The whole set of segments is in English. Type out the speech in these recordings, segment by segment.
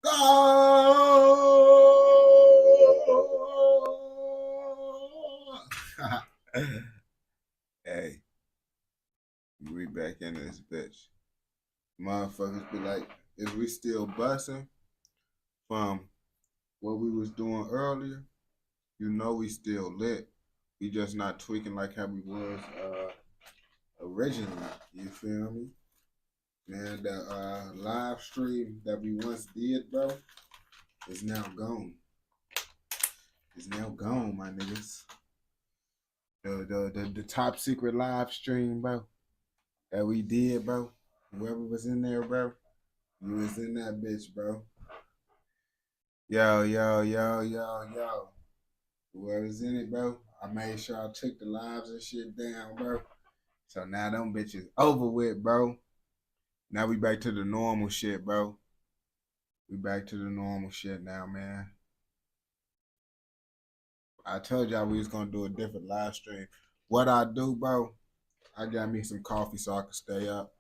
Go! Hey, we back in this bitch. Motherfuckers be like, is we still busting from what we was doing earlier? You know we still lit. We just not tweaking like how we was originally. You feel me? Man, the live stream that we once did, bro, is now gone. It's now gone, my niggas. The top secret live stream, bro, that we did, bro. Whoever was in there, bro, you was in that bitch, bro. Yo, yo, yo, yo, yo. Whoever's in it, bro, I made sure I took the lives and shit down, bro. So now them bitches over with, bro. Now we back to the normal shit, bro. We back to the normal shit now, man. I told y'all we was gonna do a different live stream. What I do, bro, I got me some coffee so I can stay up.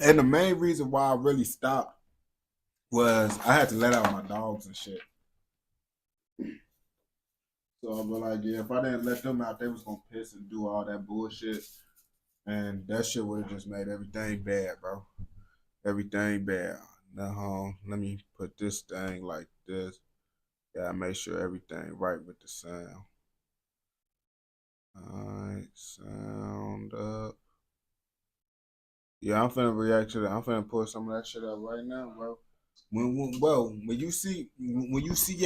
And the main reason why I really stopped was I had to let out my dogs and shit. So I was like, yeah, if I didn't let them out, they was gonna piss and do all that bullshit. And that shit would have just made everything bad, bro. Everything bad. Now, let me put this thing like this. Yeah, make sure everything right with the sound. Alright, sound up. Yeah, I'm finna react to that. I'm finna pull some of that shit up right now, bro. When you see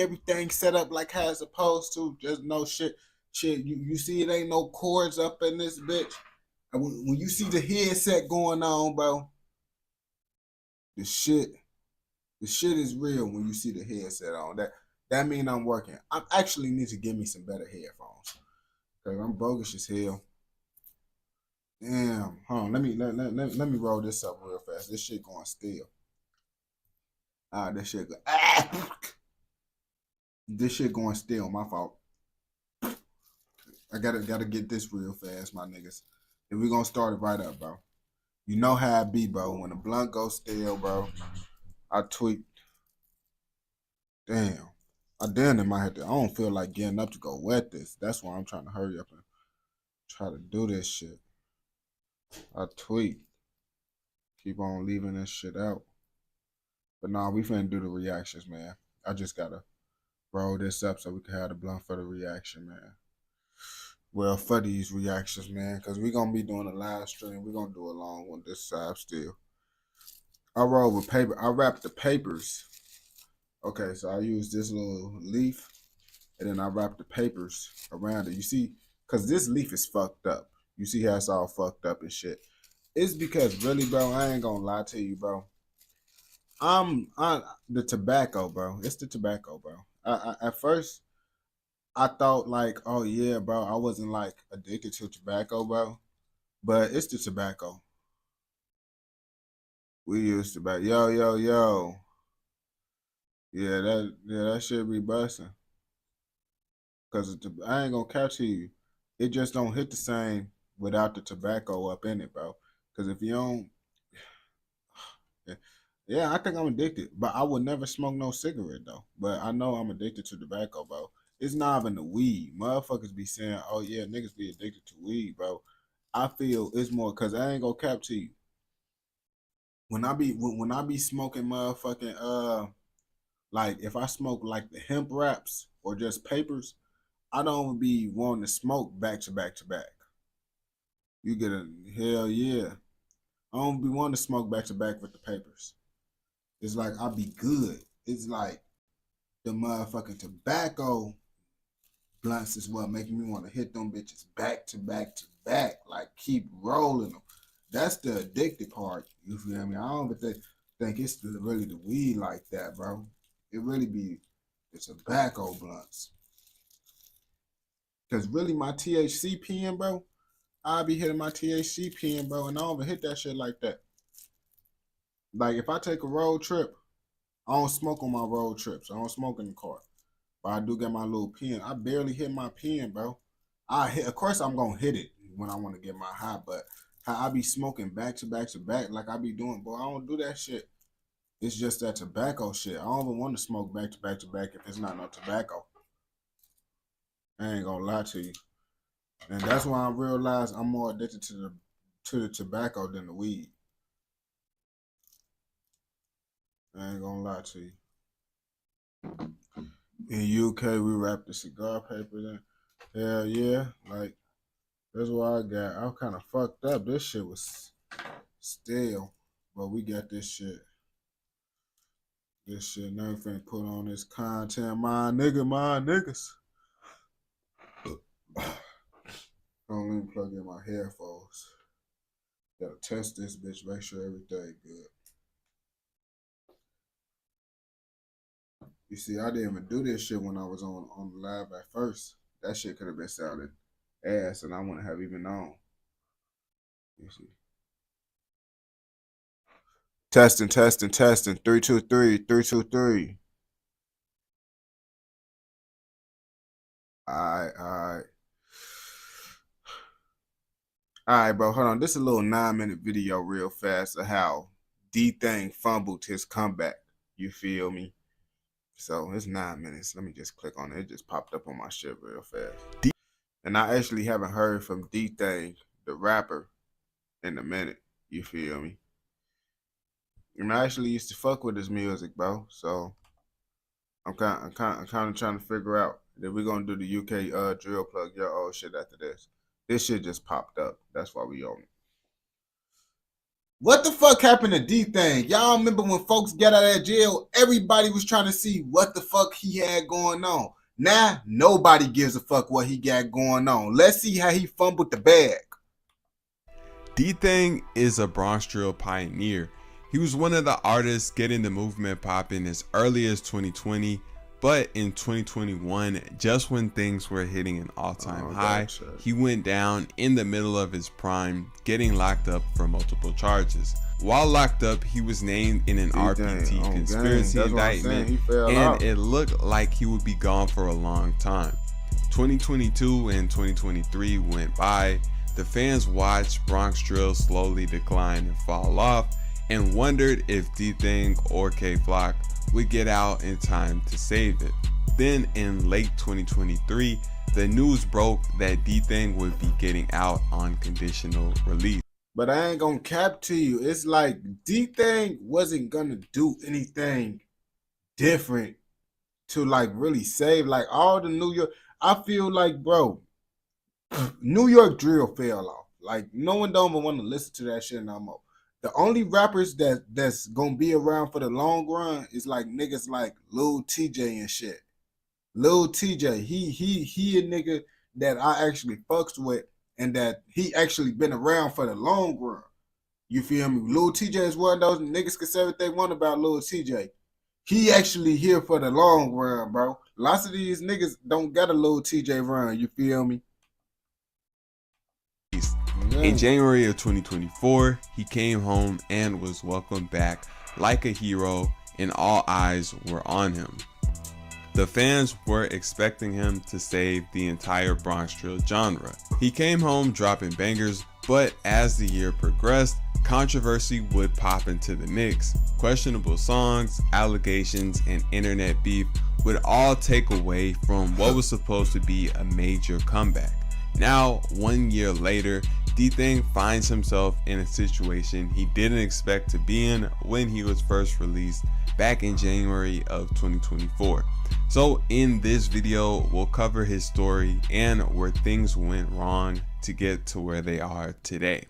everything set up like how it's supposed to, just no shit. You see it ain't no cords up in this bitch. And when you see the headset going on, bro, the shit, the shit is real. When you see the headset on, that mean I'm working. I actually need to give me some better headphones because I'm bogus as hell. Damn, hold on. Let me roll this up real fast. This shit going still. This shit go, this shit going still. My fault. I gotta get this real fast, my niggas. And we gonna start it right up, bro. You know how I be, bro. When the blunt goes stale, bro, I tweet. Damn. I damn it might have to. I don't feel like getting up to go wet this. That's why I'm trying to hurry up and try to do this shit. I tweet. Keep on leaving this shit out. But nah, we finna do the reactions, man. I just gotta roll this up so we can have the blunt for the reaction, man. Well, for these reactions, man, because we gonna be doing a live stream. We gonna do a long one this side still. I roll with paper. I wrap the papers. Okay, so I use this little leaf, and then I wrap the papers around it. You see, because this leaf is fucked up. You see how it's all fucked up and shit. It's because really, bro, I ain't gonna lie to you, bro. I the tobacco, bro. It's the tobacco, bro. At first I thought like, oh yeah, bro, I wasn't like addicted to tobacco, bro. But it's the tobacco. We used tobacco. Yo, yo, yo. Yeah, that should be busting. Cause I ain't gonna catch you. It just don't hit the same without the tobacco up in it, bro. Cause if you don't, yeah, I think I'm addicted. But I would never smoke no cigarette though. But I know I'm addicted to tobacco, bro. It's not even the weed. Motherfuckers be saying, oh yeah, niggas be addicted to weed, bro. I feel it's more cause I ain't gonna cap to you. When I be smoking motherfucking like if I smoke like the hemp wraps or just papers, I don't be wanting to smoke back to back to back. You get a hell yeah. I don't be wanting to smoke back to back with the papers. It's like I be good. It's like the motherfucking tobacco blunts is what making me want to hit them bitches back to back to back. Like keep rolling them. That's the addicted part. You feel me? I don't think it's really the weed like that, bro. It really be the tobacco blunts. Cause really my THC pen, bro, I be hitting my THC pen, bro, and I don't even hit that shit like that. Like if I take a road trip, I don't smoke on my road trips. I don't smoke in the car. But I do get my little pen. I barely hit my pen, bro. Of course I'm gonna hit it when I want to get my high, but how I be smoking back to back to back like I be doing, boy, I don't do that shit. It's just that tobacco shit. I don't even want to smoke back to back to back if it's not no tobacco. I ain't gonna lie to you. And that's why I realized I'm more addicted to the tobacco than the weed. I ain't gonna lie to you. In UK, we wrap the cigar paper in. Hell yeah. Like, that's what I got. I'm kind of fucked up. This shit was stale. But we got this shit. This shit never finna put on this content. My niggas. Don't even plug in my headphones. Gotta test this bitch, make sure everything good. You see, I didn't even do this shit when I was on the live at first. That shit could have been sounding ass, and I wouldn't have even known. You see. Testing. 3-2-3. 3-2-3. All right, bro. Hold on. This is a little 9-minute video real fast of how D-Thing fumbled his comeback. You feel me? So it's 9 minutes. Let me just click on it. It just popped up on my shit real fast. And I actually haven't heard from D-Thing, the rapper, in a minute. You feel me? And I actually used to fuck with his music, bro. So I'm kind of trying to figure out that we're gonna do the UK drill plug your old shit after this. This shit just popped up. That's why we on it. What the fuck happened to D-Thing? Y'all remember when folks got out of jail, everybody was trying to see what the fuck he had going on. Now, nobody gives a fuck what he got going on. Let's see how he fumbled the bag. D-Thing is a Bronx drill pioneer. He was one of the artists getting the movement popping as early as 2020, but in 2021, just when things were hitting an all-time high, he went down in the middle of his prime, getting locked up for multiple charges. While locked up, he was named in an RPT conspiracy indictment, and it looked like he would be gone for a long time. 2022 and 2023 went by. The fans watched Bronx drill slowly decline and fall off, and wondered if D-Thing or K-Flock would get out in time to save it. Then in late 2023, the news broke that D-Thing would be getting out on conditional release. But I ain't gonna cap to you. It's like D-Thing wasn't gonna do anything different to like really save like all the New York. I feel like, bro, New York drill fell off. Like no one don't even want to listen to that shit no more. The only rappers that's gonna be around for the long run is like niggas like Lil TJ and shit. Lil TJ, he a nigga that I actually fucks with and that he actually been around for the long run. You feel me? Lil TJ is one of those niggas can say what they want about Lil TJ. He actually here for the long run, bro. Lots of these niggas don't got a Lil TJ run, you feel me? In January of 2024, he came home and was welcomed back like a hero, and all eyes were on him. The fans were expecting him to save the entire Bronx drill genre. He came home dropping bangers, but as the year progressed, controversy would pop into the mix. Questionable songs, allegations, and internet beef would all take away from what was supposed to be a major comeback. Now, 1 year later, D-Thing finds himself in a situation he didn't expect to be in when he was first released back in January of 2024. So in this video, we'll cover his story and where things went wrong to get to where they are today.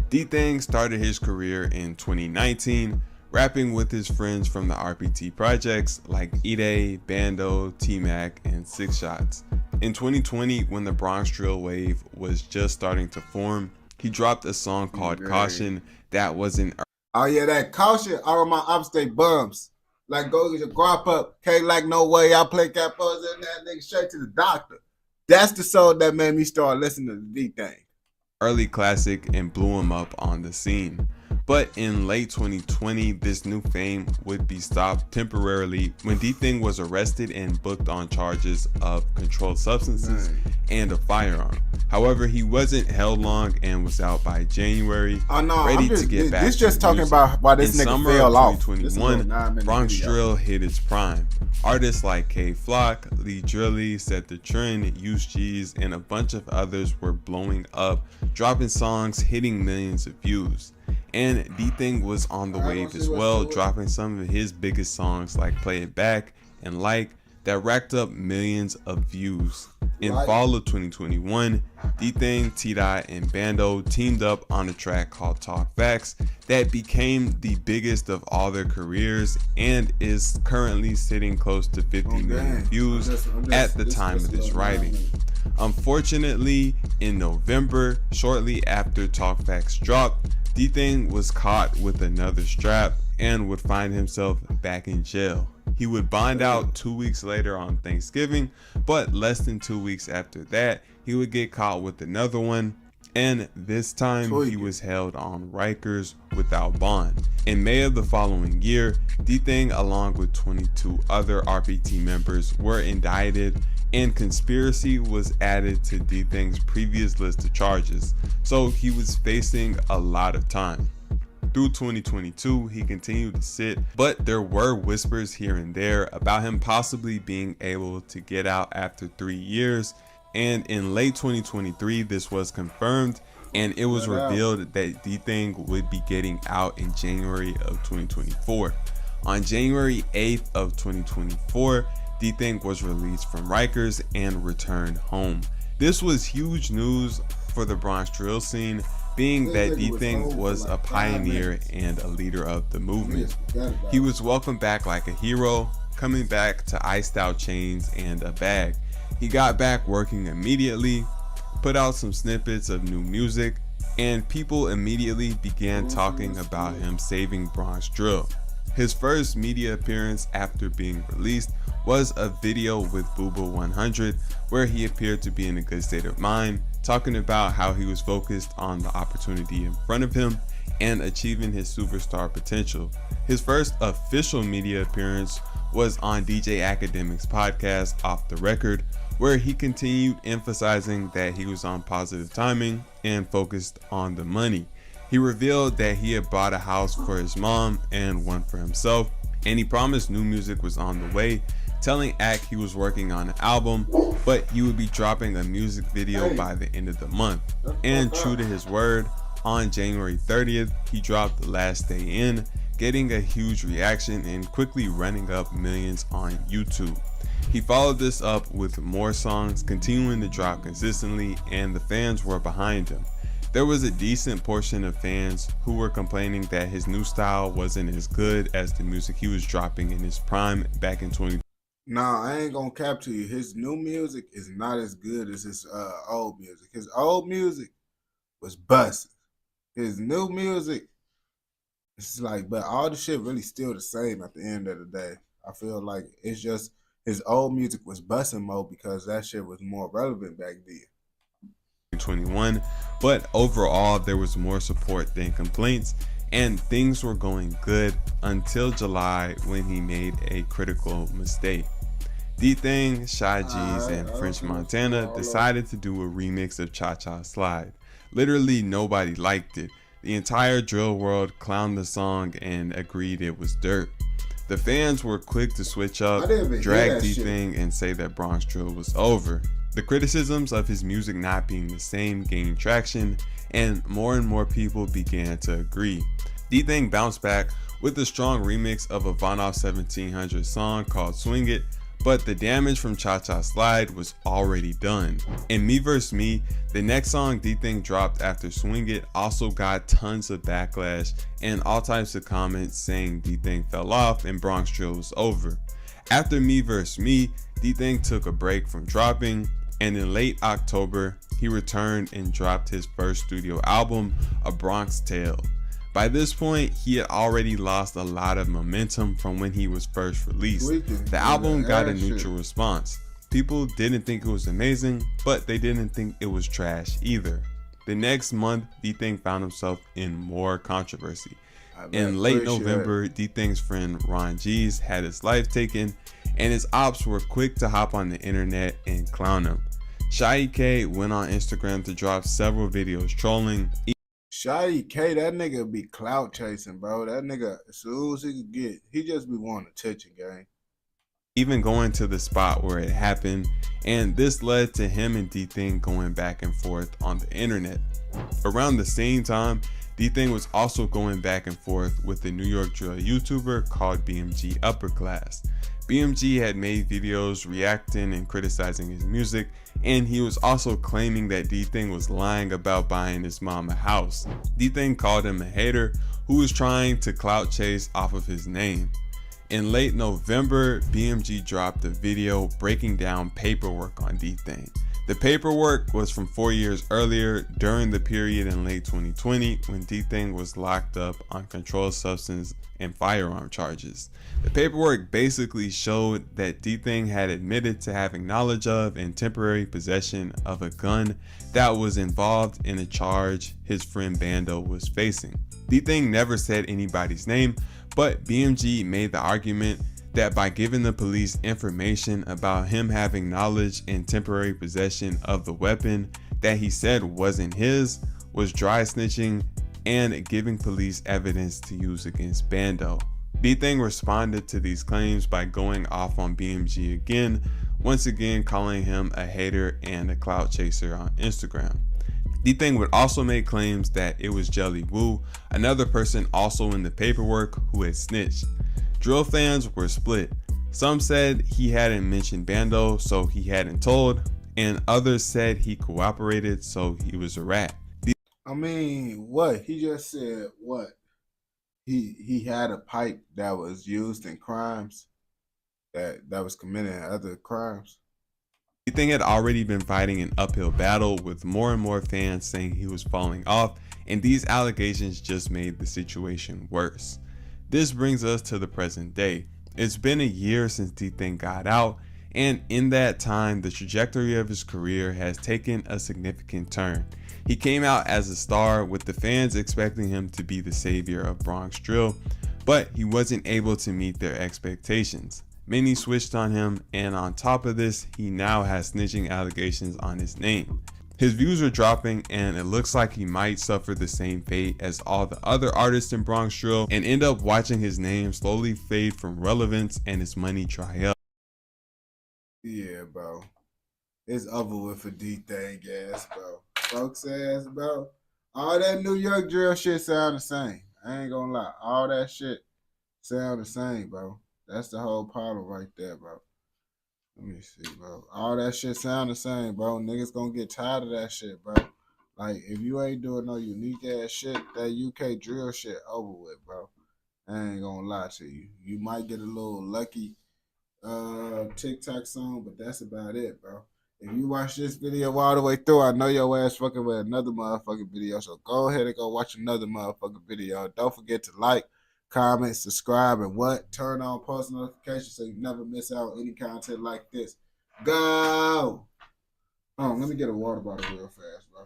D-Thing started his career in 2019, rapping with his friends from the RPT projects like Ide, Bando, T-Mac, and Six Shots. In 2020, when the Bronx drill wave was just starting to form, he dropped a song called Caution that was an... Oh yeah, that Caution, all of my upstate bums. Like go get your guap up, can't like no way, I play capos and that nigga straight to the doctor. That's the song that made me start listening to the D-Thing. Early classic and blew him up on the scene. But in late 2020, this new fame would be stopped temporarily when D-Thing was arrested and booked on charges of controlled substances and a firearm. However, he wasn't held long and was out by January, ready to get back. This just talking music. about why this In nigga summer fell of off. 2021, Bronx Drill hit its prime. Artists like K Flock, Lee Drilly, Set the Trend, Use G's, and a bunch of others were blowing up, dropping songs hitting millions of views. And D-Thing was on the wave as well, dropping some of his biggest songs like Play It Back and Like that racked up millions of views. In fall of 2021, D-Thing, T-Dot, and Bando teamed up on a track called Talk Facts that became the biggest of all their careers and is currently sitting close to 50 million views at the time of this writing. Unfortunately, in November, shortly after Talk Facts dropped, D-Thing was caught with another strap and would find himself back in jail. He would bond out 2 weeks later on Thanksgiving, but less than 2 weeks after that, he would get caught with another one, and this time he was held on Rikers without bond. In May of the following year, D-Thing along with 22 other RPT members were indicted, and conspiracy was added to D-Thing's previous list of charges, so he was facing a lot of time. Through 2022, he continued to sit, but there were whispers here and there about him possibly being able to get out after 3 years, and in late 2023 this was confirmed, and it was revealed that D-Thing would be getting out in January of 2024. On January 8th of 2024, D-Thing was released from Rikers and returned home. This was huge news for the Bronx drill scene, being that D-Thing was a pioneer and a leader of the movement. He was welcomed back like a hero, coming back to iced out chains and a bag. He got back working immediately, put out some snippets of new music, and people immediately began talking about him saving Bronx drill. His first media appearance after being released was a video with Booba 100 where he appeared to be in a good state of mind, talking about how he was focused on the opportunity in front of him and achieving his superstar potential. His first official media appearance was on DJ Academic's podcast Off the Record, where he continued emphasizing that he was on positive timing and focused on the money. He revealed that he had bought a house for his mom and one for himself, and he promised new music was on the way, telling Ack he was working on an album, but he would be dropping a music video by the end of the month. And true to his word, on January 30th, he dropped The Last Day In, getting a huge reaction and quickly running up millions on YouTube. He followed this up with more songs, continuing to drop consistently, and the fans were behind him. There was a decent portion of fans who were complaining that his new style wasn't as good as the music he was dropping in his prime back in 2020. Nah, I ain't gonna cap to you. His new music is not as good as his old music. His old music was busting. His new music, it's like, but all the shit really still the same at the end of the day. I feel like it's just his old music was busting more because that shit was more relevant back then. 2021, but overall there was more support than complaints, and things were going good until July when he made a critical mistake. D-Thing, Shy G's, and French Montana decided to do a remix of Cha Cha Slide. Literally nobody liked it. The entire drill world clowned the song and agreed it was dirt. The fans were quick to switch up, drag D-Thing, and say that Bronx drill was over. The criticisms of his music not being the same gained traction, and more people began to agree. D-Thing bounced back with a strong remix of a Von Off 1700 song called Swing It, but the damage from Cha Cha Slide was already done. In Me vs. Me, the next song D-Thing dropped after Swing It also got tons of backlash and all types of comments saying D-Thing fell off and Bronx drill was over. After Me vs. Me, D-Thing took a break from dropping, and in late October, he returned and dropped his first studio album, A Bronx Tale. By this point, he had already lost a lot of momentum from when he was first released. The album got a neutral response. People didn't think it was amazing, but they didn't think it was trash either. The next month, D-Thing found himself in more controversy. In late appreciate November, D-Thing's friend Ron G's had his life taken, and his ops were quick to hop on the internet and clown him. Shai K went on Instagram to drop several videos trolling. Shotty K, that nigga be clout chasing, bro. That nigga, as soon as he could get, he just be wanting attention, gang. Even going to the spot where it happened, and this led to him and D-Thing going back and forth on the internet. Around the same time, D-Thing was also going back and forth with the New York drill YouTuber called BMG Upperclass. BMG had made videos reacting and criticizing his music, and he was also claiming that D-Thing was lying about buying his mom a house. D-Thing called him a hater who was trying to clout chase off of his name. In late November, BMG dropped a video breaking down paperwork on D-Thing. The paperwork was from 4 years earlier, during the period in late 2020 when D-Thing was locked up on controlled substance and firearm charges. The paperwork basically showed that D-Thing had admitted to having knowledge of and temporary possession of a gun that was involved in a charge his friend Bando was facing. D-Thing never said anybody's name, but BMG made the argument that by giving the police information about him having knowledge and temporary possession of the weapon that he said wasn't his was dry snitching and giving police evidence to use against Bando. D-Thing responded to these claims by going off on BMG again, once again calling him a hater and a clout chaser on Instagram. D-Thing would also make claims that it was Jelly Woo, another person also in the paperwork, who had snitched. Drill fans were split. Some said he hadn't mentioned Bando, so he hadn't told, and others said he cooperated, so he was a rat. I mean, what? He just said what? He had a pipe that was used in crimes that was committing other crimes. D-Thing had already been fighting an uphill battle with more and more fans saying he was falling off, and these allegations just made the situation worse. This brings us to the present day. It's been a year since D-Thing got out, and in that time the trajectory of his career has taken a significant turn. He came out as a star with the fans expecting him to be the savior of Bronx drill, but he wasn't able to meet their expectations. Many switched on him, and on top of this, he now has snitching allegations on his name. His views are dropping, and it looks like he might suffer the same fate as all the other artists in Bronx drill and end up watching his name slowly fade from relevance and his money dry up. Yeah, bro. It's over with for D-Thing ass, bro. Folks ass, bro. All that New York drill shit sound the same. I ain't gonna lie. All that shit sound the same, bro. That's the whole problem right there, bro. Let me see, bro. All that shit sound the same, bro. Niggas gonna get tired of that shit, bro. Like, if you ain't doing no unique ass shit, that UK drill shit over with, bro. I ain't gonna lie to you. You might get a little lucky TikTok song, but that's about it, bro. If you watch this video all the way through, I know your ass fucking with another motherfucking video. So go ahead and go watch another motherfucking video. Don't forget to like, comment, subscribe, and what? Turn on post notifications so you never miss out on any content like this. Go! Oh, let me get a water bottle real fast, bro.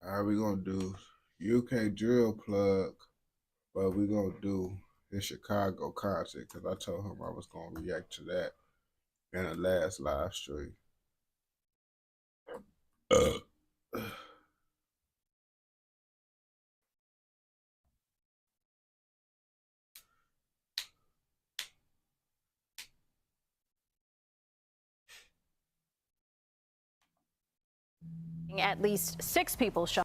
All right, we're going to do UK drill plug, but we're going to do the Chicago concert because I told him I was going to react to that in the last live stream. At least 6 people shot.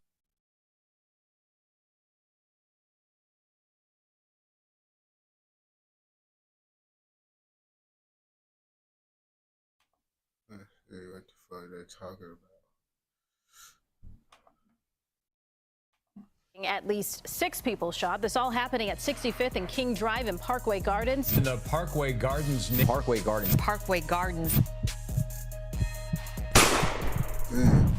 Hey, what the fuck they talking about? At least 6 people shot. This all happening at 65th and King Drive in Parkway Gardens. In the Parkway Gardens. Parkway Gardens. Parkway Gardens. Damn.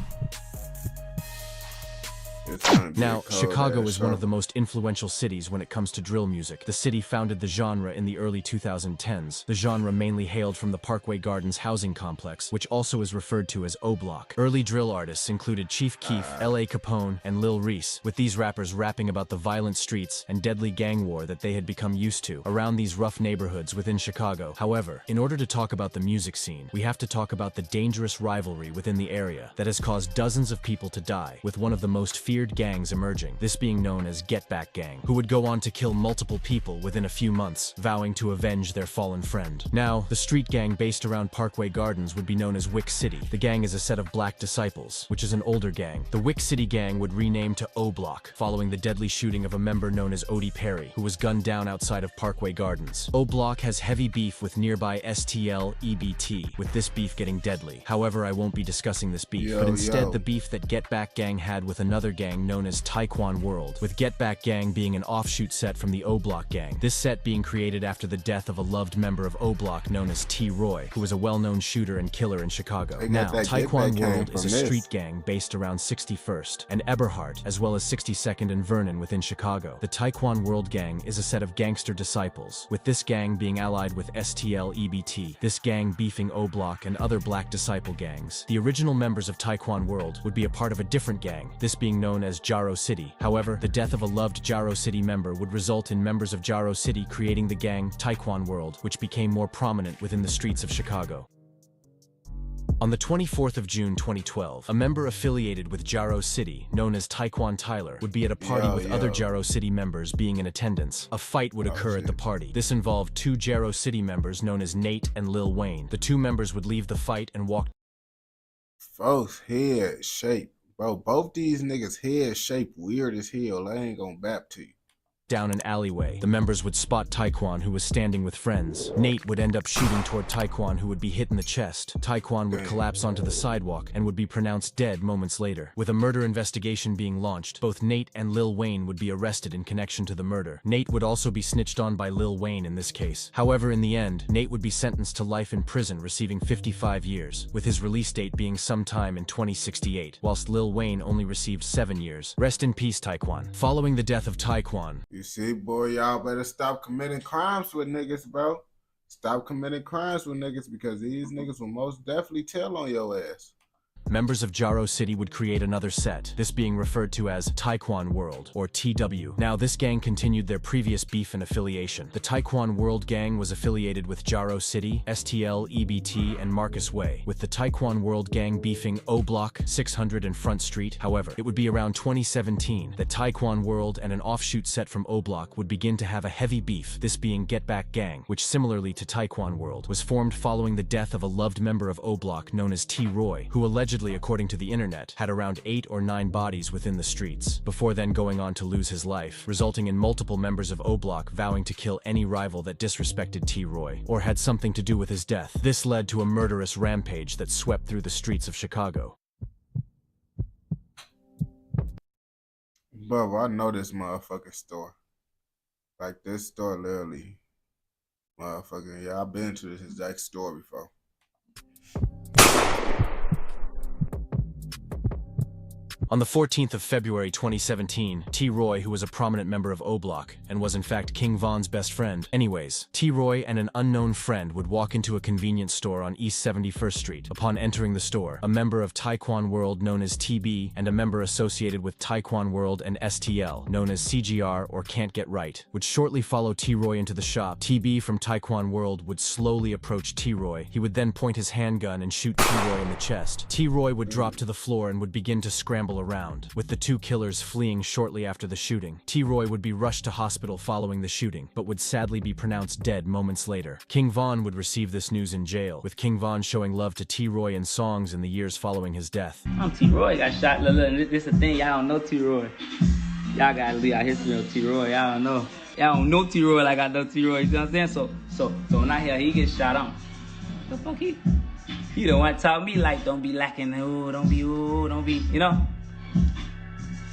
Now, Chicago is one of the most influential cities when it comes to drill music. The city founded the genre in the early 2010s. The genre mainly hailed from the Parkway Gardens housing complex, which also is referred to as O-Block. Early drill artists included Chief Keef, L.A. Capone, and Lil Reese, with these rappers rapping about the violent streets and deadly gang war that they had become used to around these rough neighborhoods within Chicago. However, in order to talk about the music scene, we have to talk about the dangerous rivalry within the area that has caused dozens of people to die, with one of the most feared gangs emerging, this being known as Get Back Gang, who would go on to kill multiple people within a few months, vowing to avenge their fallen friend. Now, the street gang based around Parkway Gardens would be known as Wick City. The gang is a set of Black Disciples, which is an older gang. The Wick City gang would rename to O-Block, following the deadly shooting of a member known as Odie Perry, who was gunned down outside of Parkway Gardens. O-Block has heavy beef with nearby STL EBT, with this beef getting deadly. However, I won't be discussing this beef, but instead the beef that Get Back Gang had with another gang known as Taekwon World, with Get Back Gang being an offshoot set from the O-Block gang. This set being created after the death of a loved member of O-Block known as T-Roy, who was a well-known shooter and killer in Chicago. Now, Taekwon World is a street gang based around 61st and Eberhard, as well as 62nd and Vernon within Chicago. The Taekwon World gang is a set of gangster disciples, with this gang being allied with STL EBT, this gang beefing O-Block and other Black Disciple gangs. The original members of Taekwon World would be a part of a different gang, this being known as Jaro City. However, the death of a loved Jaro City member would result in members of Jaro City creating the gang Taekwon World, which became more prominent within the streets of Chicago. On the 24th of June 2012, a member affiliated with Jaro City, known as Taekwon Tyler, would be at a party with other Jaro City members being in attendance. A fight would occur at the party. This involved 2 Jaro City members known as Nate and Lil Wayne. The 2 members would leave the fight and walk. Folks, head shape. Bro, both these niggas' head shape weird as hell. I ain't gonna bap to you. Down an alleyway. The members would spot Taekwon, who was standing with friends. Nate would end up shooting toward Taekwon, who would be hit in the chest. Taekwon would collapse onto the sidewalk and would be pronounced dead moments later. With a murder investigation being launched, both Nate and Lil Wayne would be arrested in connection to the murder. Nate would also be snitched on by Lil Wayne in this case. However, in the end, Nate would be sentenced to life in prison, receiving 55 years, with his release date being sometime in 2068, whilst Lil Wayne only received 7 years. Rest in peace, Taekwon. Following the death of Taekwon, You see, boy, y'all better stop committing crimes with niggas, bro. Stop committing crimes with niggas because these niggas will most definitely tell on your ass. members of Jaro City would create another set, this being referred to as Taekwon World, or TW. Now, this gang continued their previous beef and affiliation. The Taekwon World gang was affiliated with Jaro City, STL, EBT, and Marcus Way, with the Taekwon World gang beefing O-Block, 600 and Front Street. However, it would be around 2017 that Taekwon World and an offshoot set from O-Block would begin to have a heavy beef, this being Get Back Gang, which similarly to Taekwon World, was formed following the death of a loved member of O-Block known as T-Roy, who allegedly, according to the internet, had around 8 or 9 bodies within the streets, before then going on to lose his life, resulting in multiple members of O-Block vowing to kill any rival that disrespected T-Roy, or had something to do with his death. This led to a murderous rampage that swept through the streets of Chicago. Bro, I know this motherfucking store. Like, this store literally, motherfucking, yeah, I've been to this exact store before. On the 14th of February 2017, T-Roy, who was a prominent member of O-Block, and was in fact King Von's best friend. Anyways, T-Roy and an unknown friend would walk into a convenience store on East 71st Street. Upon entering the store, a member of Taekwon World known as TB and a member associated with Taekwon World and STL, known as CGR or Can't Get Right, would shortly follow T-Roy into the shop. TB from Taekwon World would slowly approach T-Roy. He would then point his handgun and shoot T-Roy in the chest. T-Roy would drop to the floor and would begin to scramble around. With the two killers fleeing shortly after the shooting, T-Roy would be rushed to hospital following the shooting, but would sadly be pronounced dead moments later. King Von would receive this news in jail, with King Von showing love to T-Roy in songs in the years following his death. I'm T-Roy, got shot. Look, this is the thing, y'all don't know T-Roy. Y'all gotta leave our history of T-Roy, y'all don't know. Y'all don't know T-Roy like I know T-Roy, you know what I'm saying? So when I hear he gets shot on, the fuck he the one taught me like, don't be lacking, don't be, you know?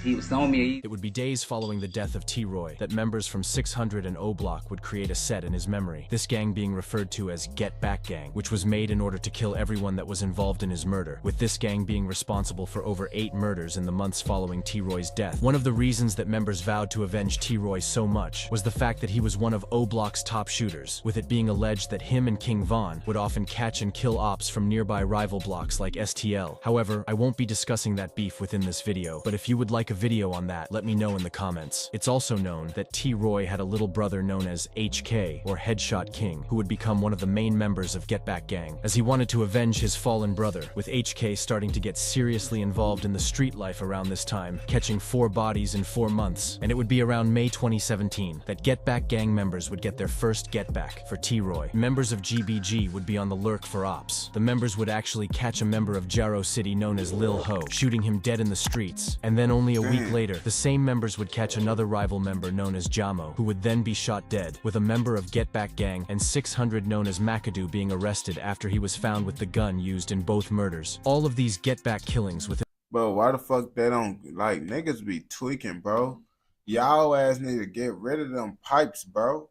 He was on me. It would be days following the death of T-Roy that members from 600 and O Block would create a set in his memory, this gang being referred to as Get Back Gang, which was made in order to kill everyone that was involved in his murder, with this gang being responsible for over 8 murders in the months following T-Roy's death. One of the reasons that members vowed to avenge T-Roy so much was the fact that he was one of O Block's top shooters, with it being alleged that him and King Von would often catch and kill ops from nearby rival blocks like STL. However, I won't be discussing that beef within this video, but if you would like a video on that, let me know in the comments. It's also known that T-Roy had a little brother known as HK, or Headshot King, who would become one of the main members of Get Back Gang, as he wanted to avenge his fallen brother, with HK starting to get seriously involved in the street life around this time, catching 4 bodies in 4 months, and it would be around May 2017 that Get Back Gang members would get their first Get Back for T-Roy. Members of GBG would be on the lurk for ops. The members would actually catch a member of Jaro City known as Lil Ho, shooting him dead in the streets, and then only a week later, the same members would catch another rival member known as Jamo, who would then be shot dead, with a member of Get Back Gang and 600 known as McAdoo being arrested after he was found with the gun used in both murders. All of these Get Back killings with Bro, why the fuck they don't, like, niggas be tweaking, bro? Y'all ass need to get rid of them pipes, bro.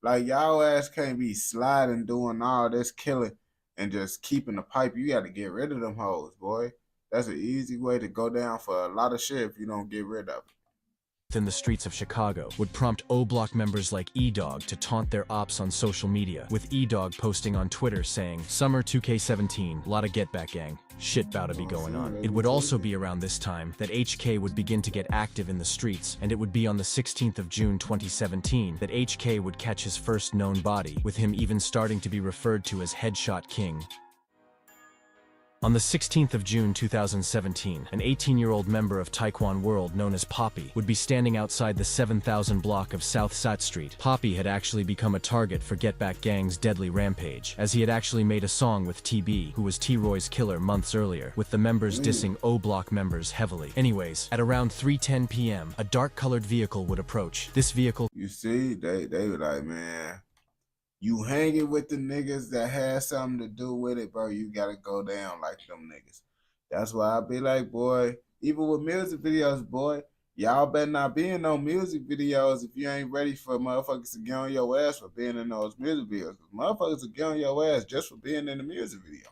Like, y'all ass can't be sliding, doing all this killing, and just keeping the pipe. You gotta get rid of them hoes, boy. That's an easy way to go down for a lot of shit if you don't get rid of it. in the streets of Chicago would prompt O-Block members like E-Dog to taunt their ops on social media, with E-Dog posting on Twitter saying, "Summer 2K17, lotta get back gang. Shit bout to be going on." It would also be around this time that HK would begin to get active in the streets, and it would be on the 16th of June 2017 that HK would catch his first known body, with him even starting to be referred to as Headshot King. On the 16th of June 2017, an 18-year-old member of Taekwon World known as Poppy would be standing outside the 7000 block of South Sat Street. Poppy had actually become a target for Get Back Gang's deadly rampage, as he had actually made a song with TB, who was T-Roy's killer months earlier, with the members dissing O-Block members heavily. Anyways, at around 3:10 p.m., a dark-colored vehicle would approach. This vehicle... You see, they were like, man, you hanging with the niggas that had something to do with it, bro, you gotta go down like them niggas. That's why I be like, boy, even with music videos, boy, y'all better not be in no music videos if you ain't ready for motherfuckers to get on your ass for being in those music videos. Motherfuckers will get on your ass just for being in the music video.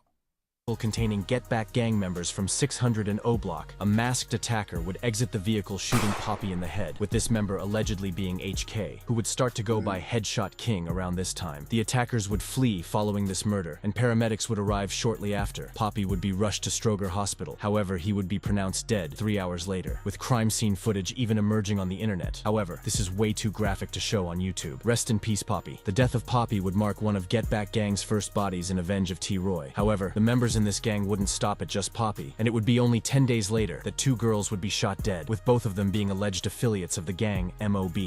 Containing Get Back Gang members from 600 and O-Block, a masked attacker would exit the vehicle shooting Poppy in the head, with this member allegedly being HK, who would start to go by Headshot King around this time. The attackers would flee following this murder, and paramedics would arrive shortly after. Poppy would be rushed to Stroger Hospital. However, he would be pronounced dead 3 hours later, with crime scene footage even emerging on the internet. However, this is way too graphic to show on YouTube. Rest in peace, Poppy. The death of Poppy would mark one of Get Back Gang's first bodies in Avenge of T-Roy. However, the members in this gang wouldn't stop at just Poppy, and it would be only 10 days later that 2 girls would be shot dead, with both of them being alleged affiliates of the gang MOB.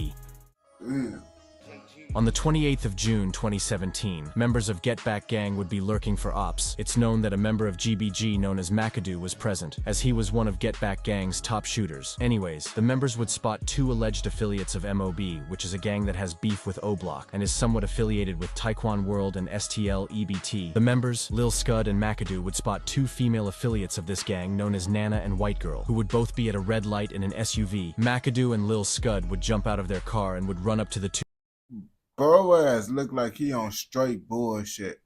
On the 28th of June 2017, members of Get Back Gang would be lurking for ops. It's known that a member of GBG known as McAdoo was present, as he was one of Get Back Gang's top shooters. Anyways, the members would spot 2 alleged affiliates of MOB, which is a gang that has beef with O-Block, and is somewhat affiliated with Taekwon World and STL EBT. The members, Lil Scud and McAdoo, would spot 2 female affiliates of this gang known as Nana and White Girl, who would both be at a red light in an SUV. McAdoo and Lil Scud would jump out of their car and would run up to the 2. Bro ass look like he on straight bullshit.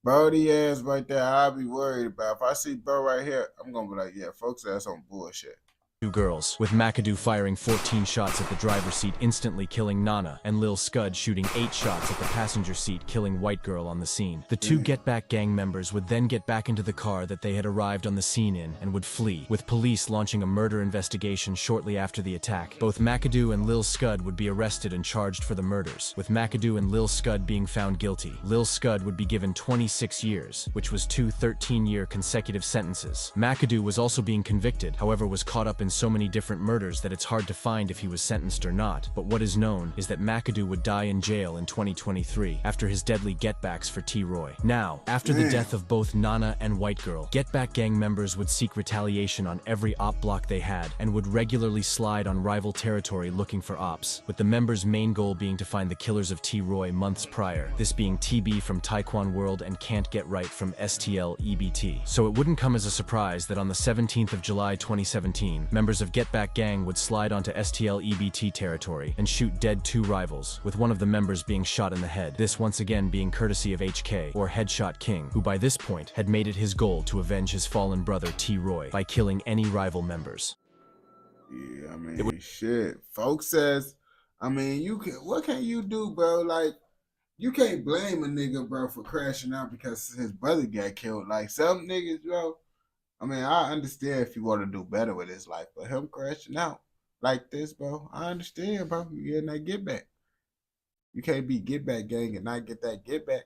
Brody ass right there, I'll be worried about. If I see bro right here, I'm gonna be like, yeah, folks ass on bullshit. Two girls, with McAdoo firing 14 shots at the driver's seat, instantly killing Nana, and Lil Scud shooting 8 shots at the passenger seat, killing White Girl on the scene. The two Get Back gang members would then get back into the car that they had arrived on the scene in and would flee, with police launching a murder investigation shortly after the attack. Both McAdoo and Lil Scud would be arrested and charged for the murders, with McAdoo and Lil Scud being found guilty. Lil Scud would be given 26 years, which was 2 13-year consecutive sentences. McAdoo was also being convicted, however was caught up in so many different murders that it's hard to find if he was sentenced or not, but what is known is that McAdoo would die in jail in 2023 after his deadly getbacks for T-Roy. Now, after the death of both Nana and White Girl, Get Back gang members would seek retaliation on every op block they had and would regularly slide on rival territory looking for ops, with the members' main goal being to find the killers of T-Roy months prior, this being TB from Taekwon World and Can't Get Right from STL EBT. So it wouldn't come as a surprise that on the 17th of July 2017, members of Get Back gang would slide onto STL EBT territory and shoot dead 2 rivals, with one of the members being shot in the head, this once again being courtesy of HK, or Headshot King, who by this point had made it his goal to avenge his fallen brother T-Roy by killing any rival members. Yeah, I mean, shit. Folks says, I mean, what can you do, bro? Like, you can't blame a nigga, bro, for crashing out because his brother got killed. Like, some niggas, bro, I mean, I understand if you want to do better with his life, but him crashing out like this, bro, I understand, bro. You getting that get back. You can't be Get Back gang and not get that get back.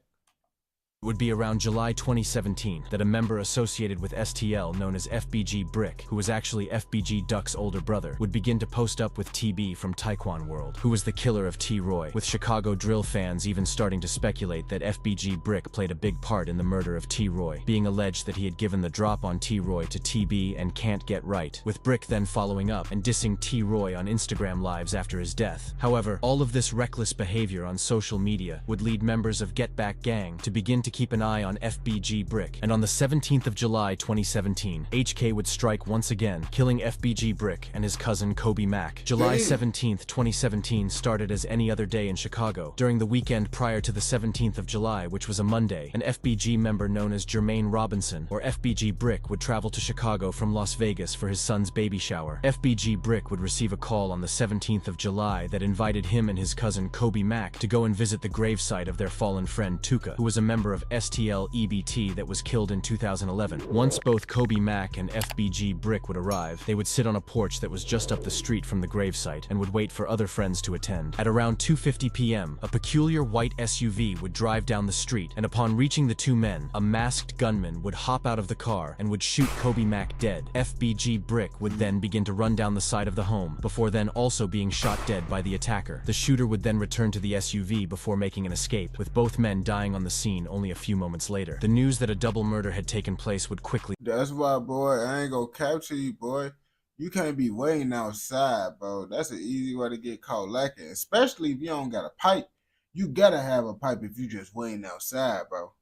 It would be around July 2017 that a member associated with STL known as FBG Brick, who was actually FBG Duck's older brother, would begin to post up with TB from Taekwon World, who was the killer of T-Roy, with Chicago drill fans even starting to speculate that FBG Brick played a big part in the murder of T-Roy, being alleged that he had given the drop on T-Roy to TB and Can't Get Right, with Brick then following up and dissing T-Roy on Instagram lives after his death. However, all of this reckless behavior on social media would lead members of Get Back gang to begin to keep an eye on FBG Brick, and on the 17th of July 2017, HK would strike once again, killing FBG Brick and his cousin Kobe Mack. July 17th, 2017 started as any other day in Chicago. During the weekend prior to the 17th of July, which was a Monday, an FBG member known as Jermaine Robinson, or FBG Brick, would travel to Chicago from Las Vegas for his son's baby shower. FBG Brick would receive a call on the 17th of July that invited him and his cousin Kobe Mack to go and visit the gravesite of their fallen friend Tuka, who was a member of STL EBT that was killed in 2011. Once both Kobe Mack and FBG Brick would arrive, they would sit on a porch that was just up the street from the gravesite and would wait for other friends to attend. At around 2:50 p.m., a peculiar white SUV would drive down the street, and upon reaching the two men, a masked gunman would hop out of the car and would shoot Kobe Mack dead. FBG Brick would then begin to run down the side of the home, before then also being shot dead by the attacker. The shooter would then return to the SUV before making an escape, with both men dying on the scene only a few moments later. The news that a double murder had taken place would quickly— That's why, boy, I ain't gonna capture you, boy. You can't be waiting outside, bro. That's an easy way to get caught lacking, especially if you don't got a pipe. You gotta have a pipe if you just waiting outside, bro.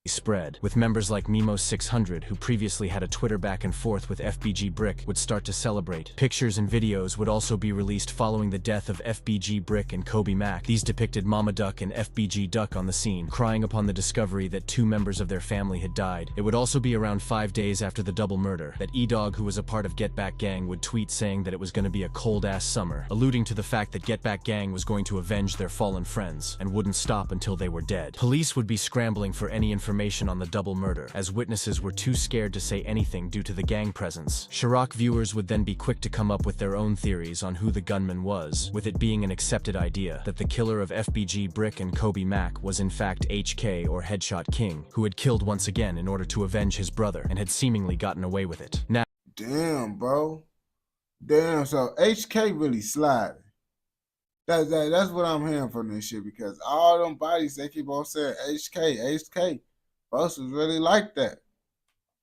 Spread, with members like Mimo600, who previously had a Twitter back and forth with FBG Brick, would start to celebrate. Pictures and videos would also be released following the death of FBG Brick and Kobe Mack. These depicted Mama Duck and FBG Duck on the scene, crying upon the discovery that 2 members of their family had died. It would also be around 5 days after the double murder that E-Dog, who was a part of Get Back gang, would tweet saying that it was going to be a cold-ass summer, alluding to the fact that Get Back gang was going to avenge their fallen friends and wouldn't stop until they were dead. Police would be scrambling for any information on the double murder, as witnesses were too scared to say anything due to the gang presence. Chirac viewers would then be quick to come up with their own theories on who the gunman was, with it being an accepted idea that the killer of FBG Brick and Kobe Mack was in fact HK, or Headshot King, who had killed once again in order to avenge his brother and had seemingly gotten away with it. Now, damn, bro. Damn, so HK really sliding. That's what I'm hearing from this shit, because all them bodies, they keep on saying HK. Folks was really like that.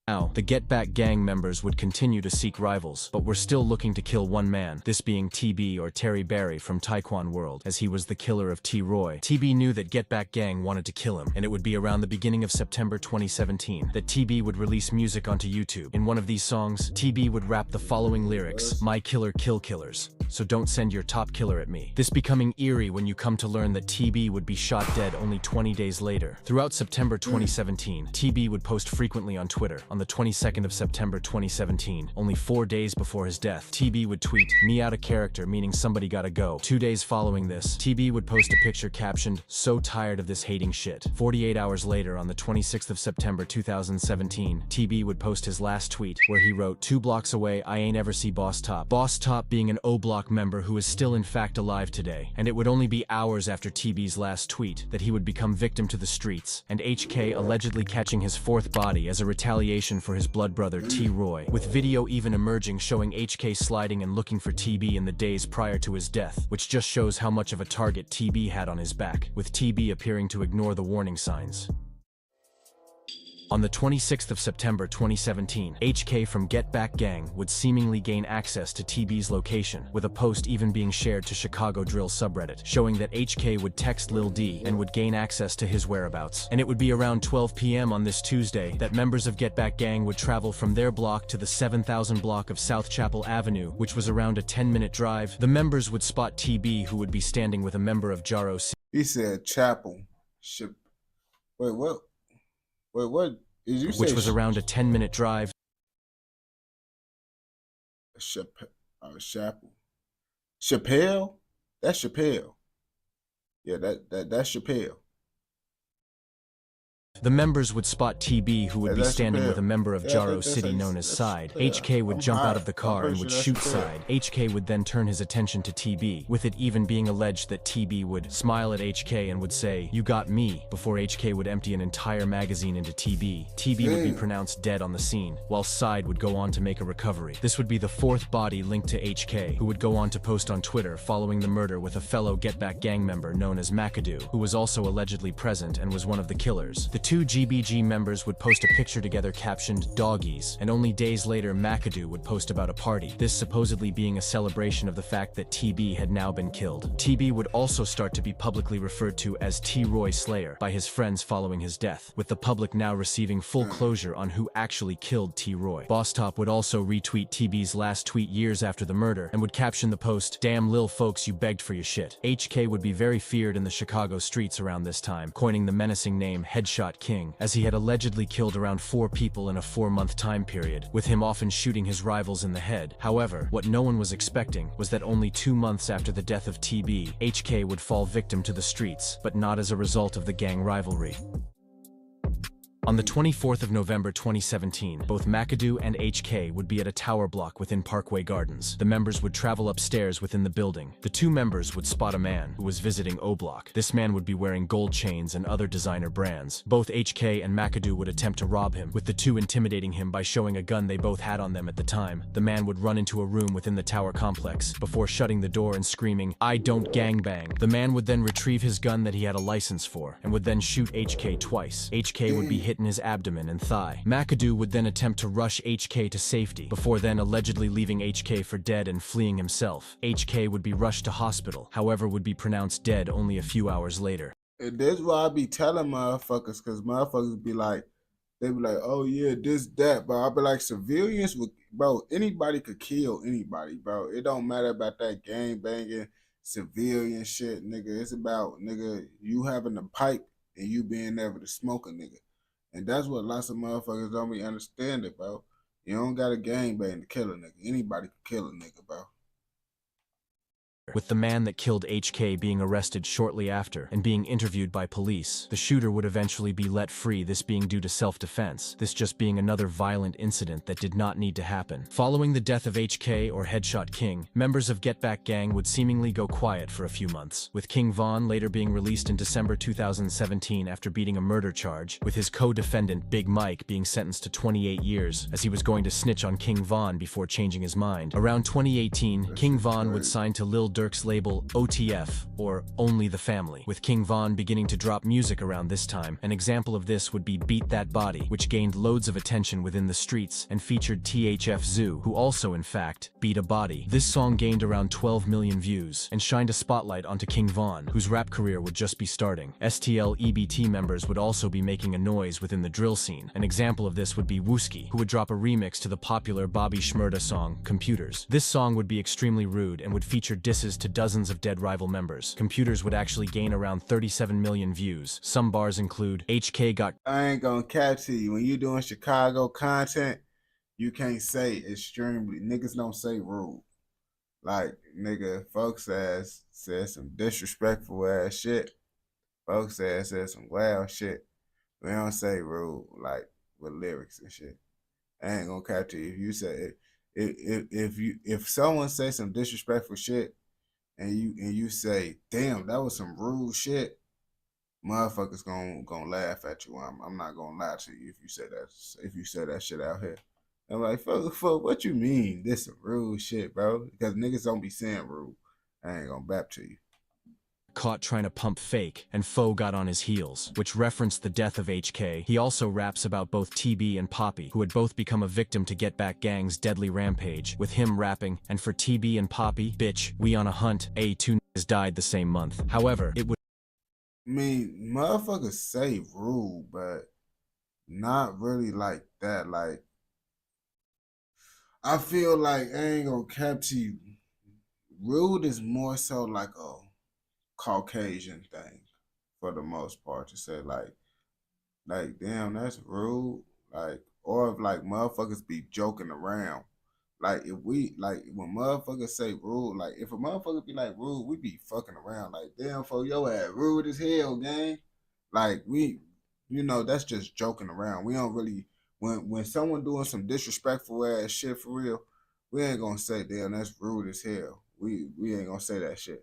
Now, the Get Back gang members would continue to seek rivals, but were still looking to kill one man, this being TB, or Terry Barry from Taekwon World, as he was the killer of T-Roy. TB knew that Get Back gang wanted to kill him, and it would be around the beginning of September 2017 that TB would release music onto YouTube. In one of these songs, TB would rap the following lyrics: "My killer kill killers, so don't send your top killer at me." This becoming eerie when you come to learn that TB would be shot dead only 20 days later. Throughout September 2017, TB would post frequently on Twitter. On on the 22nd of September 2017, only 4 days before his death, TB would tweet, "Me out of character," meaning somebody gotta go. 2 days following this, TB would post a picture captioned, "So tired of this hating shit." 48 hours later, on the 26th of September 2017, TB would post his last tweet, where he wrote, "2 blocks away, I ain't ever see Boss Top." Boss Top being an O-Block member who is still in fact alive today. And it would only be hours after TB's last tweet that he would become victim to the streets, and HK allegedly catching his 4th body as a retaliation for his blood brother T-Roy, with video even emerging showing HK sliding and looking for TB in the days prior to his death, which just shows how much of a target TB had on his back, with TB appearing to ignore the warning signs. On the 26th of September 2017, HK from Get Back Gang would seemingly gain access to TB's location, with a post even being shared to Chicago Drill subreddit, showing that HK would text Lil D and would gain access to his whereabouts. And it would be around 12 p.m. on this Tuesday that members of Get Back Gang would travel from their block to the 7000 block of South Chapel Avenue, which was around a 10-minute drive. The members would spot TB, who would be standing with a member of Jaro C. He said Chapel. Wait, what? Wait, what? Did you say? Which was around a 10-minute drive. Chapel. Chappelle? That's Chappelle. Yeah, that's Chappelle. The members would spot TB, who would be standing with a member of Jaro City known as Side. HK would jump out of the car and would shoot Side. HK would then turn his attention to TB, with it even being alleged that TB would smile at HK and would say, "You got me," before HK would empty an entire magazine into TB. TB would be pronounced dead on the scene, while Side would go on to make a recovery. This would be the 4th body linked to HK, who would go on to post on Twitter following the murder with a fellow Get Back Gang member known as McAdoo, who was also allegedly present and was one of the killers. The 2 GBG members would post a picture together captioned "Doggies," and only days later McAdoo would post about a party, this supposedly being a celebration of the fact that TB had now been killed. TB would also start to be publicly referred to as T-Roy Slayer by his friends following his death, with the public now receiving full closure on who actually killed T-Roy. Boss Top would also retweet TB's last tweet years after the murder and would caption the post, "Damn lil folks, you begged for your shit." HK would be very feared in the Chicago streets around this time, coining the menacing name Headshot King, as he had allegedly killed around 4 people in a 4-month time period, with him often shooting his rivals in the head. However, what no one was expecting was that only 2 months after the death of TB, HK would fall victim to the streets, but not as a result of the gang rivalry. On the 24th of November 2017, both McAdoo and HK would be at a tower block within Parkway Gardens. The members would travel upstairs within the building. The 2 members would spot a man who was visiting O-Block. This man would be wearing gold chains and other designer brands. Both HK and McAdoo would attempt to rob him, with the 2 intimidating him by showing a gun they both had on them at the time. The man would run into a room within the tower complex, before shutting the door and screaming, "I don't gangbang." The man would then retrieve his gun that he had a license for, and would then shoot HK twice. HK would be hit in his abdomen and thigh. McAdoo would then attempt to rush HK to safety, before then allegedly leaving HK for dead and fleeing himself. HK would be rushed to hospital, however would be pronounced dead only a few hours later. And that's why I be telling motherfuckers, because motherfuckers be like, they be like, "Oh yeah, this, that," but I be like, civilians would, bro, anybody could kill anybody, bro. It don't matter about that gang banging, civilian shit, nigga. It's about, nigga, you having a pipe and you being able to smoke a nigga. And that's what lots of motherfuckers don't be understanding, bro. You don't got a gang bang to kill a nigga. Anybody can kill a nigga, bro. With the man that killed HK being arrested shortly after and being interviewed by police, the shooter would eventually be let free, this being due to self-defense, this just being another violent incident that did not need to happen. Following the death of HK, or Headshot King, members of Get Back Gang would seemingly go quiet for a few months, with King Von later being released in December 2017 after beating a murder charge, with his co-defendant Big Mike being sentenced to 28 years, as he was going to snitch on King Von before changing his mind. Around 2018, King Von would sign to Lil Durk's label OTF, or Only the Family, with King Von beginning to drop music around this time. An example of this would be Beat That Body, which gained loads of attention within the streets and featured THF Zoo, who also in fact beat a body. This song gained around 12 million views and shined a spotlight onto King Von, whose rap career would just be starting. STL EBT members would also be making a noise within the drill scene. An example of this would be Wooski, who would drop a remix to the popular Bobby Shmurda song Computers. This song would be extremely rude and would feature disses witnesses to dozens of dead rival members. Computers would actually gain around 37 million views. Some bars include HK got... I ain't gonna cap to you. When you doing Chicago content, you can't say extremely. Niggas don't say rude. Like, nigga, folks ass said some disrespectful ass shit. Folks ass said some wild shit. We don't say rude, like, with lyrics and shit. I ain't gonna cap to you. If you say if someone say some disrespectful shit and you say, damn, that was some rude shit, motherfuckers gonna laugh at you. I'm not gonna lie to you if you say that shit out here. I'm like, fuck, what you mean? This some rude shit, bro. Because niggas don't be saying rude. I ain't gonna bap to you. Caught trying to pump fake, and Foe got on his heels, which referenced the death of HK. He also raps about both TB and Poppy, who had both become a victim to Get Back Gang's deadly rampage, with him rapping, and for TB and Poppy, bitch, we on a hunt, two niggas died the same month. However, it would... I mean, motherfuckers say rude, but not really like that. Like, I feel like, I ain't gonna cap to you, rude is more so like a Caucasian thing for the most part, to say like damn, that's rude. Like, or if like motherfuckers be joking around. Like, if we, like, when motherfuckers say rude, like, if a motherfucker be like rude, we be fucking around. Like, damn, for your ass rude as hell, gang. Like, we, you know, that's just joking around. We don't really, when someone doing some disrespectful ass shit for real, we ain't gonna say, damn, that's rude as hell. We ain't gonna say that shit.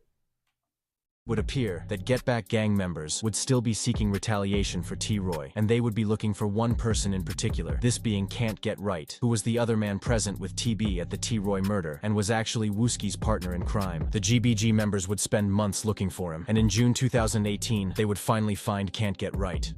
Would appear that Get Back Gang members would still be seeking retaliation for T-Roy, and they would be looking for one person in particular, this being Can't Get Right, who was the other man present with TB at the T-Roy murder, and was actually Wooski's partner in crime. The GBG members would spend months looking for him, and in June 2018, they would finally find Can't Get Right.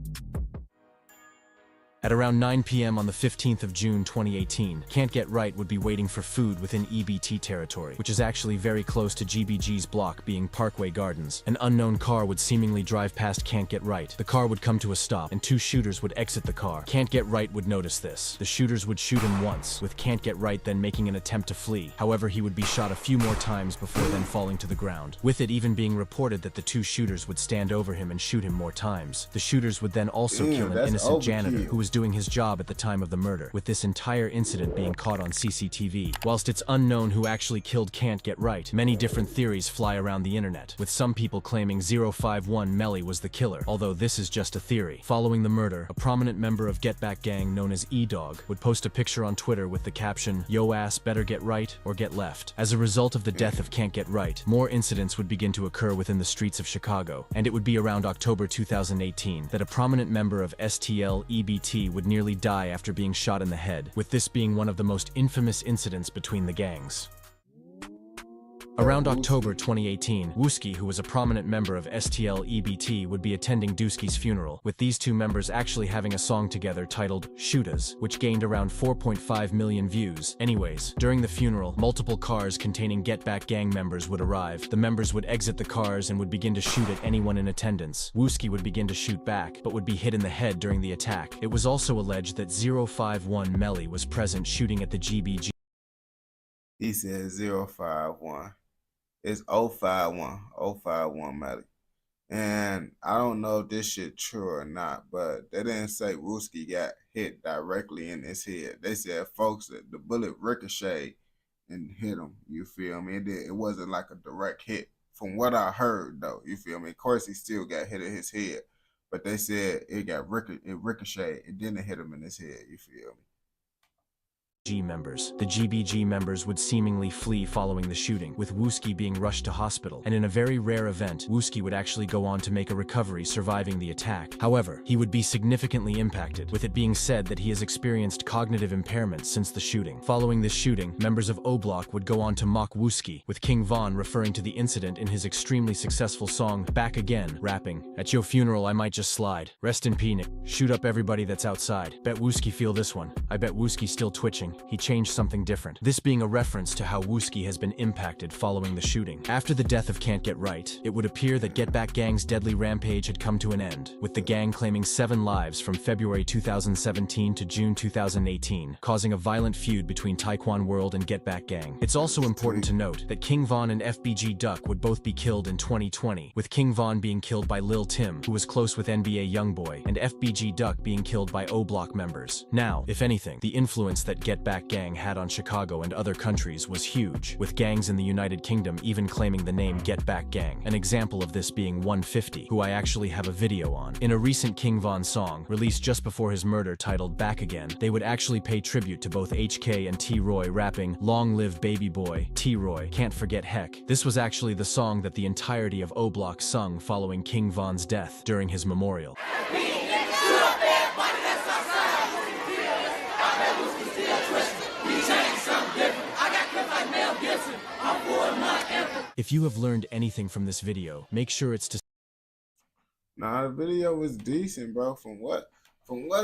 At around 9 p.m. on the 15th of June 2018, Can't Get Right would be waiting for food within EBT territory, which is actually very close to GBG's block, being Parkway Gardens. An unknown car would seemingly drive past Can't Get Right. The car would come to a stop, and two shooters would exit the car. Can't Get Right would notice this. The shooters would shoot him once, with Can't Get Right then making an attempt to flee. However, he would be shot a few more times before then falling to the ground, with it even being reported that the two shooters would stand over him and shoot him more times. The shooters would then also kill an innocent janitor who was doing his job at the time of the murder, with this entire incident being caught on CCTV. Whilst it's unknown who actually killed Can't Get Right, many different theories fly around the internet, with some people claiming 051 Melly was the killer, although this is just a theory. Following the murder, a prominent member of Get Back Gang known as E-Dog would post a picture on Twitter with the caption, "Yo ass better get right or get left." As a result of the death of Can't Get Right, more incidents would begin to occur within the streets of Chicago, and it would be around October 2018 that a prominent member of STL EBT would nearly die after being shot in the head, with this being one of the most infamous incidents between the gangs. Around October 2018, Wooski, who was a prominent member of STL EBT, would be attending Dooski's funeral, with these two members actually having a song together titled Shootaz, which gained around 4.5 million views. Anyways, during the funeral, multiple cars containing Get Back Gang members would arrive. The members would exit the cars and would begin to shoot at anyone in attendance. Wooski would begin to shoot back, but would be hit in the head during the attack. It was also alleged that 051 Melly was present shooting at the GBG. He said 051. It's 051 Melly. And I don't know if this shit true or not, but they didn't say Wooski got hit directly in his head. They said, folks, that the bullet ricocheted and hit him. You feel me? It wasn't like a direct hit. From what I heard, though, you feel me? Of course, he still got hit in his head, but they said it ricocheted. It didn't hit him in his head. You feel me? Members. The GBG members would seemingly flee following the shooting, with Wooski being rushed to hospital, and in a very rare event, Wooski would actually go on to make a recovery, surviving the attack. However, he would be significantly impacted, with it being said that he has experienced cognitive impairment since the shooting. Following this shooting, members of O-Block would go on to mock Wooski, with King Von referring to the incident in his extremely successful song Back Again, rapping, "At your funeral I might just slide. Rest in peace, shoot up everybody that's outside. Bet Wooski feel this one. I bet Wooski still twitching. song, he changed something different, this being a reference to how Wooski has been impacted following the shooting. After the death of Can't Get Right, it would appear that Get Back Gang's deadly rampage had come to an end, with the gang claiming 7 lives from February 2017 to June 2018, causing a violent feud between Taekwon World and Get Back Gang. It's also important to note that King Von and FBG Duck would both be killed in 2020, with King Von being killed by Lil Tim, who was close with NBA Youngboy, and FBG Duck being killed by O-Block members. Now, if anything, the influence that Get Back Gang had on Chicago and other countries was huge, with gangs in the United Kingdom even claiming the name Get Back Gang, an example of this being 150, who I actually have a video on. In a recent King Von song, released just before his murder titled Back Again, they would actually pay tribute to both HK and T-Roy rapping, "Long live baby boy, T-Roy, can't forget heck." This was actually the song that the entirety of O-Block sung following King Von's death during his memorial. If you have learned anything from this video, make sure it's to Nah, the video was decent, bro. From what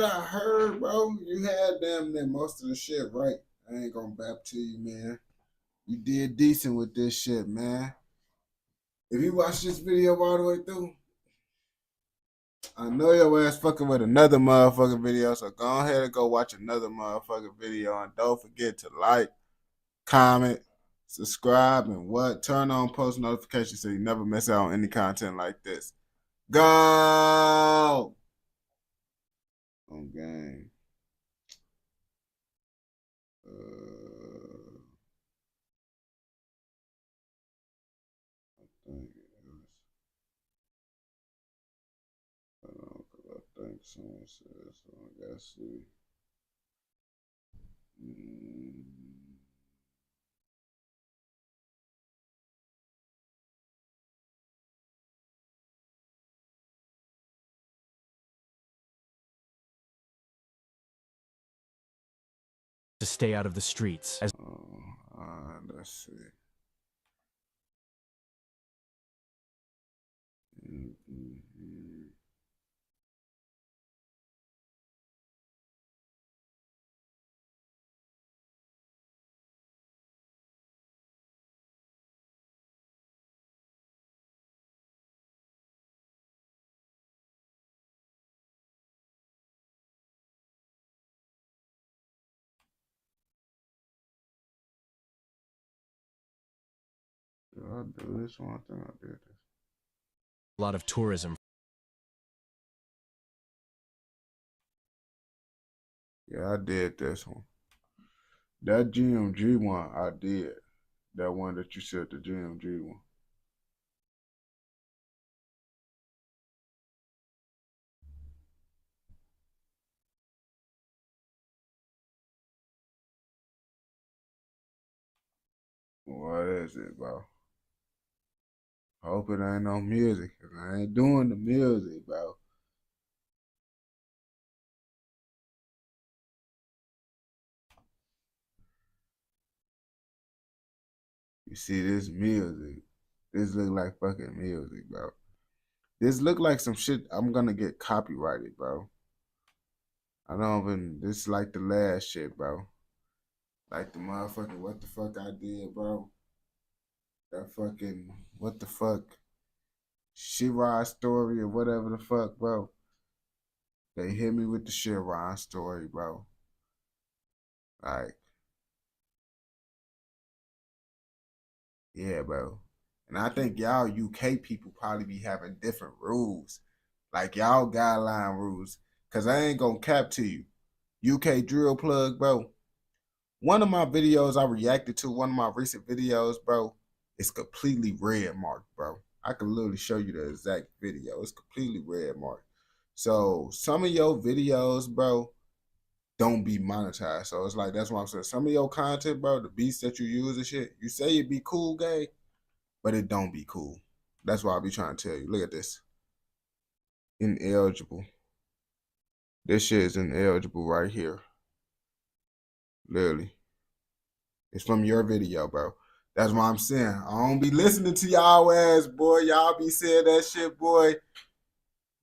I heard, bro, you had damn near most of the shit right. I ain't gonna bap to you, man. You did decent with this shit, man. If you watch this video all the way through, I know your ass fucking with another motherfucking video, so go ahead and go watch another motherfucking video, and don't forget to like, comment, subscribe, and turn on post notifications so you never miss out on any content like this. Go! On game. I think someone says, so I gotta see. stay out of the streets, as Let's see. Did I do this one? I think I did this. a lot of tourism. Yeah, I did this one. That GMG one, I did. That one that you said, the GMG one. What is it, bro? Hope it ain't no music, 'cause I ain't doing the music, bro. You see this music? This look like fucking music, bro. This look like some shit I'm gonna get copyrighted, bro. I don't even, this like the last shit, bro. Like the motherfucking what the fuck I did, bro. That fucking, what the fuck? Shirai story or whatever the fuck, bro. They hit me with the Shirai story, bro. Like, yeah, bro. And I think y'all UK people probably be having different rules. Like y'all guideline rules. Cause I ain't gonna cap to you. UK drill plug, bro. One of my videos I reacted to, one of my recent videos, bro, it's completely red marked, bro. I can literally show you the exact video. It's completely red marked. So some of your videos, bro, don't be monetized. So it's like, that's what I'm saying. Some of your content, bro, the beats that you use and shit, you say it be cool, gay, but it don't be cool. That's why I be trying to tell you. Look at this. Ineligible. This shit is ineligible right here. Literally. It's from your video, bro. That's what I'm saying. I don't be listening to y'all ass, boy. Y'all be saying that shit, boy.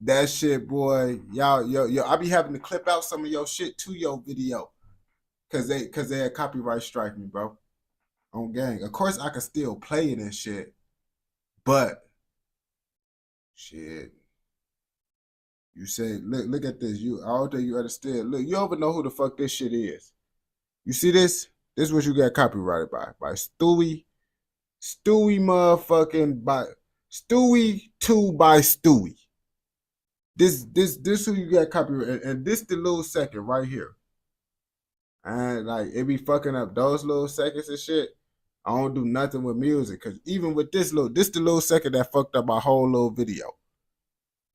That shit, boy. Y'all, yo, I be having to clip out some of your shit to your video. cause they had copyright strike me, bro. On gang. Of course I could still play it and shit. But shit. You say, look at this. I don't think you understand. Look, you don't even know who the fuck this shit is. You see this? This is what you got copyrighted by Stewie motherfucking by Stewie 2 by Stewie. This who you got copyrighted, and this the little second right here. And like it be fucking up those little seconds and shit. I don't do nothing with music, cause even with this the little second that fucked up my whole little video.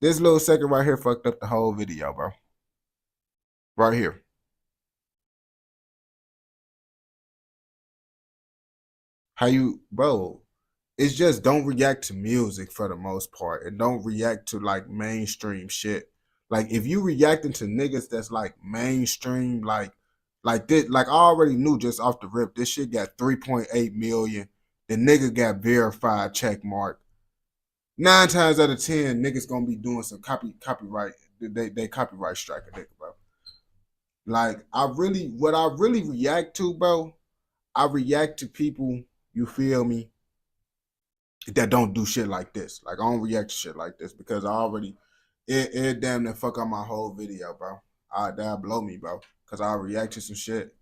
This little second right here fucked up the whole video, bro. Right here. How you, bro? It's just don't react to music for the most part, and don't react to like mainstream shit. Like if you reacting to niggas that's like mainstream, like this, like I already knew just off the rip, this shit got 3.8 million. The nigga got verified check mark. 9 times out of 10, niggas gonna be doing some copyright. They copyright strike a nigga, bro. Like what I really react to, bro. I react to people. You feel me? That don't do shit like this. Like I don't react to shit like this because I already it damn near fuck up my whole video, bro. That'll blow me, bro. Cause I react to some shit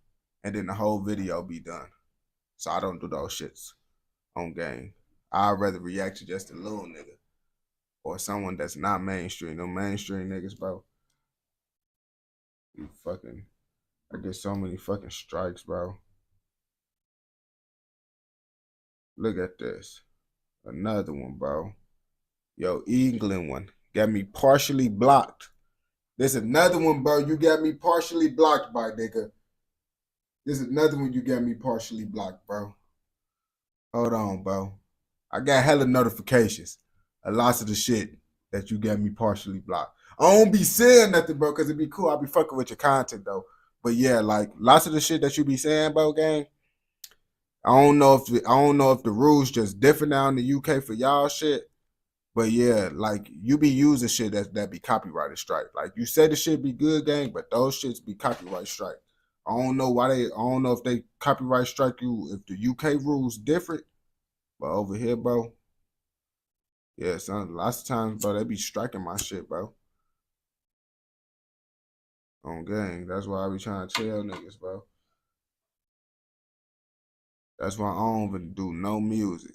and then the whole video be done. So I don't do those shits on game. I'd rather react to just a little nigga or someone that's not mainstream. No mainstream niggas, bro. You fucking, I get so many fucking strikes, bro. Look at this. Another one, bro. Yo, England one. Got me partially blocked. There's another one, bro. You got me partially blocked by, nigga. There's another one you got me partially blocked, bro. Hold on, bro. I got hella notifications. A lot of the shit that you got me partially blocked. I don't be saying nothing, bro, because it'd be cool. I'll be fucking with your content, though. But yeah, like, lots of the shit that you be saying, bro, gang. I don't know if the rules just different now in the UK for y'all shit. But yeah, like you be using shit that be copyrighted strike. Like you said the shit be good, gang, but those shits be copyright strike. I don't know if they copyright strike you if the UK rules different. But over here, bro. Yeah, son, lots of times, bro, they be striking my shit, bro. On gang. That's why I be trying to tell niggas, bro. That's why I don't even do no music.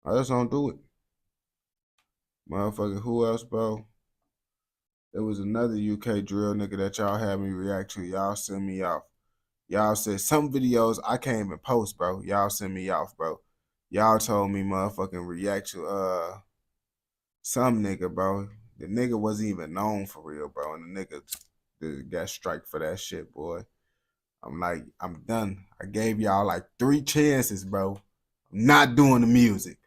I just don't do it. Motherfucker, who else, bro? There was another UK drill nigga that y'all had me react to. Y'all send me off. Y'all said some videos I can't even post, bro. Y'all send me off, bro. Y'all told me motherfucking react to some nigga, bro. The nigga wasn't even known for real, bro. And the nigga got strike for that shit, boy. I'm like, I'm done. I gave y'all like 3 chances, bro. I'm not doing the music.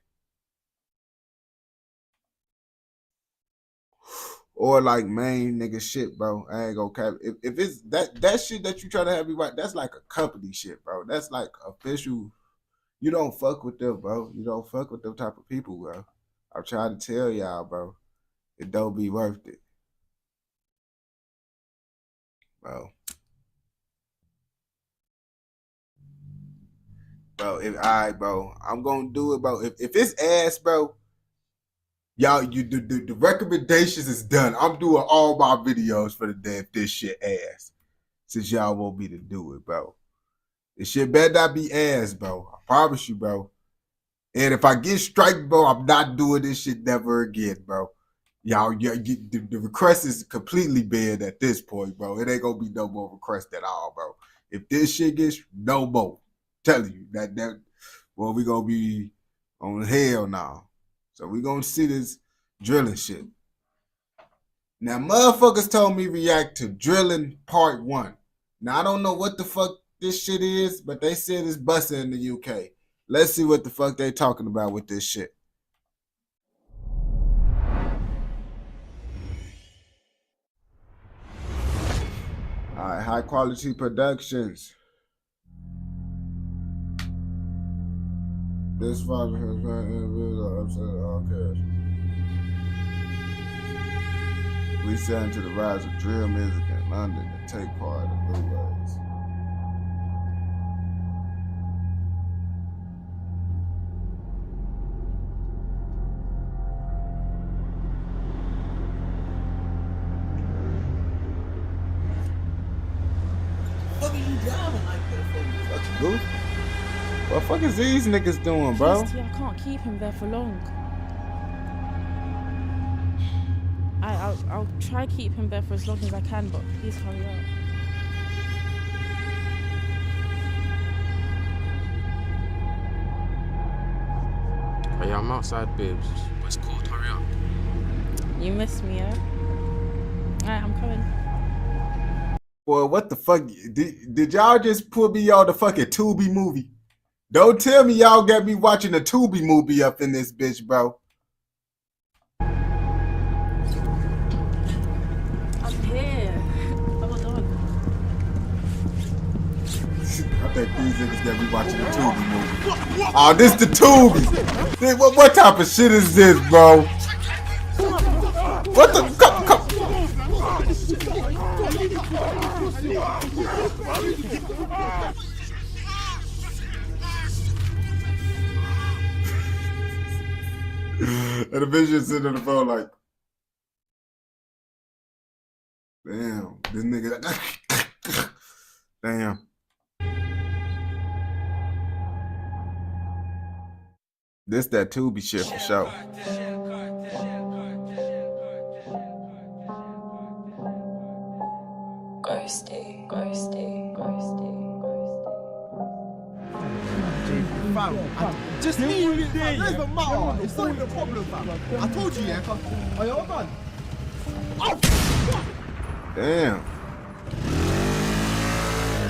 Or like main nigga shit, bro. I ain't gonna cap. If it's that shit that you try to have me right, that's like a company shit, bro. That's like official. You don't fuck with them, bro. You don't fuck with them type of people, bro. I'm trying to tell y'all, bro. It don't be worth it, bro. Bro, bro, I'm gonna do it, bro. If it's ass, bro, y'all, the recommendations is done. I'm doing all my videos for the day if this shit ass. Since y'all want me to do it, bro. This shit better not be ass, bro. I promise you, bro. And if I get striked, bro, I'm not doing this shit never again, bro. Y'all, the request is completely banned at this point, bro. It ain't gonna be no more requests at all, bro. If this shit gets no more, telling you that well, we gonna be on hell now. So we gonna see this drilling shit. Now, motherfuckers told me react to drilling part 1. Now I don't know what the fuck this shit is, but they said it's busting in the UK. Let's see what the fuck they talking about with this shit. All right, high quality productions. This father has been upset all cash. resetting to the rise of drill music in London to take part in the ways. What are you driving like that for? Fucking goof. What the fuck is these niggas doing, bro? Please, T, I can't keep him there for long. I'll try to keep him there for as long as I can, but please hurry up. Oh yeah, I'm outside, babes. What's cold? Hurry up. You miss me, yeah? Alright, I'm coming. Boy, what the fuck? Did y'all just put me on the fucking Tubi movie? Don't tell me y'all got me watching the Tubi movie up in this bitch, bro. I'm here. Hold on. I think these niggas got me watching the Tubi movie. Oh, this the Tubi. What type of shit is this, bro? What the? Come. And the bitch just sitting on the phone like, damn, this nigga, damn. This that Tubi shit for sure. Ghosty, ghosty, ghosty, Fam, just leave it there. It doesn't even matter. It's not even a problem, fam. I told you, yeah. Come. Are you all done? Damn.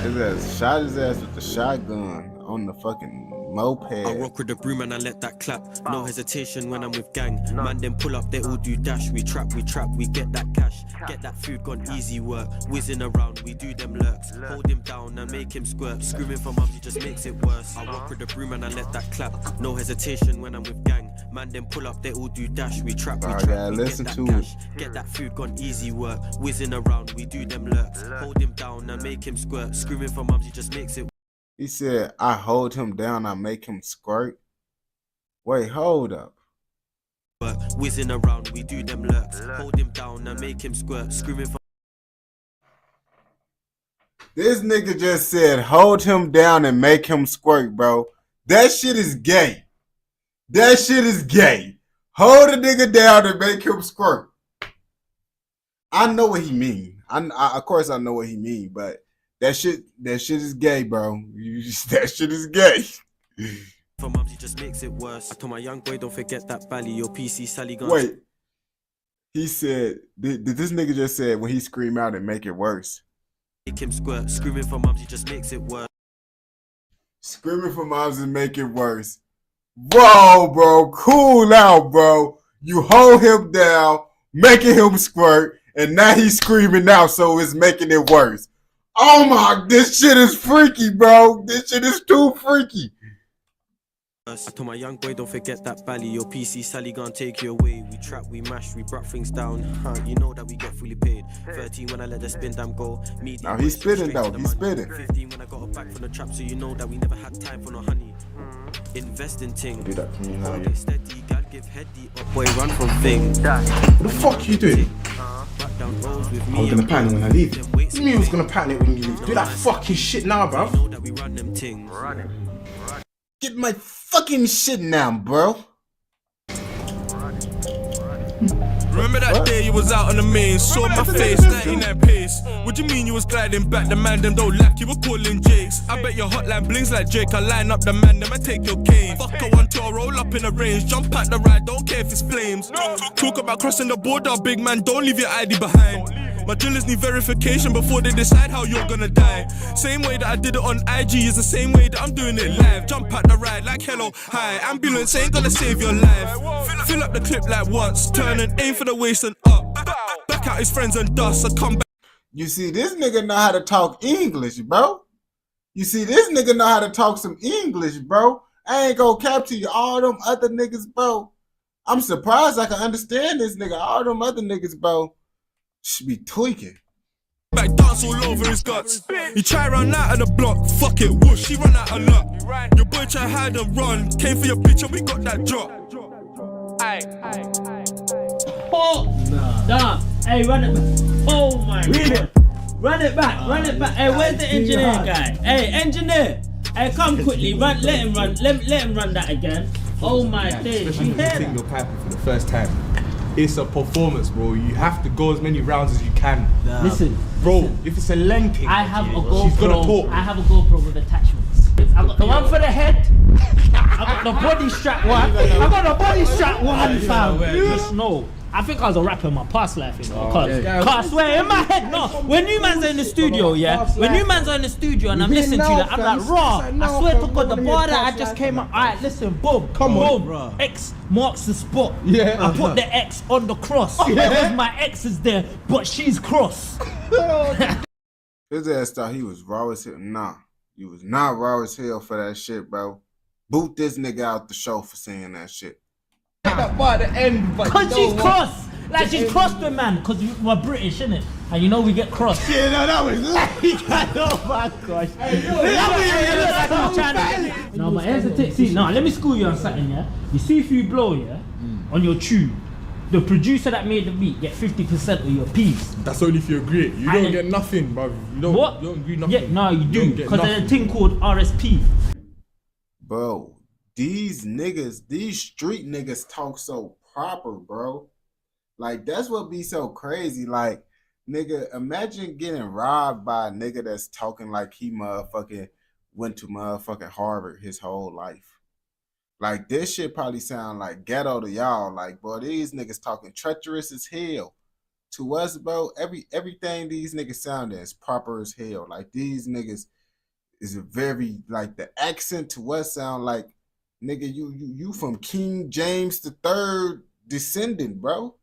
His ass shot his ass with the shotgun on the fucking moped. I rock with the broom and I let that clap. No hesitation when I'm with gang. Man, then pull up, they all do dash. We trap, we get that cash. Get that food gone easy work. Whizzing around, we do them lurks. Hold him down and make him squirt. Screaming for mums, he just makes it worse. I rock with the broom and I let that clap. No hesitation when I'm with gang. Man, then pull up, they all do dash. We trap, we get that cash. Get that food gone easy work. Whizzing around, we do them lurks. Hold him down and make him squirt. Screaming for mums, he just makes it. He said, I hold him down, I make him squirt. Wait, hold up. Whizzing around, we do them lurks. Hold him down and make him squirt. Screaming for. This nigga just said, hold him down and make him squirt, bro. That shit is gay. That shit is gay. Hold a nigga down and make him squirt. I know what he mean. Of course I know what he mean, but that shit is gay, bro. That shit is gay. For mums, he just makes it worse. I told my young boy, don't forget that Bally, your PC Sally gun. Wait. He said, did this nigga just say when he scream out and make it worse? Make him squirt. Screaming for mums, he just makes it worse. Screaming for moms and make it worse. Whoa, bro. Cool out, bro. You hold him down, making him squirt, and now he's screaming out, so it's making it worse. Oh my, this shit is freaky, bro. This shit is too freaky. I told my young boy, don't forget that Bally, your PC Sally gonna take you away. We trap, we mash, we brought things down. You know that we get fully paid. 13 when I let the spin damn go. Now he's spitting though, he's spitting. 15 when I got her back from the trap, so you know that we never had time for no honey. Invest in ting. Do that to me now, yeah. Steady, God give heady up, boy, run from things. What the fuck you doing? I was gonna pattern it when I leave. What do you mean I was gonna pattern it when you leave? Do that fucking shit now, bro. You know that we run them things. Get my fucking shit now, bro. Remember that day you was out on the main, saw my face, 99 pace. What do you mean you was gliding back? The man them don't lack, you were calling Jakes. I bet your hotline blings like Jake. I line up the man them and take your cane. Fuck a 1-2, roll up in the range, jump at the ride, don't care if it's flames. Talk about crossing the border, big man, don't leave your ID behind. My drillers need verification before they decide how you're gonna die. Same way that I did it on IG is the same way that I'm doing it live. Jump at the ride like hello, hi. Ambulance ain't gonna save your life. Fill up the clip like once, turn and aim for the waist and up. Back out his friends and dust, I come back. You see, this nigga know how to talk English, bro. You see, this nigga know how to talk some English, bro. I ain't gonna cap to you. All them other niggas, bro. I'm surprised I can understand this nigga. All them other niggas, bro. Should be tweaking. Back dance all over his guts. He try run out of the block, fuck it, whoosh, he run out of luck. Your boy try hide and run, came for your bitch and we got that drop. Oh, nah. Hey, run it back. Oh my god. Run it back. Hey, where's the engineer guy? Hey, engineer. Hey, come quickly. Let him run. Let him run that again. Oh my days. You hear that? Your piping for the first time. It's a performance, bro. You have to go as many rounds as you can. Listen, bro. If it's a lenking, I have a GoPro. She's gonna talk. I have a GoPro with attachments. I got the one for the head. I got the body strap one. I got the body strap one, fam. Just know. I think I was a rapper in my past life, you know. Cause I swear in my head, no. When you mans are in the studio, yeah. When you mans are in the studio and I'm listening to that, I'm like, raw. I swear to God, the bar that I just came up. Alright, listen, boom, come on, bro. X marks the spot. Yeah. I put the X on the cross. Because my ex is there, but she's cross. His ass thought he was raw as hell. Nah, you was not raw as hell for that shit, bro. Boot this nigga out the show for saying that shit. That bar at the end, but cause she's cross. Like she's crossed with man, cause we're British, innit? And you know we get crossed. Yeah, no, that was like, oh my gosh. No, but here's the tip. See, now let me school you on something, yeah? You see if you blow, yeah, on your tube, the producer that made the beat get 50% of your piece. That's only if you agree. You don't get nothing, bro. You don't, what? You don't agree nothing. Yeah, no, you do. Because there's a thing called RSP. Bro. These niggas, these street niggas talk so proper, bro. Like, that's what be so crazy. Like, nigga, imagine getting robbed by a nigga that's talking like he motherfucking went to motherfucking Harvard his whole life. Like, this shit probably sound like ghetto to y'all. Like, boy, these niggas talking treacherous as hell. To us, bro, everything these niggas sound is proper as hell. Like, these niggas is a very, like, the accent to us sound like, nigga, you from King James III descendant, bro.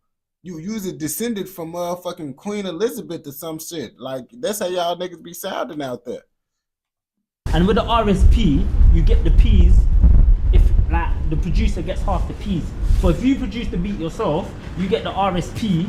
You's a descendant from motherfucking Queen Elizabeth or some shit. Like, that's how y'all niggas be sounding out there. And with the RSP, you get the P's if, like, the producer gets half the P's. So if you produce the beat yourself, you get the RSP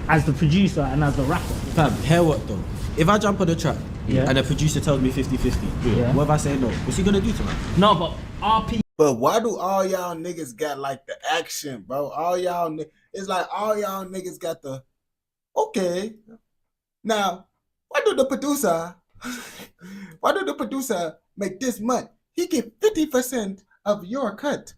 as the producer and as the rapper. Fam, hear what though? If I jump on the track and the producer tells me 50-50, what if I say no? What's he gonna do to me? No, but RP. But why do all y'all niggas got like the action, bro? All y'all, it's like all y'all niggas got the, okay. Now, why do the producer make this much? He get 50% of your cut.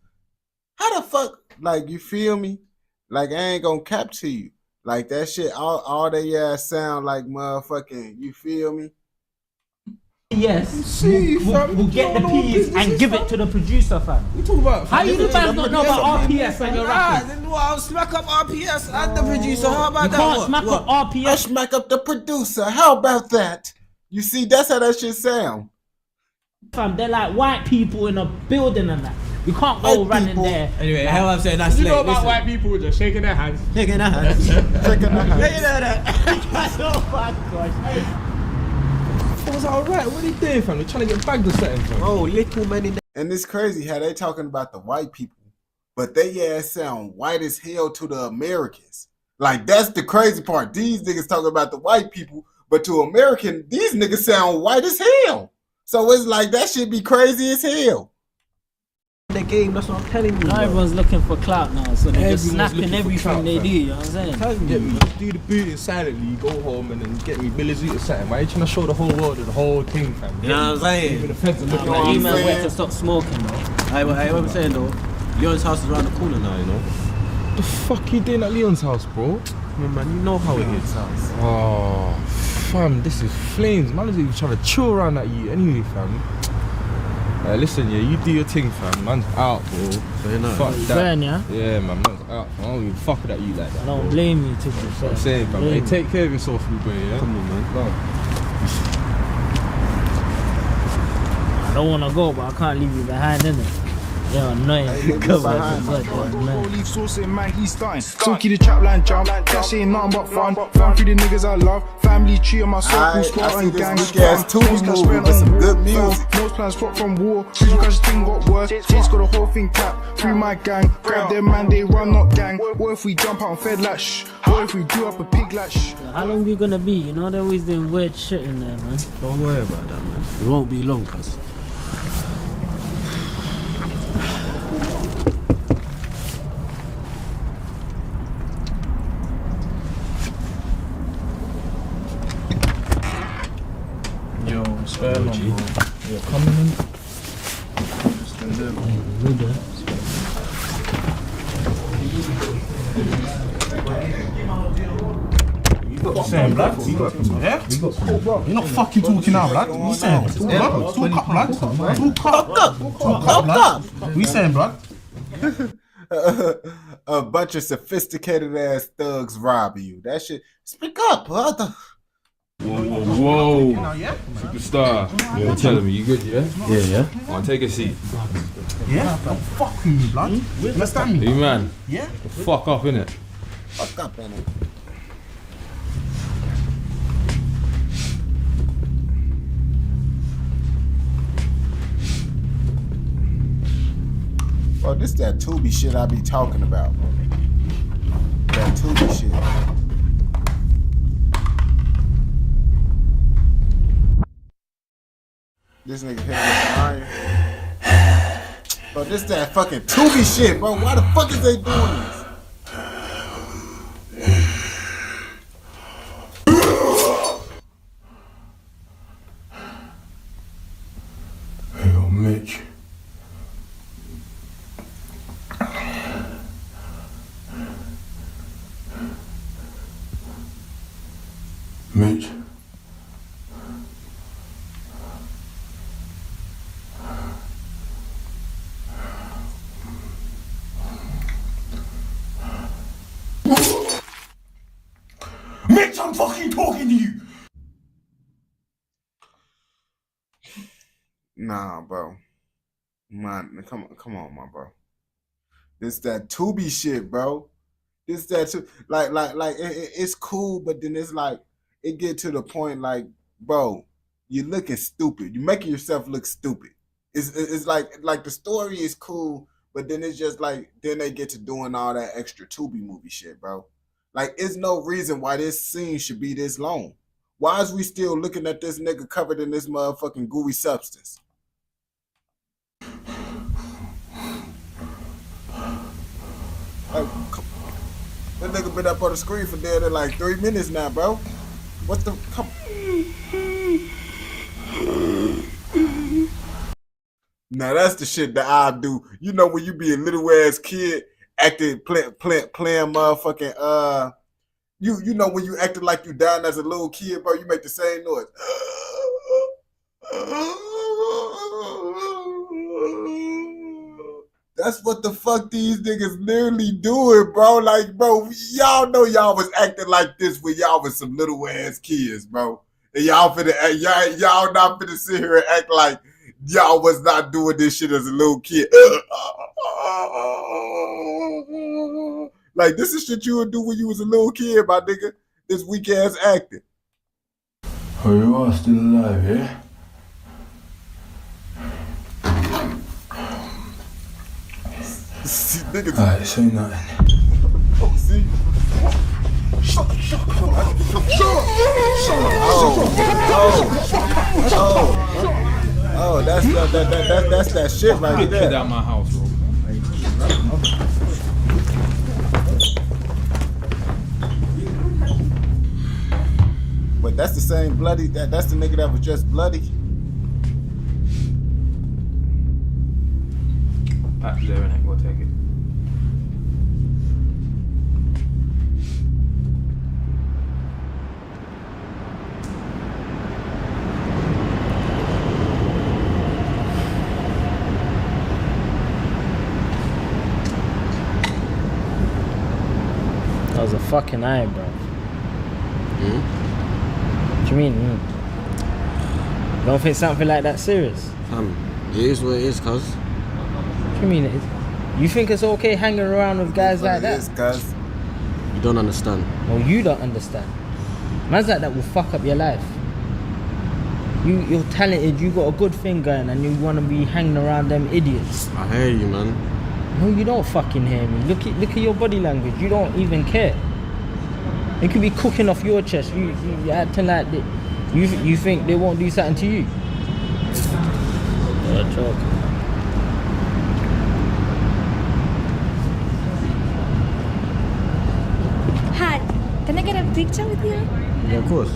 How the fuck, like, you feel me? Like, I ain't gonna cap to you. Like, that shit, all they ass sound like motherfucking, you feel me? Yes, we'll get the P's and give it to the producer, fam. We talk about how you fans don't know about RPS and your rappers? Then I'll smack up RPS and the producer. How about that? You can't smack up RPS. I'll smack up the producer. How about that? You see, that's how that shit sound. Fam, they're like white people in a building and that. You can't go running there. Anyway, how I'm saying that's you know about white people just shaking their hands. Shaking their hands. Oh my gosh. I was alright, what are you doing, fam? They're trying to get bagged or something, fam. Oh, little man. And it's crazy how they talking about the white people, but they ass sound white as hell to the Americans. Like, that's the crazy part. These niggas talking about the white people, but to American, these niggas sound white as hell. So it's like, that shit be crazy as hell. The game, that's what I'm telling you. Now everyone's looking for clout now, so they're just snapping everything they do, you know what I'm saying? Get me, do the booting silently, you go home and then get me Billy Zoot or something. Why are you trying to show the whole world the whole thing, fam? You know what I'm saying? Even the feds are looking at you. Man, wait to stop smoking, bro. What I'm saying though, Leon's house is around the corner now, you know? What the fuck you doing at Leon's house, bro? Yeah, man, you know how it is. Oh, fam, this is flames. Man is even trying to chill around at you anyway, fam. Listen, yeah, you do your thing, fam. Man's out, bro. So you know. Fuck that. Burn, yeah? Yeah, man, man's out. I don't even fuck with that you like that. I don't blame you, to be fair. I'm saying, fam. Hey, take care of yourself, you boy, yeah? Come on, man. No. I don't want to go, but I can't leave you behind, innit? You're annoying. Come on, Leaf saucing, man, he's starting. Silky the trap line jump. Cash ain't nothing but fun. Fam through the niggas I love. Family tree on my circle, squad and gang. Some good music. Most plans swap from war. Freeze because the thing got worse. Tate's got the whole thing tapped. Free my gang. Grab them man, they run not gang. What if we jump out and fed like shh? What if we do up a pig like shh? How long we gonna be? You know they're always doing weird shit in there, man. Don't worry about that, man. It won't be long, cuz. Yo, what's going on, bro? You're coming in? Stand there, bro. What you saying, blood? Yeah? You're not fucking talking now, blood. What you saying? Talk up, blood. Talk up, blood. What you saying, blood? A bunch of sophisticated ass thugs robbing you. That shit. Speak up, brother. Whoa. Superstar. You're telling me, you good, yeah? Yeah. I'll take a seat. Yeah? Don't fuck with me, blood. You understand me? Hey, man. Yeah? Fuck up, innit? Fuck up, innit? Bro, this that Tubi shit I be talking about. That Tubi shit. This nigga hit him with the iron. Bro, this that fucking Tubi shit, bro. Why the fuck is they doing this? Hey, yo, Mitch. Mitch. Mitch, I'm fucking talking to you! Nah, bro. Man, come on, my bro. This that Tubi shit, bro. This that it's cool, but then it's like it get to the point like, bro, you're looking stupid. You're making yourself look stupid. It's like the story is cool, but then it's just like then they get to doing all that extra Tubi movie shit, bro. Like, it's no reason why this scene should be this long. Why is we still looking at this nigga covered in this motherfucking gooey substance? Like, that nigga been up on the screen for dead in like 3 minutes now, bro. What the? Come. Now that's the shit that I do. You know when you be a little ass kid acting playing motherfucking you know when you acted like you dying as a little kid, bro, you make the same noise. That's what the fuck these niggas literally doing, bro. Like, bro, y'all know y'all was acting like this when y'all was some little ass kids, bro. And y'all not finna sit here and act like y'all was not doing this shit as a little kid. Like, this is shit you would do when you was a little kid, my nigga. This weak ass acting. Oh, you are still alive, yeah? Niggas. Alright, say nothing. Oh, see? Oh, that's that shit right there. Get kid out my house, bro. But that's the same bloody. That's the nigga that was just bloody. Pat's there, innit? Go take it. That was a fucking eye, bro. What do you mean? Don't think something like that serious? It is what it is, cuz. What do you you mean? You think it's okay hanging around with guys like that? Yes, cuz. You don't understand. No, you don't understand. Man's like that will fuck up your life. You're talented, you got a good thing going, and you want to be hanging around them idiots. I hear you, man. No, you don't fucking hear me. Look at your body language. You don't even care. It could be cooking off your chest. You acting like that. You think they won't do something to you? Joke. Hi, can I get a picture with you? Yeah, of course.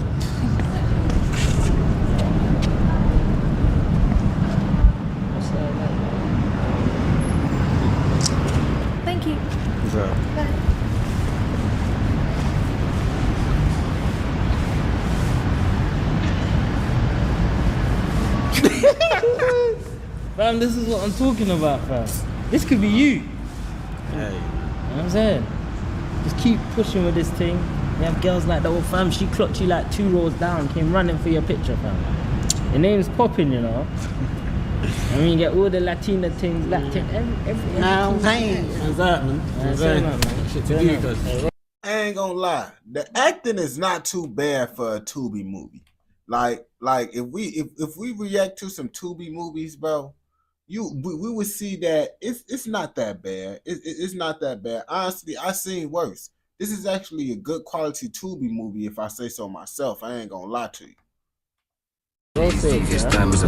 Thank you. Bye. Fam, this is what I'm talking about, fam. This could be you. Hey. You know what I'm saying? Just keep pushing with this thing. You have girls like that, fam. She clocked you like 2 rows down, came running for your picture, fam. Your name's popping, you know. I mean, you get all the Latina things, Latin, everything. Nah, I'm saying. How's that, man? Shit to do, cuz. I ain't gonna lie. The acting is not too bad for a Tubi movie. Like if we react to some Tubi movies, bro, we would see that it's not that bad. It's not that bad. Honestly, I seen worse. This is actually a good quality Tubi movie, if I say so myself. I ain't gonna lie to you. This time is a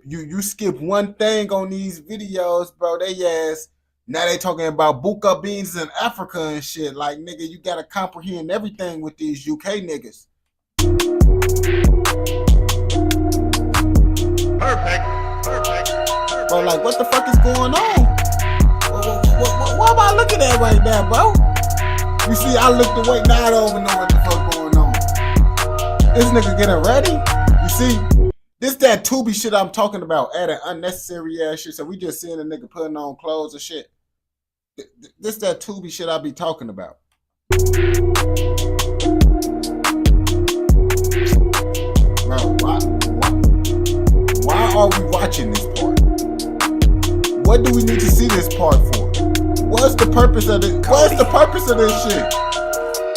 You skip one thing on these videos, bro. They ass now they talking about buka beans in Africa and shit. Like, nigga, you gotta comprehend everything with these UK niggas. Perfect. Bro, like, what the fuck is going on? What am I looking at right now, bro? You see, I looked away, now I don't even know what the fuck going on. This nigga getting ready? You see? This that Tubi shit I'm talking about, adding unnecessary ass shit. So we just seeing a nigga putting on clothes and shit. This that Tubi shit I be talking about. Bro, why are we watching this part? What do we need to see this part for? What's the purpose of this? What's the purpose of this shit?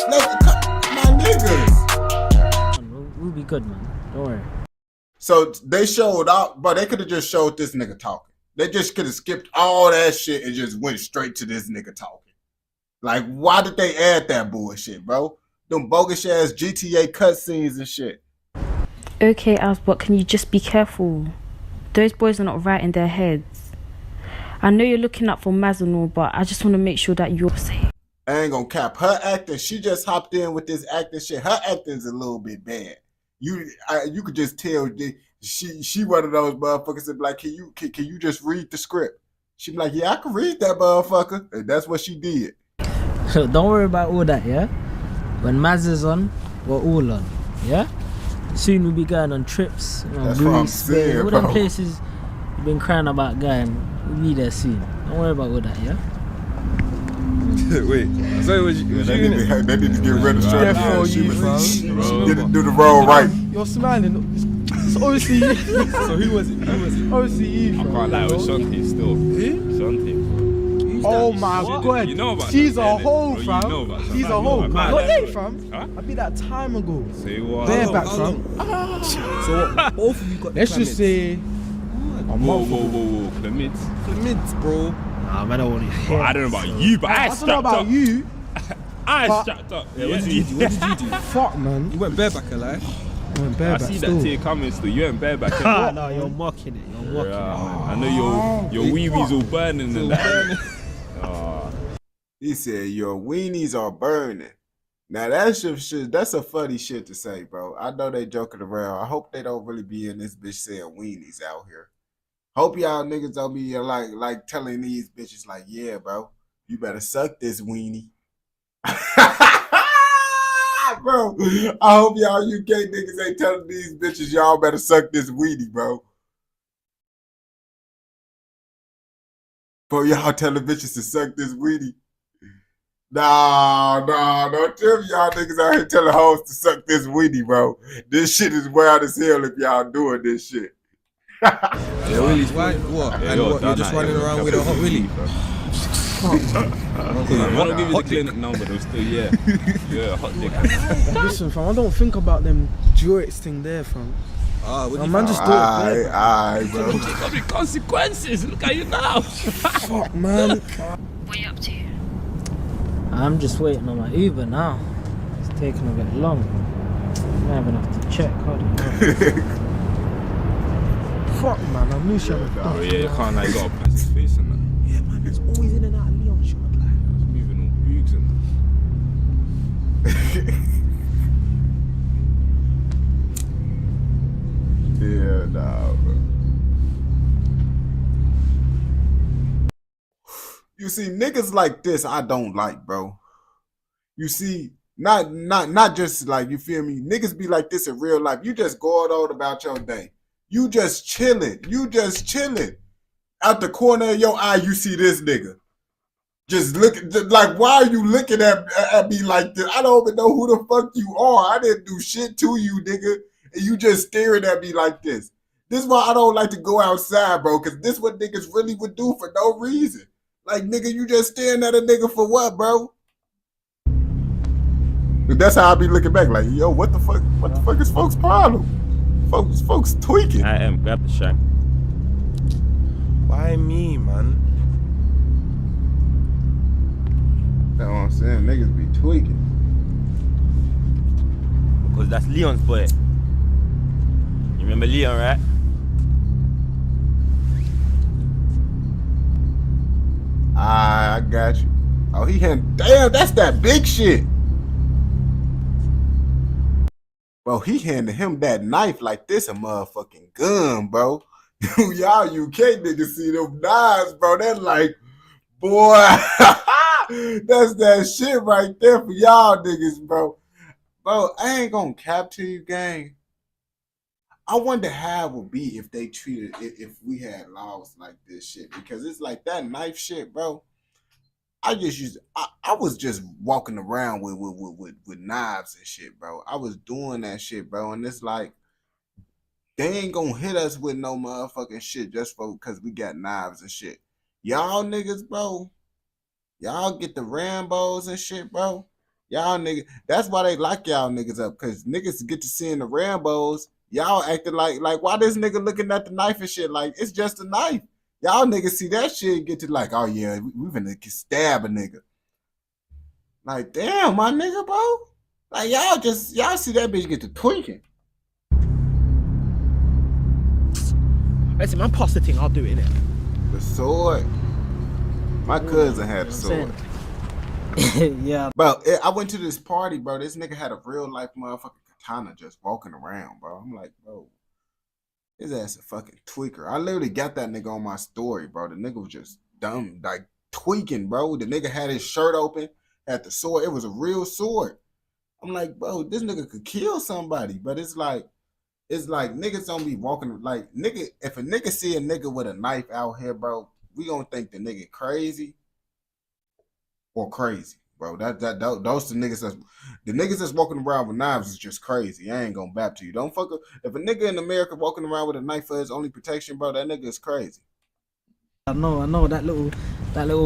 My niggas. We'll be good, man. Don't worry. So they showed out, but they could have just showed this nigga talking. They just could have skipped all that shit and just went straight to this nigga talking. Like, why did they add that bullshit, bro? Them bogus ass GTA cutscenes and shit. Okay, but can you just be careful? Those boys are not right in their heads. I know you're looking up for Maz and all, but I just want to make sure that you're safe. I ain't gonna cap. Her acting, she just hopped in with this acting shit. Her acting's a little bit bad. You could just tell she one of those motherfuckers that be like, can you just read the script? She be like, yeah, I can read that motherfucker, and that's what she did. Don't worry about all that, yeah. When Maz is on, we're all on, yeah. Soon we'll be going on trips, That's what I'm saying, all bro. them places you've been crying about going. We'll be there soon. Don't worry about all that, yeah. Wait, so was you they need to get rid of Shorty. Defo She you, was fam. do the role right. You're smiling. It's obviously you. So who was it? Obviously you, I fam. can't lie, it was Shanti still. Shanti. Oh my god. You know about She's a Shanti, hoe, bro. You fam. know about She's a Shanti. hoe. I can't What lie, day, bro. fam? Huh? I beat that time ago. Say what? Bareback, fam. So both of you got Let's just say a Whoa, month. whoa. Clements, bro. Nah, man, I don't want to hear. I don't know about you, but I I don't know strapped about up. you. I but- strapped up. Yeah, what did you do? Fuck, man. You went bareback, alive. I went I bareback see still. that tear coming still. You ain't bareback. Ah, no, you're mocking it. You're mocking Yeah, I know your wee-wees all burning and that. He said your weenies are burning. Now that's a funny shit to say, bro. I know they joking around. I hope they don't really be in this bitch saying weenies out here. Hope y'all niggas don't be like telling these bitches like, yeah, bro, you better suck this weenie. Bro, I hope y'all UK niggas ain't telling these bitches y'all better suck this weenie, bro. Bro, y'all telling bitches to suck this weedy. Nah, don't tell me y'all niggas out here telling hoes to suck this weedy, bro. This shit is wild as hell if y'all doing this shit. Yeah, Willie's what? And what? You're just running around with a hot Willie? I don't give you the clinic number, though. Still, yeah, hot dick. Listen, fam, I don't think about them droids thing there, fam. Man, just do it. Alright, bro. Got the consequences. Look at you now. Fuck, man. What are you up to? I'm just waiting on my Uber now. It's taking a bit long. I'm having to check. Hold on. Fuck, man, I knew she had a Oh, yeah, you can't, like, got a pass his face and that. Yeah, man, it's always in and out of Leon shot. Like, It's moving all boogs and Yeah, nah, bro. You see, niggas like this, I don't like, bro. You see, not just like, you feel me? Niggas be like this in real life. You just going on about your day. You just chilling. Out the corner of your eye, you see this nigga. Just look, like, why are you looking at me like this? I don't even know who the fuck you are. I didn't do shit to you, nigga. And you just staring at me like this. This is why I don't like to go outside, bro, because this is what niggas really would do for no reason. Like, nigga, you just staring at a nigga for what, bro? That's how I be looking back, like, yo, what the fuck is folks' problem? Folks tweaking. I am, grab the shank. Why me, man? That's what I'm saying, niggas be tweaking. Because that's Leon's boy. You remember Leon, right? I got you. Oh, he had, damn, that's that big shit. Bro, he handed him that knife like this a motherfucking gun, bro. Y'all UK niggas see them knives, bro. That's like, boy, that's that shit right there for y'all niggas, bro. Bro, I ain't gonna cap to you, gang. I wonder how it would be if they treated it, if we had laws like this shit, because it's like that knife shit, bro. I was just walking around with knives and shit, bro. I was doing that shit, bro, and it's like they ain't gonna hit us with no motherfucking shit just for because we got knives and shit. Y'all niggas, bro, y'all get the Rambos and shit, bro. Y'all niggas, that's why they lock y'all niggas up, because niggas get to seeing the Rambos. Y'all acting like why this nigga looking at the knife and shit like it's just a knife. Y'all niggas see that shit and get to like, oh yeah, we finna stab a nigga. Like, damn, my nigga, bro. Like, y'all see that bitch get to tweaking. Listen, man, pass the thing, I'll do it, innit? The sword. My cousin had a sword. Yeah. Bro, I went to this party, bro. This nigga had a real life motherfucking katana just walking around, bro. I'm like, bro, his ass a fucking tweaker. I literally got that nigga on my story, bro. The nigga was just dumb, like tweaking, bro. The nigga had his shirt open, had the sword. It was a real sword. I'm like, bro, this nigga could kill somebody, but it's like niggas don't be walking like nigga. If a nigga see a nigga with a knife out here, bro, we gonna think the nigga crazy or crazy, bro. Those the niggas that's walking around with knives is just crazy. I ain't gonna bap to you. Don't fuck up. If a nigga in America walking around with a knife for his only protection, bro, that nigga is crazy. I know that little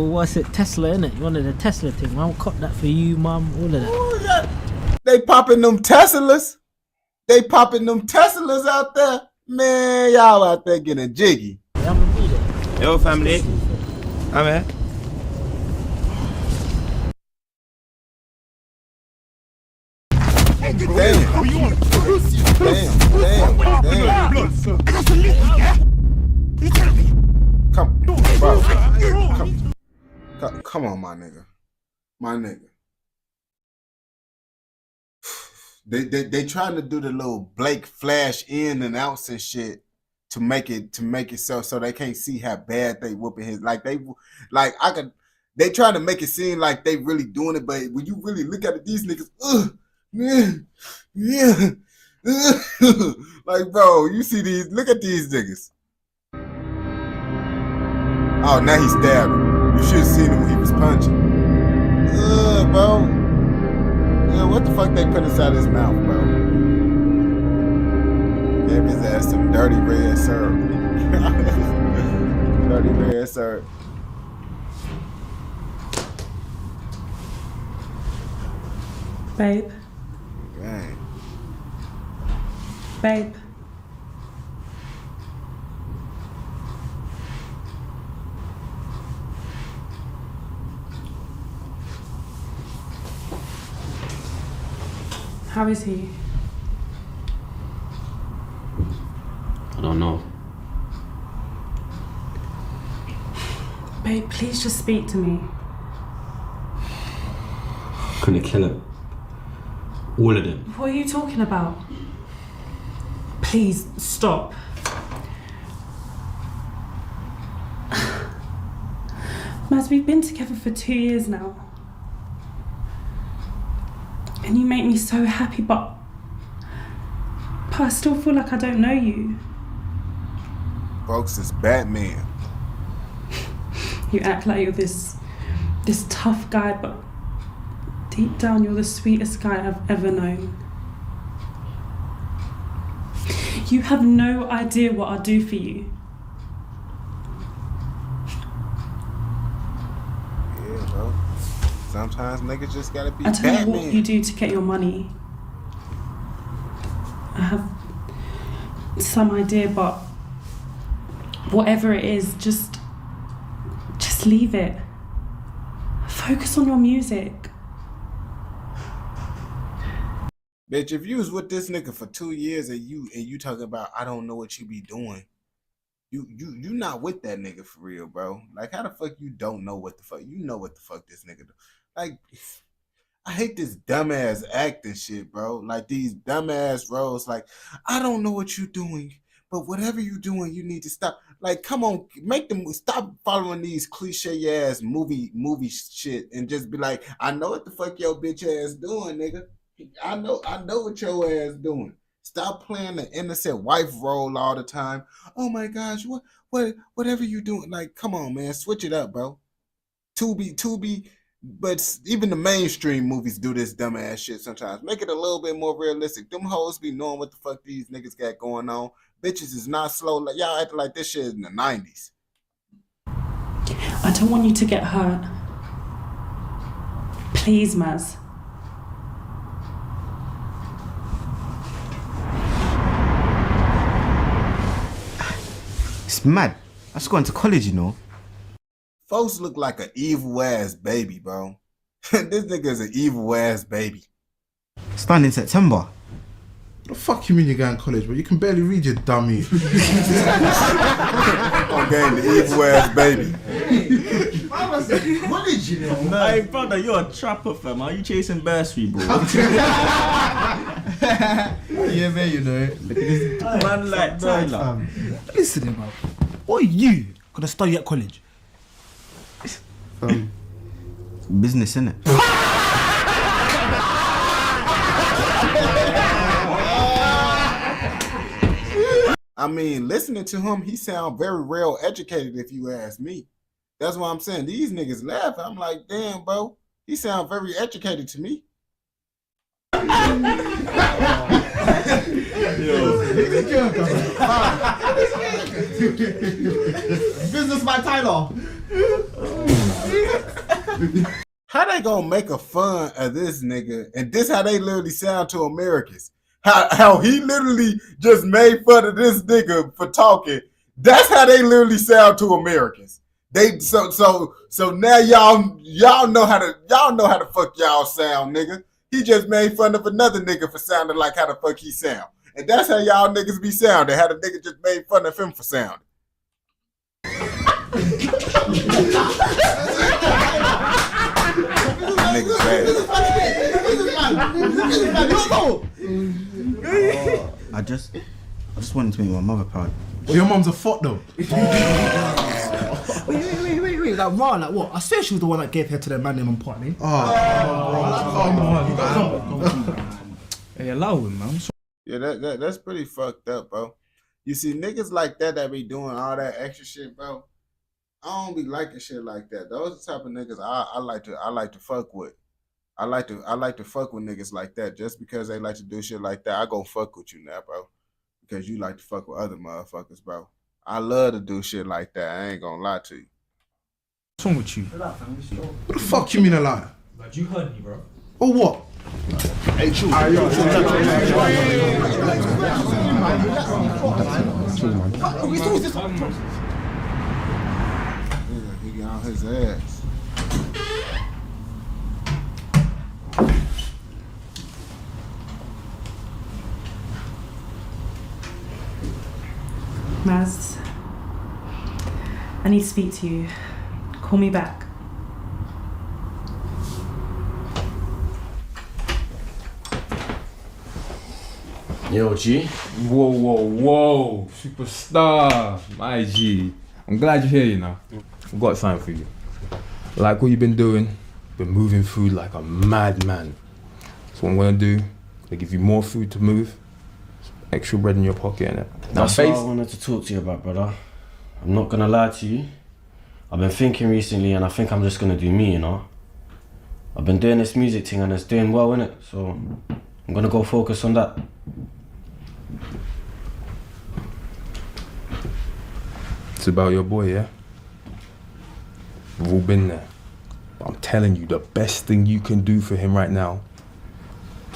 what's it, Tesla, innit? You wanted a Tesla thing. I'll cop that for you, mum. All of that. Ooh, yeah. They popping them Teslas. They popping them Teslas out there. Man, y'all out there getting jiggy. Yeah, I'm gonna be there. Yo, family. I'm here. Come on, my nigga. They trying to do the little Blake flash in and outs and shit to make it so they can't see how bad they whooping his they trying to make it seem like they really doing it, but when you really look at it, these niggas, yeah. Like, bro, you see these, look at these niggas. Oh, now he stabbed him. You should have seen him when he was punching. Bro. Yeah, what the fuck they put inside his mouth, bro? Gave his ass some dirty red syrup. Dirty red syrup. Babe. Dang. Babe. How is he? I don't know. Babe, please just speak to me. I'm gonna kill him. All of them. What are you talking about? Please, stop. Maz, we've been together for 2 years now. And you make me so happy, but I still feel like I don't know you. Folks, it's Batman. You act like you're this tough guy, but deep down you're the sweetest guy I've ever known. You have no idea what I'll do for you. Yeah, bro. Sometimes niggas just gotta be I don't know Batman. what you do to get your money. I have some idea, but whatever it is, just leave it. Focus on your music. Bitch, if you was with this nigga for 2 years and you talking about I don't know what you be doing, you not with that nigga for real, bro. Like, how the fuck you don't know what the fuck? You know what the fuck this nigga do. Like, I hate this dumbass acting shit, bro. Like, these dumbass roles. Like, I don't know what you doing, but whatever you doing, you need to stop. Like, come on, make them stop following these cliche ass movie shit and just be like, I know what the fuck your bitch ass doing, nigga. I know what your ass doing. Stop playing the innocent wife role all the time. Oh my gosh, whatever you doing? Like, come on, man, switch it up, bro. Tubi, but even the mainstream movies do this dumbass shit sometimes. Make it a little bit more realistic. Them hoes be knowing what the fuck these niggas got going on. Bitches is not slow. Like, y'all acting like this shit is in the 90s. I don't want you to get hurt. Please, Maz. It's mad. I just got into college, you know. Folks look like an evil ass baby, bro. This nigga is an evil ass baby. Starting in September. The fuck you mean you're going to college, bro? You can barely read, you dummy. I'm getting the evil ass baby. I was in college, you know. Hey, brother, you're a trapper, fam. Are you chasing bursary, bro? Yeah, man, you know. Look at this man like Tyler. Listen, bro. What are you gonna study at college? Business, innit? I mean, listening to him, he sound very well educated if you ask me. That's what I'm saying. These niggas laugh. I'm like, damn, bro. He sound very educated to me. Business by Tyler. How they gonna make a fun of this nigga? And this how they literally sound to Americans. How he literally just made fun of this nigga for talking. That's how they literally sound to Americans. They so now y'all know how to fuck y'all sound, nigga. He just made fun of another nigga for sounding like how the fuck he sound. And that's how y'all niggas be sounding. How the nigga just made fun of him for sounding. Niggas bad. I just wanted to make my mother proud. Well, your mum's a fuck though. Wait, like Ron, like what? I swear she was the one that gave her to the man named Partney. Come on. Hey, allow him, man. Yeah, that's pretty fucked up, bro. You see, niggas like that be doing all that extra shit, bro. I don't be liking shit like that. Those are the type of niggas I like to fuck with. I like to fuck with niggas like that. Just because they like to do shit like that, I gon' fuck with you now, bro. Because you like to fuck with other motherfuckers, bro. I love to do shit like that. I ain't gonna lie to you. What's wrong with you? What the fuck you mean a lie? Like, you heard me, bro. Or what? Hey, chill. He got on his ass. Maz, I need to speak to you. Call me back. Yo, G. Whoa. Superstar. My G. I'm glad you're here, you know. I've got something for you. Like what you've been doing, been moving food like a madman. So what I'm gonna do, I'm gonna give you more food to move, some extra bread in your pocket, innit? That's what I wanted to talk to you about, brother. I'm not gonna lie to you. I've been thinking recently and I think I'm just gonna do me, you know? I've been doing this music thing and it's doing well, innit? So I'm gonna go focus on that. It's about your boy, yeah? We've all been there. But I'm telling you, the best thing you can do for him right now,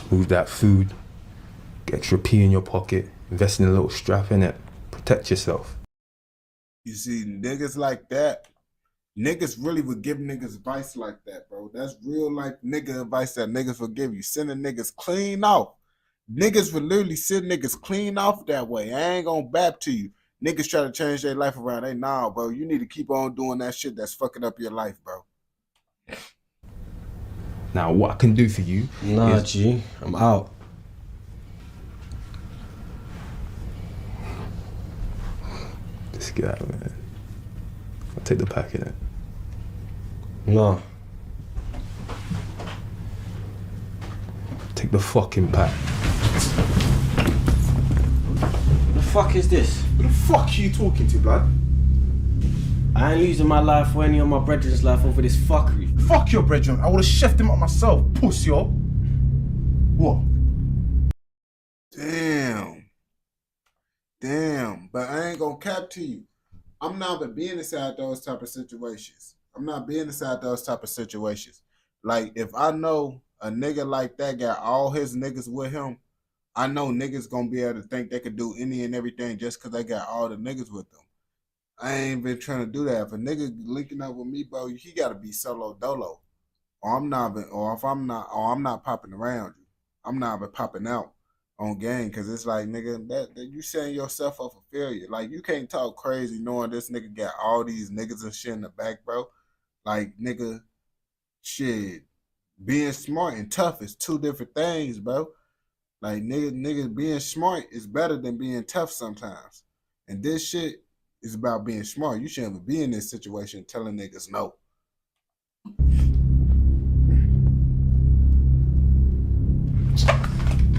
move that food, get extra P in your pocket, invest in a little strap in it, protect yourself. You see, niggas like that, niggas really would give niggas advice like that, bro. That's real life nigga advice that niggas will give you. Sending niggas clean off. Niggas would literally send niggas clean off that way. I ain't gonna bap to you. Niggas try to change their life around. Hey, nah, bro. You need to keep on doing that shit that's fucking up your life, bro. Now, what I can do for you Nah, is... G. I'm out. Just get out, man. I'll take the pack in it. No. Take the fucking pack. What the fuck is this? Who the fuck are you talking to, blood? I ain't losing my life or any of my brethren's life over this fuckery. Fuck your brethren. I would've chefed him up myself, puss, yo. What? Damn. But I ain't gonna cap to you. I'm not but being inside those type of situations. Like, if I know a nigga like that got all his niggas with him, I know niggas gonna be able to think they could do any and everything just because they got all the niggas with them. I ain't been trying to do that. If a nigga linking up with me, bro, he gotta be solo dolo. Or I'm not popping around you. I'm not been popping out on game, because it's like, nigga, that you setting yourself up for failure. Like, you can't talk crazy knowing this nigga got all these niggas and shit in the back, bro. Like, nigga, shit, being smart and tough is two different things, bro. Like, nigga, being smart is better than being tough sometimes. And this shit is about being smart. You shouldn't be in this situation telling niggas no.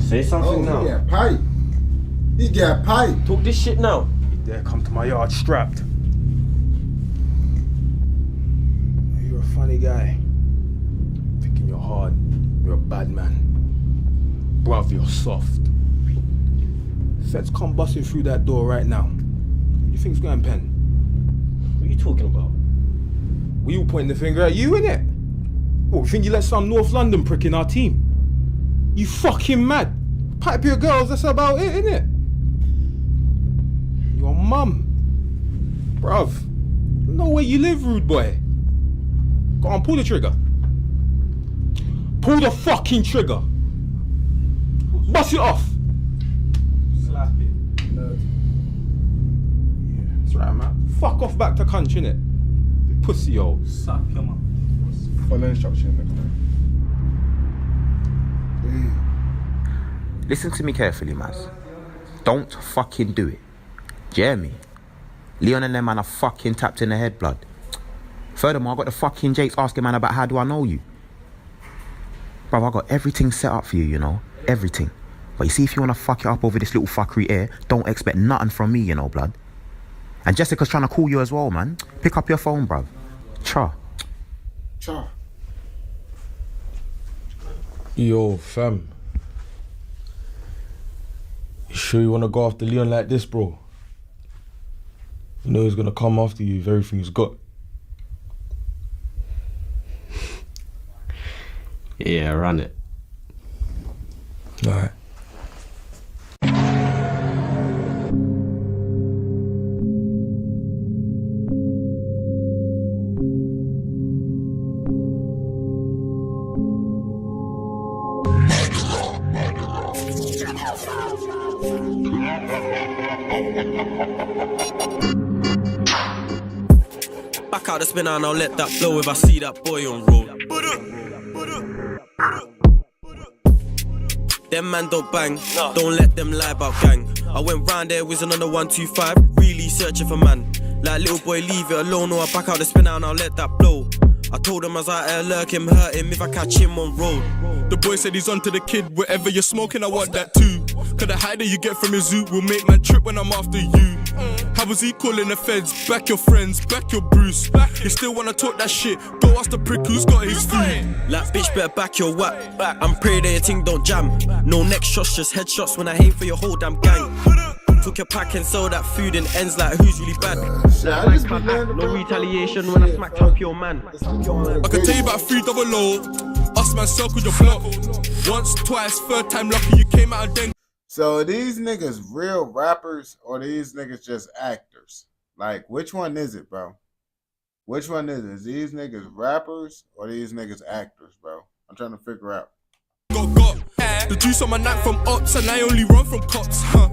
Say something now. He got pipe. Talk this shit now. You dare come to my yard strapped. You're a funny guy. Thinking you're hard. You're a bad man. Bruv, you're soft. Feds come busting through that door right now. Who do you think's going pen? What are you talking about? We all pointing the finger at you, innit? What, you think you let some North London prick in our team? You fucking mad. Pipe your girls, that's about it, innit? Your mum. Bruv, know where you live, rude boy. Go on, pull the trigger. Pull the fucking trigger. Bust it off. Slap it. Yeah, that's right, man. Fuck off back to cunt, innit? Pussy, yo. Suck your mum. Follow instruction next time. Listen to me carefully, Maz. Don't fucking do it. Do you hear me? Leon and them man are fucking tapped in the head, blood. Furthermore, I got the fucking Jakes asking man about how do I know you. Bro, I got everything set up for you, you know? Everything. But you see, if you want to fuck it up over this little fuckery here, don't expect nothing from me, you know, blood. And Jessica's trying to call you as well, man. Pick up your phone, bruv. Cha. Yo, fam. You sure you wanna go after Leon like this, bro? You know he's gonna come after you with everything he's got. Yeah, run it. Alright. Back out the spinner and I'll let that blow if I see that boy on road. Them man don't bang, don't let them lie about gang. I went round there whizzing on the 125, really searching for man. Like little boy leave it alone or I back out the spinner and I'll let that blow. I told him I was out there lurk him, hurt him if I catch him on road. The boy said he's onto the kid, whatever you're smoking, I want that too. Cause the high that you get from your zoo will make man trip when I'm after you. How was he calling the feds? Back your friends, back your Bruce. You still wanna talk that shit? Go ask the prick who's got his food. Like bitch better back your whack. I'm pray that your ting don't jam. No neck shots, just headshots when I aim for your whole damn gang. Took your pack and sold that food and ends like who's really bad. No retaliation when I smacked up your man. I can tell you about 300. Us man circled your block. Once, twice, third time lucky you came out and then. So are these niggas real rappers or these niggas just actors? Like, which one is it, bro? Which one is it? Is these niggas rappers or these niggas actors, bro? I'm trying to figure out. Got the juice on my neck from ops and I only run from cops, huh?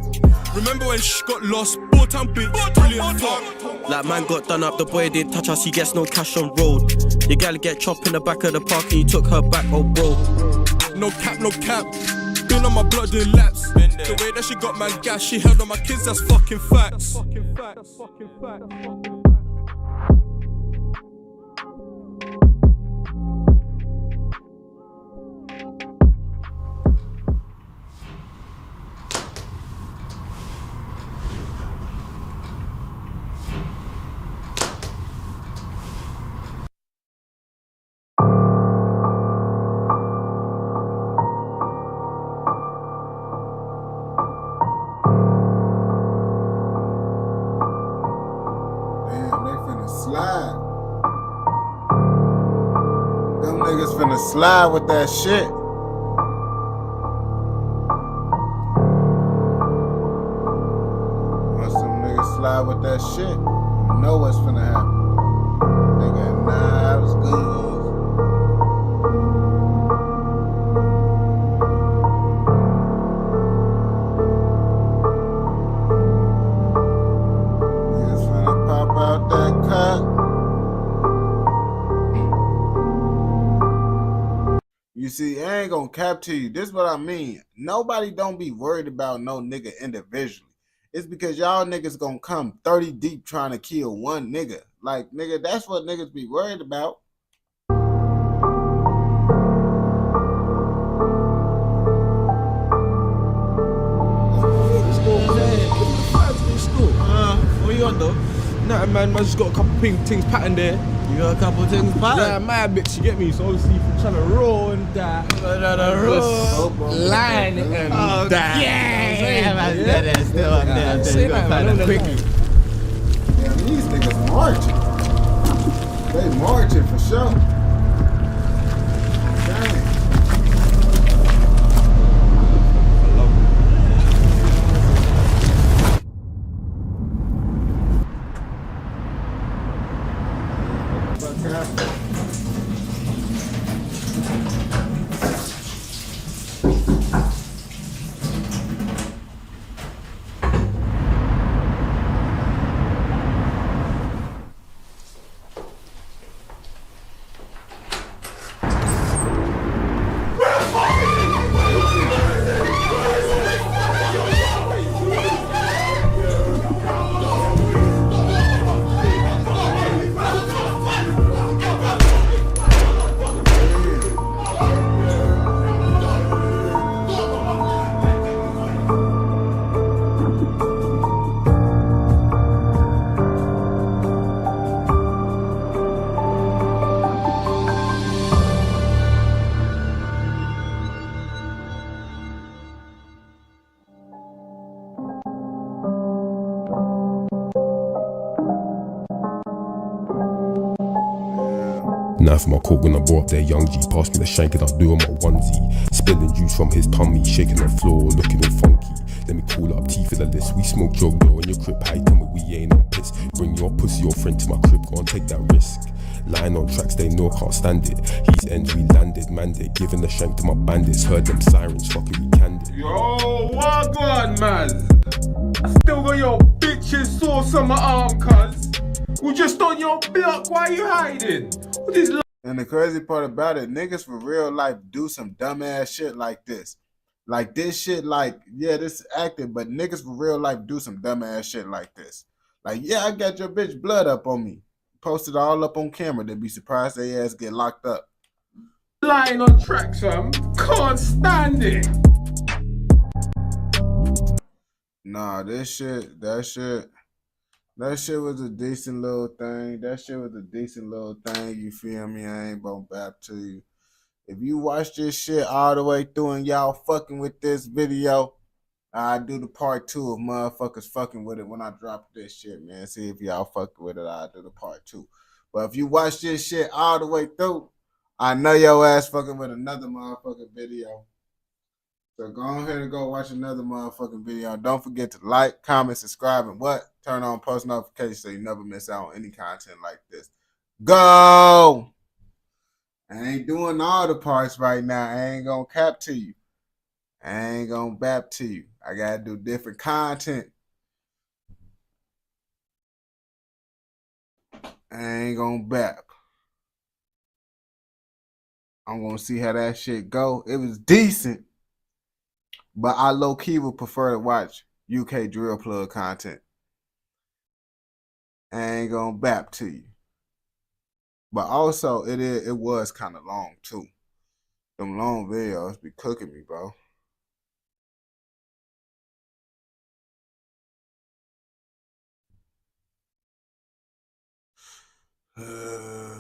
Remember when shh got lost? Bought-town bitch, brilliant fuck. Like man got done up, the boy didn't touch us, he gets no cash on road. Your gal get chopped in the back of the park and you took her back, oh bro. No cap, no cap. Been on my blood doing laps. The way that she got my gas, she held on my kids, that's fucking facts. Them niggas finna slide with that shit. Once them niggas slide with that shit, you know what's finna happen. They got knives, guns. Niggas finna pop out that cock. You see, I ain't gonna cap to you. This is what I mean. Nobody don't be worried about no nigga individually. It's because y'all niggas gonna come 30 deep trying to kill one nigga. Like, nigga, that's what niggas be worried about. Let's go, man. Let's go. What you on though? Nah, man, just got a couple things patterned there. You got a couple things patterned? Yeah, my bitch, you get me? So obviously, if you're trying to roll and that. Line and that. Yeah, man, yeah. Still on there. Say that, man, quickly. Damn, these niggas marching. They marching for sure. Dang. knife in my coat when I brought up there, young G. Pass me the shank and I'll do on my onesie. Spilling juice from his tummy, shaking the floor, looking all funky. Let me call up T for the list. We smoke Joe Blow in your crib, high, tell me we ain't on piss. Bring your pussy or friend to my crib, go and take that risk. Lying on tracks, they know can't stand it. He's ends, we landed, mandate. Giving the shank to my bandits, heard them sirens, fuck it, we canned it. Yo, what on, man? I still got your bitch's sauce on my arm, cuz. We just on your block, why you hiding? What is And the crazy part about it, niggas for real life do some dumbass shit like this. Like this shit, like, yeah, this is acting, but niggas for real life do some dumbass shit like this. Like, yeah, I got your bitch blood up on me. Posted all up on camera. They'd be surprised they ass get locked up. lying on tracks, fam? Can't stand it. Nah, that shit was a decent little thing. You feel me? I ain't gonna bap to you. If you watch this shit all the way through and y'all fucking with this video, I do the part 2 of motherfuckers fucking with it when I drop this shit, man. See if y'all fucking with it, I'll do the part 2. But if you watch this shit all the way through, I know your ass fucking with another motherfucking video. So go ahead and go watch another motherfucking video. Don't forget to like, comment, subscribe, and turn on post notifications so you never miss out on any content like this. Go! I ain't doing all the parts right now. I ain't gonna cap to you. I ain't gonna bap to you. I gotta do different content. I ain't gonna bap. I'm gonna see how that shit go. It was decent, but I low-key would prefer to watch UK Drill Plug content. I ain't gonna bap to you. But also, it was kind of long, too. Them long videos be cooking me, bro. Yeah.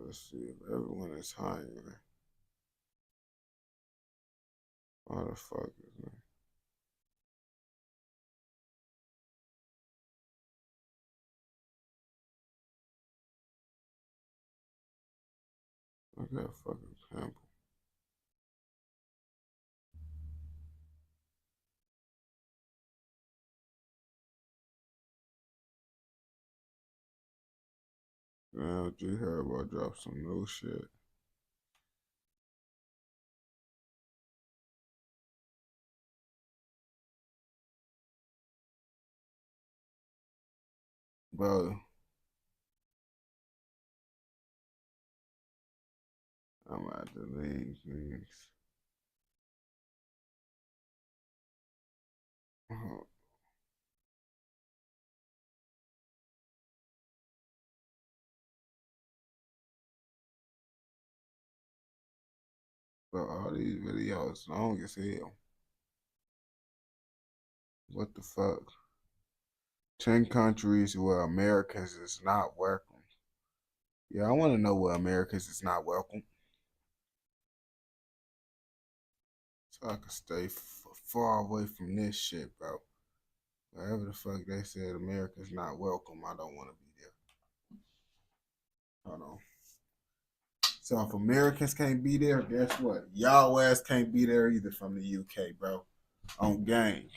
Let's see if everyone is hiring. Motherfuckers, man. Look at that fucking pimple. Now G Herbo dropped some new shit. Bro. I'm out the links. But all these videos long as hell. What the fuck? 10 countries where Americans is not welcome. Yeah, I want to know where Americans is not welcome. So I can stay far away from this shit, bro. Wherever the fuck they said America's not welcome, I don't want to be there. Hold on. So if Americans can't be there, guess what? Y'all ass can't be there either from the UK, bro. On game.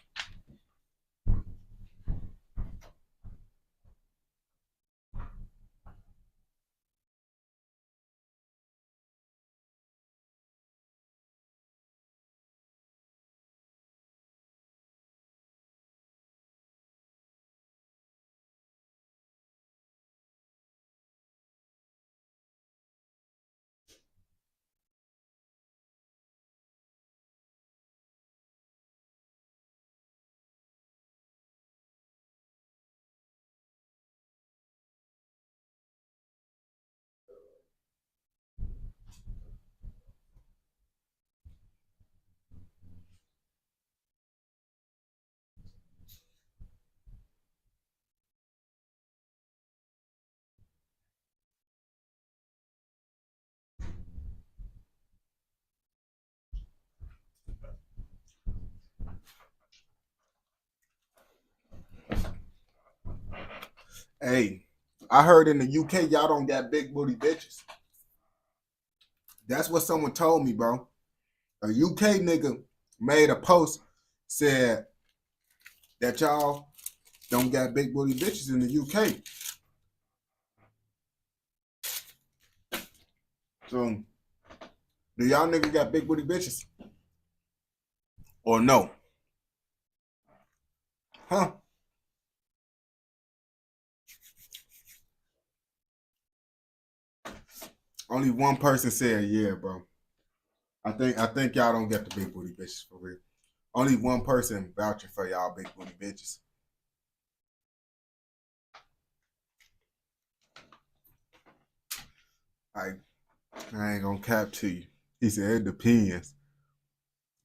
Hey, I heard in the UK y'all don't got big booty bitches. That's what someone told me, bro. A UK nigga made a post, said that y'all don't got big booty bitches in the UK. So, do y'all niggas got big booty bitches? Or no? Huh? Only one person said yeah, bro. I think y'all don't get the big booty bitches for real. Only one person vouching for y'all big booty bitches. I ain't gonna cap to you. He said it depends.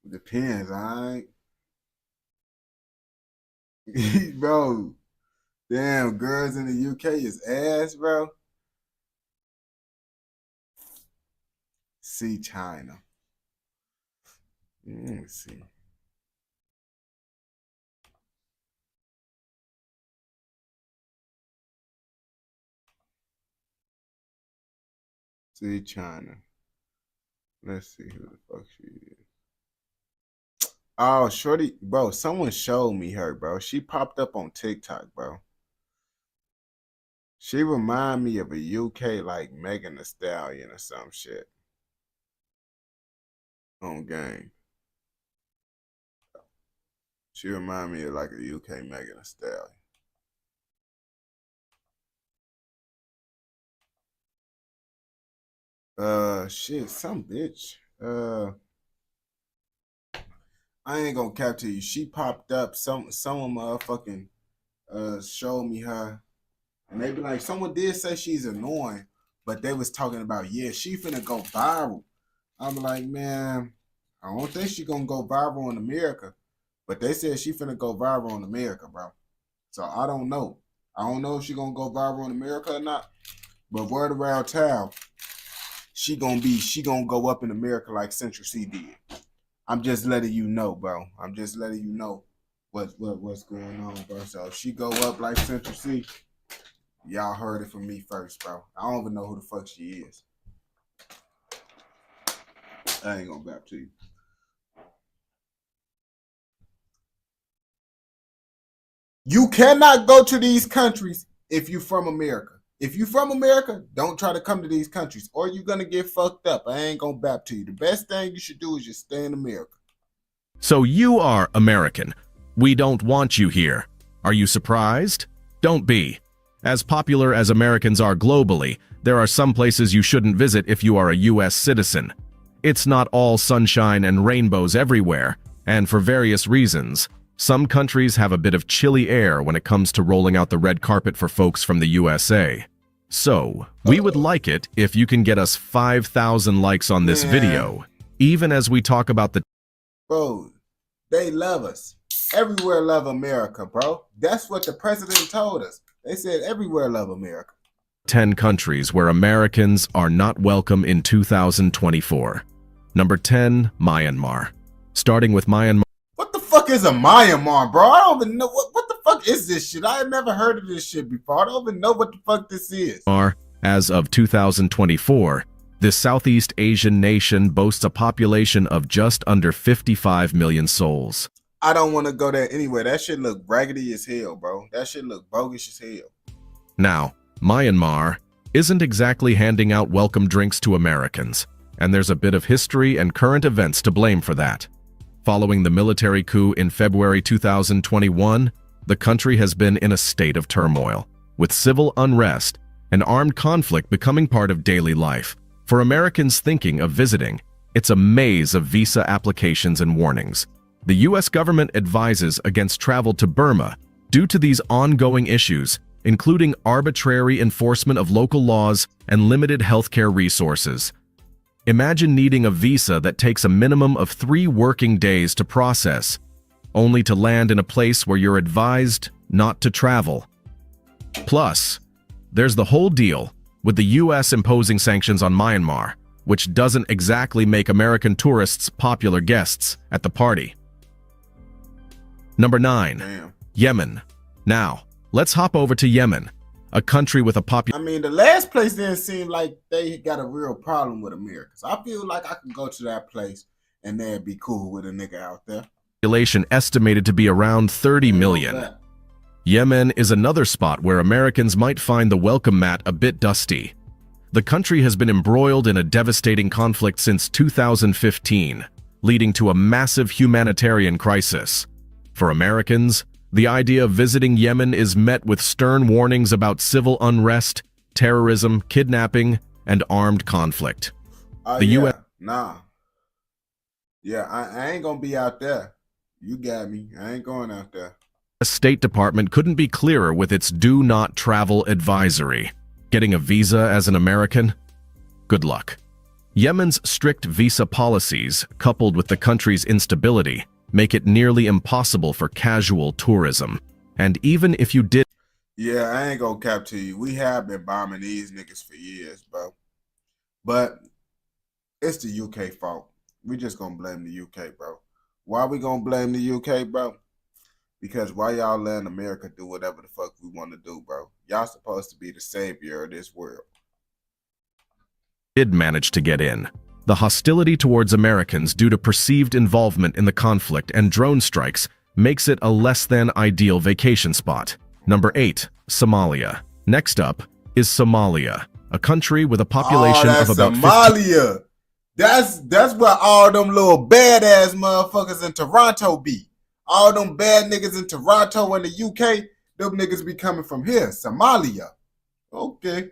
It depends, alright? Bro, damn, girls in the UK is ass, bro. See China. Let me see. See China. Let's see who the fuck she is. Oh, shorty, bro, someone showed me her, bro. She popped up on TikTok, bro. She remind me of a UK like Megan Thee Stallion or some shit. On game. She remind me of like a UK Megan Thee Stallion. Shit, some bitch. I ain't gonna cap to you. She popped up. Some motherfucking showed me her, and they be like, someone did say she's annoying, but they was talking about, yeah, she finna go viral. I'm like, man, I don't think she gonna go viral in America, but they said she finna go viral in America, bro. So I don't know. I don't know if she gonna go viral in America or not, but word around town, she gonna go up in America like Central C did. I'm just letting you know, bro. I'm just letting you know what's going on, bro. So if she go up like Central C, y'all heard it from me first, bro. I don't even know who the fuck she is. I ain't gonna back to you. You cannot go to these countries if you from America. If you from America, don't try to come to these countries or you're going to get fucked up. I ain't going to bap to you. The best thing you should do is just stay in America. So you are American. We don't want you here. Are you surprised? Don't be. As popular as Americans are globally, there are some places you shouldn't visit if you are a U.S. citizen. It's not all sunshine and rainbows everywhere, and for various reasons. Some countries have a bit of chilly air when it comes to rolling out the red carpet for folks from the USA. So, we would like it if you can get us 5,000 likes on this video, even as we talk about the... Bro, they love us. Everywhere love America, bro. That's what the president told us. They said everywhere love America. 10 countries where Americans are not welcome in 2024. Number 10, Myanmar. Starting with Myanmar. What the fuck is a Myanmar, bro? I don't even know. What the fuck is this shit? I have never heard of this shit before. I don't even know what the fuck this is. As of 2024, this Southeast Asian nation boasts a population of just under 55 million souls. I don't want to go there anyway. That shit look raggedy as hell, bro. That shit look bogus as hell. Now, Myanmar isn't exactly handing out welcome drinks to Americans, and there's a bit of history and current events to blame for that. Following the military coup in February 2021, the country has been in a state of turmoil, with civil unrest and armed conflict becoming part of daily life. For Americans thinking of visiting, it's a maze of visa applications and warnings. The U.S. government advises against travel to Burma due to these ongoing issues, including arbitrary enforcement of local laws and limited healthcare resources. Imagine needing a visa that takes a minimum of 3 working days to process, only to land in a place where you're advised not to travel. Plus, there's the whole deal with the U.S. imposing sanctions on Myanmar, which doesn't exactly make American tourists popular guests at the party. Number 9. Yemen. Now, let's hop over to Yemen, a country with a population. I mean, the last place didn't seem like they got a real problem with Americans. I feel like I can go to that place and they'd be cool with a nigga out there. Population estimated to be around 30 million. Yemen is another spot where Americans might find the welcome mat a bit dusty. The country has been embroiled in a devastating conflict since 2015, leading to a massive humanitarian crisis. For Americans, the idea of visiting Yemen is met with stern warnings about civil unrest, terrorism, kidnapping, and armed conflict. The U.S. Nah. Yeah, I ain't gonna be out there. You got me. I ain't going out there. State Department couldn't be clearer with its do not travel advisory. Getting a visa as an American? Good luck. Yemen's strict visa policies, coupled with the country's instability, make it nearly impossible for casual tourism. And even if you did... Yeah, I ain't gonna cap to you. We have been bombing these niggas for years, bro. But it's the UK fault. We just gonna blame the UK, bro. Why we gonna blame the UK, bro? Because why y'all letting America do whatever the fuck we want to do, bro? Y'all supposed to be the savior of this world. Did manage to get in. The hostility towards Americans due to perceived involvement in the conflict and drone strikes makes it a less than ideal vacation spot. Number 8, Somalia. Next up is Somalia, a country with a population of about Somalia. That's where all them little badass motherfuckers in Toronto be. All them bad niggas in Toronto and the UK, them niggas be coming from here, Somalia. Okay.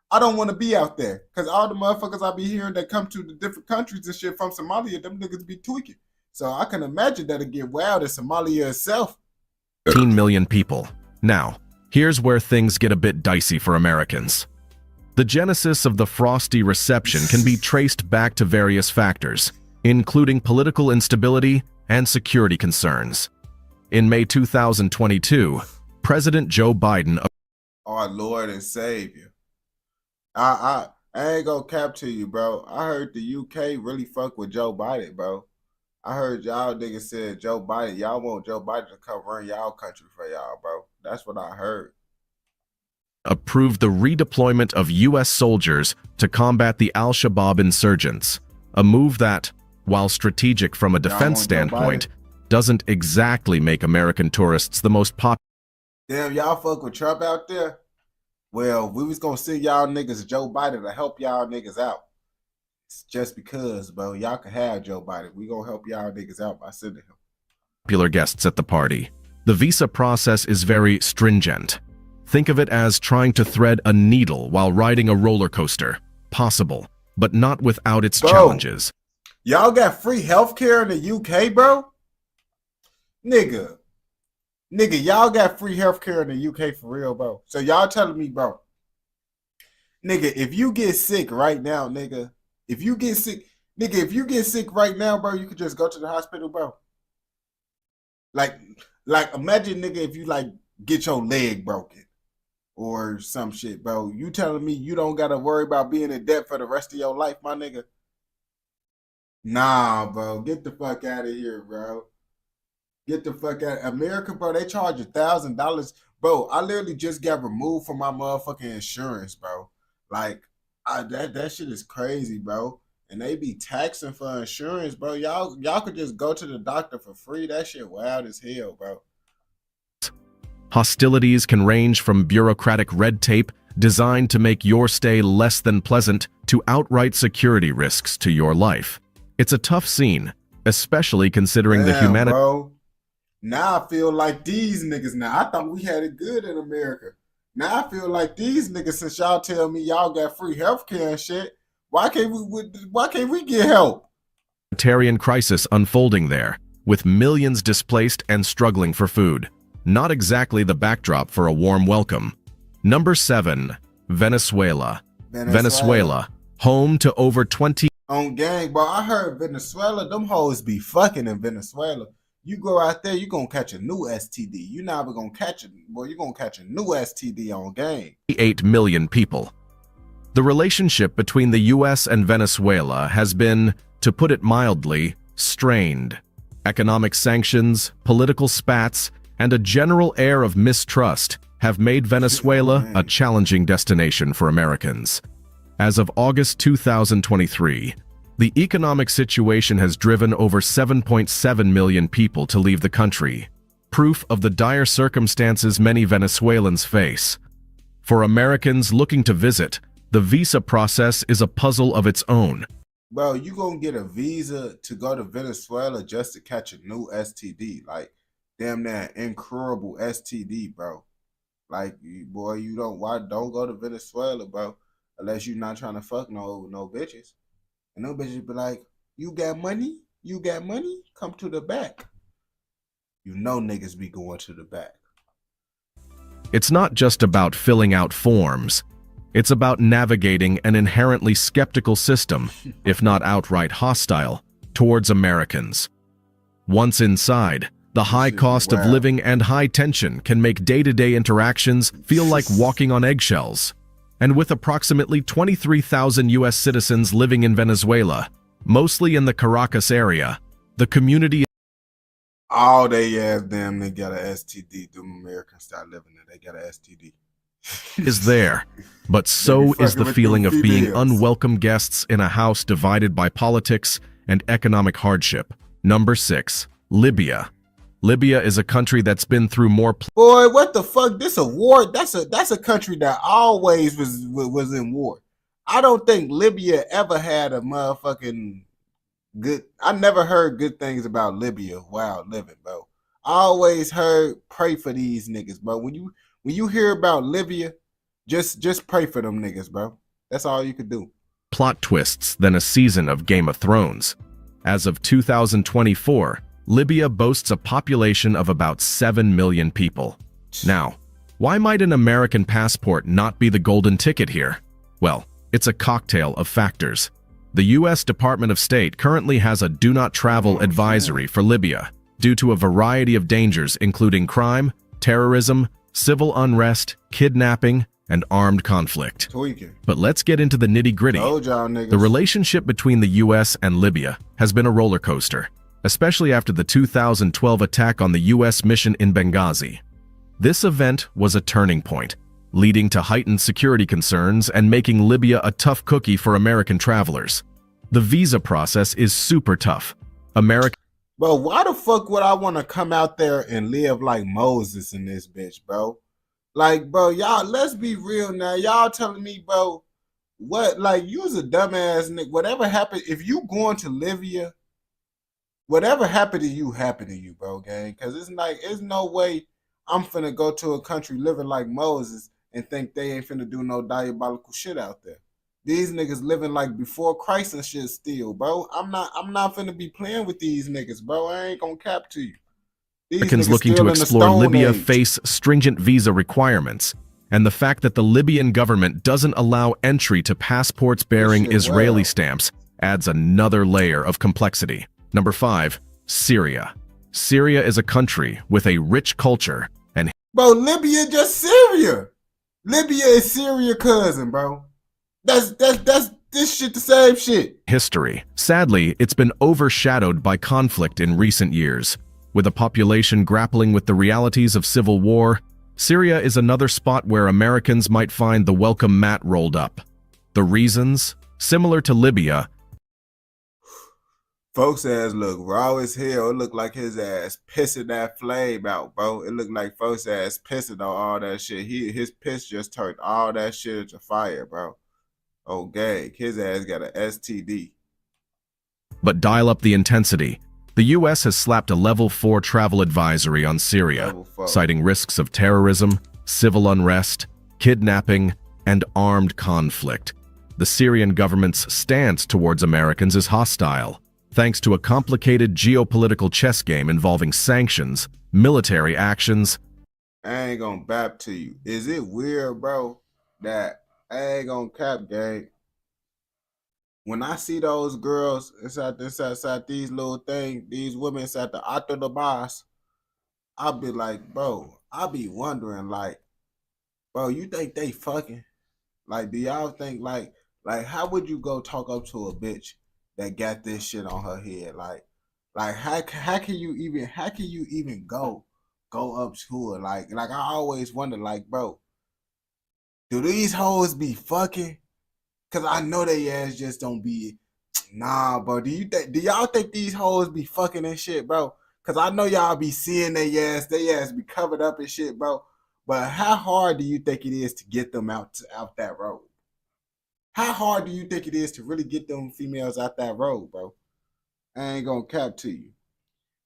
I don't want to be out there because all the motherfuckers I be hearing that come to the different countries and shit from Somalia, them niggas be tweaking. So I can imagine that'll get wild in Somalia itself. 15 million people. Now, here's where things get a bit dicey for Americans. The genesis of the frosty reception can be traced back to various factors, including political instability and security concerns. In May 2022, President Joe Biden... Our Lord and Savior. I ain't gonna cap to you, bro. I heard the UK really fuck with Joe Biden, bro. I heard y'all niggas said Joe Biden, y'all want Joe Biden to come run y'all country for y'all, bro. That's what I heard. Approved the redeployment of U.S. soldiers to combat the Al-Shabaab insurgents, a move that, while strategic from a defense standpoint, doesn't exactly make American tourists the most popular. Damn, y'all fuck with Trump out there? Well, we was gonna send y'all niggas Joe Biden to help y'all niggas out. It's just because, bro, y'all can have Joe Biden. We gonna help y'all niggas out by sending him. Popular guests at the party. The visa process is very stringent. Think of it as trying to thread a needle while riding a roller coaster. Possible, but not without its challenges. Y'all got free healthcare in the UK, bro? Nigga, y'all got free healthcare in the UK for real, bro. So y'all telling me, bro, nigga, if you get sick right now, nigga, if you get sick right now, bro, you could just go to the hospital, bro. Like imagine, nigga, if you like get your leg broken or some shit, bro. You telling me you don't gotta worry about being in debt for the rest of your life, my nigga? Nah, bro, get the fuck out of here, bro. Get the fuck out. America, bro, they charge $1,000. Bro, I literally just got removed from my motherfucking insurance, bro. Like, that shit is crazy, bro. And they be taxing for insurance, bro. Y'all could just go to the doctor for free. That shit wild as hell, bro. Hostilities can range from bureaucratic red tape designed to make your stay less than pleasant to outright security risks to your life. It's a tough scene, especially considering the humanity. Bro. Now I feel like these niggas now. I thought we had it good in America. Now I feel like these niggas, since y'all tell me y'all got free healthcare and shit, why can't we get help? Humanitarian crisis unfolding there, with millions displaced and struggling for food. Not exactly the backdrop for a warm welcome. Number 7, Venezuela. Venezuela, home to over 20... On gang, bro, I heard Venezuela, them hoes be fucking in Venezuela. You go out there, you gonna catch a new STD. You never gonna catch it, boy. You gonna catch a new STD on gang. 8 million people. The relationship between the U.S. and Venezuela has been, to put it mildly, strained. Economic sanctions, political spats, and a general air of mistrust have made Venezuela a challenging destination for Americans. As of August 2023, the economic situation has driven over 7.7 million people to leave the country, proof of the dire circumstances many Venezuelans face. For Americans looking to visit, the visa process is a puzzle of its own. Bro, you gonna get a visa to go to Venezuela just to catch a new STD. Like, damn near incurable STD, bro. Like, boy, don't go to Venezuela, bro, unless you're not trying to fuck no bitches. And no bitches be like, you got money? You got money? Come to the back. You know niggas be going to the back. It's not just about filling out forms. It's about navigating an inherently skeptical system, if not outright hostile, towards Americans. Once inside, the high cost of living and high tension can make day-to-day interactions feel like walking on eggshells. And with approximately 23,000 U.S. citizens living in Venezuela, mostly in the Caracas area, the community All they ass damn they got an STD. Them Americans start living there. They got an STD. is there, but so is the feeling of being unwelcome guests in a house divided by politics and economic hardship. Number 6. Libya. Libya is a country that's been through more Boy, what the fuck? This a war? That's a country that always was in war. I don't think Libya ever had a motherfucking good. I never heard good things about Libya while living, bro. I always heard pray for these niggas, bro. When you hear about Libya, just pray for them niggas, bro. That's all you could do. plot twists than a season of Game of Thrones. As of 2024, Libya boasts a population of about 7 million people. Now, why might an American passport not be the golden ticket here? Well, it's a cocktail of factors. The U.S. Department of State currently has a do not travel advisory for Libya due to a variety of dangers including crime, terrorism, civil unrest, kidnapping, and armed conflict. But let's get into the nitty-gritty. The relationship between the U.S. and Libya has been a roller coaster, especially after the 2012 attack on the U.S. mission in Benghazi. This event was a turning point, leading to heightened security concerns and making Libya a tough cookie for American travelers. The visa process is super tough. Bro, why the fuck would I want to come out there and live like Moses in this bitch, bro? Like, bro, y'all, let's be real now. Y'all telling me, bro, what, like, you's a dumbass nigga. Whatever happened, if you going to Libya, whatever happened to you, bro, gang. Because it's like, there's no way I'm finna go to a country living like Moses and think they ain't finna do no diabolical shit out there. These niggas living like before Christ and shit still, bro. I'm not finna be playing with these niggas, bro. I ain't gonna cap to you. Americans looking to explore Libya face stringent visa requirements, and the fact that the Libyan government doesn't allow entry to passports bearing Israeli stamps adds another layer of complexity. Number 5, Syria. Syria is a country with a rich culture and bro, Libya just Syria. Libya is Syria cousin, bro. That's this shit the same shit. History. Sadly, it's been overshadowed by conflict in recent years. With a population grappling with the realities of civil war, Syria is another spot where Americans might find the welcome mat rolled up. The reasons? Similar to Libya, folks ass look raw as hell. It looked like his ass pissing that flame out, bro. It looked like folks ass pissing on all that shit. His piss just turned all that shit into fire, bro. Oh, gag. His ass got an STD. But dial up the intensity. The U.S. has slapped a level 4 travel advisory on Syria, citing risks of terrorism, civil unrest, kidnapping, and armed conflict. The Syrian government's stance towards Americans is hostile, thanks to a complicated geopolitical chess game involving sanctions, military actions. I ain't gonna bap to you. Is it weird, bro, that I ain't gonna cap, gang? When I see those girls inside these little things, these women inside the Auto de Bas, I'll be like, bro, I'll be wondering, like, bro, you think they fucking? Like, do y'all think, like how would you go talk up to a bitch that got this shit on her head? Like how can you even go go up to her. Like I always wonder, like, bro, do these hoes be fucking? Cause I know they ass just don't be. Nah, bro. Do y'all think these hoes be fucking and shit, bro? Cause I know y'all be seeing they ass be covered up and shit, bro. But how hard do you think it is to get them out that road? How hard do you think it is to really get them females out that road, bro? I ain't gonna cap to you.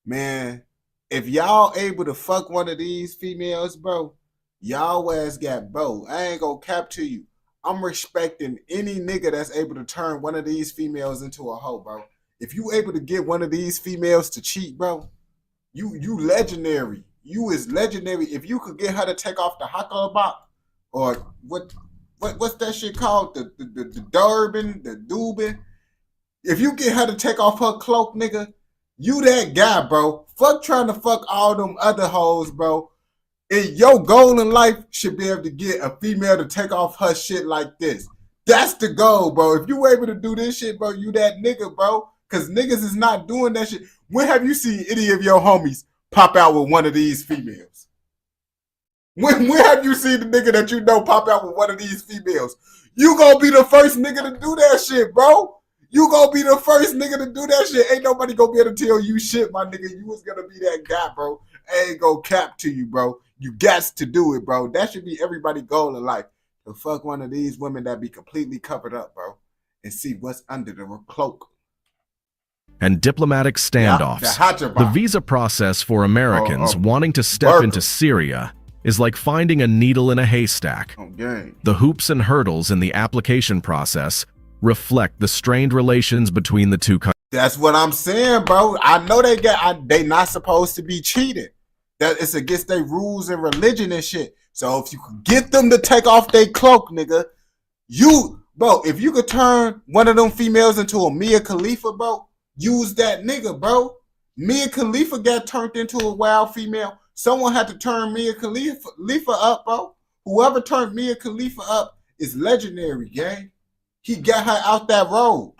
Man, if y'all able to fuck one of these females, bro, y'all ass got bro. I ain't gonna cap to you. I'm respecting any nigga that's able to turn one of these females into a hoe, bro. If you able to get one of these females to cheat, bro, you legendary. You is legendary. If you could get her to take off the hucklebuck or what's that shit called? The Durban, the Dubin. If you get her to take off her cloak, nigga, you that guy, bro. Fuck trying to fuck all them other hoes, bro. And your goal in life should be able to get a female to take off her shit like this. That's the goal, bro. If you able to do this shit, bro, you that nigga, bro. Because niggas is not doing that shit. When have you seen any of your homies pop out with one of these females? When have you seen the nigga that you know pop out with one of these females? You gonna be the first nigga to do that shit, bro. You gonna be the first nigga to do that shit. Ain't nobody gonna be able to tell you shit, my nigga. You was gonna be that guy, bro. I ain't gonna cap to you, bro. You got to do it, bro. That should be everybody's goal in life. To fuck one of these women that be completely covered up, bro. And see what's under the cloak. And diplomatic standoffs. The visa process for Americans wanting to step into Syria is like finding a needle in a haystack. The hoops and hurdles in the application process reflect the strained relations between the two countries. That's what I'm saying, bro. I know they not supposed to be cheated. That it's against their rules and religion and shit. So if you could get them to take off their cloak, nigga, bro, if you could turn one of them females into a Mia Khalifa, bro, use that nigga, bro. Mia Khalifa got turned into a wild female. Someone had to turn Mia Khalifa up, bro. Whoever turned Mia Khalifa up is legendary, gang. He got her out that road.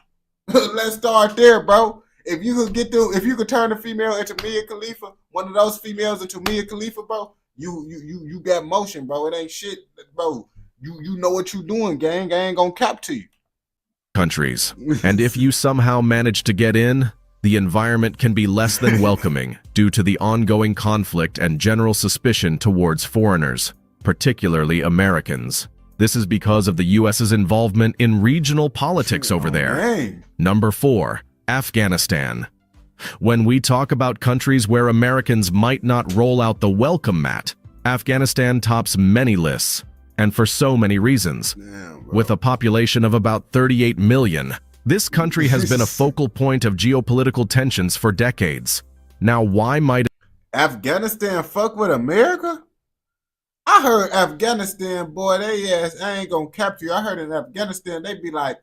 Let's start there, bro. If you could turn a female into Mia Khalifa, one of those females into Mia Khalifa, bro, you got motion, bro. It ain't shit, bro. You know what you doing, gang. I ain't gonna cap to you. Countries. And if you somehow manage to get in, the environment can be less than welcoming due to the ongoing conflict and general suspicion towards foreigners, particularly Americans. This is because of the U.S.'s involvement in regional politics over there. Number 4. Afghanistan. When we talk about countries where Americans might not roll out the welcome mat, Afghanistan tops many lists, and for so many reasons. With a population of about 38 million, this country has been a focal point of geopolitical tensions for decades. Now, why might Afghanistan fuck with America? I heard Afghanistan, boy, I ain't gonna cap you. I heard in Afghanistan, they be like,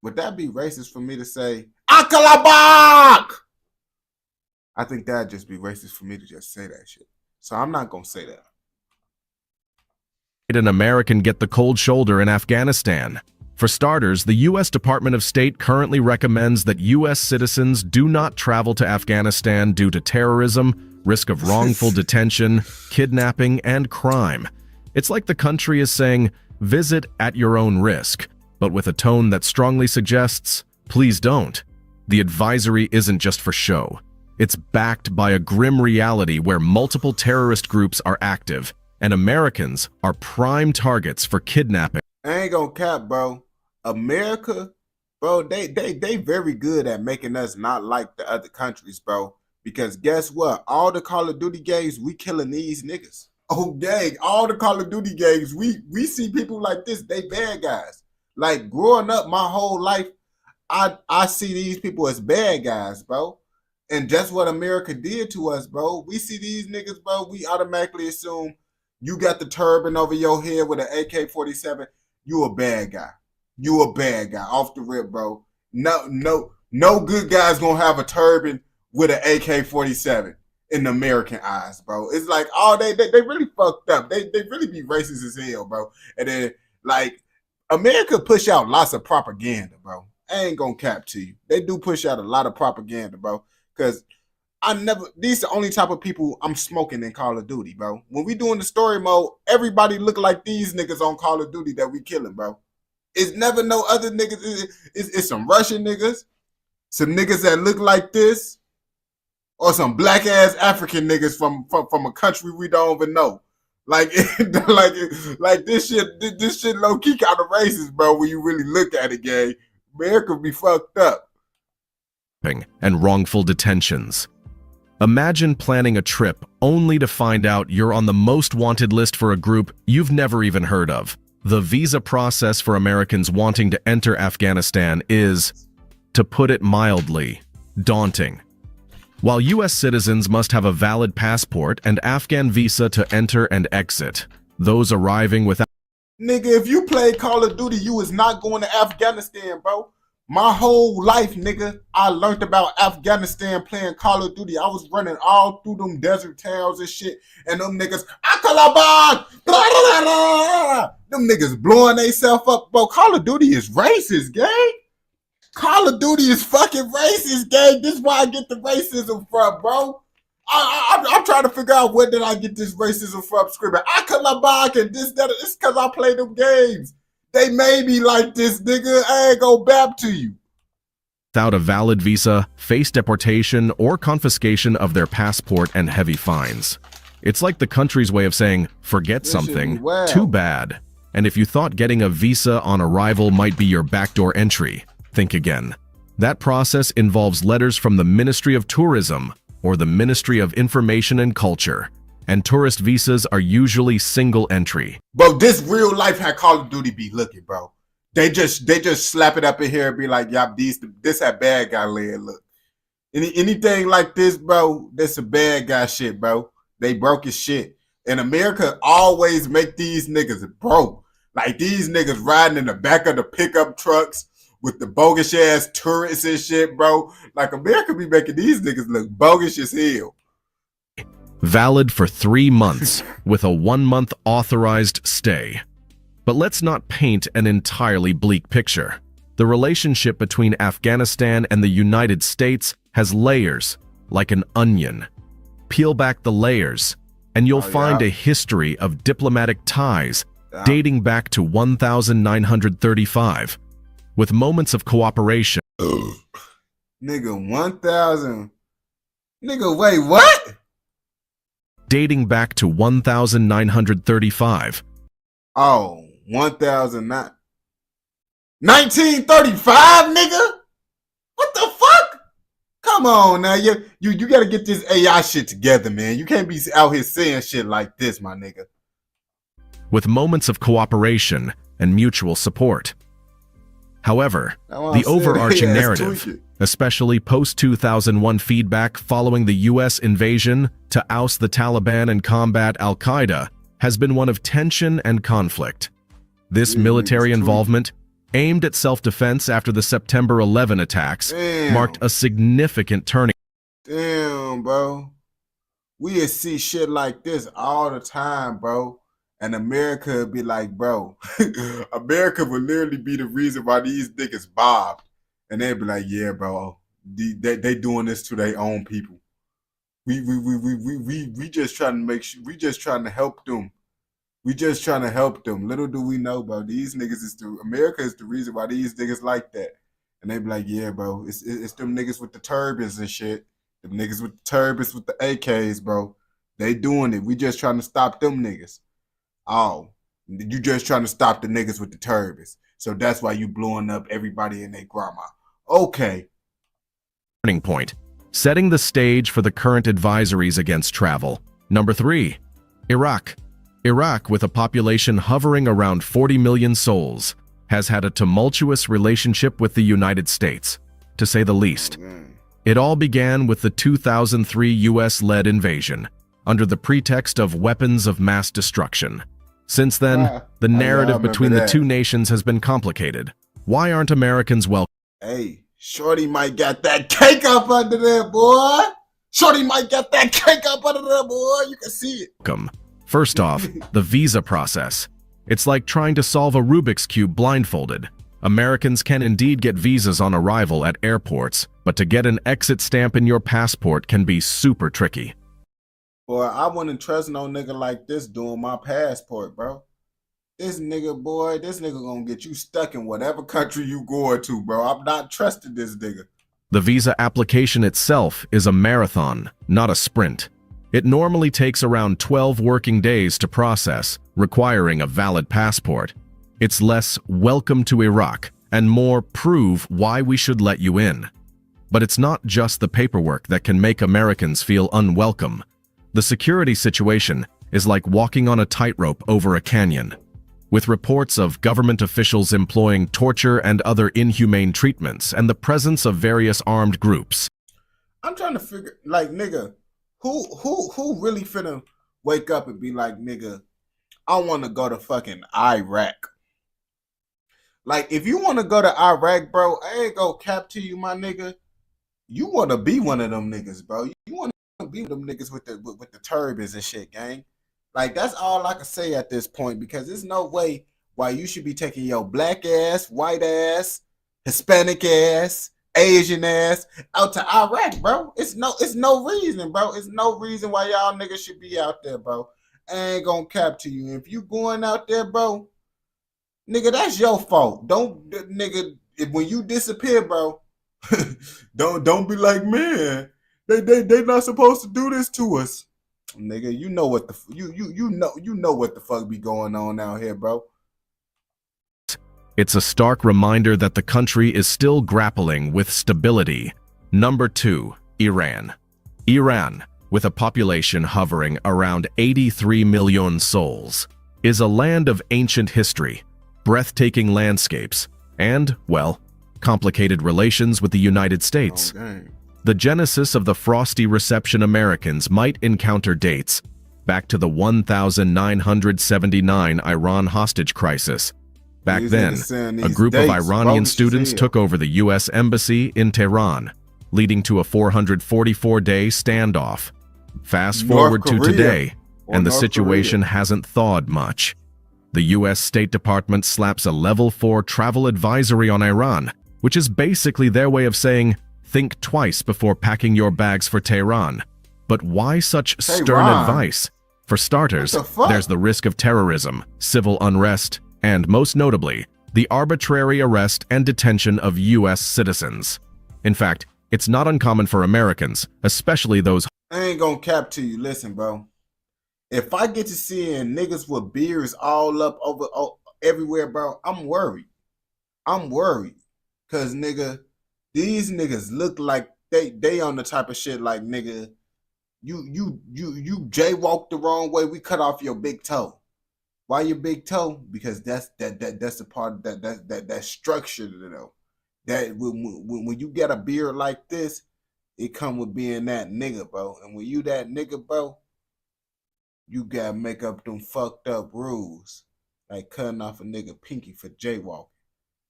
would that be racist for me to say, Akalabak? I think that'd just be racist for me to just say that shit. So I'm not gonna say that. An American get the cold shoulder in Afghanistan? For starters, the U.S. Department of State currently recommends that U.S. citizens do not travel to Afghanistan due to terrorism, risk of wrongful detention, kidnapping, and crime. It's like the country is saying, visit at your own risk, but with a tone that strongly suggests, please don't. The advisory isn't just for show. It's backed by a grim reality where multiple terrorist groups are active, and Americans are prime targets for kidnapping. I ain't gonna cap, bro. America, bro, they very good at making us not like the other countries, bro. Because guess what? All the Call of Duty games, we killing these niggas. Oh, gang, all the Call of Duty games, we see people like this, they bad guys. Like, growing up my whole life, I see these people as bad guys, bro. And that's what America did to us, bro. We see these niggas, bro, we automatically assume you got the turban over your head with an AK-47, you a bad guy. You a bad guy, off the rip, bro. No good guy's gonna have a turban with an AK-47 in the American eyes, bro. It's like, oh, they really fucked up. They really be racist as hell, bro. And then, like, America push out lots of propaganda, bro. I ain't gonna cap to you. They do push out a lot of propaganda, bro. Because These the only type of people I'm smoking in Call of Duty, bro. When we doing the story mode, everybody look like these niggas on Call of Duty that we killing, bro. It's never no other niggas. It's some Russian niggas, some niggas that look like this, or some black ass African niggas from a country we don't even know. Like this shit low key kind of racist, bro. When you really look at it, gang, America be fucked up. And wrongful detentions. Imagine planning a trip only to find out you're on the most wanted list for a group you've never even heard of. The visa process for Americans wanting to enter Afghanistan is, to put it mildly, daunting. While U.S. citizens must have a valid passport and Afghan visa to enter and exit, those arriving without... Nigga, if you play Call of Duty, you is not going to Afghanistan, bro. My whole life, nigga, I learned about Afghanistan playing Call of Duty. I was running all through them desert towns and shit, and them niggas, Akalabad, them niggas blowing themselves up, bro. Call of Duty is racist, gang. Call of Duty is fucking racist, gang. This is where I get the racism from, bro. I'm trying to figure out where did I get this racism from, screaming Akalabad and this, that. It's because I play them games. They made me like this, nigga. I ain't gonna bap to you. Without a valid visa, face deportation or confiscation of their passport and heavy fines. It's like the country's way of saying, forget something, too bad. And if you thought getting a visa on arrival might be your backdoor entry, think again. That process involves letters from the Ministry of Tourism or the Ministry of Information and Culture. And tourist visas are usually single entry. Bro, this real life how Call of Duty be looking, bro. They just slap it up in here and be like, yup, this how bad guy land look. Anything like this, bro, that's a bad guy shit, bro. They broke as shit. And America always make these niggas broke. Like these niggas riding in the back of the pickup trucks with the bogus ass tourists and shit, bro. Like America be making these niggas look bogus as hell. Valid for 3 months with a 1-month authorized stay. But let's not paint an entirely bleak picture. The relationship between Afghanistan and the United States has layers, like an onion. Peel back the layers, and you'll find a history of diplomatic ties dating back to 1935, with moments of cooperation. Nigga, 1,000. Nigga, wait, what? Dating back to 1935. Oh, 1,009. 1935, nigga? What the fuck? Come on now, you gotta get this AI shit together, man. You can't be out here saying shit like this, my nigga. With moments of cooperation and mutual support. However, the overarching narrative, especially post-2001 feedback following the U.S. invasion to oust the Taliban and combat al-Qaeda, has been one of tension and conflict. This military involvement, aimed at self-defense after the September 11 attacks, marked a significant turning. Damn, bro. We see shit like this all the time, bro. And America would be like, bro, America would literally be the reason why these niggas bobbed. And they'd be like, yeah, bro, they doing this to their own people. We just trying to make sure, we just trying to help them. We just trying to help them. Little do we know, bro, these niggas America is the reason why these niggas like that. And they be like, yeah, bro, it's them niggas with the turbans and shit. Them niggas with the turbans with the AKs, bro. They doing it. We just trying to stop them niggas. Oh, you just trying to stop the niggas with the turbans. So that's why you blowing up everybody and their grandma. Okay. Turning point. Setting the stage for the current advisories against travel. Number 3. Iraq. Iraq, with a population hovering around 40 million souls, has had a tumultuous relationship with the United States, to say the least. It all began with the 2003 US-led invasion, under the pretext of weapons of mass destruction. Since then, the narrative between the two nations has been complicated. Why aren't Americans welcome? Hey, Shorty might got that cake up under there, boy. Shorty might got that cake up under there, boy. You can see it. First off, the visa process. It's like trying to solve a Rubik's Cube blindfolded. Americans can indeed get visas on arrival at airports, but to get an exit stamp in your passport can be super tricky. Boy, I wouldn't trust no nigga like this doing my passport, bro. This nigga gonna get you stuck in whatever country you going to, bro. I'm not trusting this nigga. The visa application itself is a marathon, not a sprint. It normally takes around 12 working days to process, requiring a valid passport. It's less welcome to Iraq and more prove why we should let you in. But it's not just the paperwork that can make Americans feel unwelcome. The security situation is like walking on a tightrope over a canyon, with reports of government officials employing torture and other inhumane treatments and the presence of various armed groups. I'm trying to figure, like, nigga, who really finna wake up and be like, nigga, I want to go to fucking Iraq. Like, if you want to go to Iraq, bro, I ain't gonna cap to you, my nigga. You want to be one of them niggas, bro. You want to be them niggas with the turbans and shit, gang. Like, that's all I can say at this point, because there's no way why you should be taking your black ass, white ass, Hispanic ass, Asian ass out to Iraq, bro. It's no reason, bro. It's no reason why y'all niggas should be out there, bro. I ain't gonna cap to you. If you going out there, bro, nigga, that's your fault. Don't, nigga, when you disappear, bro, don't be like, man, they not supposed to do this to us. Nigga, you know what the you know what the fuck be going on out here, bro. It's a stark reminder that the country is still grappling with stability. Number 2, Iran. Iran, with a population hovering around 83 million souls, is a land of ancient history, breathtaking landscapes, and, well, complicated relations with the United States. The genesis of the frosty reception Americans might encounter dates back to the 1979 Iran hostage crisis. Back then, a group of Iranian students took over the U.S. Embassy in Tehran, leading to a 444-day standoff. Fast forward to today, and the situation hasn't thawed much. The U.S. State Department slaps a Level 4 travel advisory on Iran, which is basically their way of saying, think twice before packing your bags for Tehran. But why such stern advice? For starters, there's the risk of terrorism, civil unrest, and most notably, the arbitrary arrest and detention of U.S. citizens. In fact, it's not uncommon for Americans, especially those— I ain't gonna cap to you. Listen, bro. If I get to seeing niggas with beards all up over everywhere, bro, I'm worried. I'm worried. Cause, nigga, these niggas look like they on the type of shit like, nigga, you jaywalked the wrong way, we cut off your big toe. Why your big toe? Because that's the part that structure, you know. That when you get a beard like this, it come with being that nigga, bro. And when you that nigga, bro, you gotta make up them fucked up rules, like cutting off a nigga pinky for jaywalking.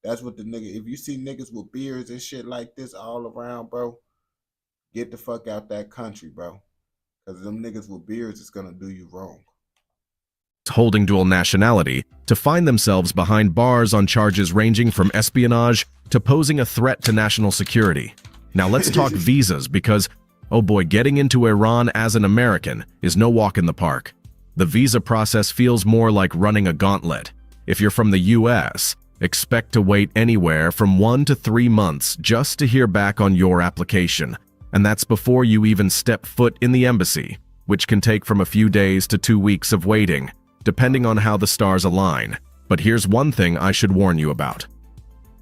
That's what the nigga. If you see niggas with beards and shit like this all around, bro, get the fuck out that country, bro. Cause them niggas with beards is gonna do you wrong. Holding dual nationality to find themselves behind bars on charges ranging from espionage to posing a threat to national security. Now let's talk visas, because, oh boy, getting into Iran as an American is no walk in the park. The visa process feels more like running a gauntlet. If you're from the US, expect to wait anywhere from 1 to 3 months just to hear back on your application, and that's before you even step foot in the embassy, which can take from a few days to 2 weeks of waiting, depending on how the stars align. But here's one thing I should warn you about.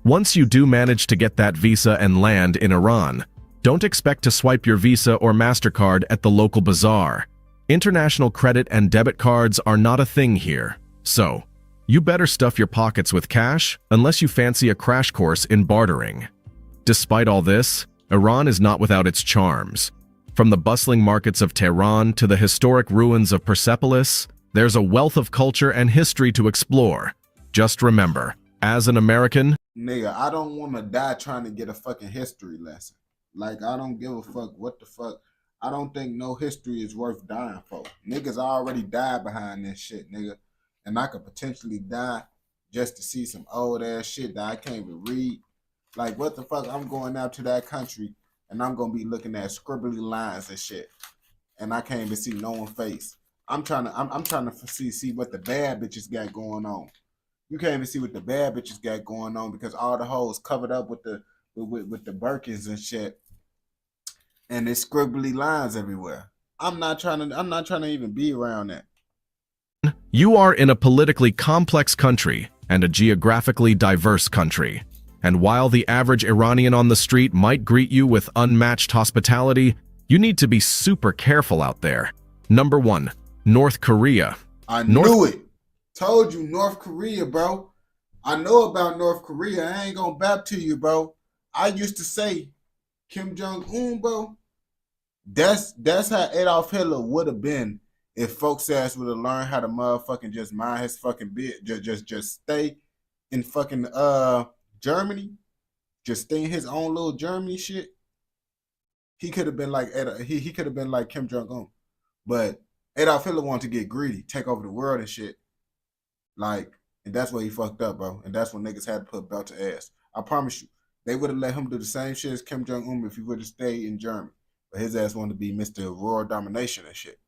Once you do manage to get that visa and land in Iran, don't expect to swipe your Visa or MasterCard at the local bazaar. International credit and debit cards are not a thing here, so you better stuff your pockets with cash unless you fancy a crash course in bartering. Despite all this, Iran is not without its charms. From the bustling markets of Tehran to the historic ruins of Persepolis, there's a wealth of culture and history to explore. Just remember, as an American, nigga, I don't want to die trying to get a fucking history lesson. Like, I don't give a fuck what the fuck. I don't think no history is worth dying for. Niggas already died behind this shit, nigga. And I could potentially die just to see some old ass shit that I can't even read. Like, what the fuck? I'm going out to that country and I'm gonna be looking at scribbly lines and shit, and I can't even see no one's face. I'm trying to see what the bad bitches got going on. You can't even see what the bad bitches got going on because all the hoes covered up with the Birkins and shit, and there's scribbly lines everywhere. I'm not trying to even be around that. You are in a politically complex country and a geographically diverse country. And while the average Iranian on the street might greet you with unmatched hospitality, you need to be super careful out there. Number 1, North Korea. I knew it. Told you, North Korea, bro. I know about North Korea. I ain't gonna bap to you, bro. I used to say Kim Jong-un, bro. That's how Adolf Hitler would have been if folks ass would have learned how to motherfucking just mind his fucking bit, just stay in fucking Germany, just stay in his own little Germany shit. He could have been like he could have been like Kim Jong-un, but Adolf Hitler wanted to get greedy, take over the world and shit. Like, and that's where he fucked up, bro. And that's when niggas had to put belt to ass. I promise you, they would have let him do the same shit as Kim Jong-un if he would have stayed in Germany. But his ass wanted to be Mr. World Domination and shit.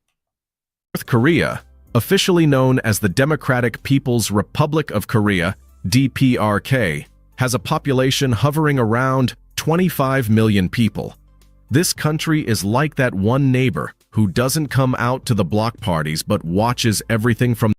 North Korea, officially known as the Democratic People's Republic of Korea, DPRK, has a population hovering around 25 million people. This country is like that one neighbor who doesn't come out to the block parties but watches everything from.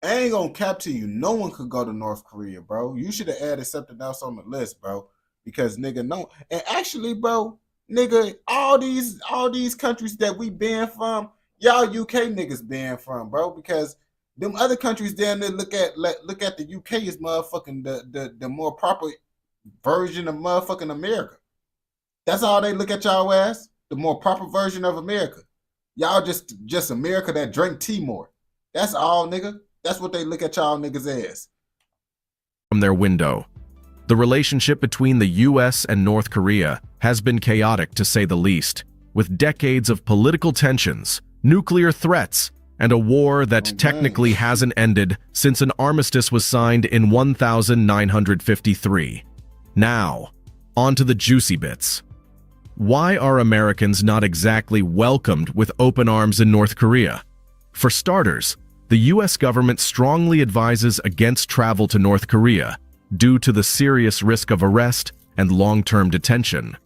I ain't gonna cap to you. No one could go to North Korea, bro. You should have added something else on the list, bro. Because nigga, no. And actually, bro, nigga, all these countries that we banned from, y'all UK niggas banned from, bro. Because them other countries down there look at the UK as motherfucking the more proper version of motherfucking America. That's all they look at y'all as, the more proper version of America. Y'all just America that drink tea more. That's all, nigga. That's what they look at y'all niggas as. From their window. The relationship between the US and North Korea has been chaotic to say the least, with decades of political tensions, nuclear threats, and a war that technically hasn't ended since an armistice was signed in 1953. Now, on to the juicy bits. Why are Americans not exactly welcomed with open arms in North Korea? For starters, the US government strongly advises against travel to North Korea due to the serious risk of arrest and long-term detention.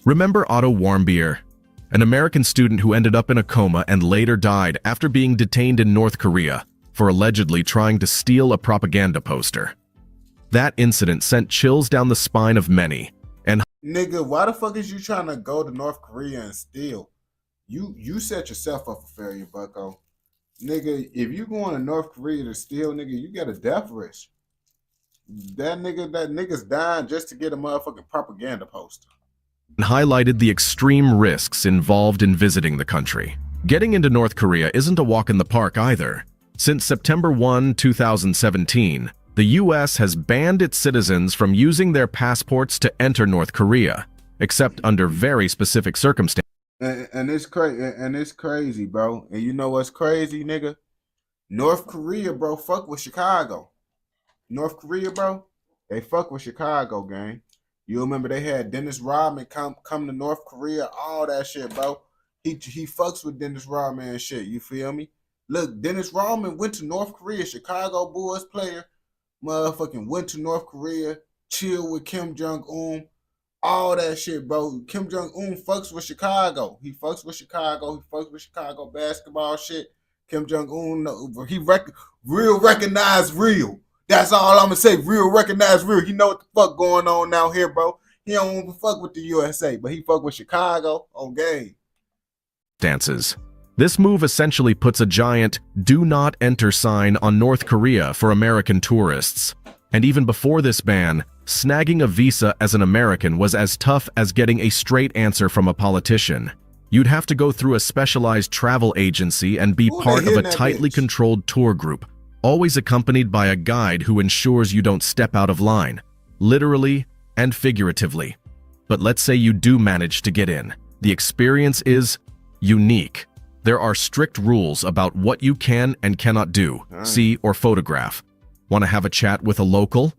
Remember Otto Warmbier, an American student who ended up in a coma and later died after being detained in North Korea for allegedly trying to steal a propaganda poster. That incident sent chills down the spine of many, and nigga, why the fuck is you trying to go to North Korea and steal? You set yourself up for failure, bucko. Nigga, if you going to North Korea to steal, nigga, you got a death risk. That nigga's dying just to get a motherfucking propaganda poster. highlighted the extreme risks involved in visiting the country. Getting into North Korea isn't a walk in the park either. Since September 1, 2017, the US has banned its citizens from using their passports to enter North Korea, except under very specific circumstances. And it's crazy, bro. And you know what's crazy, nigga? North Korea, bro, fuck with Chicago. North Korea, bro, they fuck with Chicago, gang. You remember they had Dennis Rodman come to North Korea, all that shit, bro. He fucks with Dennis Rodman and shit, you feel me? Look, Dennis Rodman went to North Korea, Chicago Bulls player, motherfucking went to North Korea, chill with Kim Jong-un, all that shit, bro. Kim Jong-un fucks with Chicago. He fucks with Chicago. He fucks with Chicago basketball shit. Kim Jong-un, he real recognize real. That's all I'm gonna say. Real recognize real. He know what the fuck going on out here, bro. He don't want to fuck with the USA, but he fuck with Chicago on game. This move essentially puts a giant "Do Not Enter" sign on North Korea for American tourists. And even before this ban, snagging a visa as an American was as tough as getting a straight answer from a politician. You'd have to go through a specialized travel agency and be part of a tightly controlled tour group, always accompanied by a guide who ensures you don't step out of line, literally and figuratively. But let's say you do manage to get in. The experience is unique. There are strict rules about what you can and cannot do, see, or photograph. Want to have a chat with a local?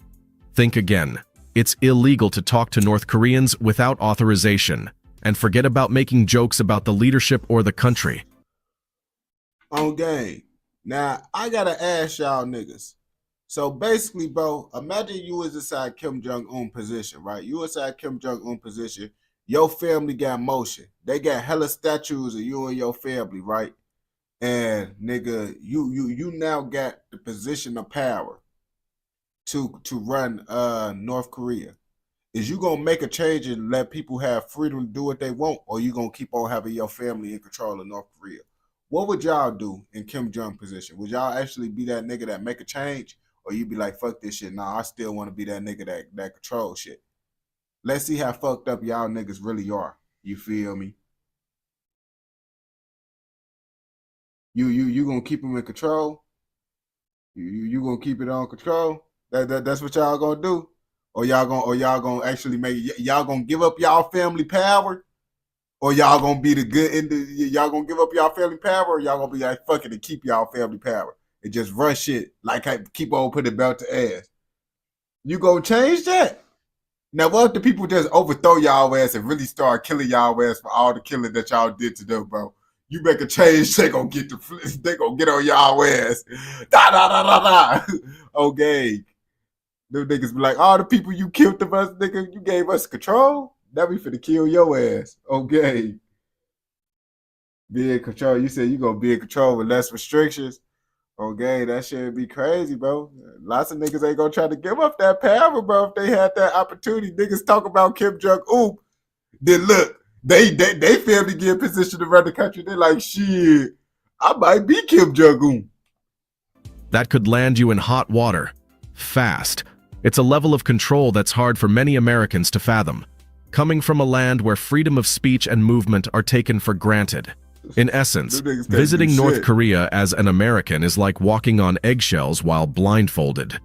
Think again. It's illegal to talk to North Koreans without authorization, and forget about making jokes about the leadership or the country. On game. Now, I gotta ask y'all niggas. So basically, bro, imagine you was inside Kim Jong-un position, right? You inside Kim Jong-un position. Your family got motion. They got hella statues of you and your family, right? And nigga, you now got the position of power to run North Korea. Is you gonna make a change and let people have freedom to do what they want, or you gonna keep on having your family in control of North Korea? What would y'all do in Kim Jong position? Would y'all actually be that nigga that make a change, or you be like, fuck this shit? Nah, I still want to be that nigga that control shit. Let's see how fucked up y'all niggas really are. You feel me? You gonna keep them in control? You gonna keep it on control? That's what y'all gonna do? Or y'all gonna actually y'all gonna give up y'all family power? Or y'all gonna be the good y'all gonna give up y'all family power, or y'all gonna be like, fuck it and keep y'all family power and just run shit like I keep on putting belt to ass? You gonna change that? Now what if the people just overthrow y'all ass and really start killing y'all ass for all the killing that y'all did to them, bro? You make a change, they gonna get on y'all ass. Da da da da da. Okay. Them niggas be like, all the people you killed of us, nigga, you gave us control? That we finna kill your ass. Okay. Be in control. You said you gonna be in control with less restrictions. Okay, that shit be crazy, bro. Lots of niggas ain't gonna try to give up that power, bro, if they had that opportunity. Niggas talk about Kim Jong-un. Then look, they family get in position to run the country. They're like, shit, I might be Kim Jong-un. That could land you in hot water. Fast. It's a level of control that's hard for many Americans to fathom, coming from a land where freedom of speech and movement are taken for granted. In essence, visiting North Korea as an American is like walking on eggshells while blindfolded.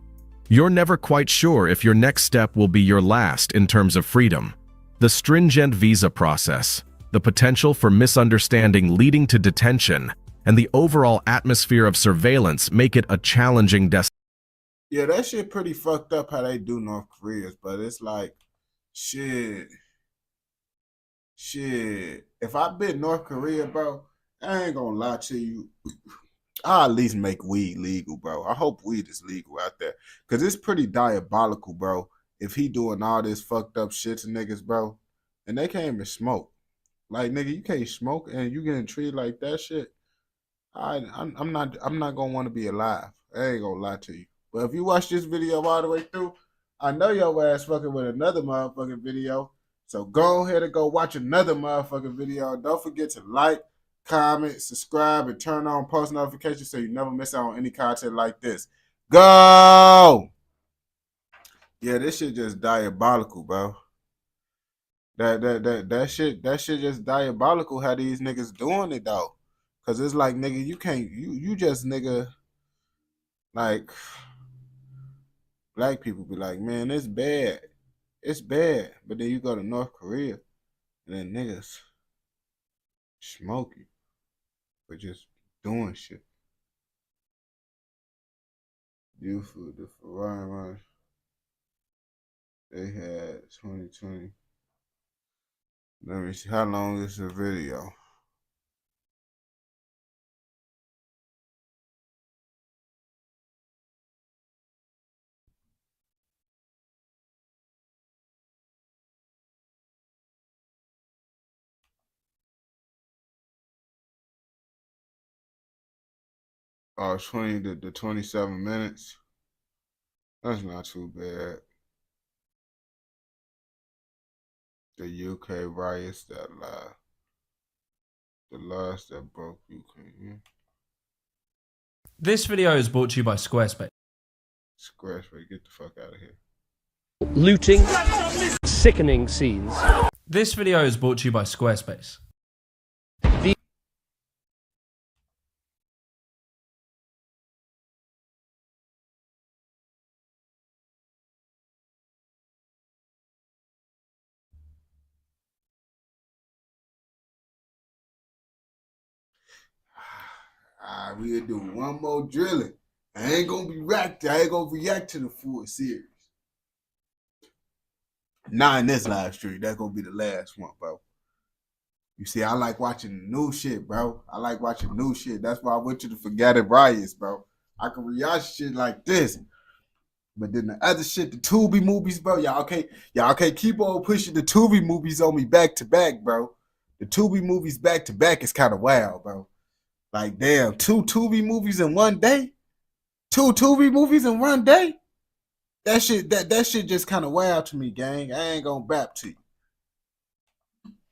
You're never quite sure if your next step will be your last in terms of freedom. The stringent visa process, the potential for misunderstanding leading to detention, and the overall atmosphere of surveillance make it a challenging destination. Yeah, that shit pretty fucked up how they do North Koreans, but it's like, shit. If I been North Korea, bro, I ain't gonna lie to you. I'll at least make weed legal, bro. I hope weed is legal out there. Cause it's pretty diabolical, bro. If he doing all this fucked up shit to niggas, bro, and they can't even smoke. Like, nigga, you can't smoke and you getting treated like that shit. I'm not gonna want to be alive. I ain't gonna lie to you. But if you watch this video all the way through, I know your ass fucking with another motherfucking video. So go ahead and go watch another motherfucking video. Don't forget to like, comment, subscribe, and turn on post notifications so you never miss out on any content like this. Go! Yeah, this shit just diabolical, bro. That shit just diabolical how these niggas doing it though. Cause it's like, nigga, you just nigga, like, black people be like, man, it's bad. It's bad. But then you go to North Korea and then niggas smoking for just doing shit. Beautiful, the Ferrari, they had 2020. Let me see, how long is the video? Oh, 20 to 27 minutes. That's not too bad. The UK riots that lie. The lies that broke UK. This video is brought to you by Squarespace. Squarespace, get the fuck out of here. Looting, sickening scenes. This video is brought to you by Squarespace. We'll do one more drilling. I ain't gonna react to the full series. Not in this live stream. That's gonna be the last one, bro. You see, I like watching new shit, bro. I like watching new shit. That's why I went to the Forgotten Riots, bro. I can react shit like this. But then the other shit, the Tubi movies, bro, y'all can't keep on pushing the Tubi movies on me back to back, bro. The Tubi movies back to back is kind of wild, bro. Like, damn, 2 Tubi movies in one day? 2 Tubi movies in one day? That shit just kind of wild to me, gang. I ain't gonna bap to you.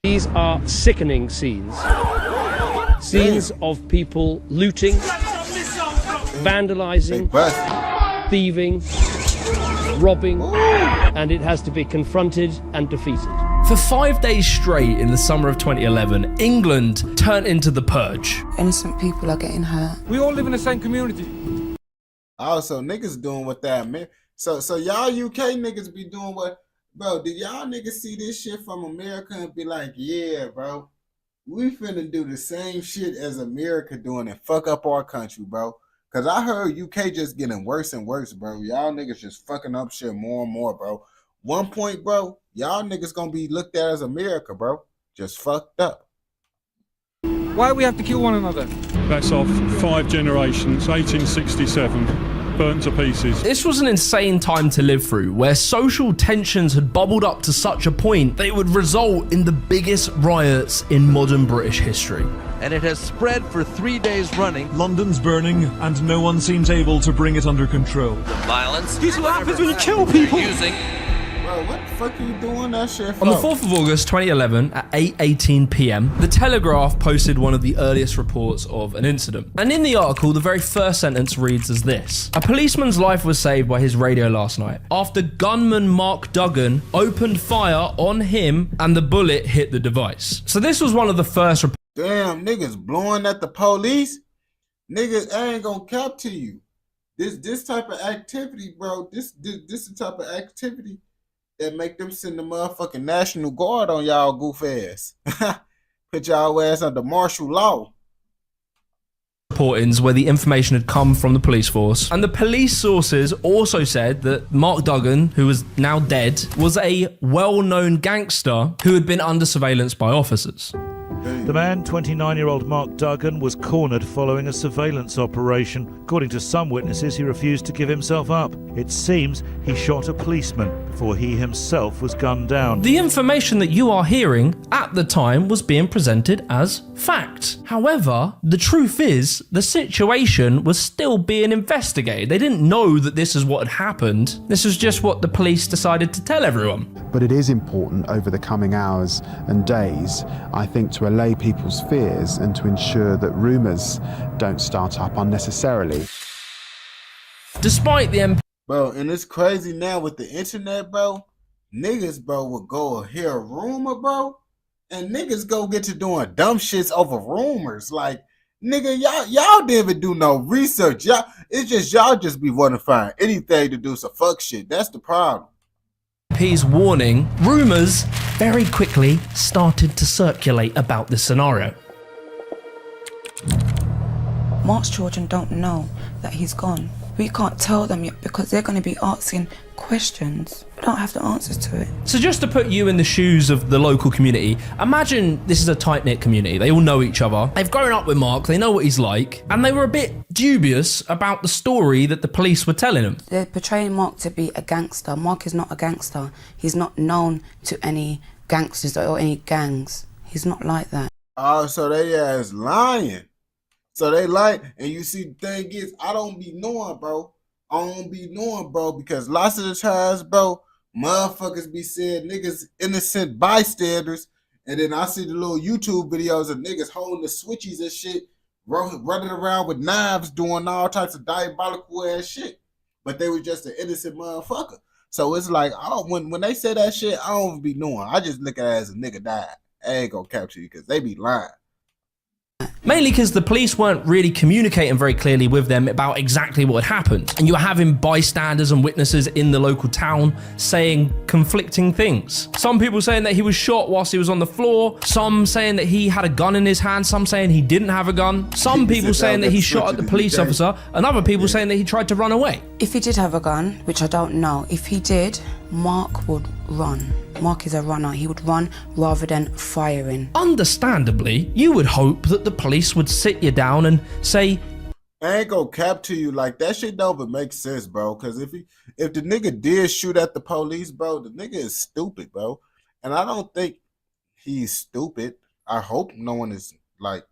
These are sickening scenes. Scenes of people looting, vandalizing, thieving, robbing, and it has to be confronted and defeated. For 5 days straight in the summer of 2011, England turned into the purge. Innocent people are getting hurt. We all live in the same community. Also, niggas doing what that meant. So y'all UK niggas be doing what, bro, did y'all niggas see this shit from America and be like, yeah, bro, we finna do the same shit as America doing and fuck up our country, bro. Cause I heard UK just getting worse and worse, bro. Y'all niggas just fucking up shit more and more, bro. One point, bro, y'all niggas gonna be looked at as America, bro. Just fucked up. Why do we have to kill one another? That's off 5 generations, 1867. Burnt to pieces. This was an insane time to live through, where social tensions had bubbled up to such a point that it would result in the biggest riots in modern British history. And it has spread for 3 days running. London's burning, and no one seems able to bring it under control. The violence. This is what happens when you kill people. Bro, what the fuck are you doing that shit for? On the 4th of August 2011 at 8:18 p.m, The Telegraph posted one of the earliest reports of an incident. And in the article, the very first sentence reads as this: a policeman's life was saved by his radio last night after gunman Mark Duggan opened fire on him and the bullet hit the device. So this was one of the first reports. Damn, niggas blowing at the police? Niggas, I ain't gonna cap to you. This type of activity, bro, this the type of activity that make them send the motherfucking National Guard on y'all goof ass. Put y'all ass under martial law. Reportings where the information had come from the police force. And the police sources also said that Mark Duggan, who was now dead, was a well-known gangster who had been under surveillance by officers. The man, 29-year-old Mark Duggan, was cornered following a surveillance operation. According to some witnesses, he refused to give himself up. It seems he shot a policeman before he himself was gunned down. The information that you are hearing at the time was being presented as fact. However, the truth is, the situation was still being investigated. They didn't know that this is what had happened. This was just what the police decided to tell everyone. But it is important over the coming hours and days, I think, to allay people's fears and to ensure that rumours don't start up unnecessarily. Despite the bro, and it's crazy now with the internet, bro. Niggas, bro, will go hear a rumor, bro, and niggas go get to doing dumb shits over rumors. Like, nigga, y'all didn't even do no research. Y'all just be wanting to find anything to do some fuck shit. That's the problem. His warning, rumours very quickly started to circulate about this scenario. Mark's children don't know that he's gone. We can't tell them yet because they're going to be asking questions. We don't have the answers to it. So just to put you in the shoes of the local community, imagine this is a tight-knit community. They all know each other. They've grown up with Mark. They know what he's like. And they were a bit dubious about the story that the police were telling them. They're portraying Mark to be a gangster. Mark is not a gangster. He's not known to any gangsters or any gangs. He's not like that. Oh, so they ass lying. So they like, and you see, the thing is, I don't be knowing, bro. I don't be knowing, bro, because lots of the times, bro, motherfuckers be saying niggas innocent bystanders, and then I see the little YouTube videos of niggas holding the switchies and shit, running around with knives, doing all types of diabolical ass shit, but they were just an innocent motherfucker. So it's like, when they say that shit, I don't be knowing. I just look at it as a nigga died. I ain't gonna capture you because they be lying. Mainly because the police weren't really communicating very clearly with them about exactly what had happened. And you were having bystanders and witnesses in the local town saying conflicting things. Some people saying that he was shot whilst he was on the floor. Some saying that he had a gun in his hand. Some saying he didn't have a gun. Some people saying that he shot at the police officer. And other people saying that he tried to run away. If he did have a gun, which I don't know, if he did, Mark would run. Mark is a runner. He would run rather than firing. Understandably, you would hope that the police would sit you down and say, I ain't gonna cap to you, like that shit don't even make sense, bro. Cause if the nigga did shoot at the police, bro, the nigga is stupid, bro. And I don't think he's stupid. I hope no one is like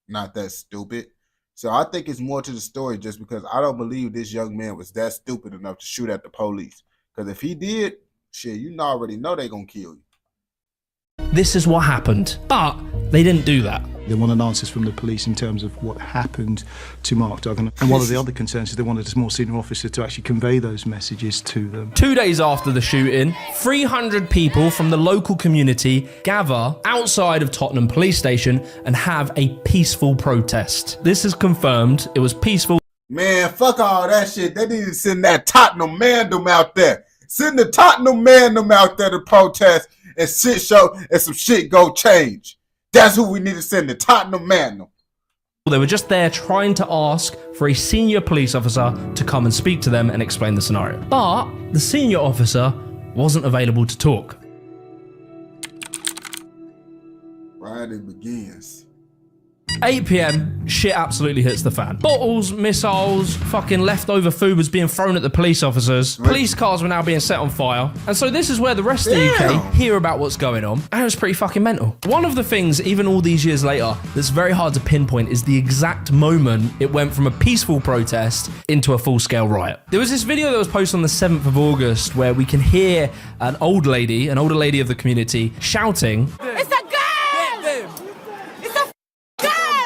not that stupid. So I think it's more to the story, just because I don't believe this young man was that stupid enough to shoot at the police. Cause if he did, shit, you already know they gonna kill you. this is what happened. But they didn't do that. They wanted answers from the police in terms of what happened to Mark Duggan. And one of the other concerns is they wanted a more senior officer to actually convey those messages to them. 2 days after the shooting, 300 people from the local community gather outside of Tottenham Police Station and have a peaceful protest. This is confirmed. It was peaceful. Man, fuck all that shit. They need to send that Tottenham Mandem out there. Send the Tottenham Mandem out there to protest and shit show and some shit go change. That's who we need to send, the Tottenham Mandem. They were just there trying to ask for a senior police officer to come and speak to them and explain the scenario. But the senior officer wasn't available to talk. Right, it begins. 8 PM, shit absolutely hits the fan. Bottles, missiles, fucking leftover food was being thrown at the police officers. Police cars were now being set on fire. And so this is where the rest of the UK hear about what's going on. And it was pretty fucking mental. One of the things, even all these years later, that's very hard to pinpoint is the exact moment it went from a peaceful protest into a full-scale riot. There was this video that was posted on the 7th of August where we can hear an older lady of the community, shouting, It's a girl! It's a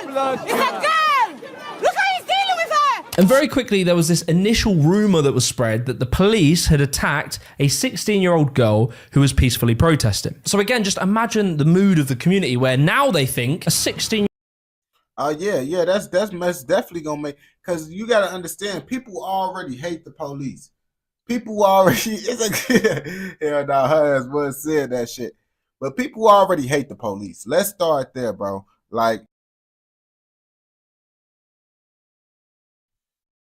girl! Look how he's dealing with her! And very quickly, there was this initial rumor that was spread that the police had attacked a 16-year-old girl who was peacefully protesting. So again, just imagine the mood of the community where now they think a 16. Yeah, that's definitely gonna make, because you gotta understand, people already hate the police. People already, it's like, hell no, her ass was said that shit. But people already hate the police. Let's start there, bro. Like,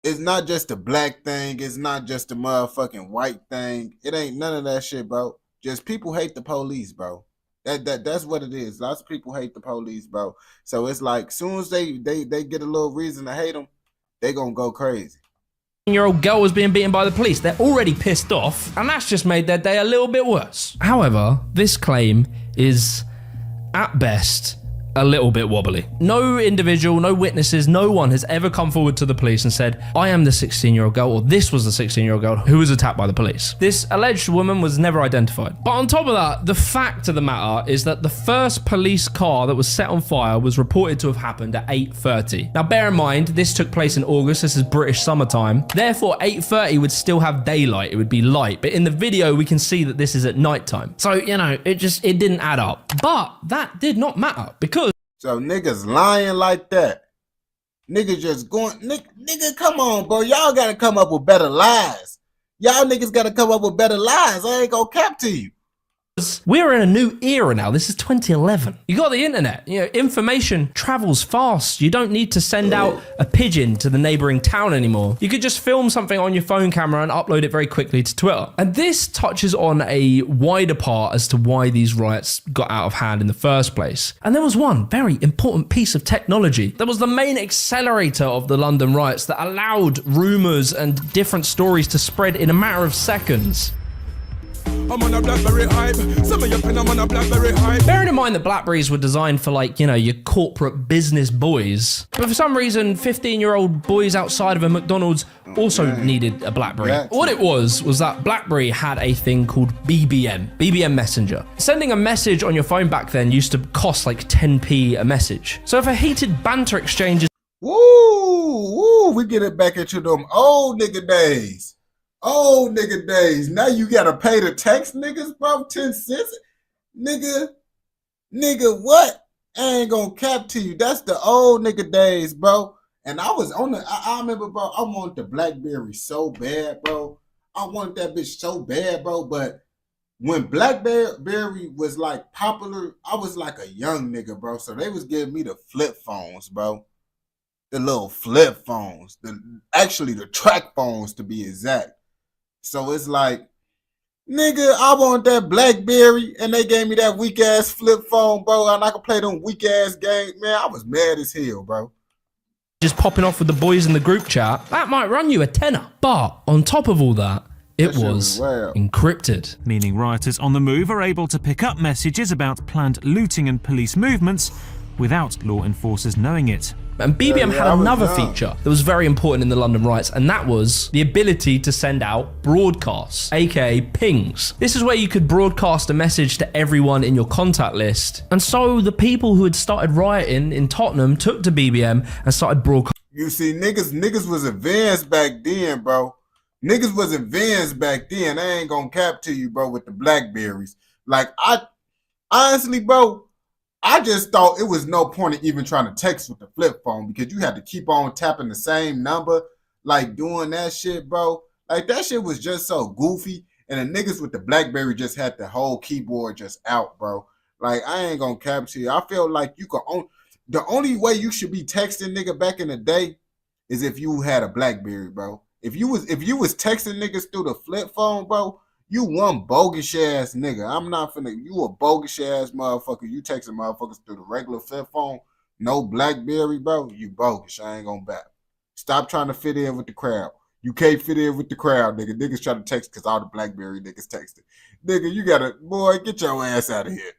it's not just a black thing. It's not just a motherfucking white thing. It ain't none of that shit, bro. Just people hate the police, bro. That's what it is. Lots of people hate the police, bro. So it's like, soon as they get a little reason to hate them, they gonna go crazy. 16-year-old girl was being beaten by the police. They're already pissed off, and that's just made their day a little bit worse. However, this claim is, at best, a little bit wobbly. No individual, no witnesses, no one has ever come forward to the police and said, I am the 16-year-old girl, or this was the 16-year-old girl who was attacked by the police. This alleged woman was never identified. But on top of that, the fact of the matter is that the first police car that was set on fire was reported to have happened at 8:30. Now bear in mind, this took place in August, this is British summertime, therefore 8:30 would still have daylight, it would be light, but in the video we can see that this is at nighttime. So, you know, it didn't add up. But that did not matter, because so niggas lying like that. Niggas just going, nigga, come on, bro. Y'all gotta come up with better lies. Y'all niggas gotta come up with better lies. I ain't gonna cap to you. We're in a new era now. This is 2011. You got the internet. You know, information travels fast. You don't need to send out a pigeon to the neighboring town anymore. You could just film something on your phone camera and upload it very quickly to Twitter. And this touches on a wider part as to why these riots got out of hand in the first place. And there was one very important piece of technology that was the main accelerator of the London riots that allowed rumors and different stories to spread in a matter of seconds. I'm on a BlackBerry hype. Some of your pen, I'm on a BlackBerry hype. Bearing in mind that Blackberries were designed for, like, you know, your corporate business boys. But for some reason, 15-year-old boys outside of a McDonald's also needed a Blackberry. What it was that BlackBerry had a thing called BBM Messenger. Sending a message on your phone back then used to cost like 10p a message. So if a heated banter exchange is... Woo, we get it back into them old nigga days. Old nigga days. Now you gotta pay to text niggas, bro. 10 cents. Nigga, what? I ain't gonna cap to you. That's the old nigga days, bro. And I was on the, I remember, bro, I wanted the BlackBerry so bad, bro. I wanted that bitch so bad, bro. But when BlackBerry was like popular, I was like a young nigga, bro. So they was giving me the flip phones, bro. The little flip phones. Actually the track phones, to be exact. So it's like, Nigga, I want that BlackBerry, and they gave me that weak ass flip phone, bro, and I could play them weak ass games. Man, I was mad as hell, bro. Just popping off with the boys in the group chat, that might run you a tenner. But on top of all that, it was encrypted. Meaning rioters on the move are able to pick up messages about planned looting and police movements without law enforcers knowing it. And BBM had another feature that was very important in the London riots, and that was the ability to send out broadcasts, aka pings. This is where you could broadcast a message to everyone in your contact list. And so the people who had started rioting in Tottenham took to BBM and started broadcasting. You see, niggas was advanced back then, bro. Niggas was advanced back then. I ain't gonna cap to you, bro, with the Blackberries. Like, honestly, bro, I just thought it was no point in even trying to text with the flip phone because you had to keep on tapping the same number, like doing that shit, bro. Like, that shit was just so goofy. And the niggas with the BlackBerry just had the whole keyboard just out, bro. Like, I ain't gonna cap to you. I feel like you could the only way you should be texting nigga back in the day is if you had a BlackBerry, bro. If you was texting niggas through the flip phone, bro, you one bogus ass nigga. I'm not finna. You a bogus ass motherfucker. You texting motherfuckers through the regular flip phone, no BlackBerry, bro. You bogus. I ain't gonna back. Stop trying to fit in with the crowd. You can't fit in with the crowd, nigga. Niggas try to text because all the BlackBerry niggas texting. Nigga, you gotta, boy, get your ass out of here.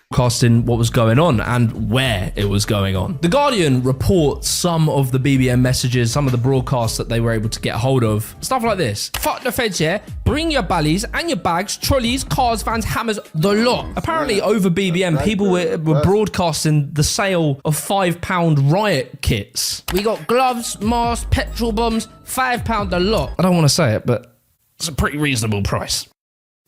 Broadcasting what was going on and where it was going on. The Guardian reports some of the BBM messages, some of the broadcasts that they were able to get hold of. Stuff like this. Fuck the feds, yeah? Bring your ballies and your bags, trolleys, cars, vans, hammers, the lot. Apparently over BBM, people were broadcasting the sale of £5 riot kits. We got gloves, masks, petrol bombs, £5 a lot. I don't want to say it, but it's a pretty reasonable price.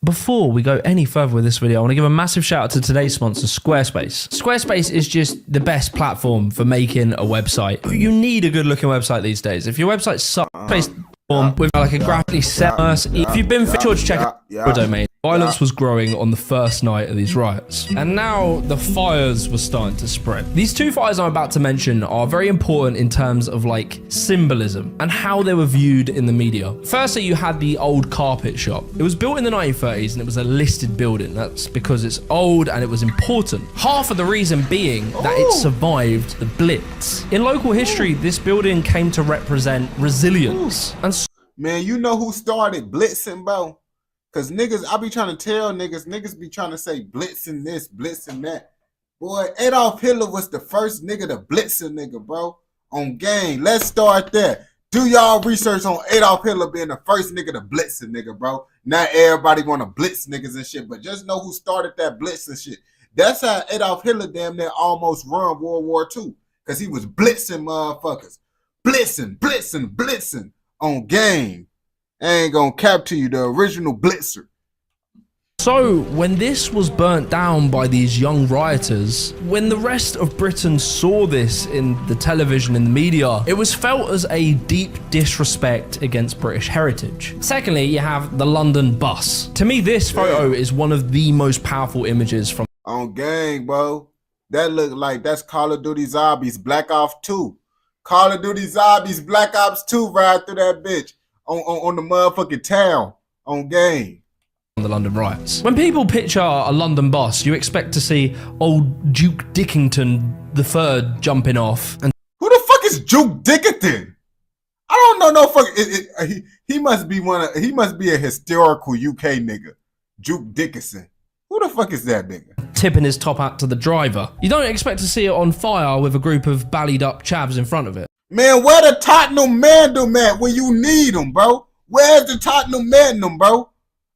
Before we go any further with this video, I want to give a massive shout out to today's sponsor, Squarespace. Squarespace is just the best platform for making a website. You need a good looking website these days. If your website sucks, with like a graphically set, if you've been sure to check out your domain. Violence was growing on the first night of these riots, and now the fires were starting to spread. These two fires I'm about to mention are very important in terms of like symbolism and how they were viewed in the media. Firstly, you had the old carpet shop. It was built in the 1930s and it was a listed building. That's because it's old and it was important. Half of the reason being that it survived the Blitz. In local history, this building came to represent resilience. And man, you know who started blitzing, bro? Cause niggas, I be trying to tell niggas be trying to say blitzing this, blitzing that. Boy, Adolf Hitler was the first nigga to blitz a nigga, bro. On game. Let's start there. Do y'all research on Adolf Hitler being the first nigga to blitz a nigga, bro. Not everybody wanna blitz niggas and shit, but just know who started that blitz and shit. That's how Adolf Hitler damn near almost won World War II. Cause he was blitzing motherfuckers. Blitzing on game. I ain't gonna cap to you, the original blitzer. So, when this was burnt down by these young rioters, when the rest of Britain saw this in the television and the media, it was felt as a deep disrespect against British heritage. Secondly, you have the London bus. To me, this photo is one of the most powerful images from on gang, bro. That look like that's Call of Duty Zombies Black Ops 2. Call of Duty Zombies Black Ops 2 ride through that bitch. On the motherfucking town, on game. The London riots. When people picture a London bus, you expect to see old Duke Dickington III jumping off. And who the fuck is Duke Dickington? I don't know no fuck. He must be he must be a historical UK nigga. Duke Dickinson. Who the fuck is that nigga? Tipping his top hat to the driver. You don't expect to see it on fire with a group of ballied up chavs in front of it. Man, where the Tottenham Mandem at when you need them, bro? Where's the Tottenham Mandem, bro?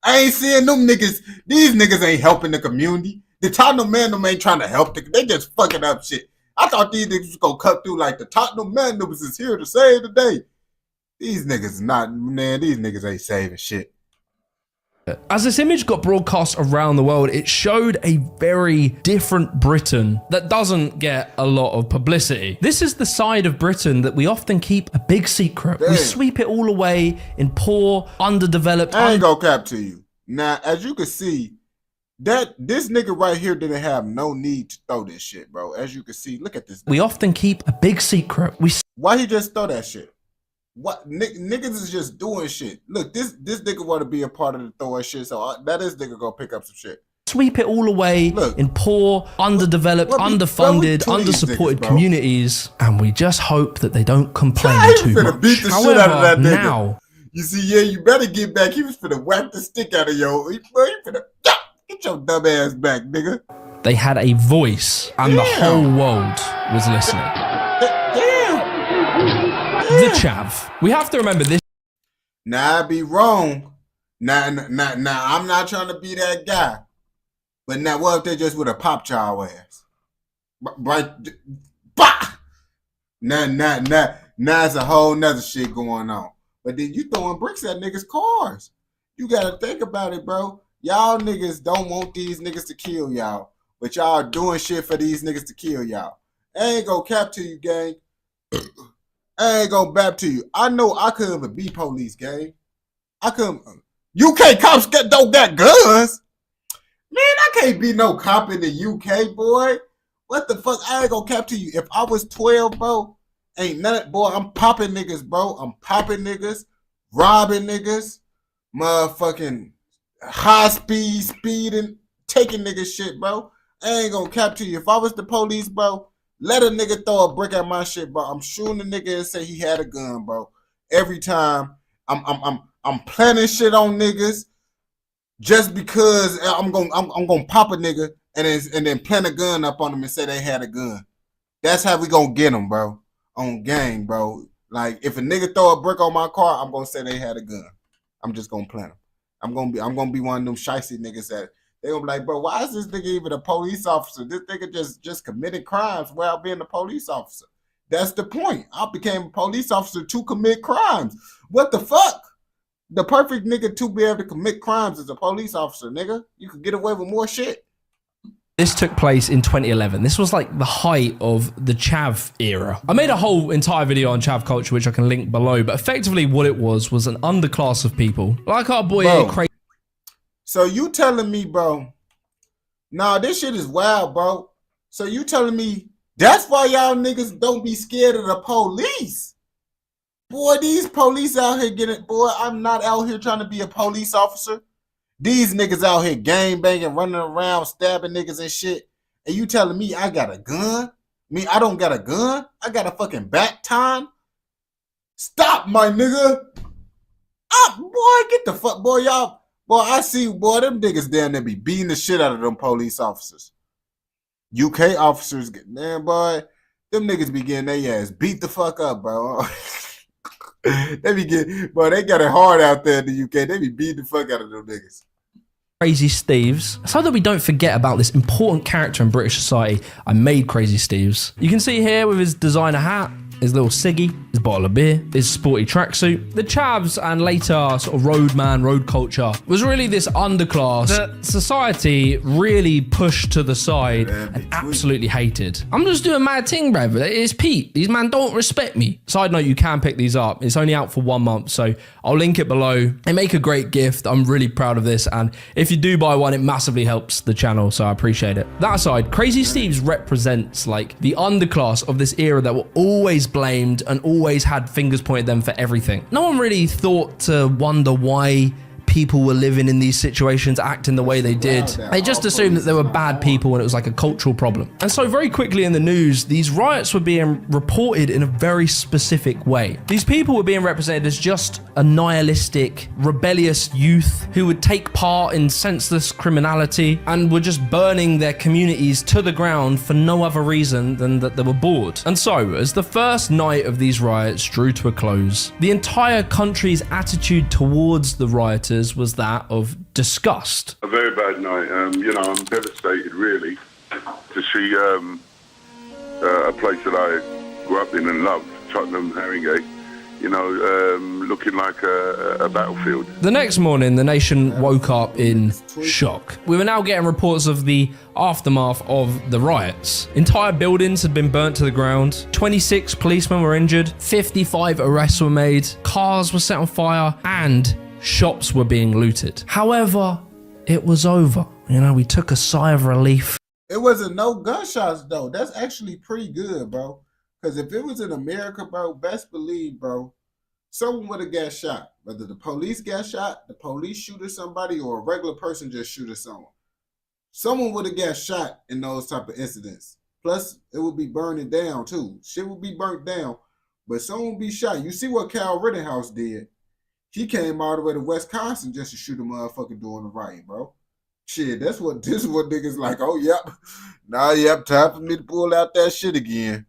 I ain't seeing them niggas. These niggas ain't helping the community. The Tottenham Mandem ain't trying to help. They just fucking up shit. I thought these niggas was gonna cut through like the Tottenham Mandem is here to save the day. These niggas not, man, these niggas ain't saving shit. As this image got broadcast around the world, it showed a very different Britain that doesn't get a lot of publicity. This is the side of Britain that we often keep a big secret. Damn. We sweep it all away in poor, underdeveloped... I ain't gonna cap to you. Now, as you can see, this nigga right here didn't have no need to throw this shit, bro. As you can see, look at this. We often keep a big secret. Why he just throw that shit? What niggas is just doing shit. Look, this nigga want to be a part of the throwing shit, so that is nigga gonna pick up some shit. Sweep it all away in poor, underdeveloped, underfunded, undersupported communities, and we just hope that they don't complain too much. Beat the shit out of that nigga. Now, you see, yeah, you better get back. He was finna whack the stick out of your. He finna get your dumb ass back, nigga. They had a voice, and the whole world was listening. The chav. We have to remember this. Now, I'd be wrong. Now, I'm not trying to be that guy. But now, what if they just would have popped y'all ass? Right? Bah! Now, it's a whole nother shit going on. But then you throwing bricks at niggas' cars. You gotta think about it, bro. Y'all niggas don't want these niggas to kill y'all. But y'all doing shit for these niggas to kill y'all. I ain't gonna cap to you, gang. I ain't gonna bap to you. I know I couldn't even be police, gang. I couldn't. UK cops don't got guns. Man, I can't be no cop in the UK, boy. What the fuck? I ain't gonna cap to you. If I was 12, bro, ain't nothing, boy. I'm popping niggas, bro. I'm popping niggas, robbing niggas, motherfucking high speeding, taking niggas shit, bro. I ain't gonna cap to you. If I was the police, bro, let a nigga throw a brick at my shit, bro. I'm shooting the nigga and say he had a gun, bro. Every time I'm planning shit on niggas. Just because I'm gonna pop a nigga and then plant a gun up on them and say they had a gun. That's how we gonna get them, bro. On gang, bro. Like if a nigga throw a brick on my car, I'm gonna say they had a gun. I'm just gonna plant them. I'm gonna be one of them shicey niggas that they gonna be like, bro, why is this nigga even a police officer? This nigga just committed crimes while being a police officer. That's the point. I became a police officer to commit crimes. What the fuck? The perfect nigga to be able to commit crimes is a police officer, nigga. You could get away with more shit. This took place in 2011. This was like the height of the chav era. I made a whole entire video on chav culture, which I can link below, but effectively what it was an underclass of people, like our boy Crazy. So you telling me, bro, nah, this shit is wild, bro. So you telling me that's why y'all niggas don't be scared of the police? Boy, these police out here getting, boy, I'm not out here trying to be a police officer. These niggas out here gang banging, running around, stabbing niggas and shit. And you telling me I got a gun? Me, I don't got a gun? I got a fucking baton? Stop, my nigga. Boy, get the fuck, boy, y'all. Boy, I see, boy, them niggas down there be beating the shit out of them police officers. UK officers, man, boy, them niggas be getting their ass beat the fuck up, bro. They got it hard out there in the UK. They be beating the fuck out of them niggas. Crazy Steves. So that we don't forget about this important character in British society, I made Crazy Steves. You can see here with his designer hat, his little ciggy, his bottle of beer, his sporty tracksuit. The chavs and later sort of road culture was really this underclass that society really pushed to the side and absolutely hated. I'm just doing my thing, bruv. It's Pete. These man don't respect me. Side note, you can pick these up. It's only out for 1 month, so I'll link it below. They make a great gift. I'm really proud of this, and if you do buy one, it massively helps the channel, so I appreciate it. That aside, Crazy Steves represents like the underclass of this era that were always blamed and always had fingers pointed at them for everything. No one really thought to wonder why people were living in these situations, acting the way they did. They just assumed that they were bad people and it was like a cultural problem. And so very quickly in the news, these riots were being reported in a very specific way. These people were being represented as just a nihilistic, rebellious youth who would take part in senseless criminality and were just burning their communities to the ground for no other reason than that they were bored. And so, as the first night of these riots drew to a close, the entire country's attitude towards the rioters was that of disgust. A very bad night. I'm devastated, really, to see a place that I grew up in and loved, Tottenham, Haringey, looking like a battlefield. The next morning, the nation woke up in shock. We were now getting reports of the aftermath of the riots. Entire buildings had been burnt to the ground. 26 policemen were injured. 55 arrests were made. Cars were set on fire, and shops were being looted. However, it was over. We took a sigh of relief. It wasn't no gunshots, though. That's actually pretty good, bro. Because if it was in America, bro, best believe, bro, someone would have got shot. Whether the police got shot, the police shooted somebody, or a regular person just shooted someone. Someone would have got shot in those type of incidents. Plus, it would be burning down too. Shit would be burnt down, but someone would be shot. You see what Kyle Rittenhouse did? He came all the way to Wisconsin just to shoot a motherfucker doing the riot, bro. Shit, this is what niggas like. Oh, yep. Time for me to pull out that shit again.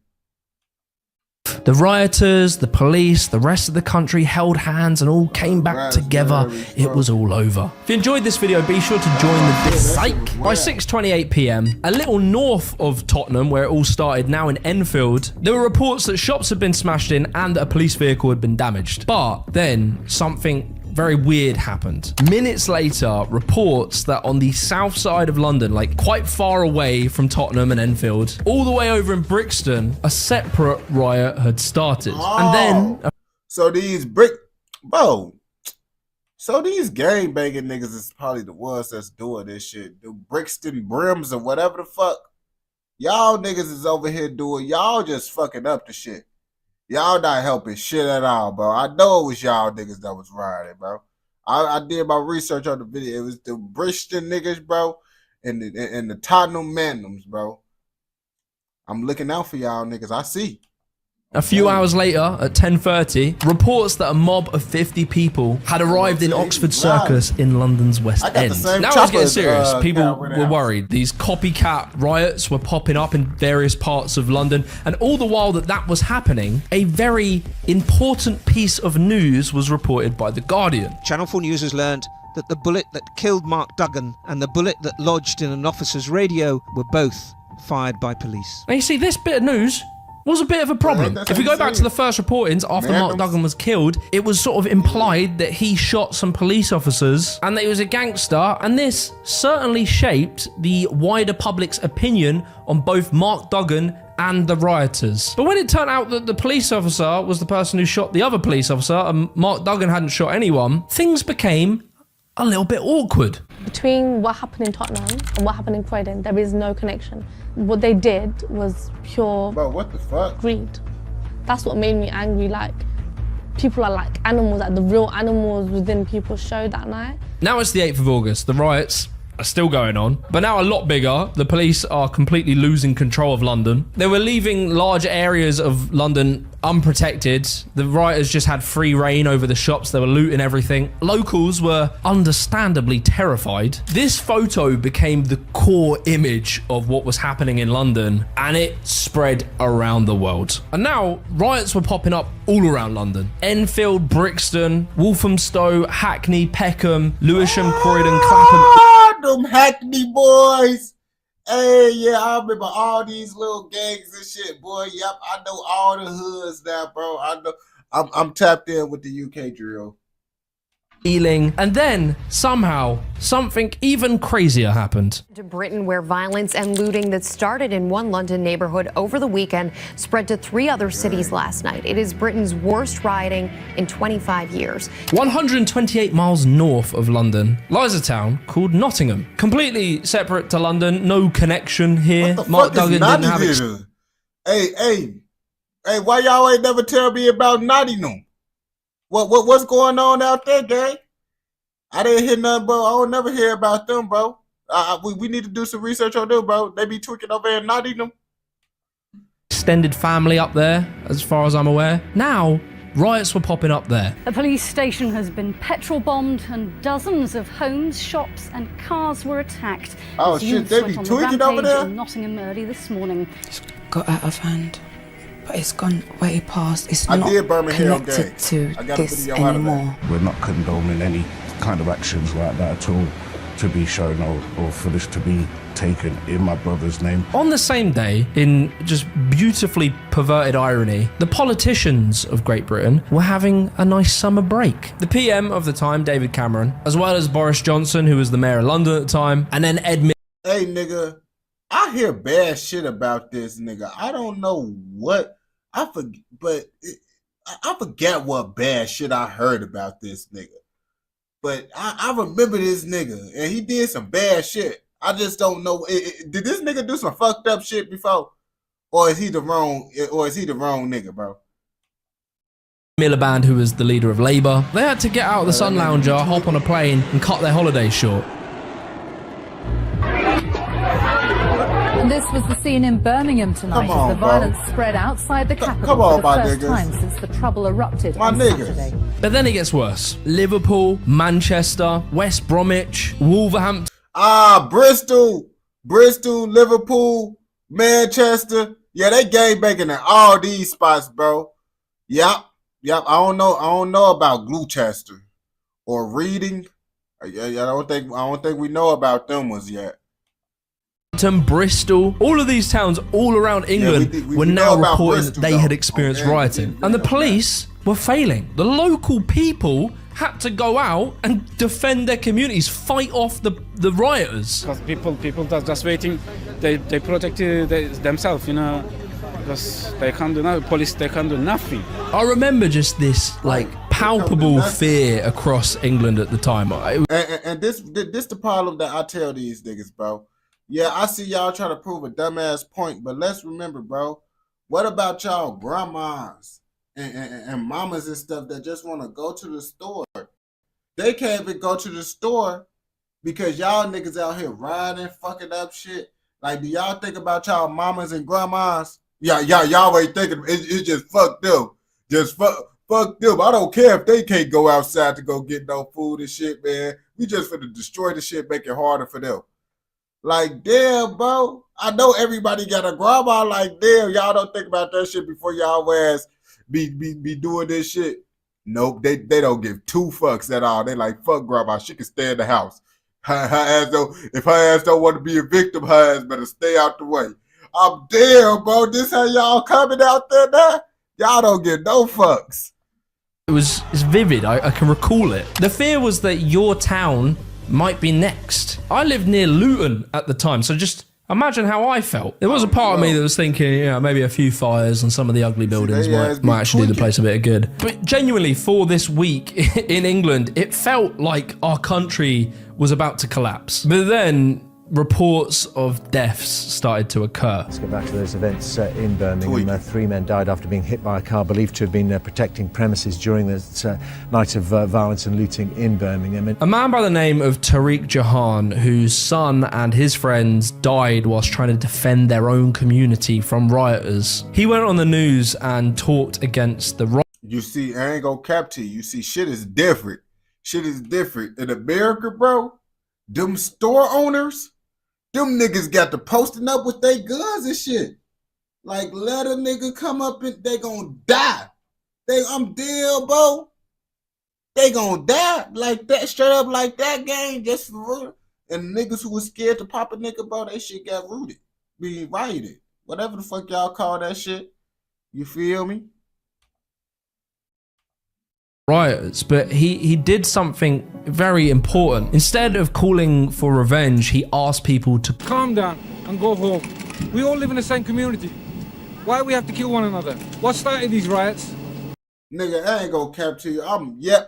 The rioters, the police, the rest of the country held hands and all came back together. It was all over. If you enjoyed this video, be sure to join the Psych. By 6:28 p.m, a little north of Tottenham, where it all started, now in Enfield, there were reports that shops had been smashed in and that a police vehicle had been damaged. But then something very weird happened. Minutes later, reports that on the south side of London, like quite far away from Tottenham and Enfield, all the way over in Brixton, a separate riot had started. And then... So these gang banging niggas is probably the ones that's doing this shit. The Brixton Brims or whatever the fuck. Y'all niggas is over here doing, y'all just fucking up the shit. Y'all not helping shit at all, bro. I know it was y'all niggas that was riding, bro. I did my research on the video. It was the Brixton niggas, bro, and the Tottenham Mandoms, bro. I'm looking out for y'all niggas. I see. A few hours later, at 10:30, reports that a mob of 50 people had arrived in Oxford Circus in London's West End. Now it's getting serious. People were worried. These copycat riots were popping up in various parts of London, and all the while that was happening, a very important piece of news was reported by The Guardian. Channel 4 News has learned that the bullet that killed Mark Duggan and the bullet that lodged in an officer's radio were both fired by police. Now you see, this bit of news was a bit of a problem. If we go back to the first reportings after Mark Duggan was killed, it was sort of implied that he shot some police officers and that he was a gangster, and this certainly shaped the wider public's opinion on both Mark Duggan and the rioters. But when it turned out that the police officer was the person who shot the other police officer and Mark Duggan hadn't shot anyone, things became a little bit awkward. Between what happened in Tottenham and what happened in Croydon, there is no connection. What they did was pure what the fuck? Greed. That's what made me angry. Like, people are like animals, like the real animals within people's show that night. Now it's the 8th of August. The riots are still going on, but now a lot bigger. The police are completely losing control of London. They were leaving large areas of London unprotected. The rioters just had free reign over the shops. They were looting everything. Locals were understandably terrified. This photo became the core image of what was happening in London, and it spread around the world. And now riots were popping up all around London. Enfield, Brixton, Walthamstow, Hackney, Peckham, Lewisham, Croydon, Clapham. Them Hackney boys. Hey, yeah, I remember all these little gangs and shit, boy. Yep, I know all the hoods now, bro. I know. I'm tapped in with the UK drill. And then somehow something even crazier happened. To Britain, where violence and looting that started in one London neighborhood over the weekend spread to 3 other cities last night. It is Britain's worst rioting in 25 years. 128 miles north of London lies a town called Nottingham. Completely separate to London, no connection here. Mark Duggan didn't have it. Hey, why y'all ain't never tell me about Nottingham? What's going on out there, gang? I didn't hear nothing, bro. I don't never hear about them, bro. We need to do some research on them, bro. They be tweaking over in Nottingham. Extended family up there, as far as I'm aware. Now, riots were popping up there. A police station has been petrol bombed and dozens of homes, shops and cars were attacked. Oh shit, they be tweaking over there? In Nottingham early this morning. It's got out of hand. But it's gone way past. It's not Birmingham connected to this anymore. We're not condoning any kind of actions like that at all to be shown or for this to be taken in my brother's name. On the same day, in just beautifully perverted irony, the politicians of Great Britain were having a nice summer break. The PM of the time, David Cameron, as well as Boris Johnson, who was the mayor of London at the time, and then Ed Hey, nigga, I hear bad shit about this nigga. I don't know what I forget what bad shit I heard about this nigga. But I remember this nigga and he did some bad shit. I just don't know. Did this nigga do some fucked up shit before, or is he the wrong nigga, bro? Miliband, who was the leader of Labour, they had to get out of the Sun Lounger, hop on a plane and cut their holiday short. And this was the scene in Birmingham tonight as the violence spread outside the capital for the first time since the trouble erupted on Saturday. But then it gets worse. Liverpool, Manchester, West Bromwich, Wolverhampton. Bristol, Liverpool, Manchester. Yeah, they gang banging in all these spots, bro. Yep. I don't know about Gloucester or Reading. I don't think we know about them ones yet. Bristol, all of these towns all around England were now reporting that they had experienced rioting, and the police were failing. The local people had to go out and defend their communities, fight off the rioters. Because people that's just waiting, they protect themselves, you know, because they can't do nothing. Police, they can't do nothing. I remember just this like palpable fear across England at the time. And this the problem that I tell these niggas, bro. Yeah, I see y'all trying to prove a dumbass point, but let's remember, bro, what about y'all grandmas and mamas and stuff that just want to go to the store? They can't even go to the store because y'all niggas out here riding, fucking up shit. Like, do y'all think about y'all mamas and grandmas? Yeah, y'all ain't thinking, it's just fuck them. Just fuck them. I don't care if they can't go outside to go get no food and shit, man. We just finna destroy the shit, make it harder for them. Like, damn, bro. I know everybody got a grandma. Like, damn, y'all don't think about that shit before y'all ass be doing this shit. Nope, they don't give two fucks at all. They like, fuck grandma. She can stay in the house. If her ass don't want to be a victim, her ass better stay out the way. I'm damn, bro. This how y'all coming out there now? Y'all don't get no fucks. It's vivid. I can recall it. The fear was that your town might be next. I lived near Luton at the time, so just imagine how I felt. There was a part of me that was thinking, yeah, maybe a few fires and some of the ugly buildings might actually do the place a bit of good. But genuinely, for this week in England, it felt like our country was about to collapse. But then reports of deaths started to occur. Let's get back to those events in Birmingham. 3 men died after being hit by a car believed to have been protecting premises during the night of violence and looting in Birmingham. A man by the name of Tariq Jahan, whose son and his friends died whilst trying to defend their own community from rioters. He went on the news and talked against the riot. You see, I ain't gonna cap to you. You see, shit is different. Shit is different. In America, bro, them store owners, them niggas got to posting up with their guns and shit. Like, let a nigga come up and they gonna die. I'm dead, bro. They gonna die like that, straight up like that, gang, just for real. And niggas who was scared to pop a nigga, bro, they shit got rooted. Be rioted. Whatever the fuck y'all call that shit. You feel me? Rioters, but he did something very important. Instead of calling for revenge, he asked people to calm down and go home. We all live in the same community. Why do we have to kill one another? What started these riots? Nigga, I ain't gonna cap to you.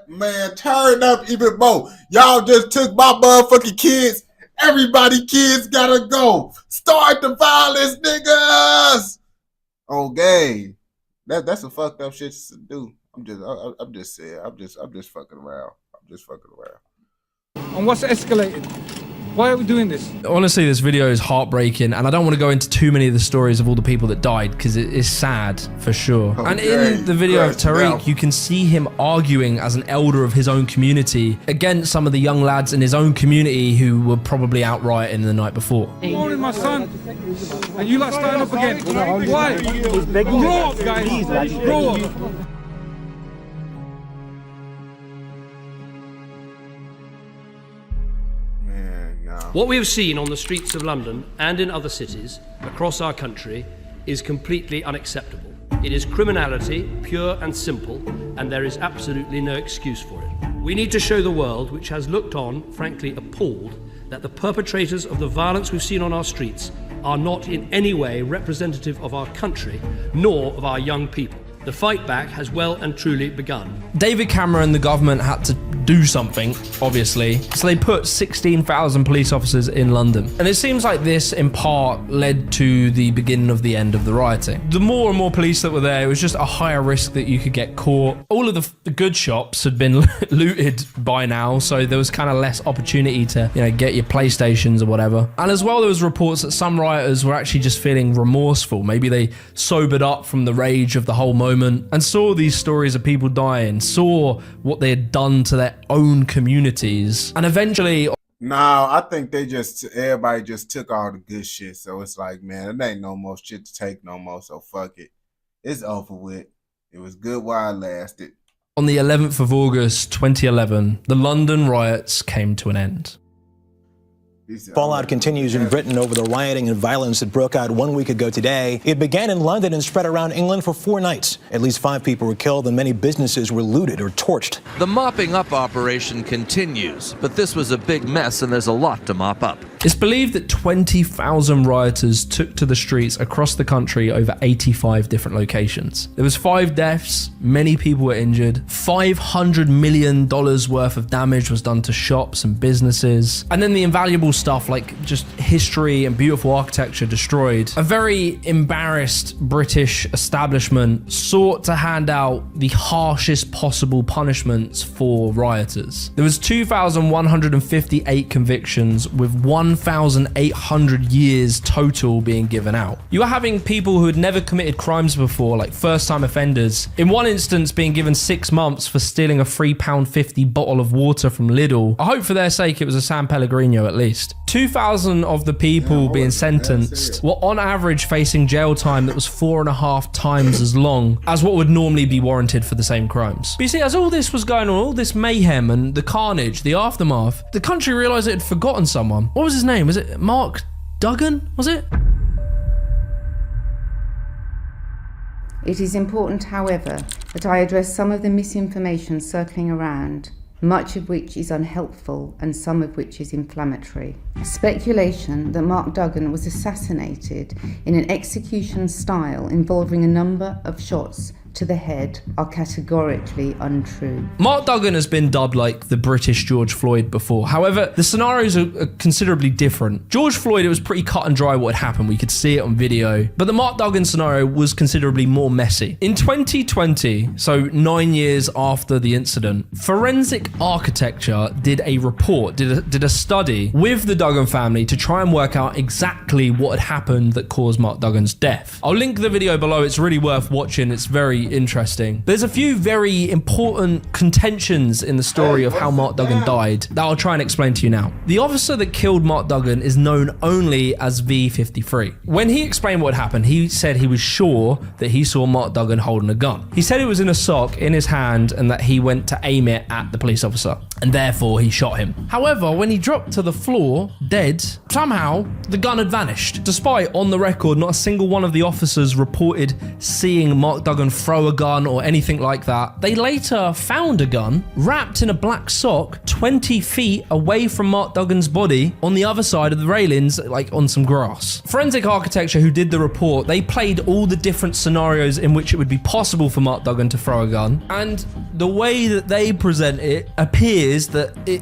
Man, turn up even more. Y'all just took my motherfucking kids. Everybody kids gotta go. Start the violence, niggas. On game. That's a fucked up shit to do. I'm just saying. I'm just fucking around. And what's escalated? Why are we doing this? Honestly, this video is heartbreaking, and I don't want to go into too many of the stories of all the people that died, because it is sad, for sure. Okay. And in the video of Tariq, you can see him arguing as an elder of his own community against some of the young lads in his own community who were probably out rioting the night before. I'm warning my son, and you lot starting up again. Why? Grow up, guys. Grow up. What we have seen on the streets of London and in other cities across our country is completely unacceptable. It is criminality, pure and simple, and there is absolutely no excuse for it. We need to show the world, which has looked on, frankly appalled, that the perpetrators of the violence we've seen on our streets are not in any way representative of our country, nor of our young people. The fight back has well and truly begun. David Cameron, the government, had to do something, obviously. So they put 16,000 police officers in London. And it seems like this, in part, led to the beginning of the end of the rioting. The more and more police that were there, it was just a higher risk that you could get caught. All of the good shops had been looted by now, so there was kind of less opportunity to, you know, get your PlayStations or whatever. And as well, there was reports that some rioters were actually just feeling remorseful. Maybe they sobered up from the rage of the whole moment and saw these stories of people dying, saw what they had done to their own communities, and eventually... No, I think everybody just took all the good shit. So it's like, man, it ain't no more shit to take no more. So fuck it. It's over with. It was good while it lasted. On the 11th of August 2011, the London riots came to an end. Fallout continues in Britain over the rioting and violence that broke out 1 week ago today. It began in London and spread around England for 4 nights. At least 5 people were killed and many businesses were looted or torched. The mopping up operation continues, but this was a big mess and there's a lot to mop up. It's believed that 20,000 rioters took to the streets across the country over 85 different locations. There was 5 deaths, many people were injured, $500 million worth of damage was done to shops and businesses, and then the invaluable stuff like just history and beautiful architecture destroyed. A very embarrassed British establishment sought to hand out the harshest possible punishments for rioters. There was 2,158 convictions with 1,800 years total being given out. You were having people who had never committed crimes before, like first-time offenders, in one instance being given 6 months for stealing a £3.50 bottle of water from Lidl. I hope for their sake it was a San Pellegrino at least. 2,000 of the people being sentenced were on average facing jail time that was 4.5 times as long as what would normally be warranted for the same crimes. But you see, as all this was going on, all this mayhem and the carnage, the aftermath, the country realised it had forgotten someone. What was his name? Was it Mark Duggan? Was it? It is important, however, that I address some of the misinformation circling around, much of which is unhelpful and some of which is inflammatory. Speculation that Mark Duggan was assassinated in an execution style involving a number of shots to the head are categorically untrue. Mark Duggan has been dubbed like the British George Floyd before. However, the scenarios are considerably different. George Floyd, it was pretty cut and dry what had happened. We could see it on video. But the Mark Duggan scenario was considerably more messy. In 2020, so 9 years after the incident, Forensic Architecture did a report, did a study with the Duggan family to try and work out exactly what had happened that caused Mark Duggan's death. I'll link the video below. It's really worth watching. It's very interesting. There's a few very important contentions in the story of how Mark Duggan died that I'll try and explain to you now. The officer that killed Mark Duggan is known only as V53. When he explained what happened, he said he was sure that he saw Mark Duggan holding a gun. He said it was in a sock in his hand and that he went to aim it at the police officer and therefore he shot him. However, when he dropped to the floor, dead, somehow the gun had vanished. Despite, on the record, not a single one of the officers reported seeing Mark Duggan throw a gun or anything like that. They later found a gun wrapped in a black sock 20 feet away from Mark Duggan's body on the other side of the railings, like on some grass. Forensic Architecture, who did the report, they played all the different scenarios in which it would be possible for Mark Duggan to throw a gun, and the way that they present it appears that it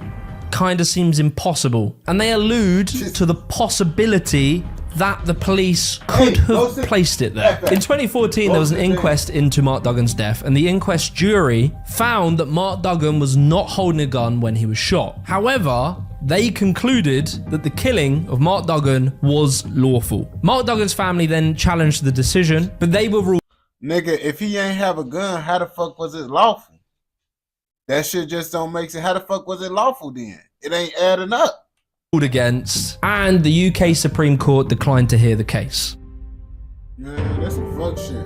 kind of seems impossible, and they allude to the possibility that the police could have placed it there. In 2014, there was an inquest into Mark Duggan's death, and the inquest jury found that Mark Duggan was not holding a gun when he was shot. However, they concluded that the killing of Mark Duggan was lawful. Mark Duggan's family then challenged the decision, but they were ruled... Nigga, if he ain't have a gun, how the fuck was it lawful? That shit just don't make sense. How the fuck was it lawful then? It ain't adding up. Against, and the UK Supreme Court declined to hear the case. Yeah, that's some fuck shit.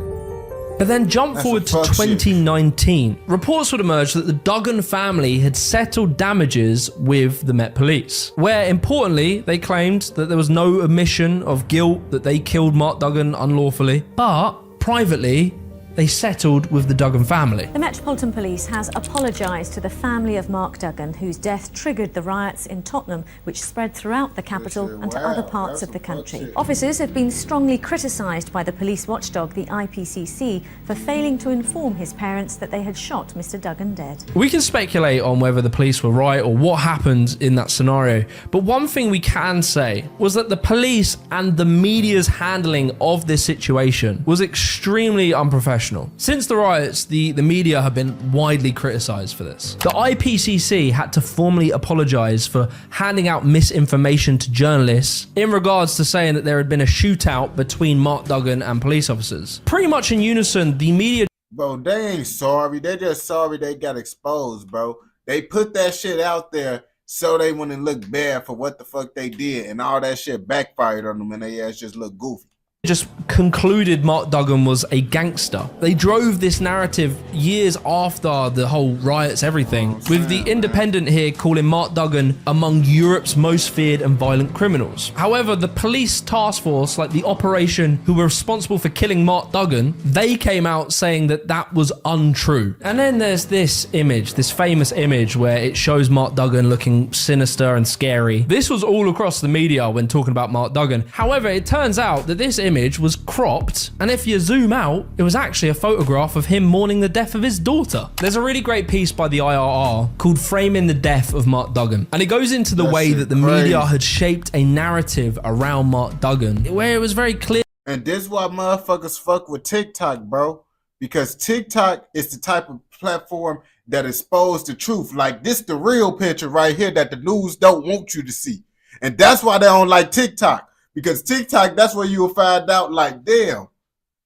But then jump forward to 2019. Reports would emerge that the Duggan family had settled damages with the Met Police, where importantly, they claimed that there was no admission of guilt, that they killed Mark Duggan unlawfully. But privately, they settled with the Duggan family. The Metropolitan Police has apologised to the family of Mark Duggan, whose death triggered the riots in Tottenham, which spread throughout the capital and to other parts of the country. Officers have been strongly criticised by the police watchdog, the IPCC, for failing to inform his parents that they had shot Mr Duggan dead. We can speculate on whether the police were right or what happened in that scenario, but one thing we can say was that the police and the media's handling of this situation was extremely unprofessional. Since the riots, the media have been widely criticised for this. The IPCC had to formally apologise for handing out misinformation to journalists in regards to saying that there had been a shootout between Mark Duggan and police officers. Pretty much in unison, the media... Bro, they ain't sorry. They just sorry they got exposed, bro. They put that shit out there so they wouldn't look bad for what the fuck they did, and all that shit backfired on them and they ass just look goofy. Just concluded Mark Duggan was a gangster. They drove this narrative years after the whole riots, everything, with the Independent here calling Mark Duggan among Europe's most feared and violent criminals. However, the police task force, like the operation who were responsible for killing Mark Duggan, they came out saying that that was untrue. And then there's this image, this famous image where it shows Mark Duggan looking sinister and scary. This was all across the media when talking about Mark Duggan. However, it turns out that this image was cropped, and if you zoom out, it was actually a photograph of him mourning the death of his daughter. There's a really great piece by the IRR called Framing the Death of Mark Duggan, and it goes into the way that the media had shaped a narrative around Mark Duggan, where it was very clear. And this is why motherfuckers fuck with TikTok, bro, because TikTok is the type of platform that exposes the truth. Like, this the real picture right here that the news don't want you to see, and that's why they don't like TikTok. Because TikTok, that's where you will find out, like, damn,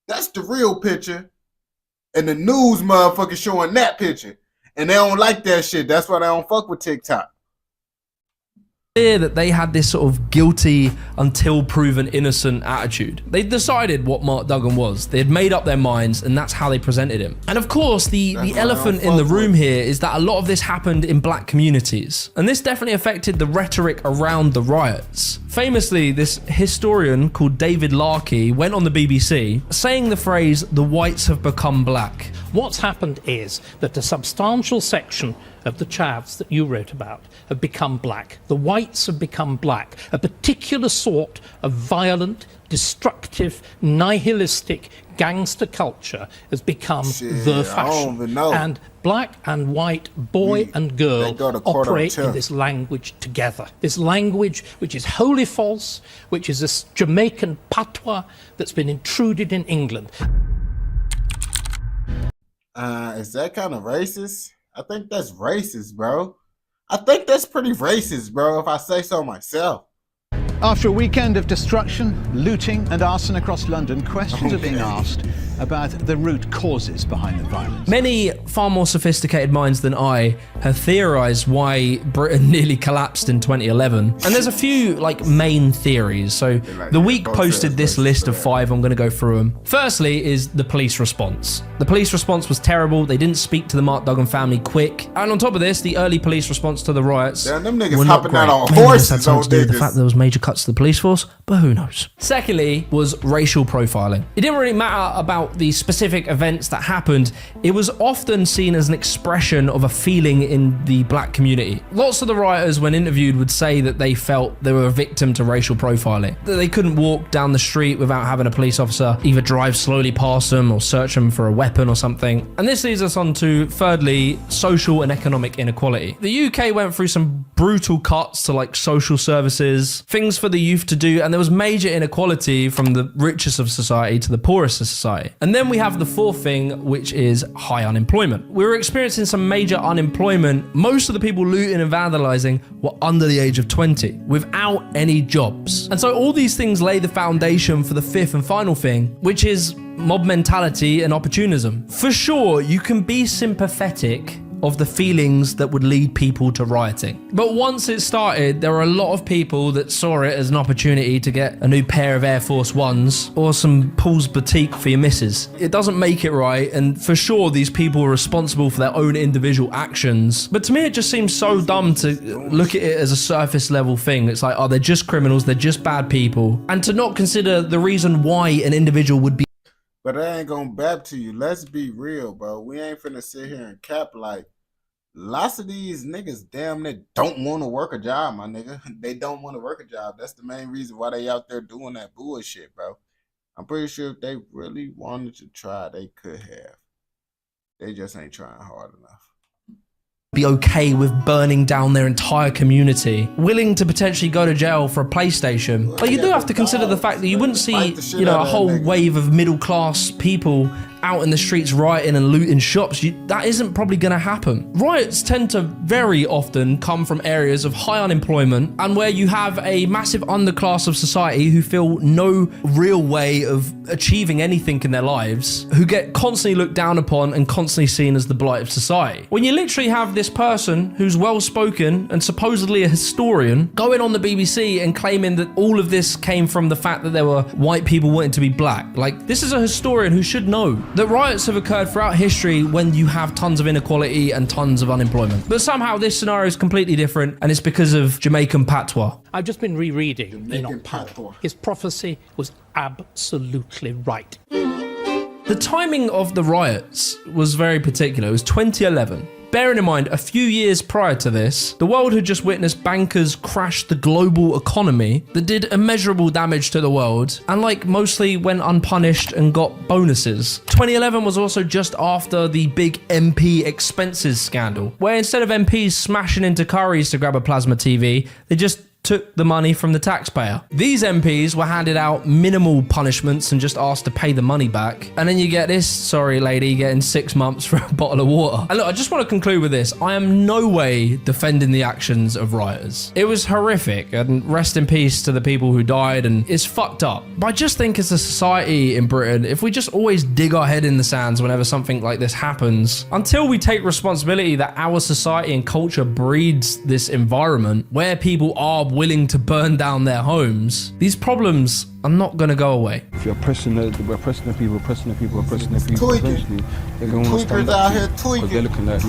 that's the real picture. And the news motherfucker showing that picture. And they don't like that shit. That's why they don't fuck with TikTok. Clear that they had this sort of guilty until proven innocent attitude. They decided what Mark Duggan was. They had made up their minds, and that's how they presented him. And of course, the elephant in the room here is that a lot of this happened in black communities. And this definitely affected the rhetoric around the riots. Famously, this historian called David Larkey went on the BBC saying the phrase, "the whites have become black." What's happened is that a substantial section of the chavs that you wrote about have become black. The whites have become black. A particular sort of violent, destructive, nihilistic gangster culture has become the fashion. And black and white, boy and girl operate in this language together. This language which is wholly false, which is this Jamaican patois that's been intruded in England. Is that kind of racist? I think that's racist, bro. I think that's pretty racist, bro, if I say so myself. After a weekend of destruction, looting and arson across London, questions are being asked about the root causes behind the violence. Many far more sophisticated minds than I have theorized why Britain nearly collapsed in 2011. And there's a few main theories. So The Week posted this list of 5. I'm going to go through them. Firstly is the police response. The police response was terrible. They didn't speak to the Mark Duggan family quick. And on top of this, the early police response to the riots them niggas were not hopping great. out on Maybe horses this had something to do with the niggas. fact that there was major cuts to the police force, but who knows. Secondly was racial profiling. It didn't really matter about the specific events that happened. It was often seen as an expression of a feeling in the black community. Lots of the rioters, when interviewed, would say that they felt they were a victim to racial profiling, that they couldn't walk down the street without having a police officer either drive slowly past them or search them for a weapon or something. And this leads us on to, thirdly, social and economic inequality. The UK went through some brutal cuts to social services, things for the youth to do, and there was major inequality from the richest of society to the poorest of society. And then we have the fourth thing, which is high unemployment. We were experiencing some major unemployment. Most of the people looting and vandalizing were under the age of 20, without any jobs. And so all these things lay the foundation for the fifth and final thing, which is mob mentality and opportunism. For sure, you can be sympathetic of the feelings that would lead people to rioting. But once it started, there were a lot of people that saw it as an opportunity to get a new pair of Air Force Ones or some Paul's Boutique for your missus. It doesn't make it right, and for sure these people are responsible for their own individual actions. But to me, it just seems so dumb to look at it as a surface level thing. It's like, oh, they're just criminals, they're just bad people. And to not consider the reason why an individual would be But I ain't gonna bap to you. Let's be real, bro. We ain't finna sit here and cap like lots of these niggas damn near don't want to work a job, my nigga. They don't want to work a job. That's the main reason why they out there doing that bullshit, bro. I'm pretty sure if they really wanted to try, they could have. They just ain't trying hard enough. Be okay with burning down their entire community, willing to potentially go to jail for a PlayStation. But you do have to consider the fact that you wouldn't see, you know, a whole wave of middle-class people out in the streets rioting and looting shops. That isn't probably going to happen. Riots tend to very often come from areas of high unemployment and where you have a massive underclass of society who feel no real way of achieving anything in their lives, who get constantly looked down upon and constantly seen as the blight of society. When you literally have this person who's well-spoken and supposedly a historian going on the BBC and claiming that all of this came from the fact that there were white people wanting to be black. Like, this is a historian who should know that riots have occurred throughout history when you have tons of inequality and tons of unemployment. But somehow this scenario is completely different, and it's because of Jamaican patois. I've just been rereading Enoch Powell. His prophecy was absolutely right. The timing of the riots was very particular. It was 2011. Bearing in mind, a few years prior to this, the world had just witnessed bankers crash the global economy that did immeasurable damage to the world, and like mostly went unpunished and got bonuses. 2011 was also just after the big MP expenses scandal, where instead of MPs smashing into Currys to grab a plasma TV, they just took the money from the taxpayer. These MPs were handed out minimal punishments and just asked to pay the money back. And then you get this sorry lady getting 6 months for a bottle of water. And look, I just want to conclude with this. I am no way defending the actions of rioters. It was horrific, and rest in peace to the people who died, and it's fucked up. But I just think as a society in Britain, if we just always dig our head in the sands whenever something like this happens, until we take responsibility that our society and culture breeds this environment where people are willing to burn down their homes, these problems are not going to go away. If you're pressing the people, eventually they're going to want to stand up to you because they're looking like,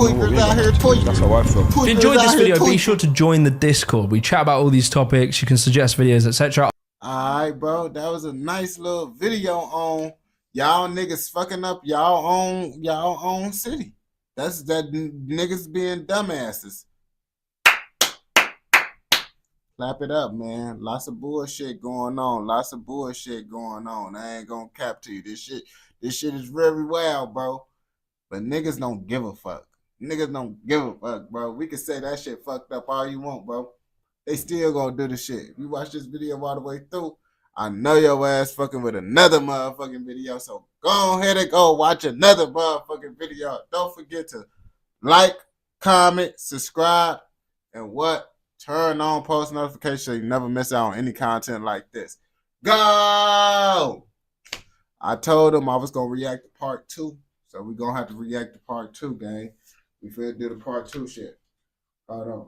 that's how I feel. If you enjoyed this video, be sure to join the Discord. We chat about all these topics. You can suggest videos, etc. Alright, bro, that was a nice little video on y'all niggas fucking up y'all own city. That's that niggas being dumbasses. Clap it up, man. Lots of bullshit going on. I ain't gonna cap to you. This shit is very wild, bro. But niggas don't give a fuck. Bro. We can say that shit fucked up all you want, bro. They still gonna do the shit. If you watch this video all the way through, I know your ass fucking with another motherfucking video. So go ahead and go watch another motherfucking video. Don't forget to like, comment, subscribe, and what? Turn on post notifications so you never miss out on any content like this. Go! I told them I was going to react to part 2. So we're going to have to react to part 2, gang. We finna do the part 2 shit. Hold on.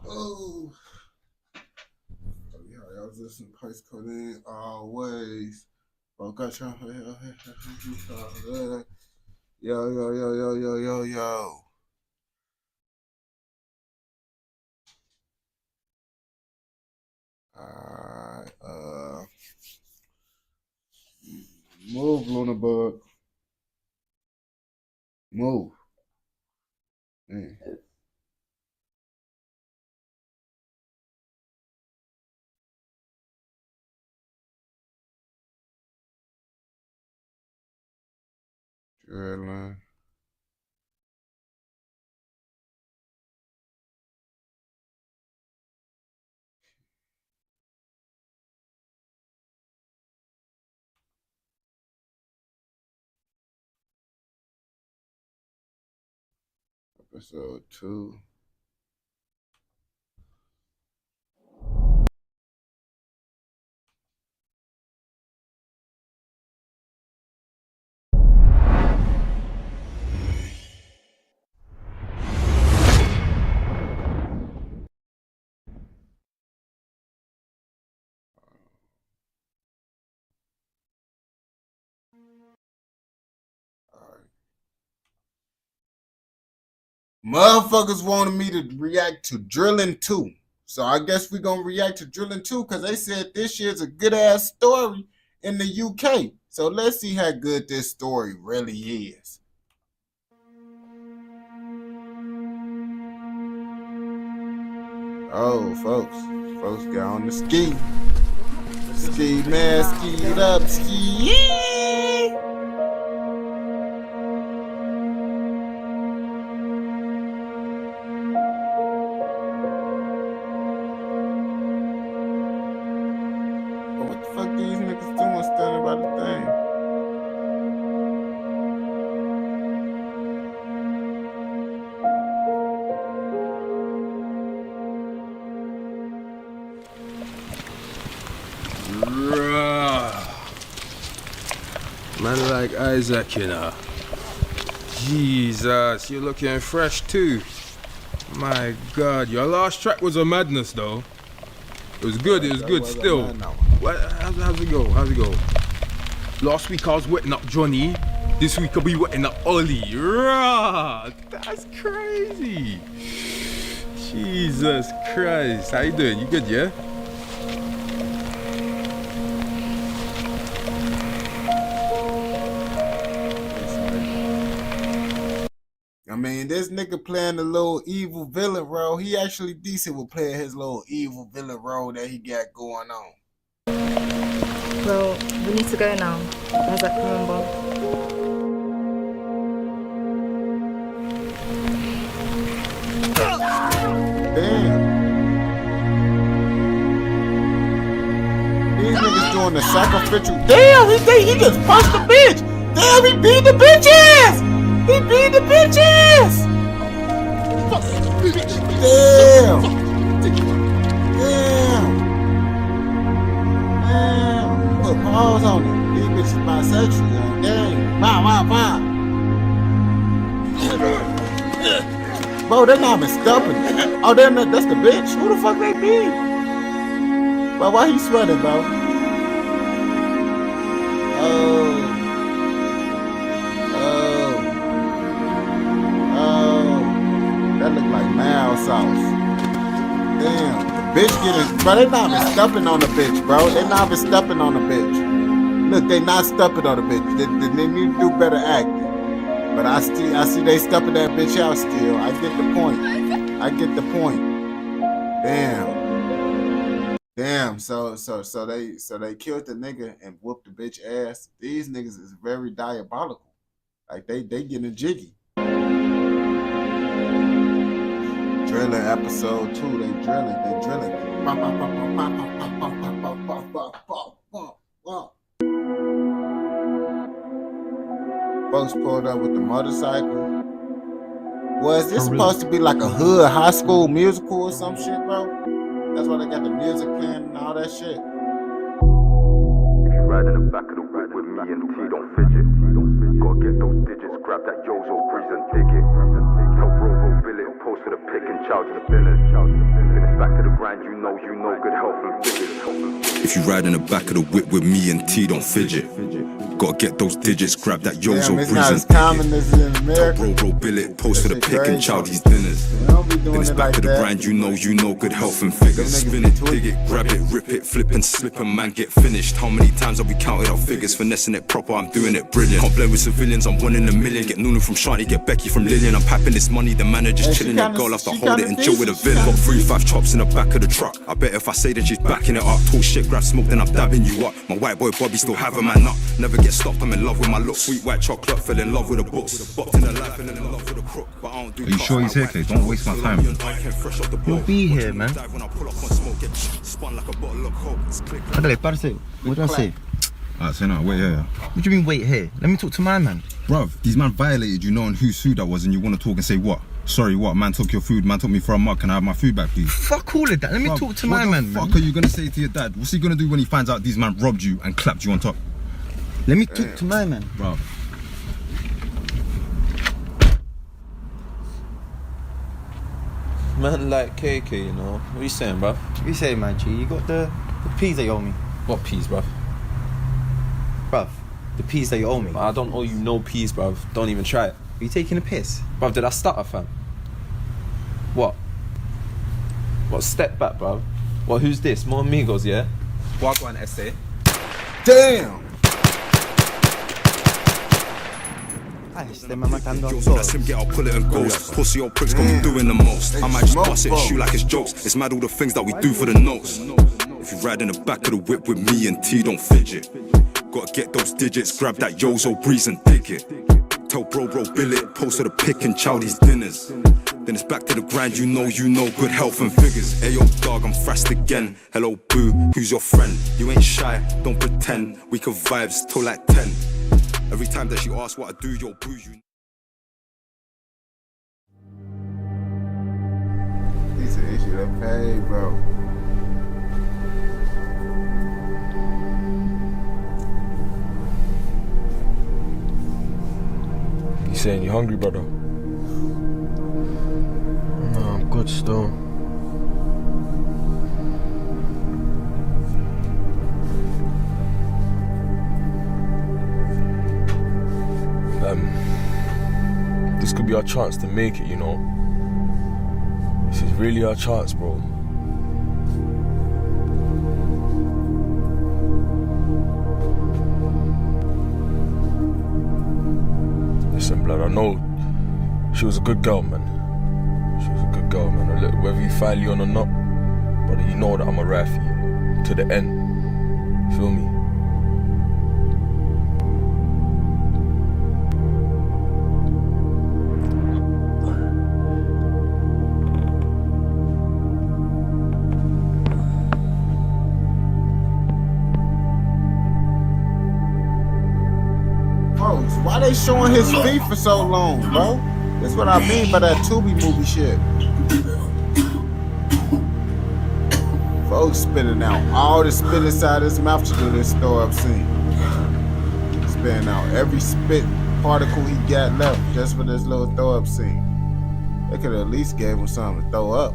Oh, yeah, I was listening to Price Coding always. Oh, gotcha. Yo. Alright, move, Luna Bug. Move. Dreadline. Episode 2. Motherfuckers wanted me to react to Drilling 2. So I guess we're going to react to Drilling 2 because they said this year's a good-ass story in the UK. So let's see how good this story really is. Oh, folks got on the ski. Ski, man, skied up, ski. Man like Isaac, you know. Jesus, you're looking fresh too. My God, your last track was a madness though. It was good still. How's it go? Last week I was wetting up Johnny. This week I'll be wetting up Ollie. Rah, that's crazy. Jesus Christ. How you doing? You good, yeah? I mean, this nigga playing the little evil villain role. He actually decent with playing his little evil villain role that he got going on. Well, we need to go now. How's that, remember? Damn. These niggas doing the sacrificial. Damn, he just punched the bitch. Damn, he beat the bitch ass. He beat the bitch ass. Damn. Put paws on it. These bitches bisexual, young. Damn. Wow. Bro, they're not even stumping. Oh, that's the bitch. Who the fuck they be? Bro, why he sweating, bro? That look like mild sauce. Damn, the bitch getting, bro, they not even stumping on the bitch, bro. They not even stumping on the bitch. Look, they not stumping on the bitch. They need to do better acting. But I see they stumping that bitch out still. I get the point. Damn. So they killed the nigga and whooped the bitch ass. These niggas is very diabolical. Like they getting jiggy. Drilling episode 2. They drilling. Folks pulled up with the motorcycle. Was this supposed to be like a hood high school musical or some shit, bro? That's why they got the music playing and all that shit. If you ride in the back of the whip with me and T, don't fidget. Gotta get those digits, grab that Yozo breeze and dig it. Tell bro, bill it, post for the pick and charge the billers. Then it's back to the grind, you know, good health and fidget. If you ride in the back of the whip with me and T, don't fidget. Gotta get those digits, grab that Yozo breeze and dig it. Tell bro, bill it, post for the pick and chow these dinners. don't be doing Then it's it back like to the that. grind, you know, good health and figures. Spin it, dig it, grab it, rip it, flip and slip and man get finished. How many times have we counted our figures? Finessing it proper, I'm doing it brilliant. Can't blend with civilians, I'm 1 in a million. Get Nunu from Shani, get Becky from Lillian. I'm papping this money, the manager's chilling. Your girl have to hold it and chill with a villain. Got 3-5 chops in the back of the truck. I bet if I say that she's backing it up. Talk shit, grab smoke, then I'm dabbing you up. My white boy Bobby still have a man up. Never get stopped, I'm in love with my look. Sweet white chocolate, fell in love with the books. Bopped in the life and in love with the crook. But I don't do. Are you sure he's here, Clay? Don't waste my time. He'll be here, man. Adele, parce, what do I say? Alright, say no, wait here. What do you mean wait here? Let me talk to my man. Bruv, these man violated you knowing whose food that was and you want to talk and say what? Sorry, what? Man took your food, man took me for a mug, can I have my food back please? Fuck all of that, let me talk to my man. What the fuck are you gonna say to your dad? What's he gonna do when he finds out these man robbed you and clapped you on top? Let me talk to my man. Bruv. Man like KK, you know. What are you saying, bruv? What you saying, man, G? You got the peas that you owe me. What peas, bruv? Bruv, the peas that you owe me. I don't owe you no peas, bruv. Don't even try it. Are you taking a piss? Bruv, did I stutter, fam? What? What, step back, bruv? What, who's this? More amigos, yeah? Wagwan essay. Damn! Yo, that's him, get I'll pull it and ghost. Pussy old pricks got me doing the most. I might just bust it and shoot like it's jokes. It's mad all the things that we do for the notes. If you ride in the back of the whip with me and T, don't fidget. Gotta get those digits, grab that Yozo breeze and dig it. Tell bro, bill it, post to the pick and chow these dinners. Then it's back to the grind, you know, good health and figures. Hey yo dog, I'm fast again. Hello boo, who's your friend? You ain't shy, don't pretend. We could vibes till like 10. Every time that she asks what I do, yo boo, you. He's an issue to pay, bro. You saying you hungry, brother? No, I'm good still. This could be our chance to make it, you know. This is really our chance, bro. Listen, blood, I know she was a good girl, man. She was a good girl, man. Look, whether you find Leon or not, brother, you know that I'm a ride for you. To the end. Feel me? Why they showing his feet for so long, bro? That's what I mean by that Tubi movie shit. Folks spitting out all the spit inside his mouth to do this throw up scene. Spitting out every spit particle he got left just for this little throw up scene. They could at least gave him something to throw up.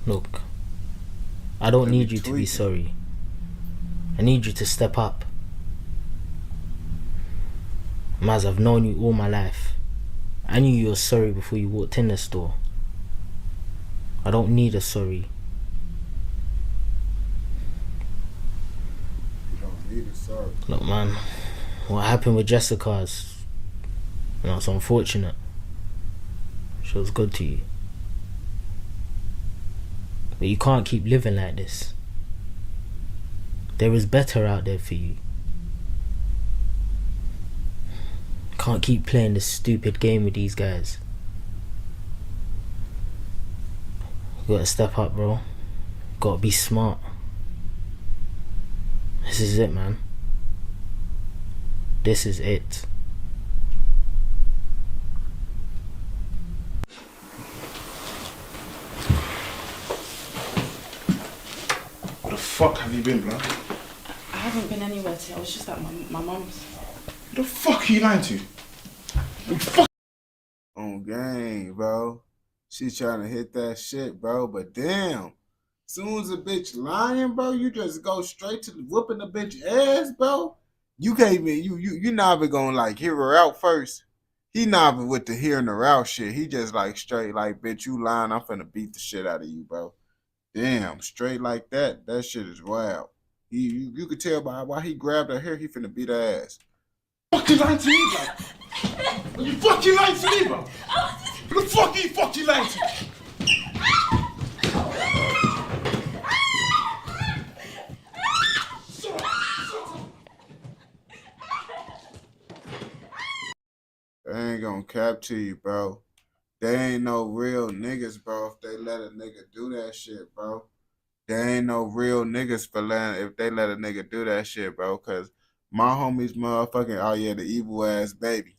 Look, I don't need you to be sorry. I need you to step up. Maz, I've known you all my life. I knew you were sorry before you walked in the store. I don't need a sorry. You don't need a sorry. Look, man, what happened with Jessica is, it's unfortunate. She was good to you. But you can't keep living like this. There is better out there for you. Can't keep playing this stupid game with these guys. You gotta step up, bro. Gotta be smart. This is it, man. This is it. Where the fuck have you been, bro? I haven't been anywhere today. I was just at my mum's. Who the fuck are you lying to? On game, bro. She trying to hit that shit, bro. But damn, soon as a bitch lying, bro, you just go straight to whooping the bitch ass, bro. You can't even, you're not even gonna like hear her out first. He not even with the hearing the route shit. He just like straight like, bitch, you lying. I'm finna beat the shit out of you, bro. Damn, straight like that. That shit is wild. You could tell by why he grabbed her hair. He finna beat her ass. Fucking lying to me, bro. You fucking lying to me, bro. Who the fuck you fucking lying to? They ain't gonna cap to you, bro. They ain't no real niggas, bro, if they let a nigga do that shit, bro. They ain't no real niggas for letting, if they let a nigga do that shit, bro. Cause my homies motherfucking, oh yeah, the evil ass baby.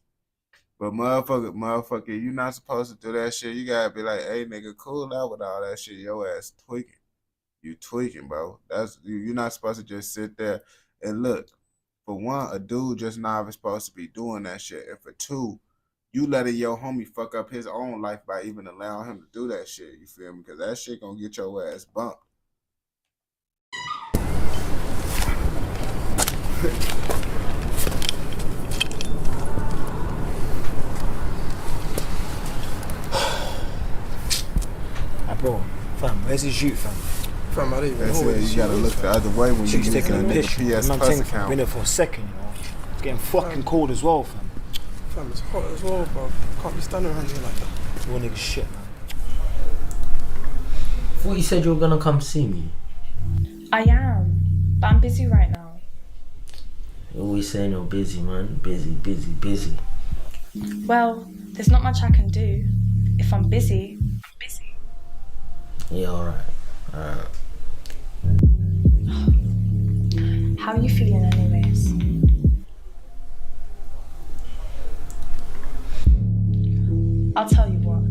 But motherfucker, you not supposed to do that shit. You gotta be like, hey nigga, cool out with all that shit. Your ass tweaking. You tweaking, bro. You're not supposed to just sit there and look. For one, a dude just not even supposed to be doing that shit. And for two, you letting your homie fuck up his own life by even allowing him to do that shit. You feel me? Because that shit gonna get your ass bumped. Bro, fam, where's his shoot, fam? Fam, I don't even know where you gotta look the other way when you taking a piss. PS I'm Plus taking account. been there for a second, you know. It's getting fucking cold as well, fam. Fam, it's hot as well, bro. Can't be standing around here like that. You nigga shit, man. I thought you said you were gonna come see me. I am, but I'm busy right now. You always saying you're busy, man. Busy. Well, there's not much I can do. If I'm busy, I'm busy. Yeah, alright. How are you feeling anyways? I'll tell you what,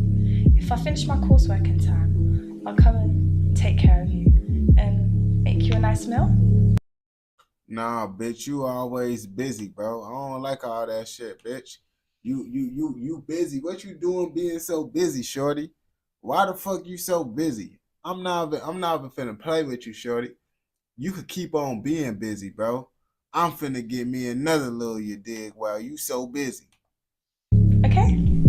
if I finish my coursework in time, I'll come and take care of you and make you a nice meal. Nah, bitch, you always busy, bro. I don't like all that shit, bitch. You busy. What you doing being so busy, shorty? Why the fuck you so busy? I'm not even finna play with you, shorty. You could keep on being busy, bro. I'm finna get me another little you dig while you so busy. Okay.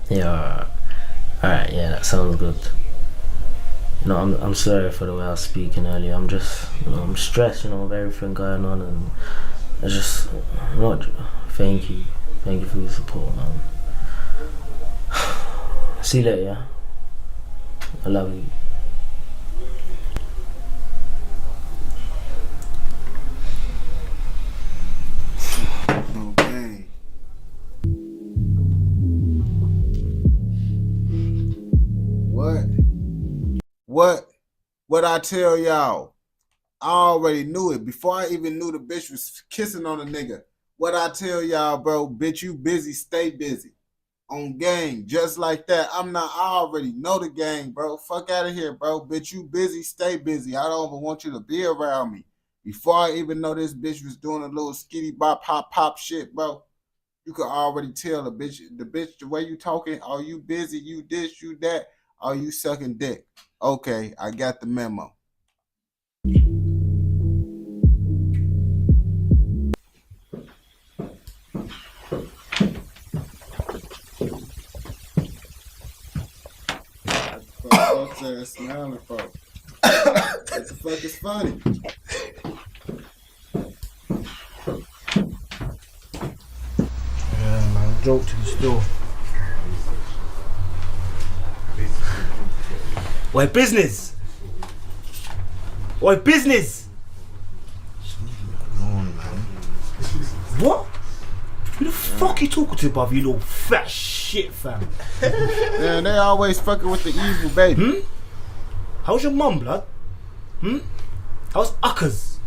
Yeah, alright, yeah, that sounds good. You know, I'm sorry for the way I was speaking earlier. I'm just, I'm stressed, with everything going on, and I just, thank you for your support, man. See you later, yeah? I love you. Okay. What I tell y'all? I already knew it before I even knew the bitch was kissing on a nigga. What I tell y'all, bro, bitch, you busy, stay busy. On gang, just like that. I already know the gang, bro. Fuck out of here, bro. Bitch, you busy, stay busy. I don't even want you to be around me. Before I even know this bitch was doing a little skitty bop pop shit, bro. You could already tell the bitch, the way you talking, are you busy, you this, you that, are you sucking dick? Okay, I got the memo. What's that smiling for? What the fuck is funny? Yeah, man, joke to the store. What business? What business? Come on, man. What? Who the fuck you talking to, bruv? You little fat shit, fam. Yeah, they always fucking with the evil baby. How's your mum, blood? How's Uckers?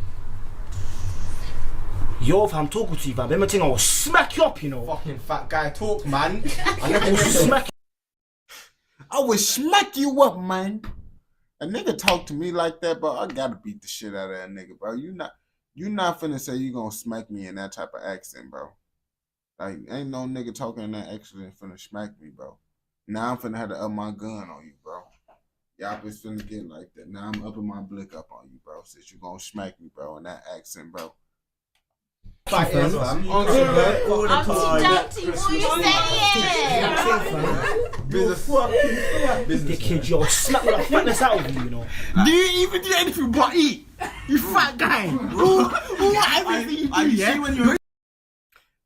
Yo, fam, I'm talking to you, fam. Remember, I will smack you up, Fucking fat guy talk, man. I will smack you. I will smack you up, man. A nigga talk to me like that, bro. I gotta beat the shit out of that nigga, bro. You not finna say you gonna smack me in that type of accent, bro. Like, ain't no nigga talking in that accent finna smack me, bro. Now I'm finna have to up my gun on you, bro. Y'all bitch finna get like that. Now I'm upping my blick up on you, bro. Since you gonna smack me, bro, in that accent, bro. Fuck you, fam. All the I'm too time. dirty. What are you saying? Dickhead, yo, smack the fatness out of you, you know. Do you even do anything but eat? You fat guy. Who everything you do, yeah? When you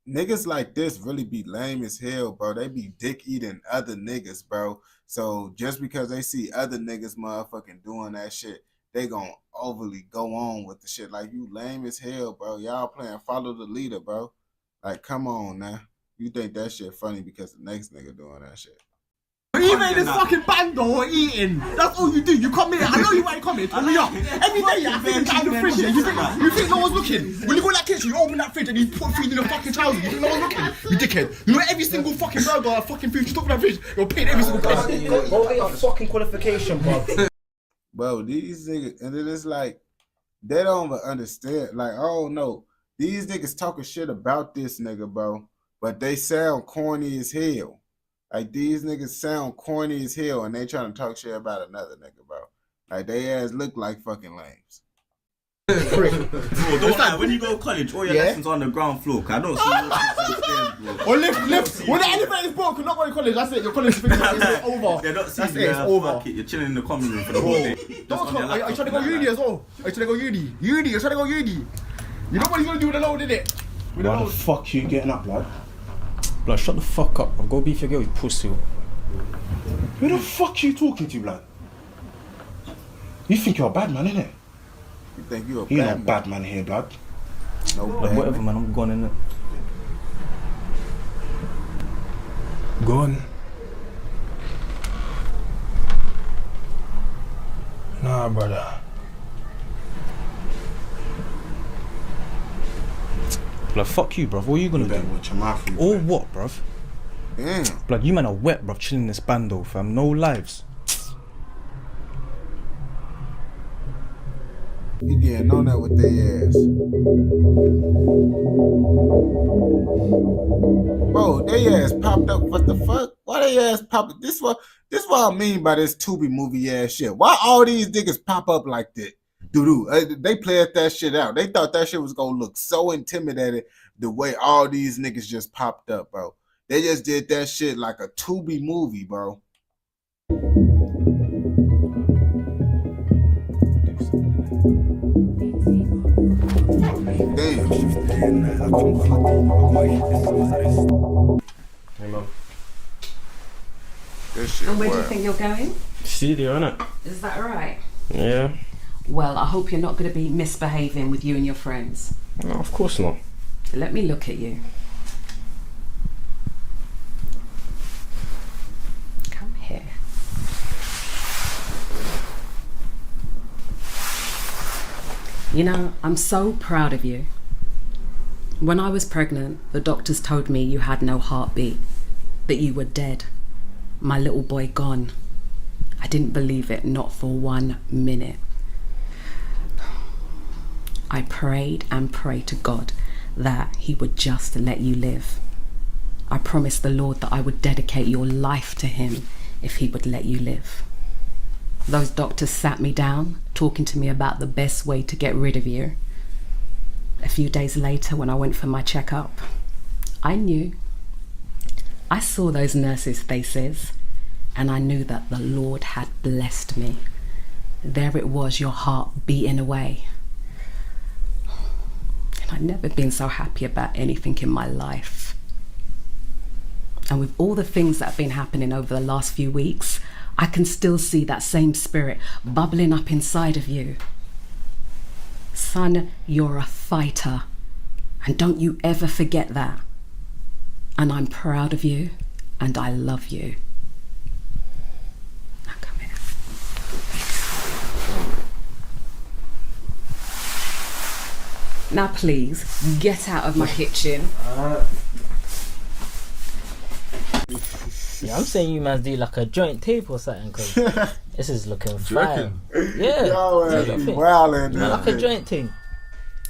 Niggas like this really be lame as hell, bro. They be dick eating other niggas, bro. So just because they see other niggas motherfucking doing that shit, they gon' overly go on with the shit. Like, you lame as hell, bro. Y'all playing follow the leader, bro. Like, come on now. You think that shit funny because the next nigga doing that shit. even in this fucking bando or eating, that's all you do. You come here. I know you might come here. Turn me up. Every day, I think down the fridge. Yeah, you think no one's looking? When you go in that kitchen, you open that fridge and you put food in your fucking trousers. You think no one's looking? You dickhead. You know every single fucking burger or fucking food you took from that fridge, you're paying every single place. Go get your fucking qualification, bro. Bro, these niggas, and then it's like, they don't even understand. Like, oh no, these niggas talking shit about this nigga, bro, but they sound corny as hell. Like, these niggas sound corny as hell, and they trying to talk shit about another nigga, bro. Like, they ass look like fucking lames. Bro, don't lie, when you go to college, all your lessons are on the ground floor, cause I don't see you upstairs, bro. Or lift. When the elevator is broken, not going to college, that's it. Your college thing is over. They're not That's seeing it, it's over. You're chilling in the common room for the whole day. Don't come. Are you trying to go uni as well? Are you trying to go uni? You're trying to go uni. You know what he's going to do with the load, innit? With the Why the load. fuck you getting up, blood? Blood, shut the fuck up. I'll go beef your girl, you pussy. Who the fuck you talking to, blood? You think you're a bad man, innit? You think you're a You're bad not a man? bad man here, blood. No Like, bad whatever, man. man, I'm gone in it. Gone. Nah, brother. Blood, fuck you, bruv. What are you gonna do? Watch your mouth, you Or what, bruv? Damn. Blood, you man are wet, bruv, chilling in this bando, fam. No lives. You getting on that with their ass. Bro, they ass popped up. What the fuck? Why they ass popped? This what I mean by this Tubi movie ass shit. Why all these niggas pop up like that? They played that shit out. They thought that shit was gonna look so intimidating the way all these niggas just popped up, bro. They just did that shit like a Tubi movie, bro. Damn. Hey, Mum. This shit And where do you wild. think you're going? Studio, innit? Is that right? Yeah. Well, I hope you're not going to be misbehaving with you and your friends. No, of course not. Let me look at you. Come here. You know, I'm so proud of you. When I was pregnant, the doctors told me you had no heartbeat, that you were dead. My little boy gone. I didn't believe it, not for 1 minute. I prayed and prayed to God that he would just let you live. I promised the Lord that I would dedicate your life to him if he would let you live. Those doctors sat me down, talking to me about the best way to get rid of you. A few days later, when I went for my checkup, I knew. I saw those nurses' faces, and I knew that the Lord had blessed me. There it was, your heart beating away. And I've never been so happy about anything in my life. And with all the things that have been happening over the last few weeks, I can still see that same spirit bubbling up inside of you. Son, you're a fighter. And don't you ever forget that. And I'm proud of you, and I love you. Now come here. Now please, get out of my kitchen. Yeah, I'm saying you man do like a joint tape or something, cause this is looking you fire. reckon? Yeah. Yo, Yeah, you I think- wildin', man, like a man. joint thing.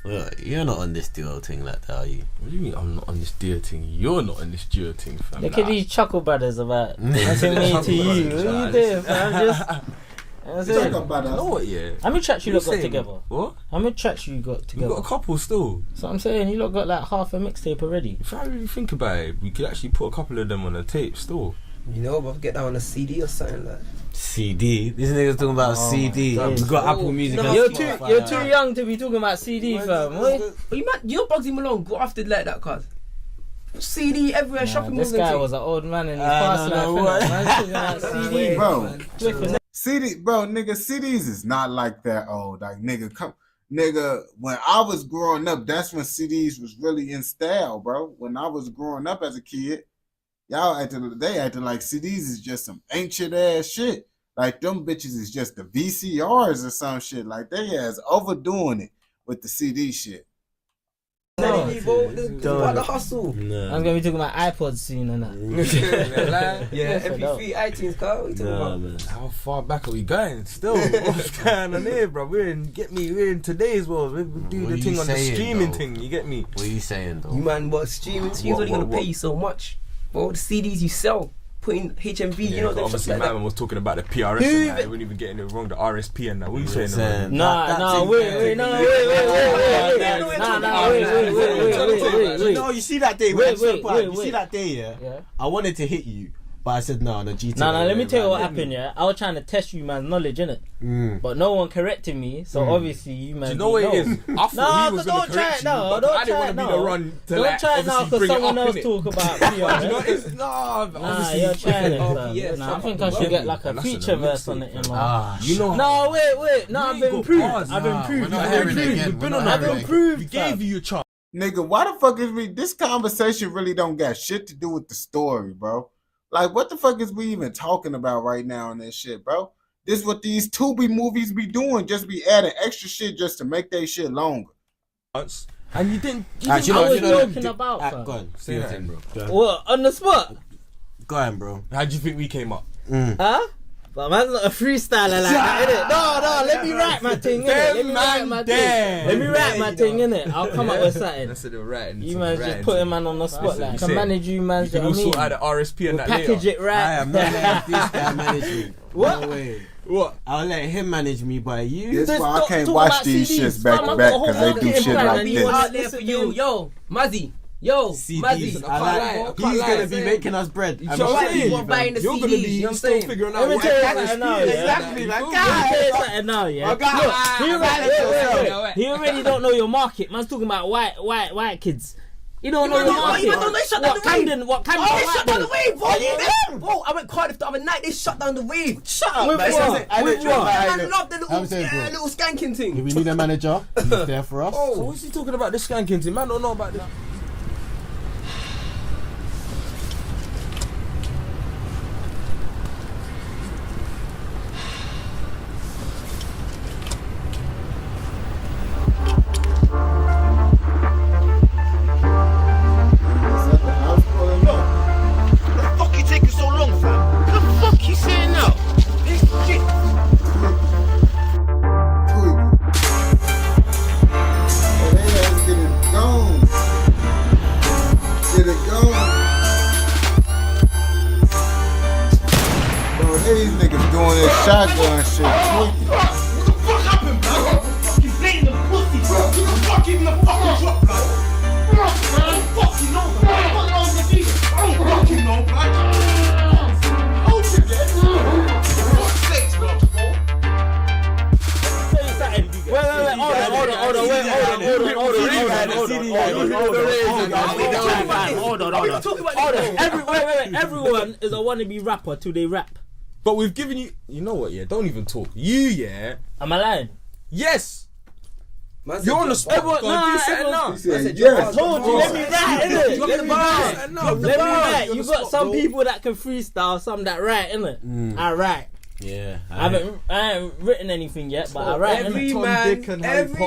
Well, you're not on this duo thing like that, are you? What do you mean I'm not on this duo thing? You're not on this duo thing, fam. Look at these chuckle brothers about nothing me to Chuckle you. brothers, What are you doing, fam? Talk about You know what, yeah? How many tracks you lot got saying? together? What? How many tracks you got together? We got a couple still. So I'm saying, you lot got like half a mixtape already. If I really think about it, we could actually put a couple of them on a tape still. You know, but get that on a CD or something like that. CD? This nigga's talking about CD. God. We got Apple Music. No, You're too young to be talking about CD, fam. You're Bugsy Malone. Go after like that, cuz. CD everywhere, shopping malls. This guy was an old man in his past life. Man's talking about CD, bro. CD, bro, nigga, CDs is not like that old. Like, nigga, when I was growing up, that's when CDs was really in style, bro. When I was growing up as a kid, y'all acting like CDs is just some ancient ass shit. Like, them bitches is just the VCRs or some shit. Like, they ass overdoing it with the CD shit. The hustle. No. I'm gonna be talking about iPods soon and that. Yeah, MP3, iTunes, car. What you talking about? Man. How far back are we going? Still, what's going on here, bro? We're in today's world. We do the thing on the streaming thing. You get me? What are you saying, though? You man, what streaming? Streaming's only gonna pay you so much. But the CDs you sell, put in HMV, you know. Obviously, like man was talking about the PRS and that. They weren't even getting it wrong. The RSP and that. What are you saying? Wait. No, you see that day. Wait. You see that day, yeah? I wanted to hit you, but I said no, GTA. No, let me tell you what happened, yeah? I was trying to test you man's knowledge, innit? But no one corrected me, so obviously you man. Do you know what it is? I thought he was going to correct you, but I didn't want to be the run to don't try it now because someone else talk about PR. Nah, you're trying it. I think I should get like a feature verse on it. No, wait. No, I've been improved. I've improved. We gave you a chance. Nigga, why the fuck is this conversation really don't got shit to do with the story, bro? Like, what the fuck is we even talking about right now on this shit, bro? This is what these Tubi movies be doing, just be adding extra shit just to make their shit longer. And you didn't. I was joking about. Go on, say that, bro. What, on the spot? Go on, bro. How do you think we came up? Huh? But man's not a freestyler like that, innit? No, let me write my thing, innit? Let me write my thing, innit? I'll come up with something. That's it, writing. You man's just putting man on the spot, like, can manage you, man's. You can also add an RSP and that later. Package it right. I am not letting this guy manage me. What? No way. What? I'll let him manage me, but you. That's why I can't watch these shits back to back because they do shit like this. Yo, Mazzy. Yo, Mazzy, he's gonna be making us bread. You're buying the CDs, you know what I'm saying? Figuring Let me tell you something now, exactly, like, Look, he already don't know your market. Man's talking about white kids. You don't know your market. They shut down the Camden? What Camden? Oh, they shut down the wave, bro. Are you there? Bro, I went Cardiff the other night. They shut down the wave. Shut up, man. I love the little skanking thing. If we need a manager, he's there for us. So what's he talking about? This skanking thing, man. Don't know about this. These niggas doing this shotgun shit tweaking. What the fuck happened, man? I'm fucking playing the pussy, bro. You fuck even the fucking drop, blood. I don't fucking know, man. I don't know the beat. I don't fucking know, blood. Hold it, then. For fuck's sake, blood, bro. Everyone is a wannabe rapper till they rap. But we've given you. You know what? Yeah, don't even talk. Am I lying? Yes. You're on the spot. Yes. Told you. Let me write, innit? Let me write. You got some people that can freestyle, some that write, innit? I write. Yeah, I haven't written anything yet, but I write. Every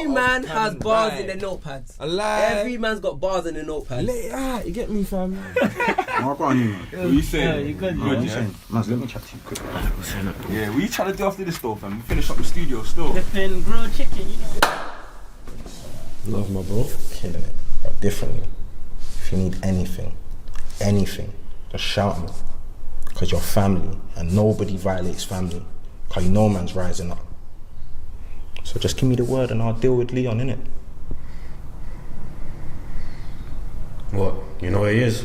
man has bars in their notepads. Every man's got bars in their notepads. You get me, fam? What are you saying? You good? Let me chat to you quick. Yeah, what are you trying to do after this though, fam? We finish up the studio still. Flipping grilled chicken, you know. Love my bro, killing it, but differently. If you need anything, just shout at me. Because you're family, and nobody violates family. Cause you know man's rising up. So just give me the word and I'll deal with Leon, innit? What? You know where he is?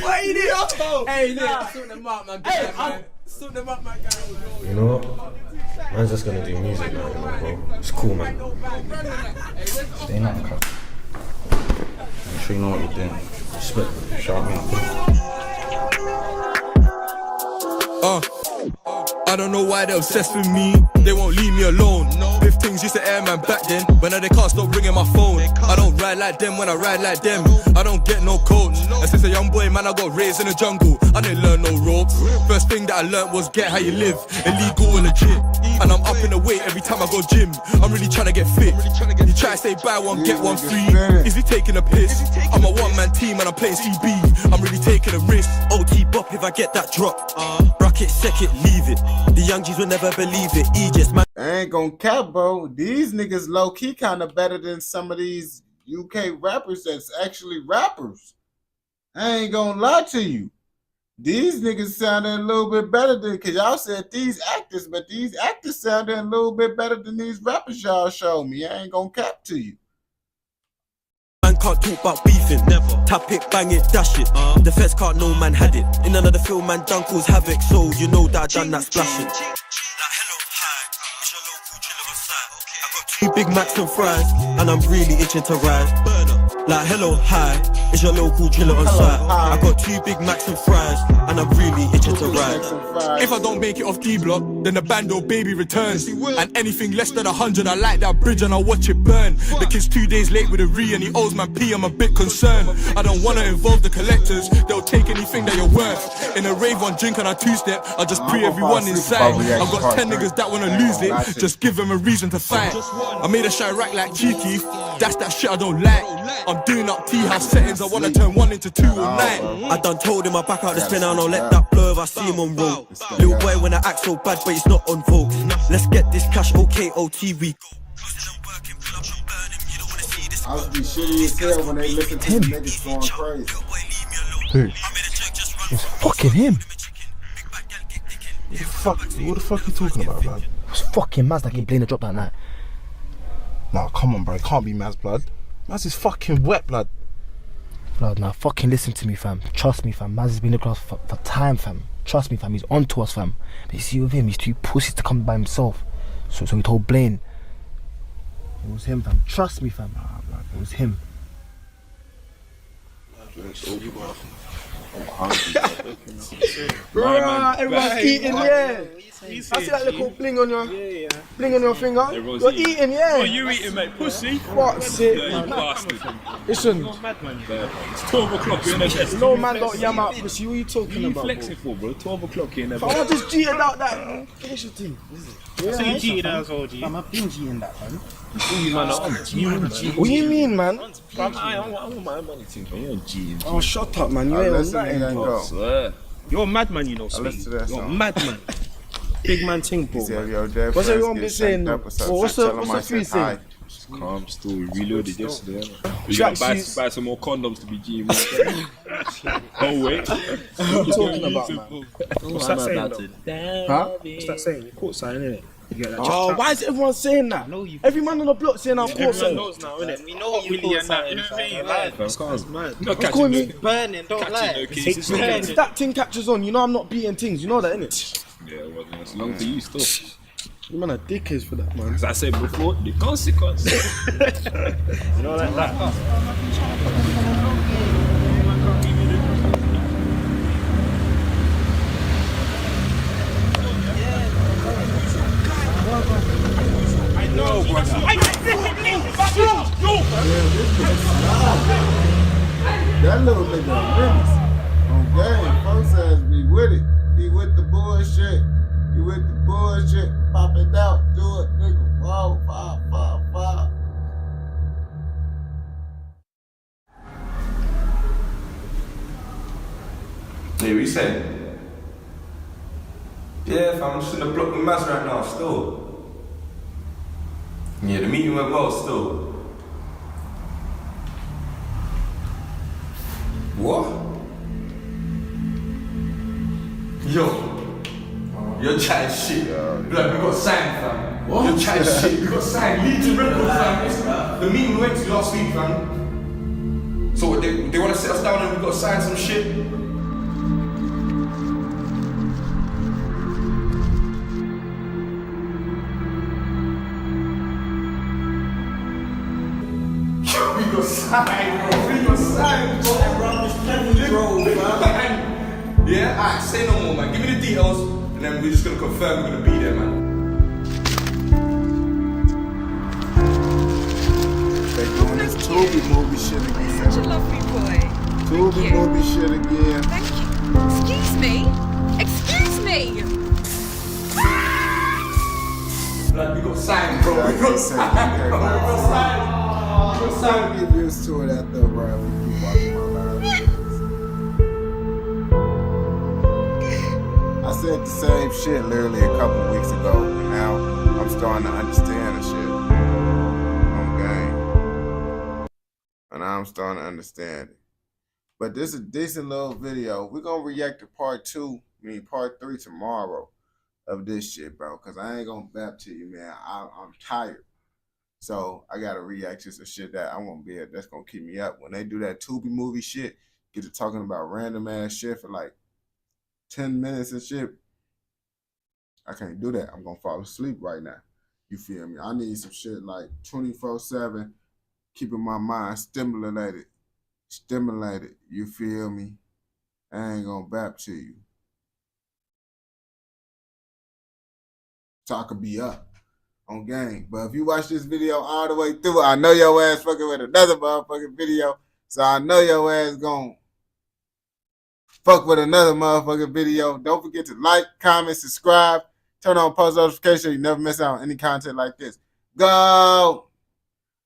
What you do? Hey, Nick, sort them up, man. Sort them up, my guy. You know what? Man's just gonna do music now, you know, bro. It's cool, man. Stay now, cut. I'm sure you know what you're doing. Respect. Shout me out. I don't know why they're obsessed with me. They won't leave me alone. If things used to air man back then, but now they can't stop ringing my phone. I don't ride like them when I ride like them. I don't get no coach. And since a young boy, man, I got raised in the jungle. I didn't learn no ropes. First thing that I learned was get how you live, illegal or legit. And I'm up in the weight every time I go gym. I'm really trying to get fit. You try to say buy one, get one free. Is he taking a piss? I'm a one-man team and I'm playing CB. I'm really taking a risk. OT bop if I get that drop. Bracket, sec it, leave it. The young G's will never believe it. Aegis, man. I ain't gonna cap, bro. These niggas low-key kind of better than some of these UK rappers that's actually rappers. I ain't gonna lie to you. These niggas sounding a little bit better than, cause y'all said these actors, but these actors sounding a little bit better than these rappers y'all showed me. I ain't gonna cap to you. Man can't talk about beefing, never. Tap it, bang it, dash it. The feds can't know man had it. In another film, man done cause havoc, so you know that I done that splashing. Two Big Macs and fries, and I'm really itching to ride. Like hello, hi, it's your local driller on site. I got 2 Big Macs and fries, and I'm really itching to ride. If I don't make it off D-Block, then the bando baby returns. And anything less than 100, I like that bridge and I watch it burn. The kid's 2 days late with a re and he owes man P, I'm a bit concerned. I don't wanna involve the collectors, they'll take anything that you're worth. In a rave one drink and I two-step, I just pre everyone inside. I've got 10 niggas that wanna lose it, just give them a reason to fight. I made a Chirac like Cheeky, that's that shit I don't like. I'm doing up T-house settings, I wanna turn 1 into 2 all night. I done told him I back out the spin, I don't let that blow if I see him on road. Little boy when I act so bad, but he's not on vogue. Let's get this cash, okay, OT, we go. I was be shitty as hell when they listen to the niggas going crazy. Who? It's fucking him. What the fuck are you talking about, blood? It's fucking Maz that he playing the drop that night. Nah, come on, bro. It can't be Maz, blood. Maz is fucking wet, blood. Blood, now fucking listen to me, fam. Trust me, fam. Maz has been looking for time, fam. Trust me, fam. He's on to us, fam. But you see with him, he's too pussy to come by himself. So he told Blaine. It was him, fam. Trust me, fam. It was him. Bruh, everyone's eating, yeah. I see that little bling on your bling on your finger. You're eating, yeah. What are you eating, mate? Pussy? What's it? Yeah, you bastard. Listen. It's 12 o'clock, you're in the No man don't yam out pussy. What are you talking you about? flexing for, bro? 12 o'clock, you're in the I just cheated out that. Finish your team. So you cheated out, so G? I've been cheating that, fam. You man are on. What do you mean, man? I want my money thing, but you're cheating. Oh, shut up, man. You ain't on nothing, bro. You're a madman, you know, Speed. You're a madman. Big man ting, bro. What's everyone been saying, though? What's the free saying? Calm story, reloaded yesterday. You gotta buy some more condoms to be G. Oh wait. What are you talking about, man? What's that saying, though? Huh? What's that saying? You caught sign, innit? Oh, why is everyone saying that? Every man on the block saying I'm caught sign. Everyone knows now, innit? We know what Willie and that. You know what I mean? Not catching me. Burning, don't lie. If that thing catches on, you know I'm not beating things. You know that, innit? Yeah, well, it's long for you still. You man are dickheads for that, man. As I said before, the consequence. You know, like that. I know, brother. That little nigga menace. On game, folks ass be with it. He with the bullshit. He with the bullshit. Pop it out, do it, nigga. Whoa, 5, 5, 5. Hey, what you saying? Yeah, fam, I'm just in the block with Maz right now, still. Yeah, the meeting went well, still. chatting shit. Like, we got signed, fam. What? You're chatting shit. We got signed. Legion Records, fam. The meeting we went to last week, fam. So what, they want to sit us down and we got to sign some shit? We got signed, bro. We got signed, bro. Yeah? Alright, say no more, man. Give me the details, and then we're just gonna confirm we're gonna be there, man. They doing this Tubi movie shit again. Such a lovely boy. Tubi movie shit again. Thank you. Excuse me. Excuse me. Like, we got signed, bro. We got signed, bro. We got signed. I'm getting used to it after a while. We keep watching my lives. I said the same shit literally a couple weeks ago, and now I'm starting to understand the shit. On game. And I'm starting to understand it. But this is a decent little video. We're gonna react to part 3 tomorrow of this shit, bro. Cause I ain't gonna bap to you, man. I'm tired. So I gotta react to some shit that I won't be at. That's gonna keep me up. When they do that Tubi movie shit, get to talking about random ass shit for like 10 minutes and shit. I can't do that. I'm gonna fall asleep right now. You feel me? I need some shit like 24/7, keeping my mind stimulated. You feel me? I ain't gonna bap to you. So I could be up on game. But if you watch this video all the way through, I know your ass fucking with another motherfucking video. So I know your ass gonna fuck with another motherfucking video. Don't forget to like, comment, subscribe, turn on post notifications so you never miss out on any content like this. Go!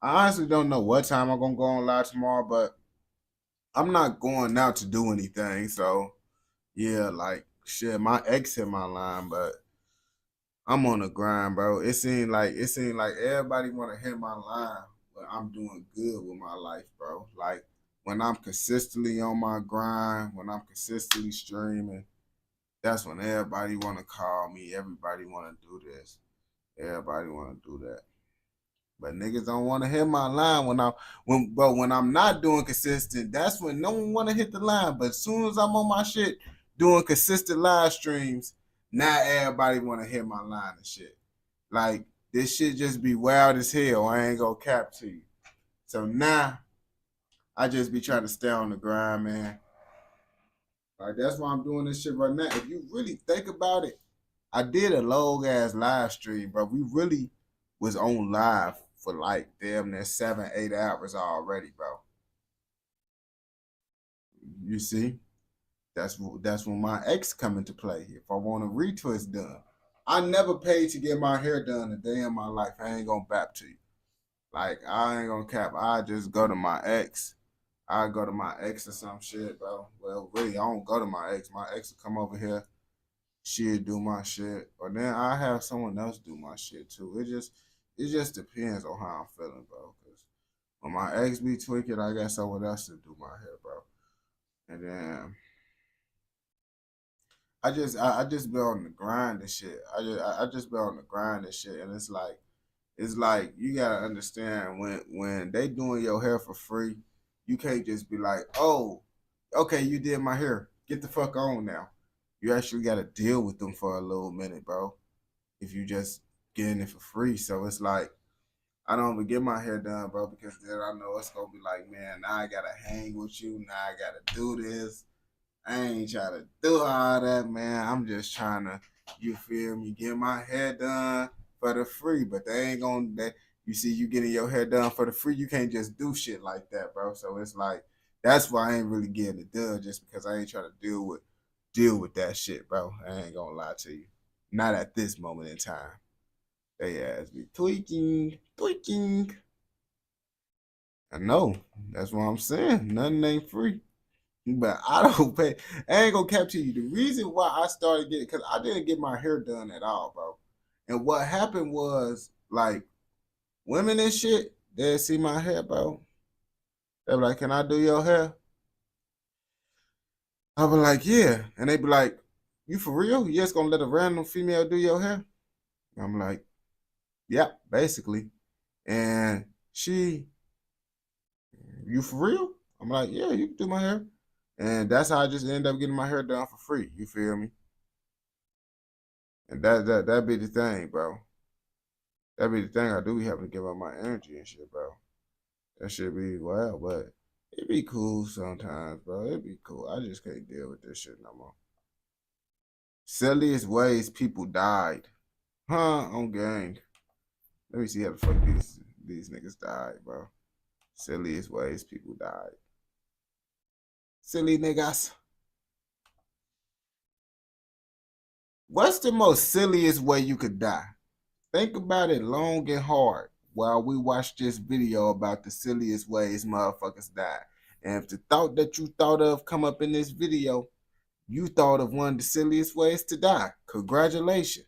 I honestly don't know what time I'm gonna go on live tomorrow, but I'm not going out to do anything. So yeah, like shit, my ex hit my line, but I'm on the grind, bro. It seemed like everybody want to hit my line, but I'm doing good with my life, bro. Like when I'm consistently on my grind, when I'm consistently streaming, that's when everybody want to call me. Everybody want to do this. Everybody want to do that. But niggas don't want to hit my line when I'm not doing consistent. That's when no one want to hit the line. But as soon as I'm on my shit doing consistent live streams, now everybody want to hit my line and shit. Like, this shit just be wild as hell. I ain't gonna cap to you. So now, I just be trying to stay on the grind, man. Like, that's why I'm doing this shit right now. If you really think about it, I did a long-ass live stream, bro. We really was on live for like damn near 7-8 hours already, bro. You see? That's when my ex come into play. If I want a retwist done, I never paid to get my hair done a day in my life. I ain't gonna bap to you. Like, I ain't gonna cap. I just go to my ex. I go to my ex or some shit, bro. Well, really, I don't go to my ex. My ex will come over here. She'll do my shit, or then I have someone else do my shit too. It just depends on how I'm feeling, bro. Cause when my ex be tweaking, I got someone else to do my hair, bro. And then I just be on the grind and shit. I just be on the grind and shit, and it's like you gotta understand when they doing your hair for free, you can't just be like, oh, okay, you did my hair, get the fuck on now. You actually gotta deal with them for a little minute, bro. If you just getting it for free, so it's like I don't even get my hair done, bro, because then I know it's gonna be like, man, now I gotta hang with you, now I gotta do this. I ain't trying to do all that, man. I'm just trying to, you feel me, get my hair done for the free. But they ain't gonna, you see, you getting your hair done for the free, you can't just do shit like that, bro. So it's like, that's why I ain't really getting it done, just because I ain't trying to deal with that shit, bro. I ain't gonna lie to you. Not at this moment in time. They ass be tweaking. I know. That's what I'm saying. Nothing ain't free. But I don't pay. I ain't gonna capture you. The reason why I started getting, because I didn't get my hair done at all, bro. And what happened was, like, women and shit, they'd see my hair, bro. They be like, can I do your hair? I be like, yeah. And they be like, you for real? You just gonna let a random female do your hair? I'm like, yeah, basically. And she, you for real? I'm like, yeah, you can do my hair. And that's how I just end up getting my hair done for free. You feel me? And that be the thing, bro. That be the thing. I do be having to give up my energy and shit, bro. That shit be wild, but it be cool sometimes, bro. It be cool. I just can't deal with this shit no more. Silliest ways people died. On gang. Let me see how the fuck these niggas died, bro. Silliest ways people died. Silly niggas. What's the most silliest way you could die? Think about it long and hard while we watch this video about the silliest ways motherfuckers die. And if the thought that you thought of come up in this video, you thought of one of the silliest ways to die. Congratulations.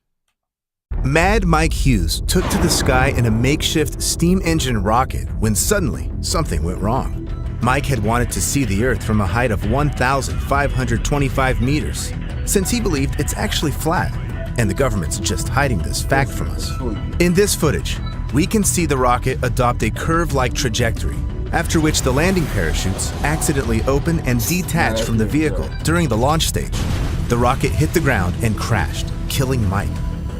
Mad Mike Hughes took to the sky in a makeshift steam engine rocket when suddenly something went wrong. Mike had wanted to see the Earth from a height of 1,525 meters, since he believed it's actually flat, and the government's just hiding this fact from us. In this footage, we can see the rocket adopt a curve-like trajectory, after which the landing parachutes accidentally open and detach from the vehicle during the launch stage. The rocket hit the ground and crashed, killing Mike.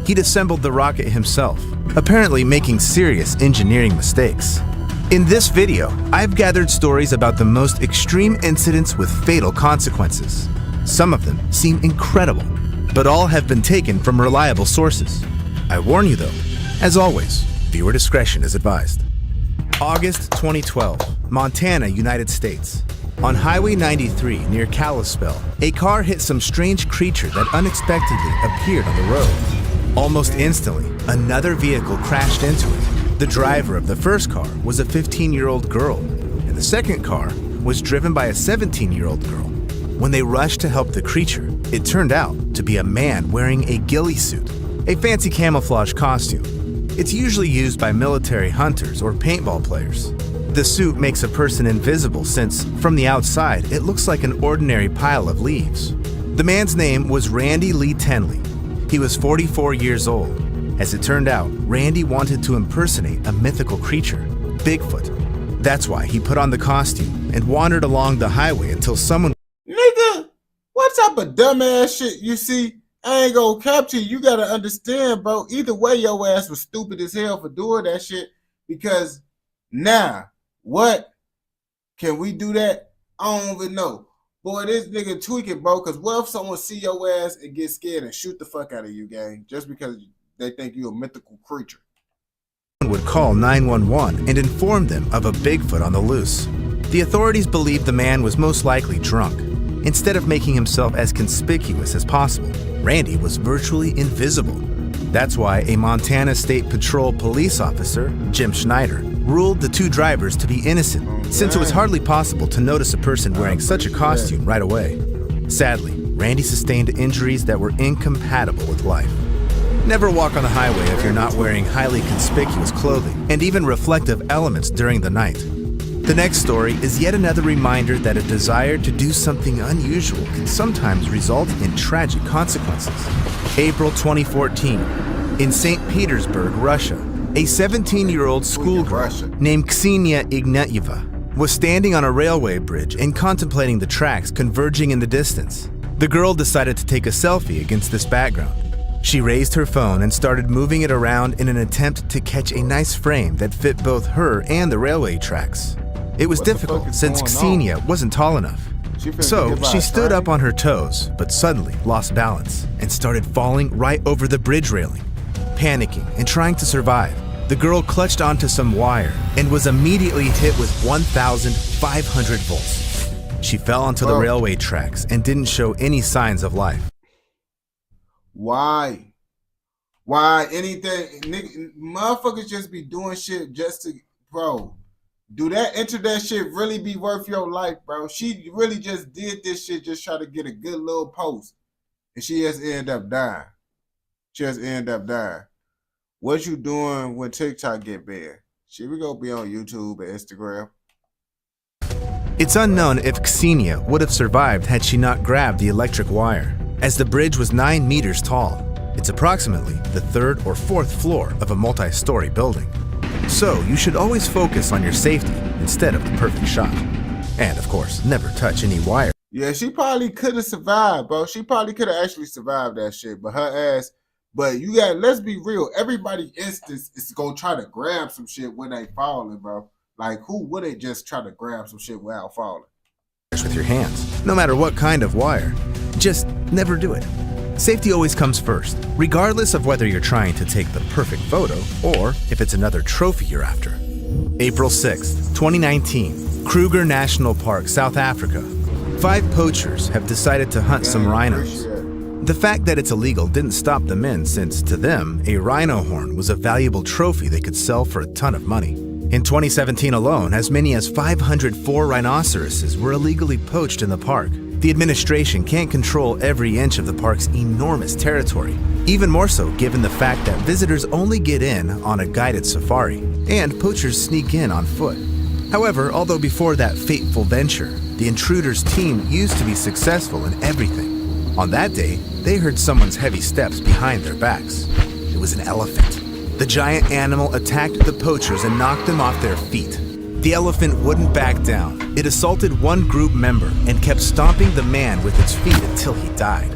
He'd assembled the rocket himself, apparently making serious engineering mistakes. In this video, I've gathered stories about the most extreme incidents with fatal consequences. Some of them seem incredible, but all have been taken from reliable sources. I warn you though, as always, viewer discretion is advised. August 2012, Montana, United States. On Highway 93 near Kalispell, a car hit some strange creature that unexpectedly appeared on the road. Almost instantly, another vehicle crashed into it. The driver of the first car was a 15-year-old girl, and the second car was driven by a 17-year-old girl. When they rushed to help the creature, it turned out to be a man wearing a ghillie suit, a fancy camouflage costume. It's usually used by military hunters or paintball players. The suit makes a person invisible since, from the outside, it looks like an ordinary pile of leaves. The man's name was Randy Lee Tenley. He was 44 years old. As it turned out, Randy wanted to impersonate a mythical creature, Bigfoot. That's why he put on the costume and wandered along the highway until someone— Nigga, what type of dumbass shit you see? I ain't gonna capture you. You gotta understand, bro. Either way, your ass was stupid as hell for doing that shit. Because now, what? Can we do that? I don't even know. Boy, this nigga tweaking, bro. Because what if someone see your ass and get scared and shoot the fuck out of you, gang? Just because they think you a mythical creature. Would call 911 and inform them of a Bigfoot on the loose. The authorities believed the man was most likely drunk. Instead of making himself as conspicuous as possible, Randy was virtually invisible. That's why a Montana State Patrol police officer, Jim Schneider, ruled the two drivers to be innocent, since it was hardly possible to notice a person wearing such a costume right away. Sadly, Randy sustained injuries that were incompatible with life. Never walk on the highway if you're not wearing highly conspicuous clothing and even reflective elements during the night. The next story is yet another reminder that a desire to do something unusual can sometimes result in tragic consequences. April 2014, in St. Petersburg, Russia, a 17-year-old schoolgirl named Ksenia Ignatieva was standing on a railway bridge and contemplating the tracks converging in the distance. The girl decided to take a selfie against this background. She raised her phone and started moving it around in an attempt to catch a nice frame that fit both her and the railway tracks. It was difficult since Ksenia wasn't tall enough. So she stood up on her toes, but suddenly lost balance and started falling right over the bridge railing. Panicking and trying to survive, the girl clutched onto some wire and was immediately hit with 1,500 volts. She fell onto the railway tracks and didn't show any signs of life. Why? Why anything? Nigga, motherfuckers just be doing shit just to, bro. Do that internet shit really be worth your life, bro? She really just did this shit just try to get a good little post. And she just ended up dying. She just ended up dying. What you doing when TikTok get banned? She we go be on YouTube and Instagram. It's unknown if Ksenia would have survived had she not grabbed the electric wire. as the bridge was 9 meters tall. It's approximately the 3rd or 4th floor of a multi-story building. So you should always focus on your safety instead of the perfect shot. And of course, never touch any wire. Yeah, she probably could have survived, bro. She probably could have actually survived that shit, but her ass. But you got, let's be real. Everybody instance is gonna try to grab some shit when they falling, bro. Like, who wouldn't just try to grab some shit without falling? With your hands, no matter what kind of wire. Just never do it. Safety always comes first, regardless of whether you're trying to take the perfect photo or if it's another trophy you're after. April 6th, 2019, Kruger National Park, South Africa. 5 poachers have decided to hunt some rhinos. The fact that it's illegal didn't stop the men since, to them, a rhino horn was a valuable trophy they could sell for a ton of money. In 2017 alone, as many as 504 rhinoceroses were illegally poached in the park. The administration can't control every inch of the park's enormous territory, even more so given the fact that visitors only get in on a guided safari, and poachers sneak in on foot. However, although before that fateful venture, the intruders' team used to be successful in everything, on that day, they heard someone's heavy steps behind their backs. It was an elephant. The giant animal attacked the poachers and knocked them off their feet. The elephant wouldn't back down. It assaulted one group member and kept stomping the man with its feet until he died.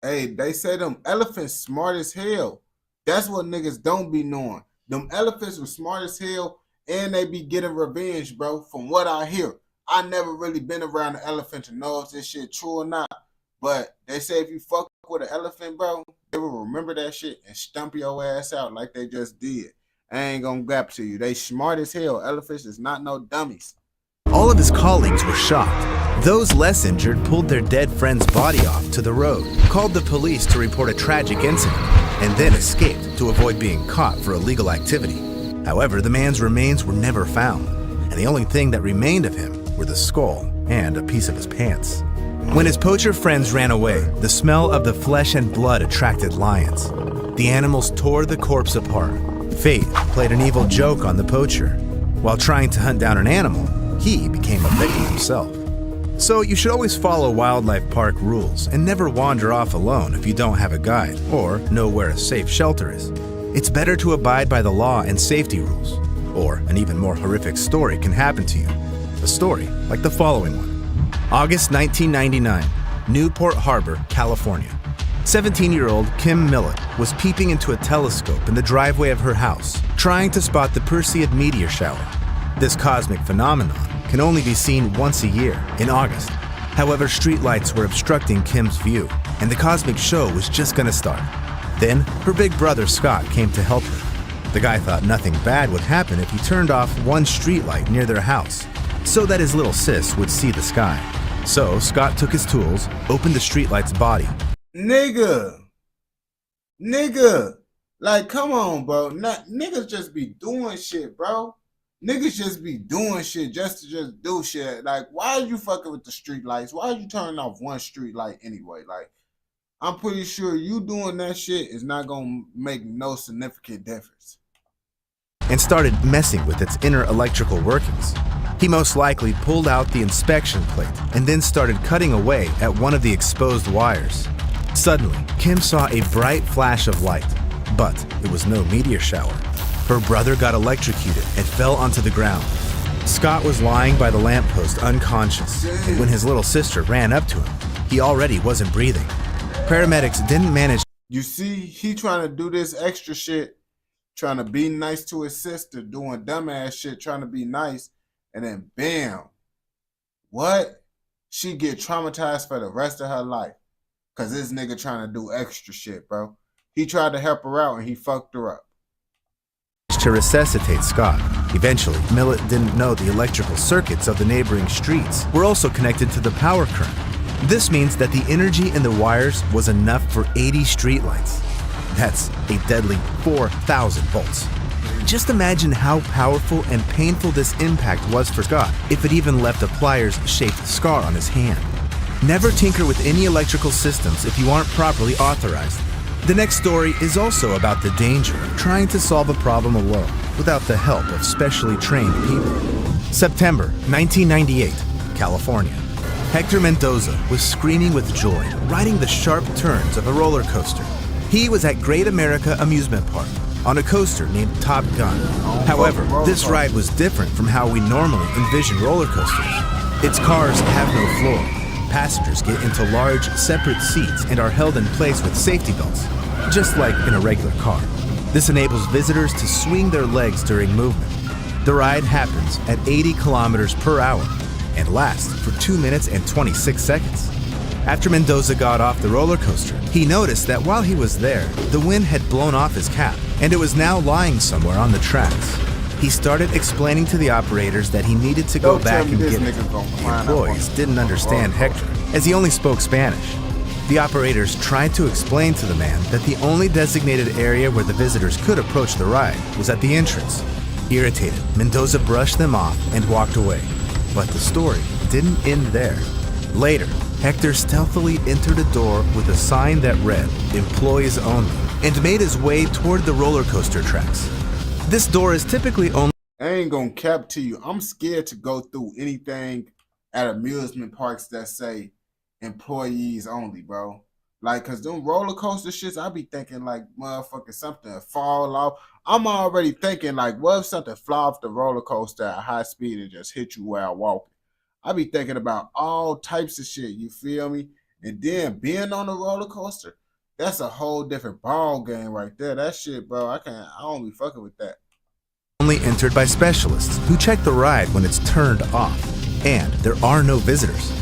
Hey, they say them elephants smart as hell. That's what niggas don't be knowing. Them elephants were smart as hell and they be getting revenge, bro, from what I hear. I never really been around an elephant to know if this shit true or not. But they say if you fuck with an elephant, bro, they will remember that shit and stump your ass out like they just did. I ain't gonna gap to you. They smart as hell. Elephants is not no dummies. All of his colleagues were shocked. Those less injured pulled their dead friend's body off to the road, called the police to report a tragic incident, and then escaped to avoid being caught for illegal activity. However, the man's remains were never found, and the only thing that remained of him were the skull and a piece of his pants. When his poacher friends ran away, the smell of the flesh and blood attracted lions. The animals tore the corpse apart. Fate played an evil joke on the poacher. While trying to hunt down an animal, he became a victim himself. So you should always follow wildlife park rules and never wander off alone if you don't have a guide or know where a safe shelter is. It's better to abide by the law and safety rules, or an even more horrific story can happen to you. A story like the following one. August 1999, Newport Harbor, California. 17-year-old Kim Millett was peeping into a telescope in the driveway of her house, trying to spot the Perseid meteor shower. This cosmic phenomenon can only be seen once a year, in August. However, streetlights were obstructing Kim's view, and the cosmic show was just gonna start. Then, her big brother Scott came to help her. The guy thought nothing bad would happen if he turned off one streetlight near their house, so that his little sis would see the sky. So, Scott took his tools, opened the streetlight's body. Nigga, like, come on, bro. Niggas just be doing shit, bro. Niggas just be doing shit just to just do shit. Like, why are you fucking with the street lights? Why are you turning off one street light anyway? Like, I'm pretty sure you doing that shit is not gonna make no significant difference. And started messing with its inner electrical workings. He most likely pulled out the inspection plate and then started cutting away at one of the exposed wires. Suddenly, Kim saw a bright flash of light, but it was no meteor shower. Her brother got electrocuted and fell onto the ground. Scott was lying by the lamppost unconscious, and when his little sister ran up to him, he already wasn't breathing. Paramedics didn't manage. You see, he trying to do this extra shit, trying to be nice to his sister, doing dumbass shit, trying to be nice, and then bam. What? She get traumatized for the rest of her life. Cause this nigga trying to do extra shit, bro. He tried to help her out and he fucked her up. To resuscitate Scott. Eventually, Millett didn't know the electrical circuits of the neighboring streets were also connected to the power current. This means that the energy in the wires was enough for 80 streetlights. That's a deadly 4,000 volts. Just imagine how powerful and painful this impact was for Scott, if it even left a pliers-shaped scar on his hand. Never tinker with any electrical systems if you aren't properly authorized. The next story is also about the danger of trying to solve a problem alone without the help of specially trained people. September 1998, California. Hector Mendoza was screaming with joy, riding the sharp turns of a roller coaster. He was at Great America Amusement Park on a coaster named Top Gun. However, this ride was different from how we normally envision roller coasters. Its cars have no floor. Passengers get into large, separate seats and are held in place with safety belts, just like in a regular car. This enables visitors to swing their legs during movement. The ride happens at 80 kilometers per hour and lasts for 2 minutes and 26 seconds. After Mendoza got off the roller coaster, he noticed that while he was there, the wind had blown off his cap, and it was now lying somewhere on the tracks. He started explaining to the operators that he needed to go back and get it. The employees didn't understand Hector, as he only spoke Spanish. The operators tried to explain to the man that the only designated area where the visitors could approach the ride was at the entrance. Irritated, Mendoza brushed them off and walked away. But the story didn't end there. Later, Hector stealthily entered a door with a sign that read, "Employees Only," and made his way toward the roller coaster tracks. This door is typically only... I ain't gonna cap to you. I'm scared to go through anything at amusement parks that say employees only, bro. Like, cause them roller coaster shits, I be thinking like motherfucking something fall off. I'm already thinking like, what if something fly off the roller coaster at high speed and just hit you while walking? I be thinking about all types of shit, you feel me? And then being on the roller coaster, that's a whole different ball game right there. That shit, bro, I don't be fucking with that. Only entered by specialists who check the ride when it's turned off, and there are no visitors.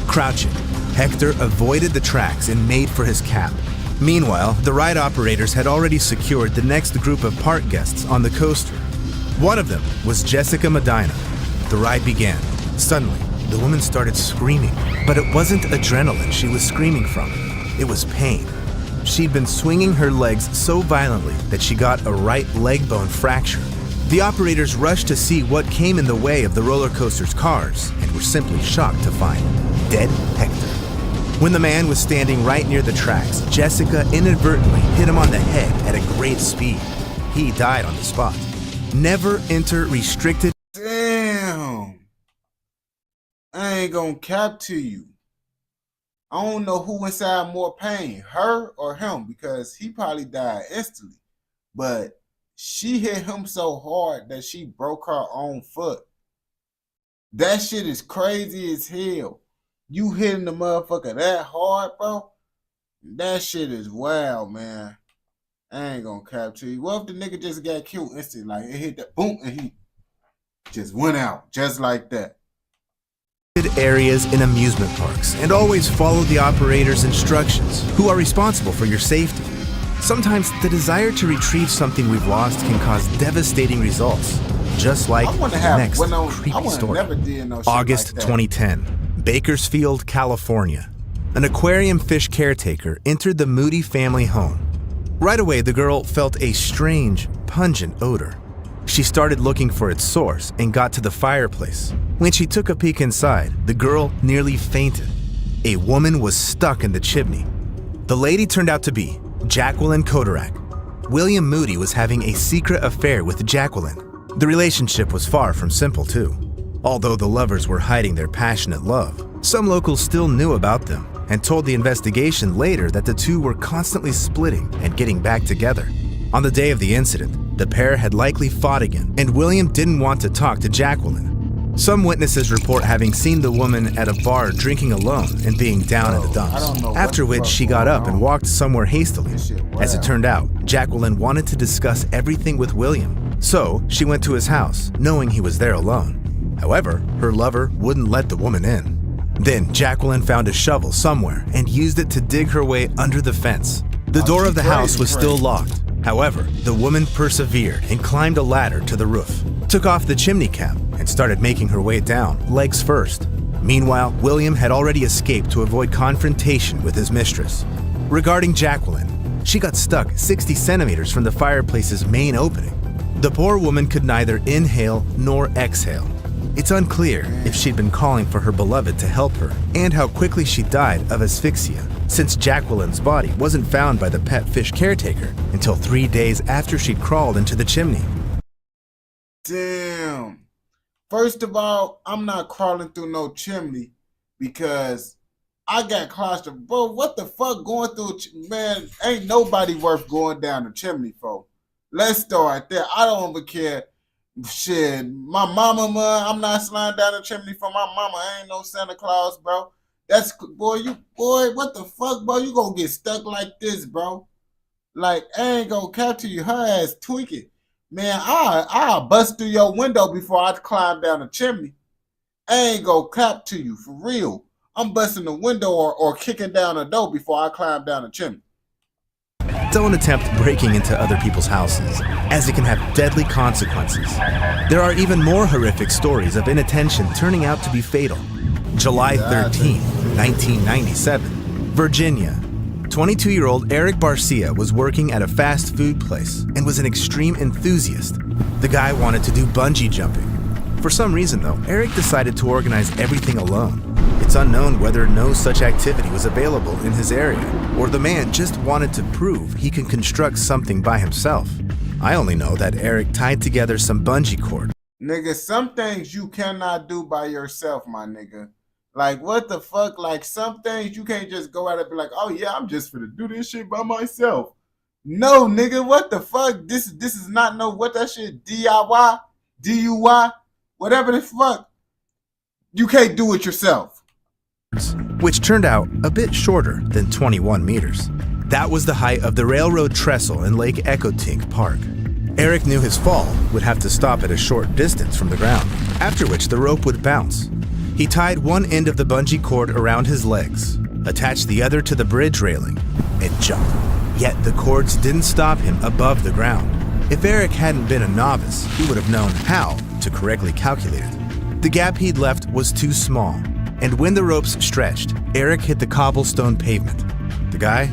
Crouching, Hector avoided the tracks and made for his cap. Meanwhile, the ride operators had already secured the next group of park guests on the coaster. One of them was Jessica Medina. The ride began. Suddenly, the woman started screaming, but it wasn't adrenaline she was screaming from. It was pain. She'd been swinging her legs so violently that she got a right leg bone fracture. The operators rushed to see what came in the way of the roller coaster's cars and were simply shocked to find dead Hector. When the man was standing right near the tracks, Jessica inadvertently hit him on the head at a great speed. He died on the spot. Never enter restricted... Damn. I ain't gonna cap to you. I don't know who inside more pain, her or him, because he probably died instantly. But she hit him so hard that she broke her own foot. That shit is crazy as hell. You hitting the motherfucker that hard, bro? That shit is wild, man. I ain't gonna cap to you. What if the nigga just got killed instantly? Like, it hit that boom and he just went out just like that. Areas in amusement parks, and always follow the operator's instructions, who are responsible for your safety. Sometimes the desire to retrieve something we've lost can cause devastating results, just like the next creepy story. August 2010, Bakersfield, California. An aquarium fish caretaker entered the Moody family home. Right away, the girl felt a strange, pungent odor. She started looking for its source and got to the fireplace. When she took a peek inside, the girl nearly fainted. A woman was stuck in the chimney. The lady turned out to be Jacqueline Kodarak. William Moody was having a secret affair with Jacqueline. The relationship was far from simple, too. Although the lovers were hiding their passionate love, some locals still knew about them and told the investigation later that the two were constantly splitting and getting back together. On the day of the incident, the pair had likely fought again, and William didn't want to talk to Jacqueline. Some witnesses report having seen the woman at a bar drinking alone and being down in the dumps, after which she got up and walked somewhere hastily. As it turned out, Jacqueline wanted to discuss everything with William, so she went to his house, knowing he was there alone. However, her lover wouldn't let the woman in. Then Jacqueline found a shovel somewhere and used it to dig her way under the fence. The door of the house was still locked. However, the woman persevered and climbed a ladder to the roof, took off the chimney cap, and started making her way down, legs first. Meanwhile, William had already escaped to avoid confrontation with his mistress. Regarding Jacqueline, she got stuck 60 centimeters from the fireplace's main opening. The poor woman could neither inhale nor exhale. It's unclear if she'd been calling for her beloved to help her and how quickly she died of asphyxia, since Jacqueline's body wasn't found by the pet fish caretaker until 3 days after she'd crawled into the chimney. Damn. First of all, I'm not crawling through no chimney. because I got claustrophobic. Bro, what the fuck going through? Man, ain't nobody worth going down the chimney for. Let's start there. I don't even care. Shit, my mama, man, I'm not sliding down the chimney for my mama. I ain't no Santa Claus, bro. That's, boy, what the fuck, bro? You gonna get stuck like this, bro. Like, I ain't gonna capture you. Her ass tweaking. Man, I'll bust through your window before I climb down the chimney. I ain't gonna clap to you, for real. I'm busting the window or kicking down the door before I climb down the chimney. Don't attempt breaking into other people's houses, as it can have deadly consequences. There are even more horrific stories of inattention turning out to be fatal. July 13, 1997, Virginia. 22-year-old Eric Barcia was working at a fast food place and was an extreme enthusiast. The guy wanted to do bungee jumping. For some reason, though, Eric decided to organize everything alone. It's unknown whether no such activity was available in his area, or the man just wanted to prove he can construct something by himself. I only know that Eric tied together some bungee cord. Nigga, some things you cannot do by yourself, my nigga. Like, what the fuck? Like, some things you can't just go out and be like, oh yeah, I'm just finna do this shit by myself. No, nigga, what the fuck? This is not no, what that shit, DIY, DUI, whatever the fuck. You can't do it yourself. Which turned out a bit shorter than 21 meters. That was the height of the railroad trestle in Lake Ecotink Park. Eric knew his fall would have to stop at a short distance from the ground, after which the rope would bounce. He tied one end of the bungee cord around his legs, attached the other to the bridge railing, and jumped. Yet the cords didn't stop him above the ground. If Eric hadn't been a novice, he would have known how to correctly calculate it. The gap he'd left was too small, and when the ropes stretched, Eric hit the cobblestone pavement. The guy...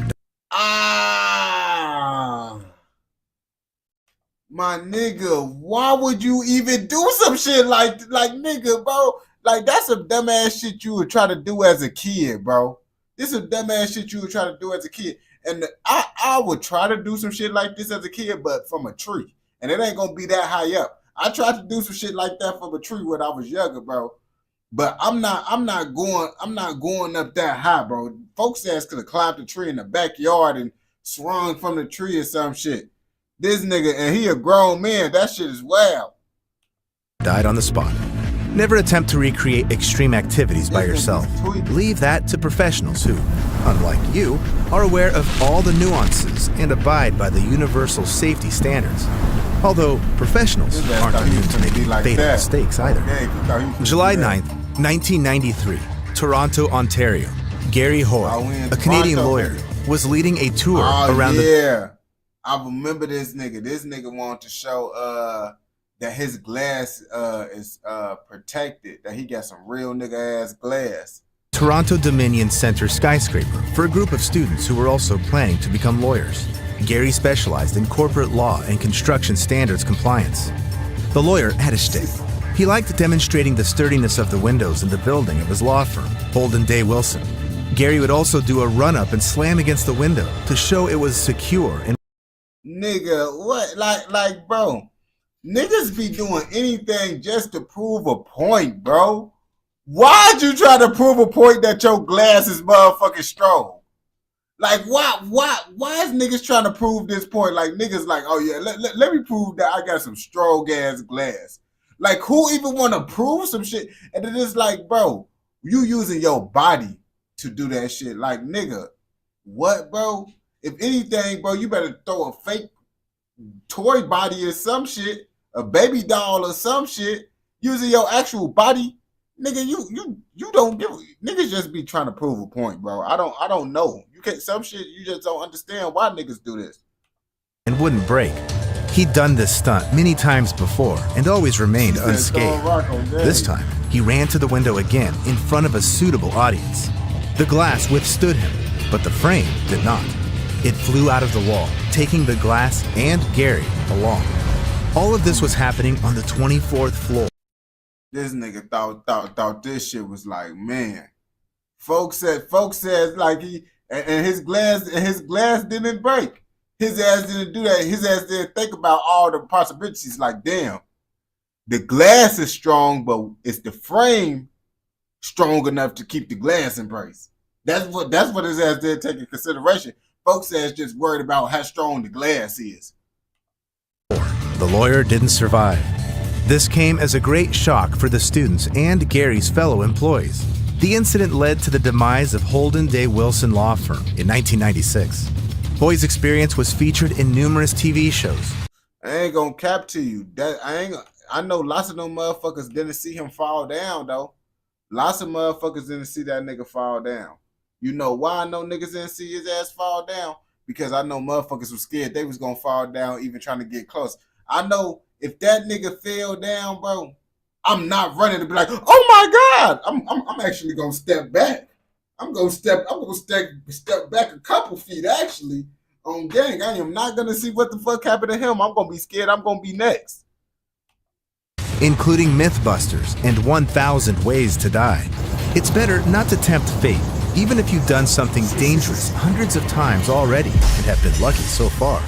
My nigga, why would you even do some shit like nigga, bro? Like, that's some dumbass shit you would try to do as a kid, bro. This is some dumbass shit you would try to do as a kid. And I would try to do some shit like this as a kid, but from a tree. And it ain't gonna be that high up. I tried to do some shit like that from a tree when I was younger, bro. But I'm not going up that high, bro. Folks ass could have climbed the tree in the backyard and swung from the tree or some shit. This nigga, and he a grown man, that shit is wild. Died on the spot. Never attempt to recreate extreme activities by yourself. Leave that to professionals who, unlike you, are aware of all the nuances and abide by the universal safety standards. Although professionals aren't immune to making fatal mistakes either. July 9th, 1993, Toronto, Ontario. Gary Hoy, a Canadian lawyer, was leading a tour around the... I remember this nigga. This nigga wanted to show that his glass is protected, that he got some real nigga ass glass. Toronto Dominion Center skyscraper for a group of students who were also planning to become lawyers. Gary specialized in corporate law and construction standards compliance. The lawyer had a shtick. He liked demonstrating the sturdiness of the windows in the building of his law firm, Holden Day Wilson. Gary would also do a run-up and slam against the window to show it was secure and... Nigga, what? Like, bro, niggas be doing anything just to prove a point, bro. Why'd you try to prove a point that your glass is motherfucking strong? Like, why is niggas trying to prove this point? Like, niggas like, oh yeah, let me prove that I got some strong ass glass. Like, who even want to prove some shit? And it is like, bro, you using your body to do that shit. Like, nigga, what, bro? If anything, bro, you better throw a fake toy body or some shit, a baby doll or some shit, using your actual body. Nigga, you don't give niggas just be trying to prove a point, bro. I don't know. You can't some shit you just don't understand why niggas do this. And wouldn't break. He'd done this stunt many times before and always remained unscathed. This time, he ran to the window again in front of a suitable audience. The glass withstood him, but the frame did not. It flew out of the wall, taking the glass and Gary along. All of this was happening on the 24th floor. This nigga thought this shit was like, man. Folks said like his glass didn't break. His ass didn't do that. His ass didn't think about all the possibilities. Like, damn, the glass is strong, but it's the frame strong enough to keep the glass in place. That's what his ass did take in consideration. Folks says just worried about how strong the glass is. The lawyer didn't survive. This came as a great shock for the students and Gary's fellow employees. The incident led to the demise of Holden Day Wilson Law Firm in 1996. Hoy's experience was featured in numerous TV shows. I ain't gonna cap to you. I know lots of them motherfuckers didn't see him fall down though. Lots of motherfuckers didn't see that nigga fall down. You know why I know niggas didn't see his ass fall down? Because I know motherfuckers was scared they was gonna fall down even trying to get close. I know if that nigga fell down, bro, I'm not running to be like, oh my God. I'm actually gonna step back. I'm gonna step back a couple feet actually. On gang, I am not gonna see what the fuck happened to him. I'm gonna be scared. I'm gonna be next. Including Mythbusters and 1,000 Ways to Die. It's better not to tempt fate, even if you've done something dangerous hundreds of times already and have been lucky so far.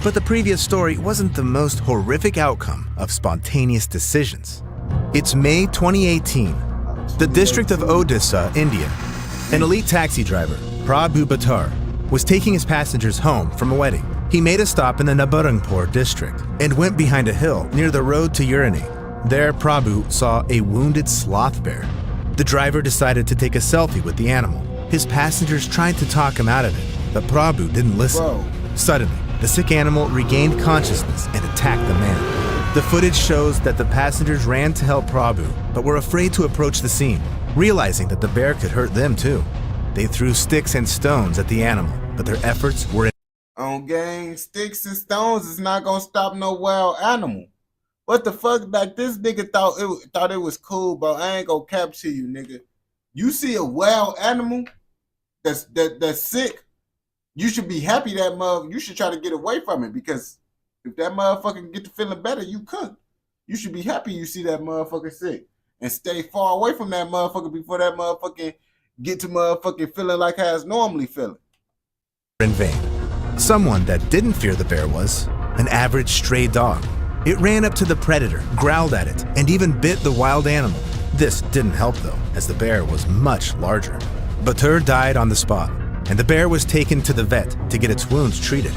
But the previous story wasn't the most horrific outcome of spontaneous decisions. It's May 2018. The district of Odisha, India. An elite taxi driver, Prabhu Bhattar, was taking his passengers home from a wedding. He made a stop in the Nabarangpur district and went behind a hill near the road to urinate. There, Prabhu saw a wounded sloth bear. The driver decided to take a selfie with the animal. His passengers tried to talk him out of it, but Prabhu didn't listen. Suddenly, the sick animal regained consciousness and attacked the man. The footage shows that the passengers ran to help Prabhu, but were afraid to approach the scene, realizing that the bear could hurt them too. They threw sticks and stones at the animal, but their efforts were on gang. Sticks and stones is not gonna stop no wild animal. What the fuck? Like this nigga thought it was cool, bro. I ain't gonna cap to you, nigga. You see a wild animal that's sick, you should be happy that you should try to get away from it, because if that motherfucker can get to feeling better, you could. You should be happy you see that motherfucker sick and stay far away from that motherfucker before that motherfucker get to motherfucking feeling like how it's normally feeling. In vain. Someone that didn't fear the bear was an average stray dog. It ran up to the predator, growled at it, and even bit the wild animal. This didn't help though, as the bear was much larger. Bhattar died on the spot, and the bear was taken to the vet to get its wounds treated.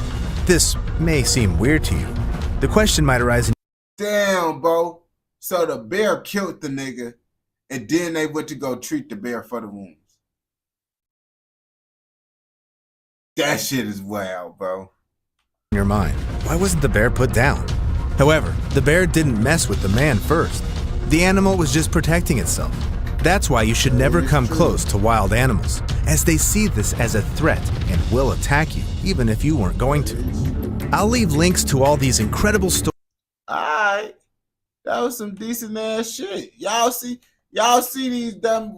This may seem weird to you. The question might arise in damn, bro. So the bear killed the nigga, and then they went to go treat the bear for the wounds. That shit is wild, bro. your mind. Why wasn't the bear put down? However, the bear didn't mess with the man first. The animal was just protecting itself. That's why you should never come close to wild animals, as they see this as a threat and will attack you, even if you weren't going to. I'll leave links to all these incredible stories. Alright. That was some decent ass shit. Y'all see these dumb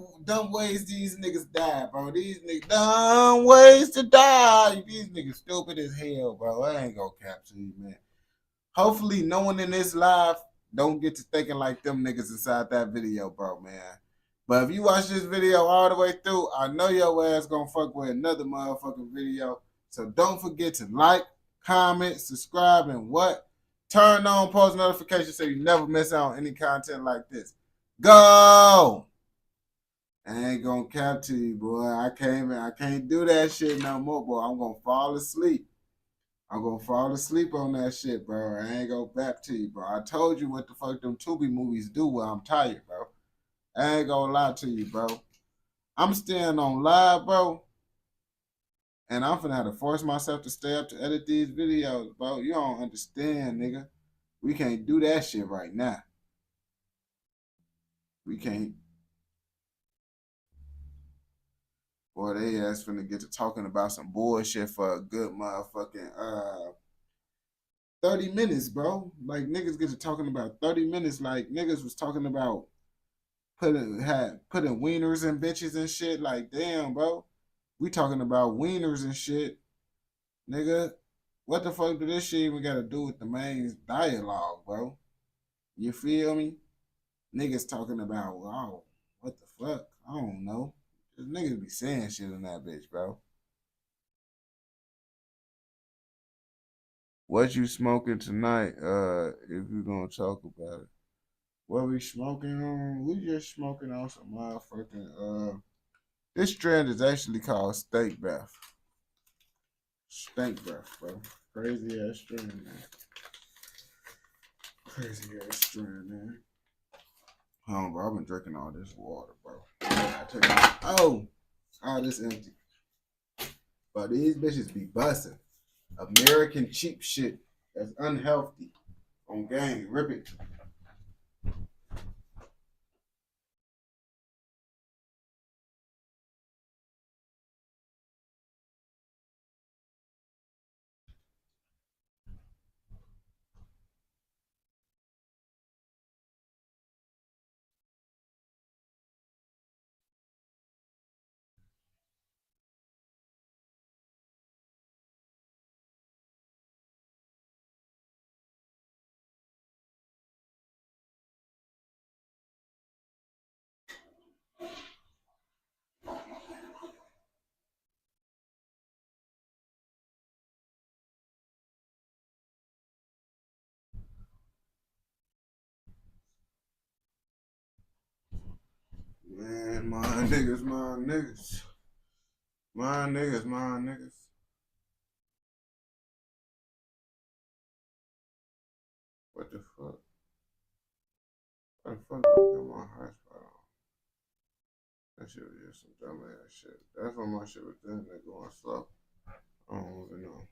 ways these niggas die, bro. These niggas dumb ways to die. These niggas stupid as hell, bro. I ain't gonna capture you, man. Hopefully no one in this live don't get to thinking like them niggas inside that video, bro, man. But if you watch this video all the way through, I know your ass gonna fuck with another motherfucking video. So don't forget to like, comment, subscribe, and what? Turn on post notifications so you never miss out on any content like this. Go! I ain't gonna cap to you, boy. I can't do that shit no more, boy. I'm gonna fall asleep. I'm gonna fall asleep on that shit, bro. I ain't gonna back to you, bro. I told you what the fuck them Tubi movies do when I'm tired, bro. I ain't gonna lie to you, bro. I'm staying on live, bro. And I'm finna have to force myself to stay up to edit these videos, bro. You don't understand, nigga. We can't do that shit right now. We can't. Boy, they ass finna get to talking about some bullshit for a good motherfucking 30 minutes, bro. Like, niggas get to talking about 30 minutes like niggas was talking about putting wieners in bitches and shit. Like, damn, bro. We talking about wieners and shit. Nigga, what the fuck do this shit even got to do with the main dialogue, bro? You feel me? Niggas talking about, wow, what the fuck? I don't know. Just niggas be saying shit in that bitch, bro. What you smoking tonight, if you gonna talk about it? What we smoking on? We just smoking on some motherfucking this strand is actually called Stank Breath. Stank Breath, bro. Crazy ass strand, man. Crazy ass strand, man. Bro, I've been drinking all this water, bro. Oh, this empty. But these bitches be busting. American cheap shit that's unhealthy. On gang, rip it. Man, my niggas. What the fuck? What the fuck do I got my hotspot on? That shit was just some dumb ass shit. That's why my shit was then going slow. I don't even know.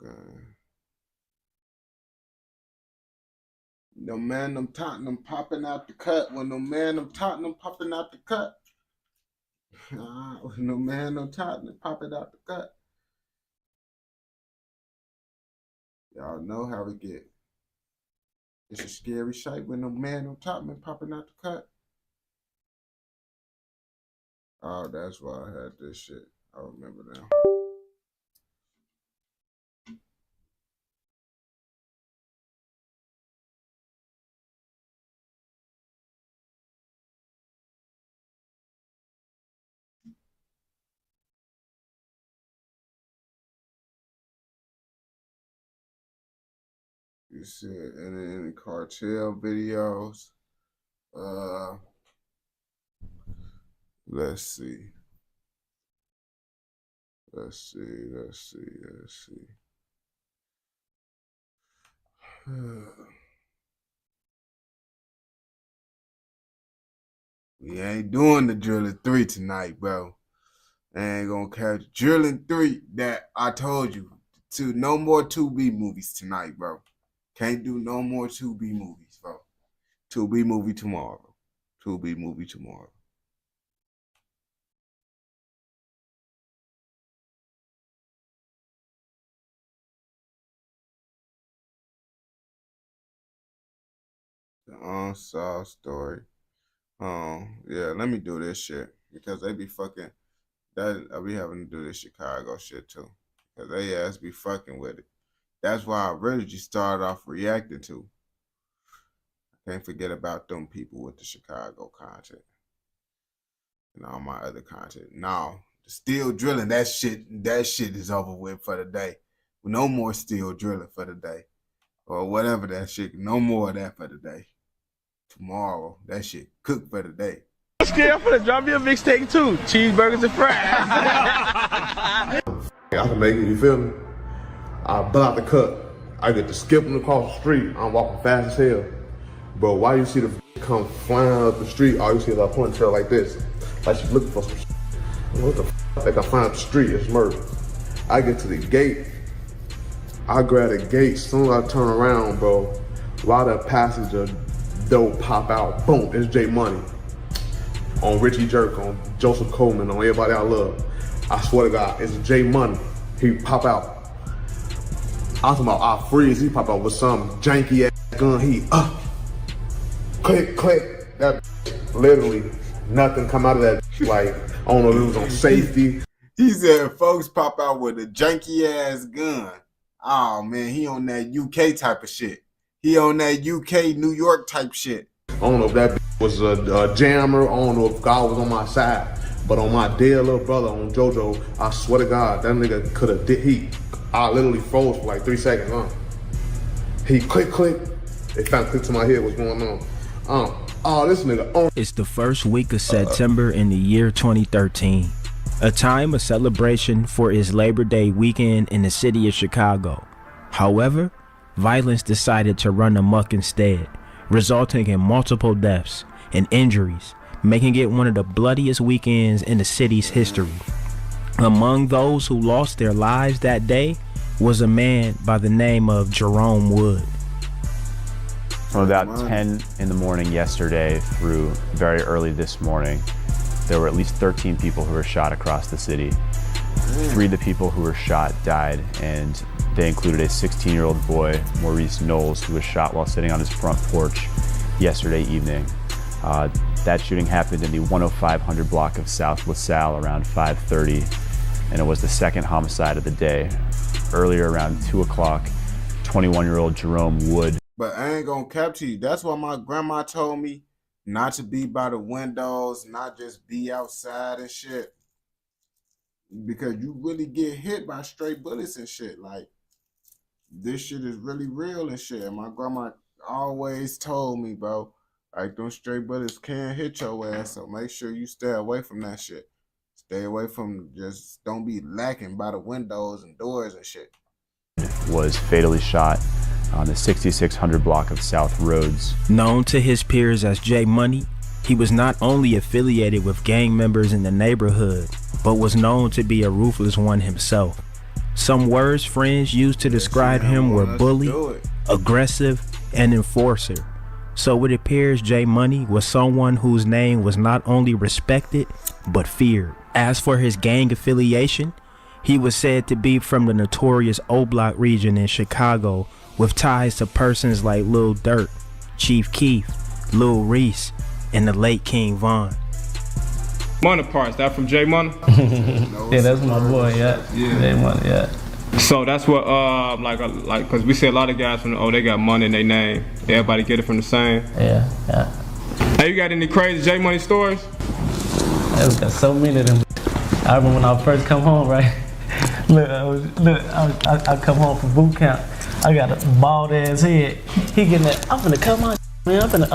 Okay. No man, them Tottenham popping out the cut. When no man, them Tottenham popping out the cut. No man, no Tottenham popping out the cut. Y'all know how we get. It's a scary sight when no man, no Tottenham popping out the cut. Oh, that's why I had this shit. I remember now. You see it in the cartel videos. Let's see. We ain't doing the Drilling 3 tonight, bro. I ain't gonna catch Drilling 3 that I told you. No more 2B movies tonight, bro. Can't do no more 2B movies, bro. 2B movie tomorrow. 2B movie tomorrow. The unsolved story. Yeah, let me do this shit. Because they be fucking, I be having to do this Chicago shit too. Because they ass be fucking with it. That's why I really just started off reacting to. I can't forget about them people with the Chicago content. And all my other content. No, still drilling, that shit is over with for the day. No more still drilling for the day. Or whatever that shit, no more of that for the day. Tomorrow, that shit cooked for the day. I'm scared for the drop me a mixtape too. Cheeseburgers and fries. I can make it, you feel me? I butt out the cut. I get to skipping across the street. I'm walking fast as hell. Bro, why you see the come flying up the street, all you see is a ponytail like this. Like she's looking for some shit. What the f? Like I find up the street, it's murder. I get to the gate. I grab the gate, as soon as I turn around, bro, while the passenger door pop out, boom, it's J Money. On Richie Jerk, on Joseph Coleman, on everybody I love. I swear to God, it's J Money. He pop out. I'm talking about I freeze, he pop out with some janky ass gun, click, click, that literally nothing come out of that, like, I don't know if it was on safety. He said folks pop out with a janky ass gun. Oh man, he on that UK type of shit. He on that UK, New York type shit. I don't know if that was a jammer, I don't know if God was on my side, but on my dear little brother, on JoJo, I swear to God, that nigga could have I literally froze for like 3 seconds, He click, it kind of clicked to my head what's going on. Oh, this nigga. It's the first week of September in the year 2013, a time of celebration for its Labor Day weekend in the city of Chicago. However, violence decided to run amok instead, resulting in multiple deaths and injuries, making it one of the bloodiest weekends in the city's history. Among those who lost their lives that day was a man by the name of Jerome Wood. From about 10 in the morning yesterday through very early this morning, there were at least 13 people who were shot across the city. 3 of the people who were shot died, and they included a 16-year-old boy, Maurice Knowles, who was shot while sitting on his front porch yesterday evening. That shooting happened in the 10500 block of South LaSalle around 5:30, and it was the second homicide of the day. Earlier around 2 o'clock, 21-year-old Jerome Wood. But I ain't gonna cap to you. That's why my grandma told me not to be by the windows, not just be outside and shit. Because you really get hit by straight bullets and shit. Like, this shit is really real and shit. And my grandma always told me, bro, like, them straight bullets can hit your ass, so make sure you stay away from that shit. Stay away from, just don't be lacking by the windows and doors and shit. Was fatally shot on the 6600 block of South Rhodes. Known to his peers as J Money, he was not only affiliated with gang members in the neighborhood, but was known to be a ruthless one himself. Some words friends used to describe him were bully, aggressive, and enforcer. So it appears J Money was someone whose name was not only respected, but feared. As for his gang affiliation, he was said to be from the notorious O-Block region in Chicago, with ties to persons like Lil Durk, Chief Keef, Lil Reese, and the late King Von. Money parts, that from J Money? Yeah, that's my boy, yeah. J Money, yeah. So that's what, like, cause we see a lot of guys from, they got money in their name. Everybody get it from the same. Yeah. Hey, you got any crazy J Money stories? Yeah, we got so many of them. I remember when I first come home, right? I come home from boot camp. I got a bald ass head. He getting that, I'm finna come on, man. I'm finna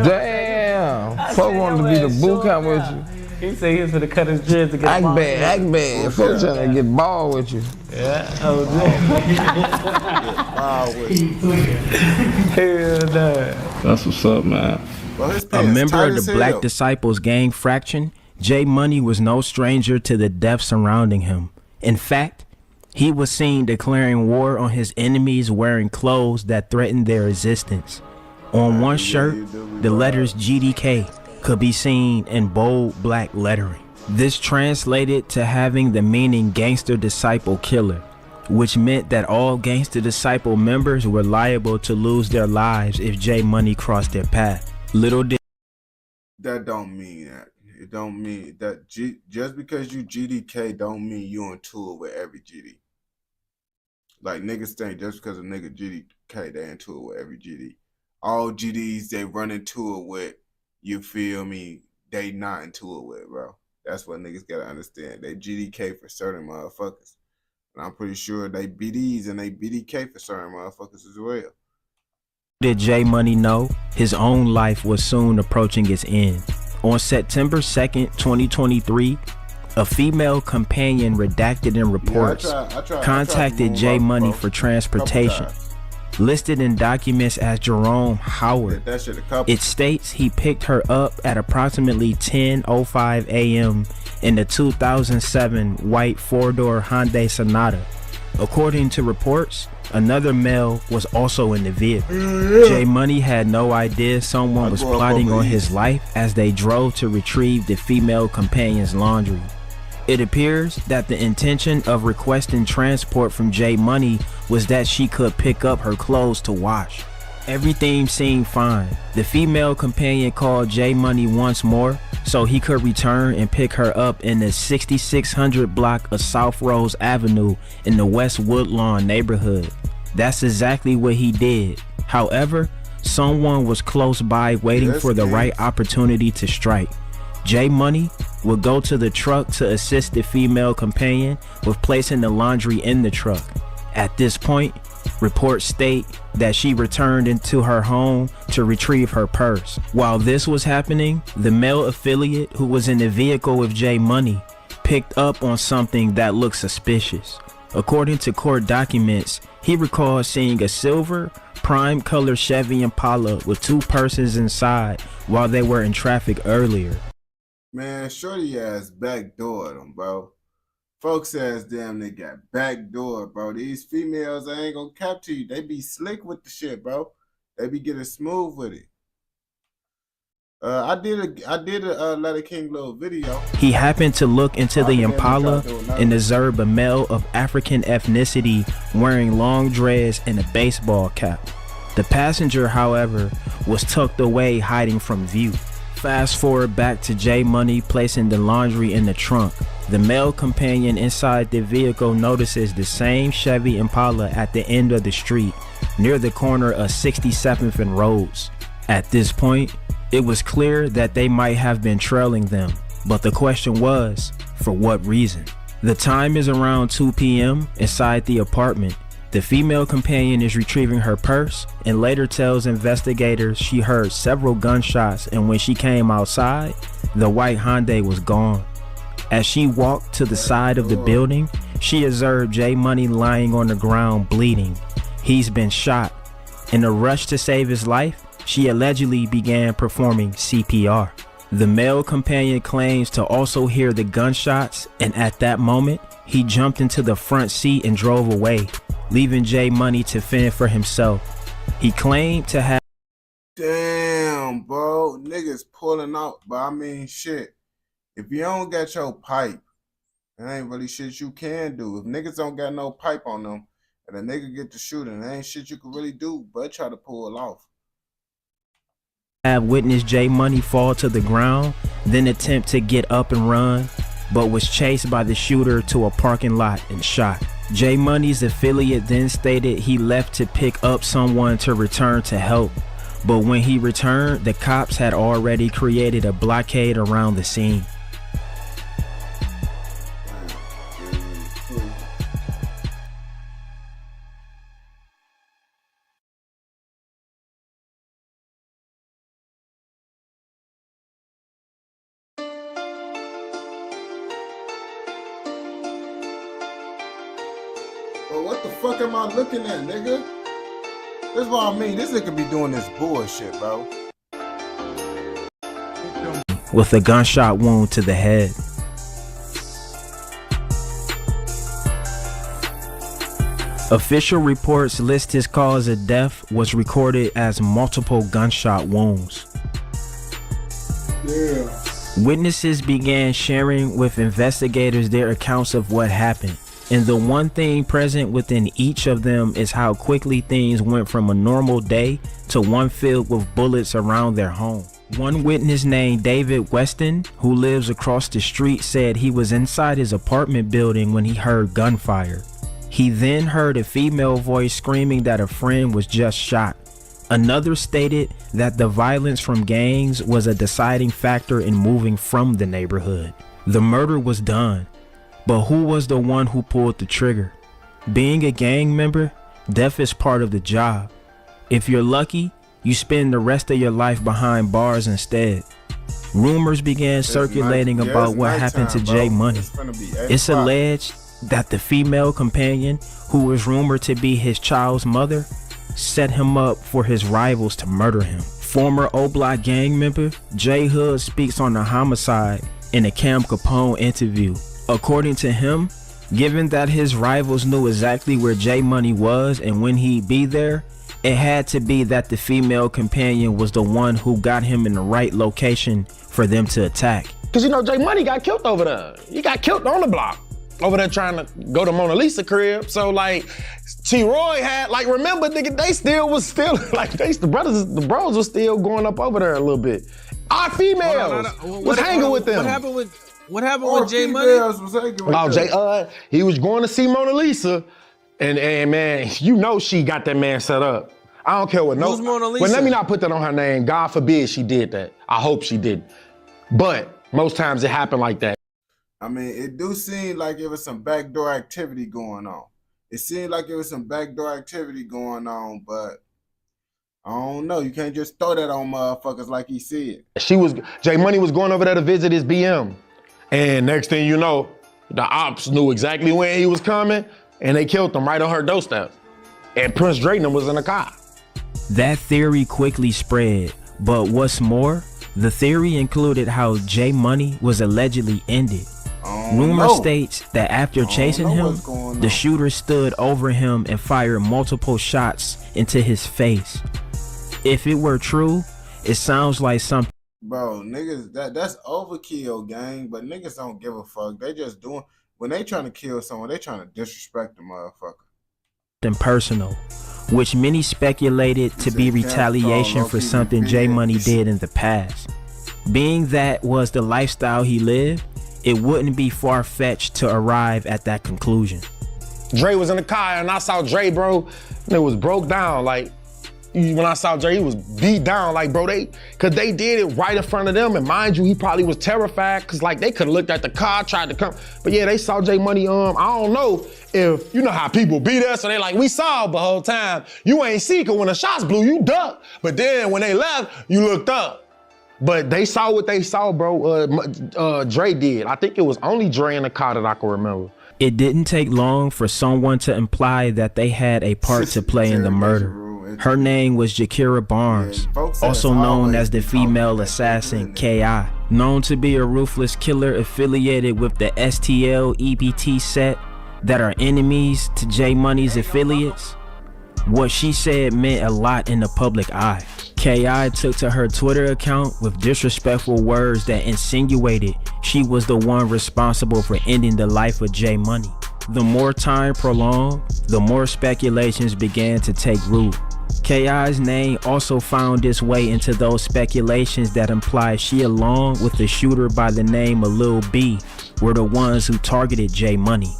Damn. Folks wanted to be the boot camp with you. He said he was finna cut his dreads to get act bad. Folks trying to get bald with you. Yeah, Hell no. That's what's up, man. A member of the Black Disciples gang fraction, J Money was no stranger to the death surrounding him. In fact, he was seen declaring war on his enemies wearing clothes that threatened their existence. On one shirt, the letters GDK could be seen in bold black lettering. This translated to having the meaning Gangster Disciple Killer, which meant that all Gangster Disciple members were liable to lose their lives if J Money crossed their path. Little did that don't mean that. It don't mean that just because you GDK don't mean you on tour with every GD. Like, niggas think just because a nigga GDK, they in tour with every GD. All GDs they run into it with, you feel me, they not in tour with, bro. That's what niggas gotta understand. They GDK for certain motherfuckers. And I'm pretty sure they BDs and they BDK for certain motherfuckers as well. Did J Money know his own life was soon approaching its end? On September 2nd, 2023, A female companion redacted in reports contacted J Money for transportation. Listed in documents as Jerome Howard, it states he picked her up at approximately 10:05 a.m. in the 2007 white four-door Hyundai Sonata. According to reports, another male was also in the vehicle. J Money had no idea someone was plotting on his life as they drove to retrieve the female companion's laundry. It appears that the intention of requesting transport from J Money was that she could pick up her clothes to wash. Everything seemed fine. The female companion called J Money once more so he could return and pick her up in the 6600 block of South Rose Avenue in the West Woodlawn neighborhood. That's exactly what he did. However, someone was close by waiting for the right opportunity to strike. J Money would go to the truck to assist the female companion with placing the laundry in the truck. At this point, reports state that she returned into her home to retrieve her purse. While this was happening, the male affiliate who was in the vehicle with J Money picked up on something that looked suspicious. According to court documents, he recalled seeing a silver prime color Chevy Impala with two persons inside while they were in traffic earlier. Man, shorty ass backdoored them, bro. Folks ass damn they got backdoored, bro. These females, I ain't gonna cap to you. They be slick with the shit, bro. They be getting smooth with it. I did a Letter King little video. He happened to look into the Impala and observed a male of African ethnicity wearing long dreads and a baseball cap. The passenger, however, was tucked away, hiding from view. Fast forward back to J Money placing the laundry in the trunk. The male companion inside the vehicle notices the same Chevy Impala at the end of the street, near the corner of 67th and Rhodes. At this point, it was clear that they might have been trailing them, but the question was, for what reason? The time is around 2 p.m. inside the apartment. The female companion is retrieving her purse and later tells investigators she heard several gunshots, and when she came outside, the white Hyundai was gone. As she walked to the side of the building, she observed J Money lying on the ground bleeding. He's been shot. In a rush to save his life, she allegedly began performing CPR. The male companion claims to also hear the gunshots, and at that moment, he jumped into the front seat and drove away, leaving J Money to fend for himself. He claimed to have... Damn, bro. Niggas pulling out, but I mean, shit. If you don't got your pipe, there ain't really shit you can do. If niggas don't got no pipe on them, and a nigga get to shooting, there ain't shit you can really do but try to pull off. Have witnessed J Money fall to the ground, then attempt to get up and run, but was chased by the shooter to a parking lot and shot. J Money's affiliate then stated he left to pick up someone to return to help, but when he returned, the cops had already created a blockade around the scene. Well, what the fuck am I looking at, nigga? That's what I mean. This nigga be doing this bullshit, bro. With a gunshot wound to the head. Official reports list his cause of death was recorded as multiple gunshot wounds. Yeah. Witnesses began sharing with investigators their accounts of what happened. And the one thing present within each of them is how quickly things went from a normal day to one filled with bullets around their home. One witness named David Weston, who lives across the street, said he was inside his apartment building when he heard gunfire. He then heard a female voice screaming that a friend was just shot. Another stated that the violence from gangs was a deciding factor in moving from the neighborhood. The murder was done. But who was the one who pulled the trigger? Being a gang member, death is part of the job. If you're lucky, you spend the rest of your life behind bars instead. Rumors began circulating about what happened to J Money. It's alleged that the female companion, who was rumored to be his child's mother, set him up for his rivals to murder him. Former O-Block gang member J Hood speaks on the homicide in a Cam Capone interview. According to him, given that his rivals knew exactly where J Money was and when he'd be there, it had to be that the female companion was the one who got him in the right location for them to attack. Cause you know J Money got killed over there. He got killed on the block over there trying to go to Mona Lisa crib. So like T-Roy had, like, remember nigga, they was still like the bros was still going up over there a little bit. Our females was hanging with them. What happened with J Money? He was going to see Mona Lisa, and man, you know she got that man set up. I don't care what Who's Mona Lisa? Well, let me not put that on her name. God forbid she did that. I hope she didn't. But most times it happened like that. I mean, it do seem like it was some backdoor activity going on. It seemed like it was some backdoor activity going on, but I don't know. You can't just throw that on motherfuckers like he said. J Money was going over there to visit his BM. And next thing you know, the ops knew exactly when he was coming, and they killed him right on her doorstep. And Prince Drayton was in the car. That theory quickly spread, but what's more, the theory included how J Money was allegedly ended. Rumor states that after chasing him, the shooter stood over him and fired multiple shots into his face. If it were true, it sounds like something. Bro, niggas, that's overkill, gang, but niggas don't give a fuck. They just doing, when they trying to kill someone, they trying to disrespect the motherfucker. Personal, which many speculated to be retaliation for something J Money did in the past. Being that was the lifestyle he lived, it wouldn't be far-fetched to arrive at that conclusion. Dre was in the car and I saw Dre, bro, and it was broke down. Like, when I saw Dre, he was beat down, like, bro, cause they did it right in front of them, and mind you, he probably was terrified, cause like they could have looked at the car, tried to come, but yeah, they saw J Money, I don't know if, you know how people be there, so they like, we saw the whole time, you ain't see, cause when the shots blew, you ducked, but then when they left, you looked up. But they saw what they saw, bro. Dre did. I think it was only Dre in the car that I can remember. It didn't take long for someone to imply that they had a part to play in the murder. Her name was Jakira Barnes, also known as the female assassin K.I. Known to be a ruthless killer affiliated with the STL EBT set that are enemies to J Money's affiliates. What she said meant a lot in the public eye. K.I. took to her Twitter account with disrespectful words that insinuated she was the one responsible for ending the life of J Money. The more time prolonged, the more speculations began to take root. K.I.'s name also found its way into those speculations that implied she, along with the shooter by the name of Lil B, were the ones who targeted J Money.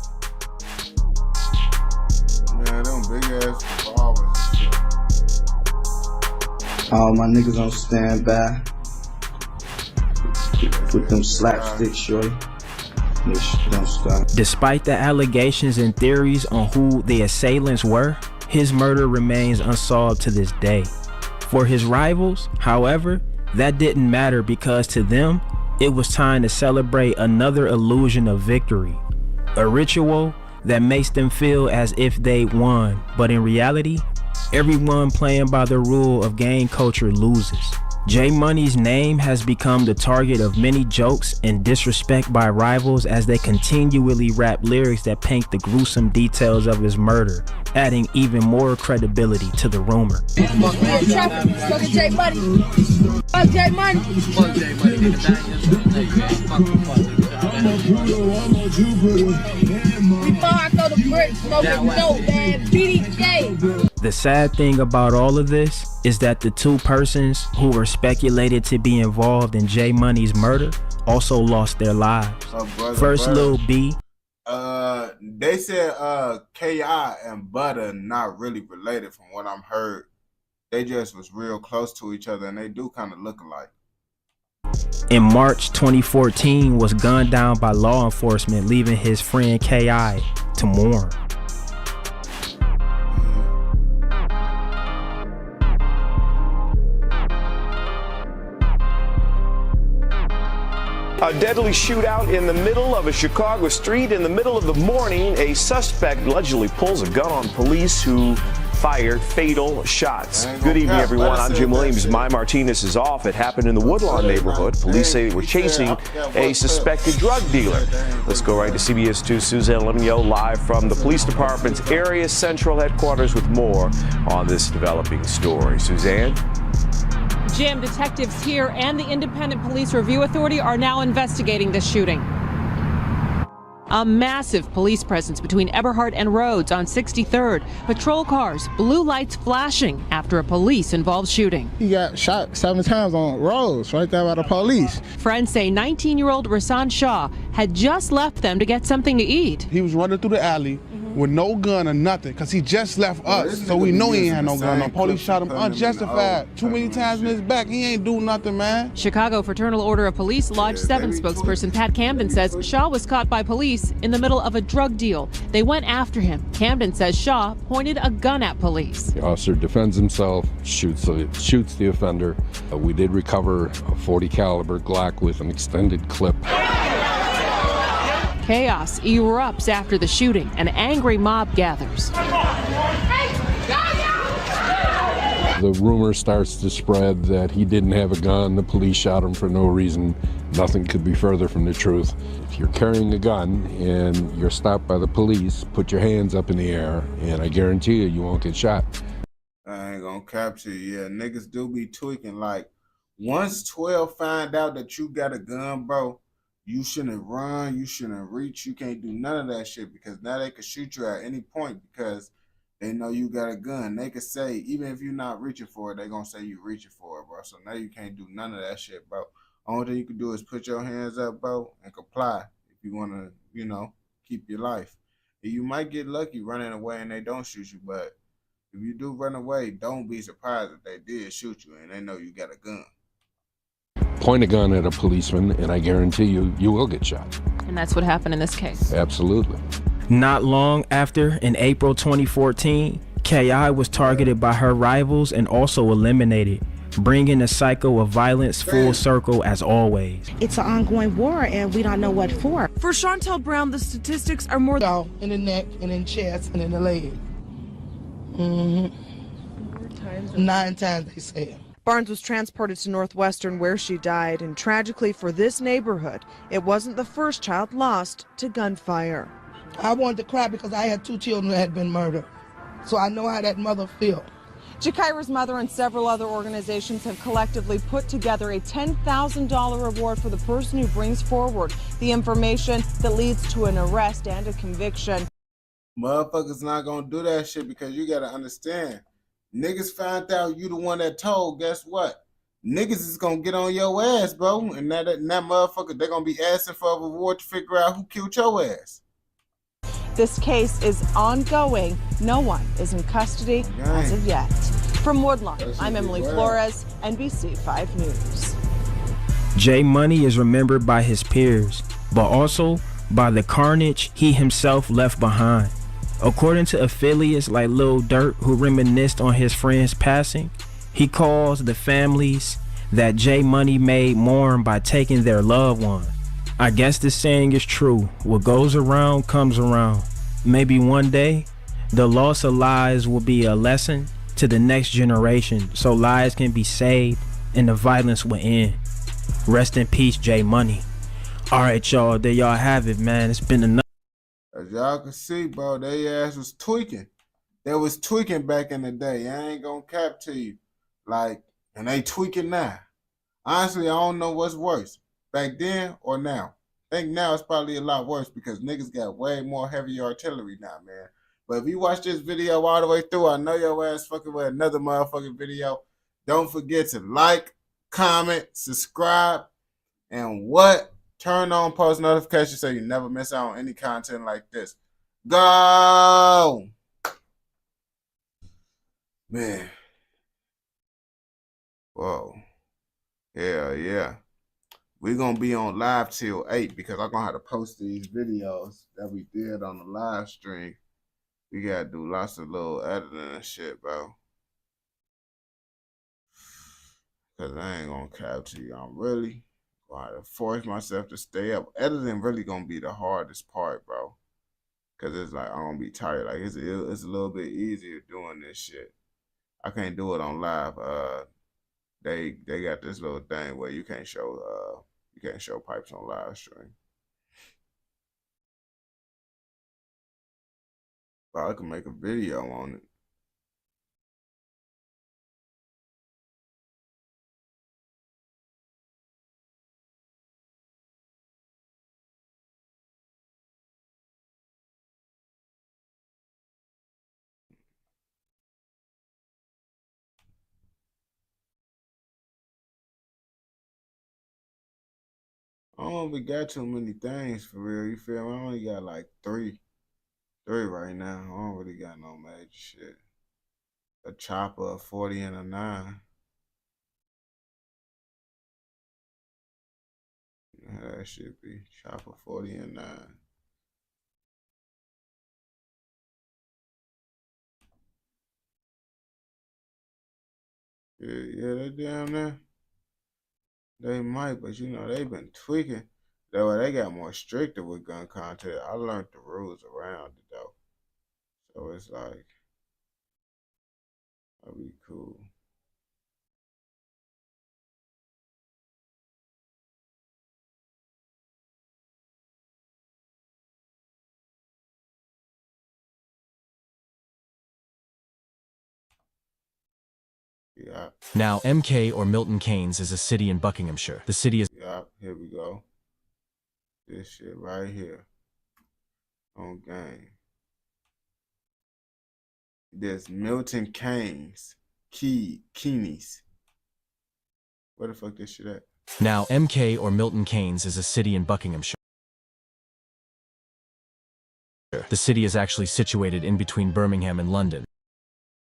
Man, them big ass revolvers. All my niggas on standby with them slapsticks, shorty. This don't stop. Despite the allegations and theories on who the assailants were, his murder remains unsolved to this day. For his rivals, however, that didn't matter because to them, it was time to celebrate another illusion of victory. A ritual that makes them feel as if they won, but in reality, everyone playing by the rule of gang culture loses. J Money's name has become the target of many jokes and disrespect by rivals as they continually rap lyrics that paint the gruesome details of his murder, adding even more credibility to the rumor. Fuck J Money. Fuck J Money. Fuck J Money. Before I throw the bricks, smoking dope, man. BDJ. The sad thing about all of this is that the two persons who were speculated to be involved in J Money's murder also lost their lives. First, Lil B. They said K.I. and Butter not really related from what I'm heard. They just was real close to each other and they do kind of look alike. In March 2014 was gunned down by law enforcement, leaving his friend K.I. to mourn. A deadly shootout in the middle of a Chicago street in the middle of the morning. A suspect allegedly pulls a gun on police who fired fatal shots. Good evening, everyone. I'm Jim Williams. My Martinez is off. It happened in the Woodlawn neighborhood. Police say they were chasing a suspected drug dealer. Let's go right to CBS 2's Suzanne Lemonio live from the police department's area central headquarters with more on this developing story. Suzanne? Jim, detectives here and the Independent Police Review Authority are now investigating this shooting. A massive police presence between Eberhard and Rhodes on 63rd. Patrol cars, blue lights flashing after a police-involved shooting. He got shot 7 times on Rhodes, right there by the police. Friends say 19-year-old Rasan Shah had just left them to get something to eat. He was running through the alley with no gun or nothing, because he just left us, so we know he ain't had no gun. The police shot him unjustified. Too many times in his back. He ain't do nothing, man. Chicago Fraternal Order of Police Lodge 7 spokesperson Pat Camden says Shaw was caught by police in the middle of a drug deal. They went after him. Camden says Shaw pointed a gun at police. The officer defends himself, shoots the offender. We did recover a .40 caliber Glock with an extended clip. Chaos erupts after the shooting. An angry mob gathers. The rumor starts to spread that he didn't have a gun, the police shot him for no reason. Nothing could be further from the truth. If you're carrying a gun and you're stopped by the police, put your hands up in the air, and I guarantee you, you won't get shot. I ain't gonna capture you. Yeah, niggas do be tweaking. Like, once 12 find out that you got a gun, bro, you shouldn't run, you shouldn't reach, you can't do none of that shit, because now they could shoot you at any point because they know you got a gun. They could say, even if you're not reaching for it, they're gonna say you reaching for it, bro. So now you can't do none of that shit, bro. Only thing you can do is put your hands up, bro, and comply if you wanna, you know, keep your life. And you might get lucky running away and they don't shoot you, but if you do run away, don't be surprised if they did shoot you and they know you got a gun. Point a gun at a policeman, and I guarantee you, you will get shot. And that's what happened in this case. Absolutely. Not long after, in April 2014, K.I. was targeted by her rivals and also eliminated, bringing the cycle of violence full circle as always. It's an ongoing war, and we don't know what for. For Chantel Brown, the statistics are more in the neck, and in chest, and in the leg. 9 times they said. Barnes was transported to Northwestern where she died, and tragically for this neighborhood, it wasn't the first child lost to gunfire. I wanted to cry because I had 2 children that had been murdered, so I know how that mother feels. Jakira's mother and several other organizations have collectively put together a $10,000 reward for the person who brings forward the information that leads to an arrest and a conviction. Motherfuckers not gonna do that shit, because you gotta understand. Niggas find out you the one that told, guess what? Niggas is gonna get on your ass, bro. And that motherfucker, they're gonna be asking for a reward to figure out who killed your ass. This case is ongoing. No one is in custody as of yet. From Woodlawn, I'm Emily Flores, NBC 5 News. J Money is remembered by his peers, but also by the carnage he himself left behind. According to affiliates like Lil Durk, who reminisced on his friend's passing, he calls the families that J Money made mourn by taking their loved one. I guess this saying is true. What goes around comes around. Maybe one day, the loss of lives will be a lesson to the next generation, so lives can be saved and the violence will end. Rest in peace, J Money. All right, y'all, there y'all have it, man. It's been enough. As y'all can see, bro, they ass was tweaking. They was tweaking back in the day. I ain't gonna cap to you. Like, and they tweaking now. Honestly, I don't know what's worse, back then or now. I think now it's probably a lot worse because niggas got way more heavy artillery now, man. But if you watch this video all the way through, I know your ass fucking with another motherfucking video. Don't forget to like, comment, subscribe, and what? Turn on post notifications so you never miss out on any content like this. Go! Man. Whoa. Hell yeah. We're going to be on live till 8 because I'm going to have to post these videos that we did on the live stream. We got to do lots of little editing and shit, bro. Because I ain't going to capture you. I'm really I had to force myself to stay up. Editing really gonna be the hardest part, bro. Cause it's like I'm gonna be tired. Like it's a little bit easier doing this shit. I can't do it on live. They got this little thing where you can't show pipes on live stream. But I can make a video on it. I don't really got too many things for real. You feel me? I only got like three right now. I don't really got no major shit. A chopper, a 40, and a 9. That should be chopper, 40, and 9. Yeah, they down there. They might, but you know, they've been tweaking. That way they got more stricter with gun content. I learned the rules around it though. So it's like, that'll be cool. Yeah. Now, MK or Milton Keynes is a city in Buckinghamshire. The city is... Yeah, here we go. This shit right here. On game. There's Milton Keynes. Keynes. Where the fuck this shit at? Now, MK or Milton Keynes is a city in Buckinghamshire. The city is actually situated in between Birmingham and London.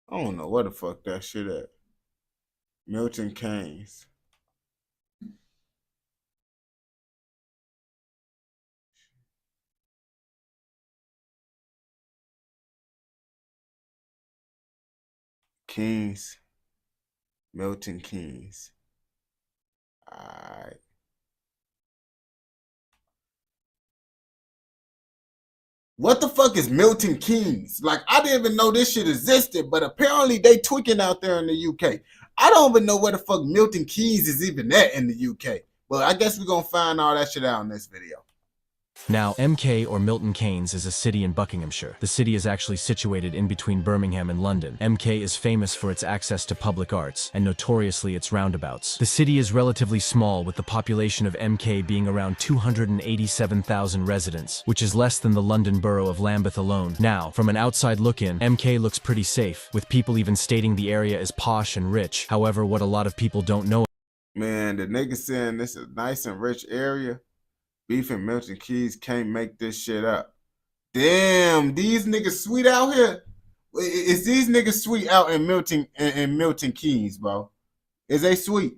I don't know where the fuck that shit at. Milton Keynes. Keynes. Milton Keynes. Alright. What the fuck is Milton Keynes? Like, I didn't even know this shit existed, but apparently they tweaking out there in the UK. I don't even know where the fuck Milton Keynes is even at in the UK. But I guess we're gonna find all that shit out in this video. Now, MK or Milton Keynes is a city in Buckinghamshire. The city is actually situated in between Birmingham and London. MK is famous for its access to public arts, and notoriously its roundabouts. The city is relatively small, with the population of MK being around 287,000 residents, which is less than the London borough of Lambeth alone. Now, from an outside look-in, MK looks pretty safe, with people even stating the area is posh and rich. However, what a lot of people don't know... Man, the nigga saying this is a nice and rich area. Beef and Milton Keynes can't make this shit up. Damn, these niggas sweet out here. Is these niggas sweet out in Milton Keynes, bro? Is they sweet?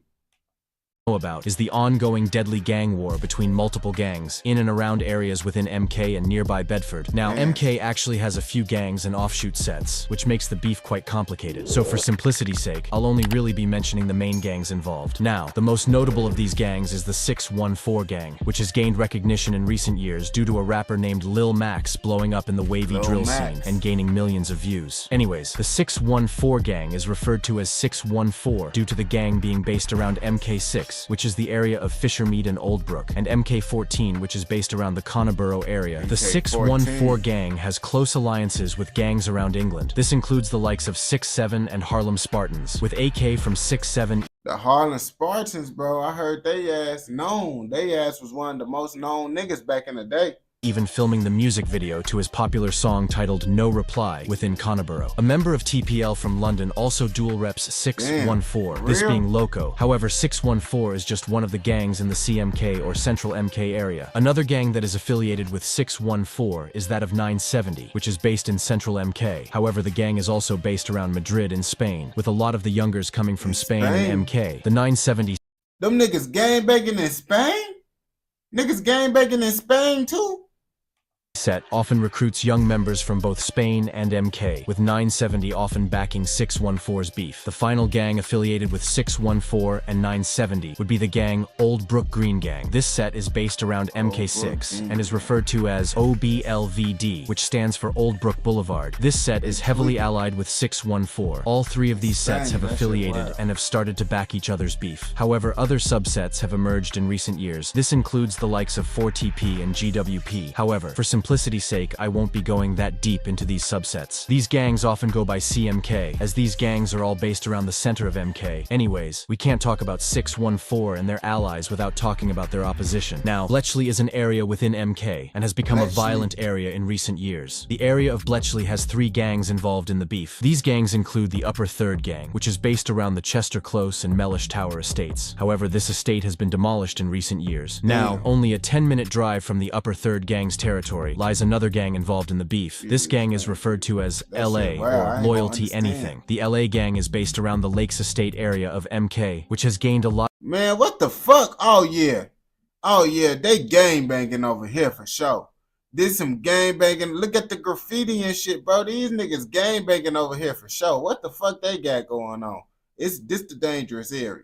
About is the ongoing deadly gang war between multiple gangs in and around areas within MK and nearby Bedford. Now, MK actually has a few gangs and offshoot sets, which makes the beef quite complicated. So for simplicity's sake, I'll only really be mentioning the main gangs involved. Now, the most notable of these gangs is the 614 gang, which has gained recognition in recent years due to a rapper named Lil Max blowing up in the wavy drill scene and gaining millions of views. Anyways, the 614 gang is referred to as 614 due to the gang being based around MK6, which is the area of Fishermead and Oldbrook, and MK14, which is based around the Connoborough area. The 614 gang has close alliances with gangs around England. This includes the likes of 6-7 and Harlem Spartans, with AK from 6-7. The Harlem Spartans, bro, I heard they ass known. They ass was one of the most known niggas back in the day. Even filming the music video to his popular song titled No Reply within Connoborough. A member of TPL from London also dual reps 614, this being Loco. However, 614 is just one of the gangs in the CMK or Central MK area. Another gang that is affiliated with 614 is that of 970, which is based in Central MK. However, the gang is also based around Madrid in Spain, with a lot of the youngers coming from Spain and MK. The 970... Them niggas gang banging in Spain? Niggas gang banging in Spain too? set often recruits young members from both Spain and MK, with 970 often backing 614's beef. The final gang affiliated with 614 and 970 would be the gang Old Brook Green Gang. This set is based around MK6 and is referred to as OBLVD, which stands for Old Brook Boulevard. This set is heavily allied with 614. All three of these sets have affiliated and have started to back each other's beef. However, other subsets have emerged in recent years. This includes the likes of 4TP and GWP. However, for simplicity's sake, I won't be going that deep into these subsets. These gangs often go by CMK, as these gangs are all based around the center of MK. Anyways, we can't talk about 614 and their allies without talking about their opposition. Now, Bletchley is an area within MK and has become a violent area in recent years. The area of Bletchley has 3 gangs involved in the beef. These gangs include the Upper Third Gang, which is based around the Chester Close and Mellish Tower estates. However, this estate has been demolished in recent years. Now, only a 10-minute drive from the Upper Third Gang's territory lies another gang involved in the beef. This gang is referred to as LA, or Loyalty Anything. The LA gang is based around the Lakes Estate area of MK, which has gained a lot. Man, what the fuck? Oh yeah, they gang banging over here for sure. Did some gang banging. Look at the graffiti and shit, bro. These niggas gang banging over here for sure. What the fuck they got going on? This the dangerous area.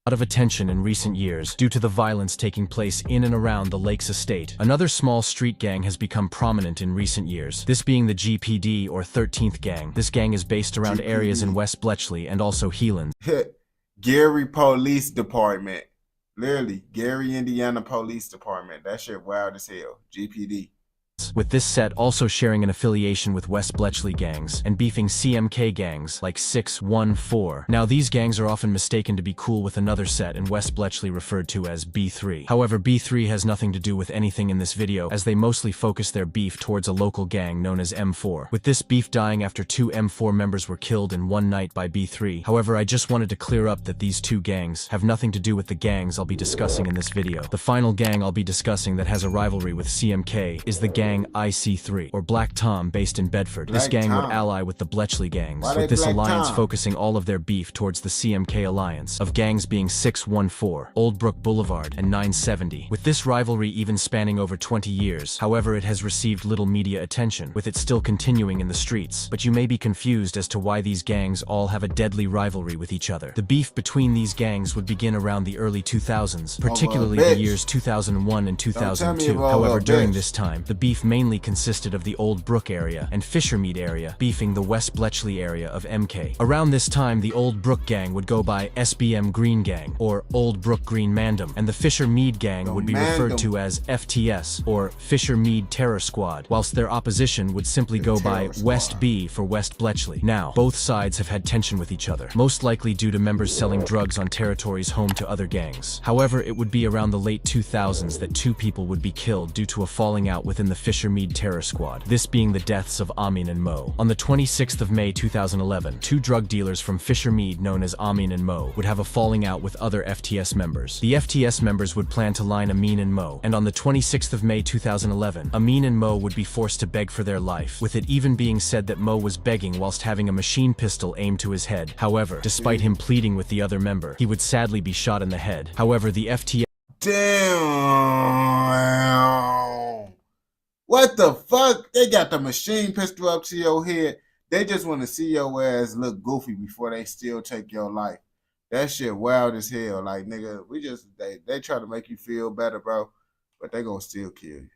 Lot of attention in recent years due to the violence taking place in and around the Lakes Estate. Another small street gang has become prominent in recent years, this being the GPD or 13th Gang. This gang is based around areas in West Bletchley and also Heelan. Gary Police Department. Literally, Gary, Indiana Police Department. That shit wild as hell. GPD. With this set also sharing an affiliation with West Bletchley gangs and beefing CMK gangs like 614. Now these gangs are often mistaken to be cool with another set in West Bletchley referred to as B3. However, B3 has nothing to do with anything in this video, as they mostly focus their beef towards a local gang known as M4. With this beef dying after 2 M4 members were killed in one night by B3. However, I just wanted to clear up that these 2 gangs have nothing to do with the gangs I'll be discussing in this video. The final gang I'll be discussing that has a rivalry with CMK is the gang IC3, or Black Tom, based in Bedford. This gang would ally with the Bletchley gangs, with this alliance focusing all of their beef towards the CMK alliance, of gangs being 614, Old Brook Boulevard, and 970. With this rivalry even spanning over 20 years, however, it has received little media attention, with it still continuing in the streets. But you may be confused as to why these gangs all have a deadly rivalry with each other. The beef between these gangs would begin around the early 2000s, particularly the years 2001 and 2002. However, during this time, the beef mainly consisted of the Old Brook area and Fishermead area beefing the West Bletchley area of MK. Around this time, the Old Brook gang would go by SBM Green Gang, or Old Brook Green Mandem, and the Fishermead gang would be referred to as FTS, or Fishermead Terror Squad, whilst their opposition would simply go by West B for West Bletchley. Now, both sides have had tension with each other, most likely due to members selling drugs on territories home to other gangs. However, it would be around the late 2000s that 2 people would be killed due to a falling out within the Fishermead Terror Squad, this being the deaths of Amin and Mo. On the 26th of May 2011, 2 drug dealers from Fishermead known as Amin and Mo would have a falling out with other FTS members. The FTS members would plan to line Amin and Mo, and on the 26th of May 2011, Amin and Mo would be forced to beg for their life, with it even being said that Mo was begging whilst having a machine pistol aimed to his head. However, despite him pleading with the other member, he would sadly be shot in the head. However, the FTS... Damn! What the fuck? They got the machine pistol up to your head. They just want to see your ass look goofy before they still take your life. That shit wild as hell. Like, nigga, they try to make you feel better, bro, but they gonna still kill you.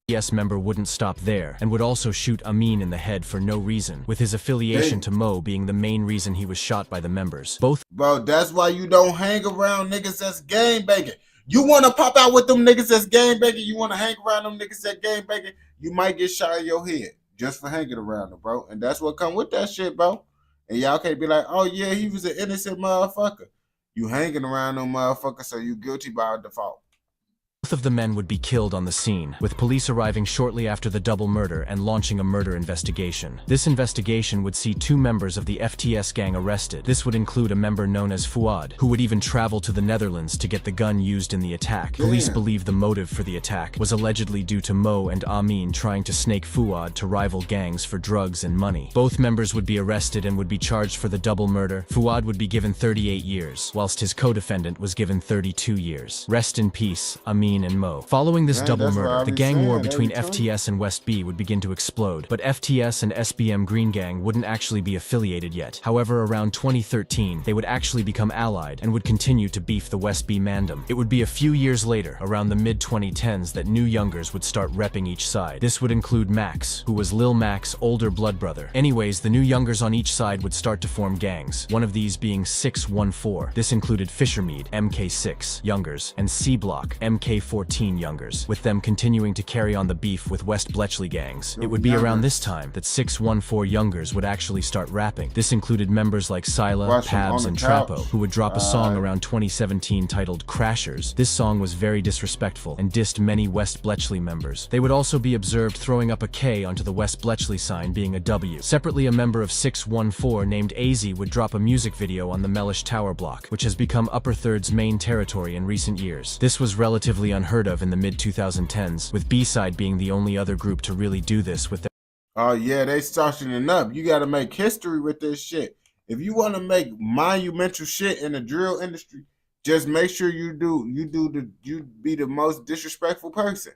FTS member wouldn't stop there, and would also shoot Amin in the head for no reason, with his affiliation to Mo being the main reason he was shot by the members. Bro, that's why you don't hang around niggas that's gang banging. You want to pop out with them niggas that's gang banging, you want to hang around them niggas that gang banging, you might get shot in your head just for hanging around them, bro. And that's what come with that shit, bro. And y'all can't be like, oh yeah, he was an innocent motherfucker. You hanging around them motherfuckers, so you guilty by default. Both of the men would be killed on the scene, with police arriving shortly after the double murder and launching a murder investigation. This investigation would see 2 members of the FTS gang arrested. This would include a member known as Fuad, who would even travel to the Netherlands to get the gun used in the attack. Police believe the motive for the attack was allegedly due to Mo and Amin trying to snake Fuad to rival gangs for drugs and money. Both members would be arrested and would be charged for the double murder. Fuad would be given 38 years, whilst his co-defendant was given 32 years. Rest in peace, Amin Dean and Mo. Following this double that's what murder, I the be gang war saying, between every time. FTS and West B would begin to explode, but FTS and SBM Green Gang wouldn't actually be affiliated yet. However, around 2013, they would actually become allied and would continue to beef the West B Mandem. It would be a few years later, around the mid-2010s, that new youngers would start repping each side. This would include Max, who was Lil Mac's older blood brother. Anyways, the new youngers on each side would start to form gangs, one of these being 614. This included Fishermead, MK6 youngers, and C-Block, MK14 youngers, with them continuing to carry on the beef with West Bletchley gangs. It would be around this time that 614 youngers would actually start rapping. This included members like Sila, Watch him Pabs, on and the couch. Trapo, who would drop a song around 2017 titled Crashers. This song was very disrespectful and dissed many West Bletchley members. They would also be observed throwing up a K onto the West Bletchley sign being a W. Separately, a member of 614 named AZ would drop a music video on the Mellish Tower block, which has become Upper Third's main territory in recent years. This was relatively unheard of in the mid-2010s, with B-Side being the only other group to really do this with their Oh yeah, they starting it up. You got to make history with this shit. If you want to make monumental shit in the drill industry, just make sure you be the most disrespectful person.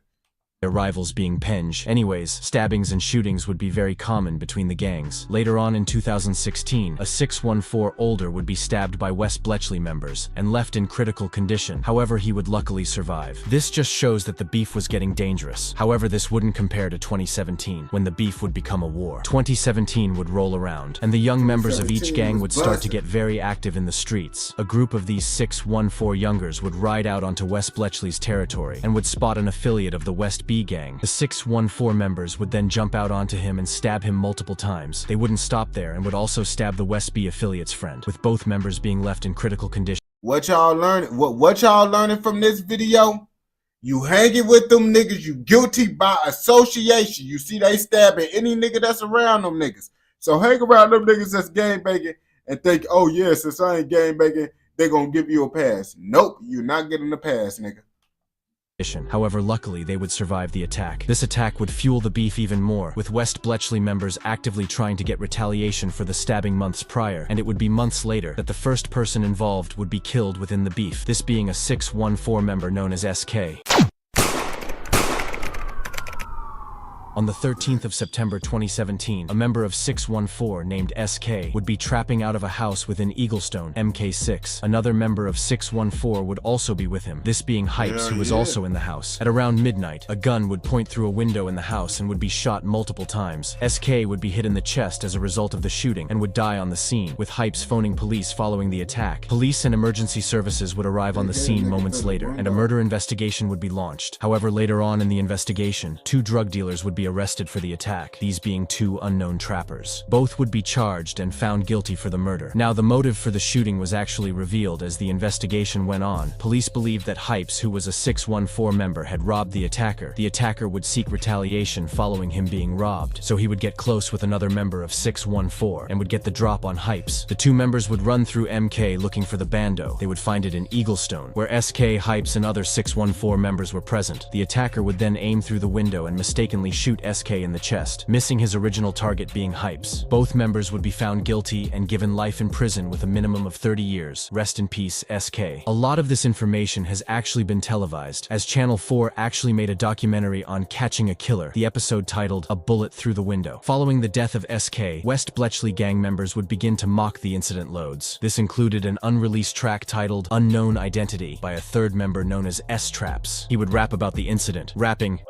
rivals being Penge. Anyways, stabbings and shootings would be very common between the gangs. Later on in 2016, a 614 older would be stabbed by West Bletchley members and left in critical condition. However, he would luckily survive. This just shows that the beef was getting dangerous. However, this wouldn't compare to 2017, when the beef would become a war. 2017 would roll around, and the young members of each gang would start to get very active in the streets. A group of these 614 youngers would ride out onto West Bletchley's territory and would spot an affiliate of the West B gang. The 614 members would then jump out onto him and stab him multiple times. They wouldn't stop there and would also stab the West B affiliate's friend, with both members being left in critical condition. What y'all learning? What y'all learning from this video? You hanging with them niggas, you guilty by association. You see they stabbing any nigga that's around them niggas. So hang around them niggas that's gang banging and think, oh yeah, since I ain't gang banging, they gonna give you a pass. Nope, you're not getting a pass, nigga. However, luckily, they would survive the attack. This attack would fuel the beef even more, with West Bletchley members actively trying to get retaliation for the stabbing months prior, and it would be months later that the first person involved would be killed within the beef, this being a 614 member known as SK. On the 13th of September 2017, a member of 614 named SK would be trapping out of a house within Eaglestone, MK6. Another member of 614 would also be with him, this being Hypes, who was also in the house. At around midnight, a gun would point through a window in the house and would be shot multiple times. SK would be hit in the chest as a result of the shooting and would die on the scene, with Hypes phoning police following the attack. Police and emergency services would arrive on the scene moments later, and a murder investigation would be launched. However, later on in the investigation, 2 drug dealers would be arrested for the attack, these being 2 unknown trappers. Both would be charged and found guilty for the murder. Now, the motive for the shooting was actually revealed as the investigation went on. Police believed that Hypes, who was a 614 member, had robbed the attacker. The attacker would seek retaliation following him being robbed, so he would get close with another member of 614 and would get the drop on Hypes. The 2 members would run through MK looking for the bando. They would find it in Eaglestone, where SK, Hypes, and other 614 members were present. The attacker would then aim through the window and mistakenly shoot SK in the chest, missing his original target being Hypes. Both members would be found guilty and given life in prison with a minimum of 30 years. Rest in peace, SK. A lot of this information has actually been televised, as Channel 4 actually made a documentary on Catching a Killer, the episode titled A Bullet Through the Window. Following the death of SK, West Bletchley gang members would begin to mock the incident loads. This included an unreleased track titled Unknown Identity by a 3rd member known as S-Traps. He would rap about the incident, rapping,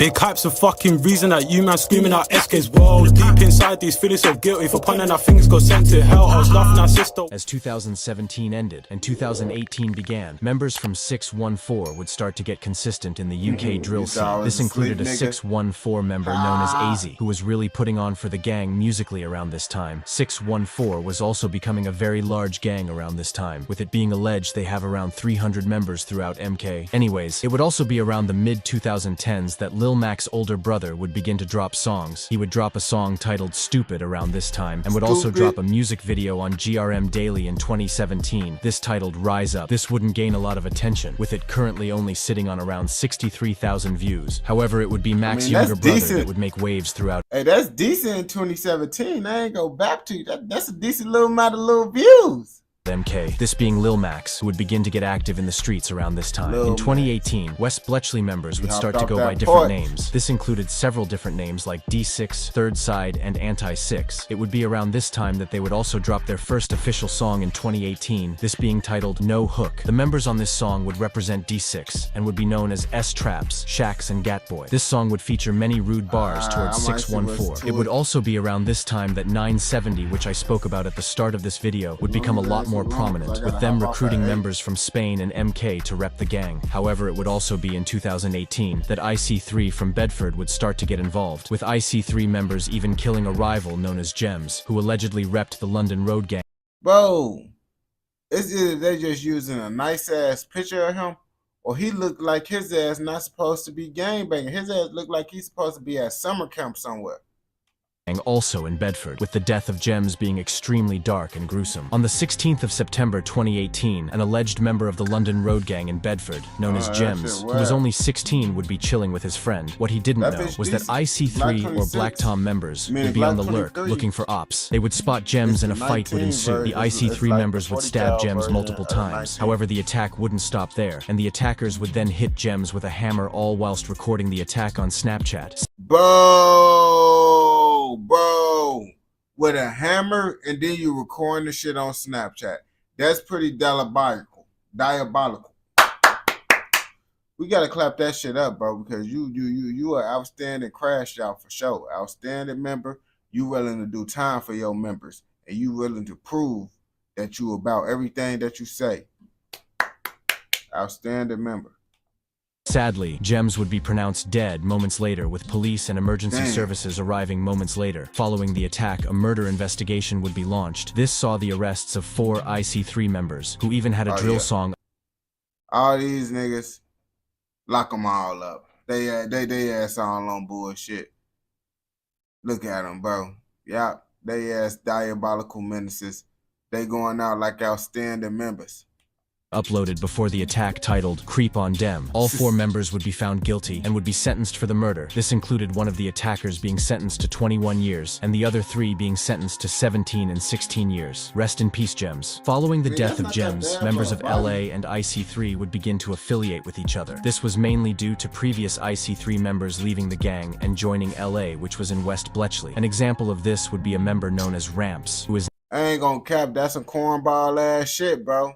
Big hype's a fucking reason that you man screaming out SK's world. Deep inside these feelings so guilty for punning our things got sent to hell. I was laughing at sister. As 2017 ended and 2018 began, members from 614 would start to get consistent in the UK drill scene. This included a 614 member known as AZ, who was really putting on for the gang musically around this time. 614 was also becoming a very large gang around this time, with it being alleged they have around 300 members throughout MK. Anyways, it would also be around the mid-2010s that Lil Mac's older brother would begin to drop songs. He would drop a song titled Stupid around this time, and would also drop a music video on GRM Daily in 2017, this titled Rise Up. This wouldn't gain a lot of attention, with it currently only sitting on around 63,000 views. However, it would be Mac's younger brother that would make waves throughout. Hey, that's decent in 2017. I ain't go back to you. That's a decent little amount of little views. MK, this being Lil Max, who would begin to get active in the streets around this time. In 2018, West Bletchley members would start to go by different names. This included several different names like D6, Third Side, and Anti-6. It would be around this time that they would also drop their first official song in 2018, this being titled No Hook. The members on this song would represent D6, and would be known as S-Traps, Shax, and Gatboy. This song would feature many rude bars towards 614. It would also be around this time that 970, which I spoke about at the start of this video, would become a lot more prominent, with them recruiting members from Spain and MK to rep the gang. However, it would also be in 2018 that IC3 from Bedford would start to get involved, with IC3 members even killing a rival known as Gems, who allegedly repped the London Road gang. Bro, it's either they just using a nice ass picture of him, or he looked like his ass not supposed to be gangbanging. His ass looked like he's supposed to be at summer camp somewhere. Also in Bedford, with the death of Gems being extremely dark and gruesome. On the 16th of September 2018, an alleged member of the London Road gang in Bedford, known as Gems, who was only 16, would be chilling with his friend. What he didn't know was that IC3 or Black Tom members would be on the lurk, looking for ops. They would spot Gems and a fight would ensue. The IC3 members would stab Gems multiple times. However, the attack wouldn't stop there, and the attackers would then hit Gems with a hammer, all whilst recording the attack on Snapchat. Bro, with a hammer, and then you recording the shit on Snapchat. That's pretty diabolical. We gotta clap that shit up, bro, because you are outstanding crash out for sure. Outstanding member. You willing to do time for your members, and you willing to prove that you about everything that you say. Outstanding member. Sadly, Gems would be pronounced dead moments later, with police and emergency services arriving moments later. Following the attack, a murder investigation would be launched. This saw the arrests of 4 IC3 members, who even had a drill song. All these niggas, lock them all up. They ass all on bullshit. Look at them, bro. Yeah, they ass diabolical menaces. They going out like outstanding members. Uploaded before the attack titled Creep on Dem. All 4 members would be found guilty and would be sentenced for the murder. This included one of the attackers being sentenced to 21 years and the other 3 being sentenced to 17 and 16 years. Rest in peace, Gems. Following the death of Gems, members of LA and IC3 would begin to affiliate with each other. This was mainly due to previous IC3 members leaving the gang and joining LA, which was in West Bletchley. An example of this would be a member known as Ramps, who is— I ain't gonna cap, that's some cornball ass shit, bro.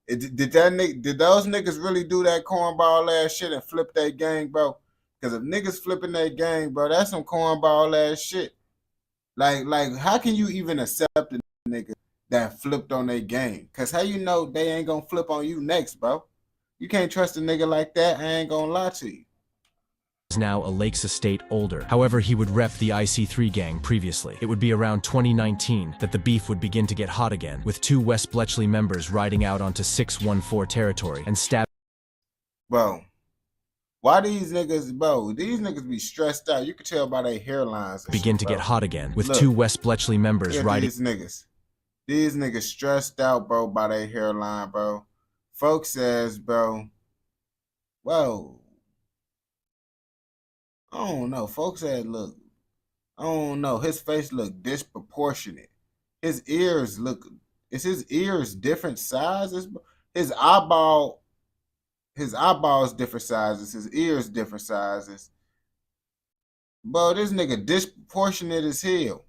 Did those niggas really do that cornball ass shit and flip that gang, bro? Because if niggas flipping that gang, bro, that's some cornball ass shit. Like, how can you even accept a nigga that flipped on their gang? Because how you know they ain't gonna flip on you next, bro? You can't trust a nigga like that. I ain't gonna lie to you. Is now a Lakes Estate older. However, he would rep the IC3 gang previously. It would be around 2019 that the beef would begin to get hot again, with 2 West Bletchley members riding out onto 614 territory and stabbing. Bro, why these niggas, bro? These niggas be stressed out. You can tell by their hairlines. Begin to get hot again, with 2 West Bletchley members riding. These niggas stressed out, bro, by their hairline, bro. Folks says, bro, whoa. I don't know. Folks said, look, I don't know. His face look disproportionate. His ears look, is his ears different sizes? His eyeball's different sizes. His ears different sizes. Bro, this nigga disproportionate as hell.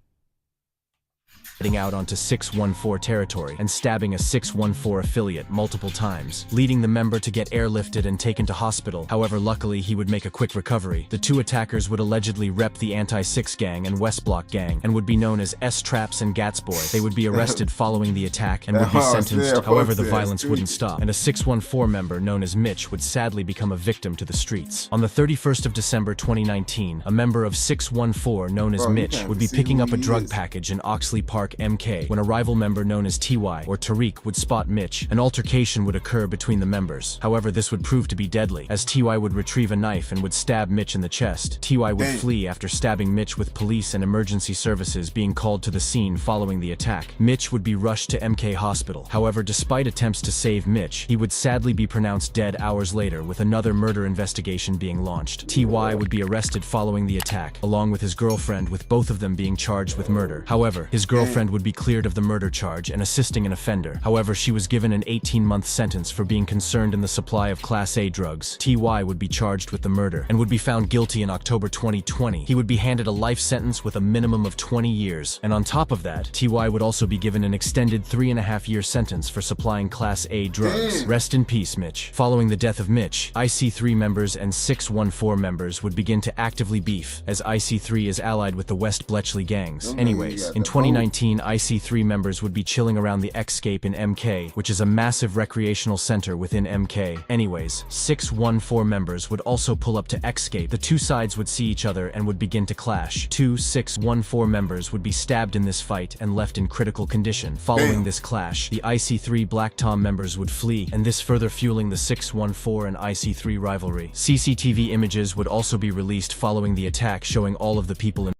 Out onto 614 territory and stabbing a 614 affiliate multiple times, leading the member to get airlifted and taken to hospital. However, luckily he would make a quick recovery. The 2 attackers would allegedly rep the Anti-6 gang and West Block gang and would be known as S-Traps and Gatsboy. They would be arrested following the attack and would be sentenced. However, the violence wouldn't stop, and a 614 member known as Mitch would sadly become a victim to the streets. On the 31st of December 2019, a member of 614 known as Mitch would be picking up a drug package in Oxley Park, MK, when a rival member known as TY or Tariq would spot Mitch. An altercation would occur between the members. However, this would prove to be deadly, as TY would retrieve a knife and would stab Mitch in the chest. TY would flee after stabbing Mitch, with police and emergency services being called to the scene following the attack. Mitch would be rushed to MK Hospital. However, despite attempts to save Mitch, he would sadly be pronounced dead hours later, with another murder investigation being launched. TY would be arrested following the attack, along with his girlfriend, with both of them being charged with murder. However, his girlfriend girlfriend would be cleared of the murder charge and assisting an offender. However, she was given an 18-month sentence for being concerned in the supply of Class A drugs. T.Y. would be charged with the murder and would be found guilty in October 2020. He would be handed a life sentence with a minimum of 20 years. And on top of that, T.Y. would also be given an extended 3.5-year sentence for supplying Class A drugs. Rest in peace, Mitch. Following the death of Mitch, IC3 members and 614 members would begin to actively beef, as IC3 is allied with the West Bletchley gangs. Anyways, in 2019, IC3 members would be chilling around the Xscape in MK, which is a massive recreational center within MK. Anyways, 614 members would also pull up to Xscape. The two sides would see each other and would begin to clash. Two 614 members would be stabbed in this fight and left in critical condition. Following this clash, the IC3 Black Tom members would flee, and this further fueling the 614 and IC3 rivalry. CCTV images would also be released following the attack, showing all of the people in.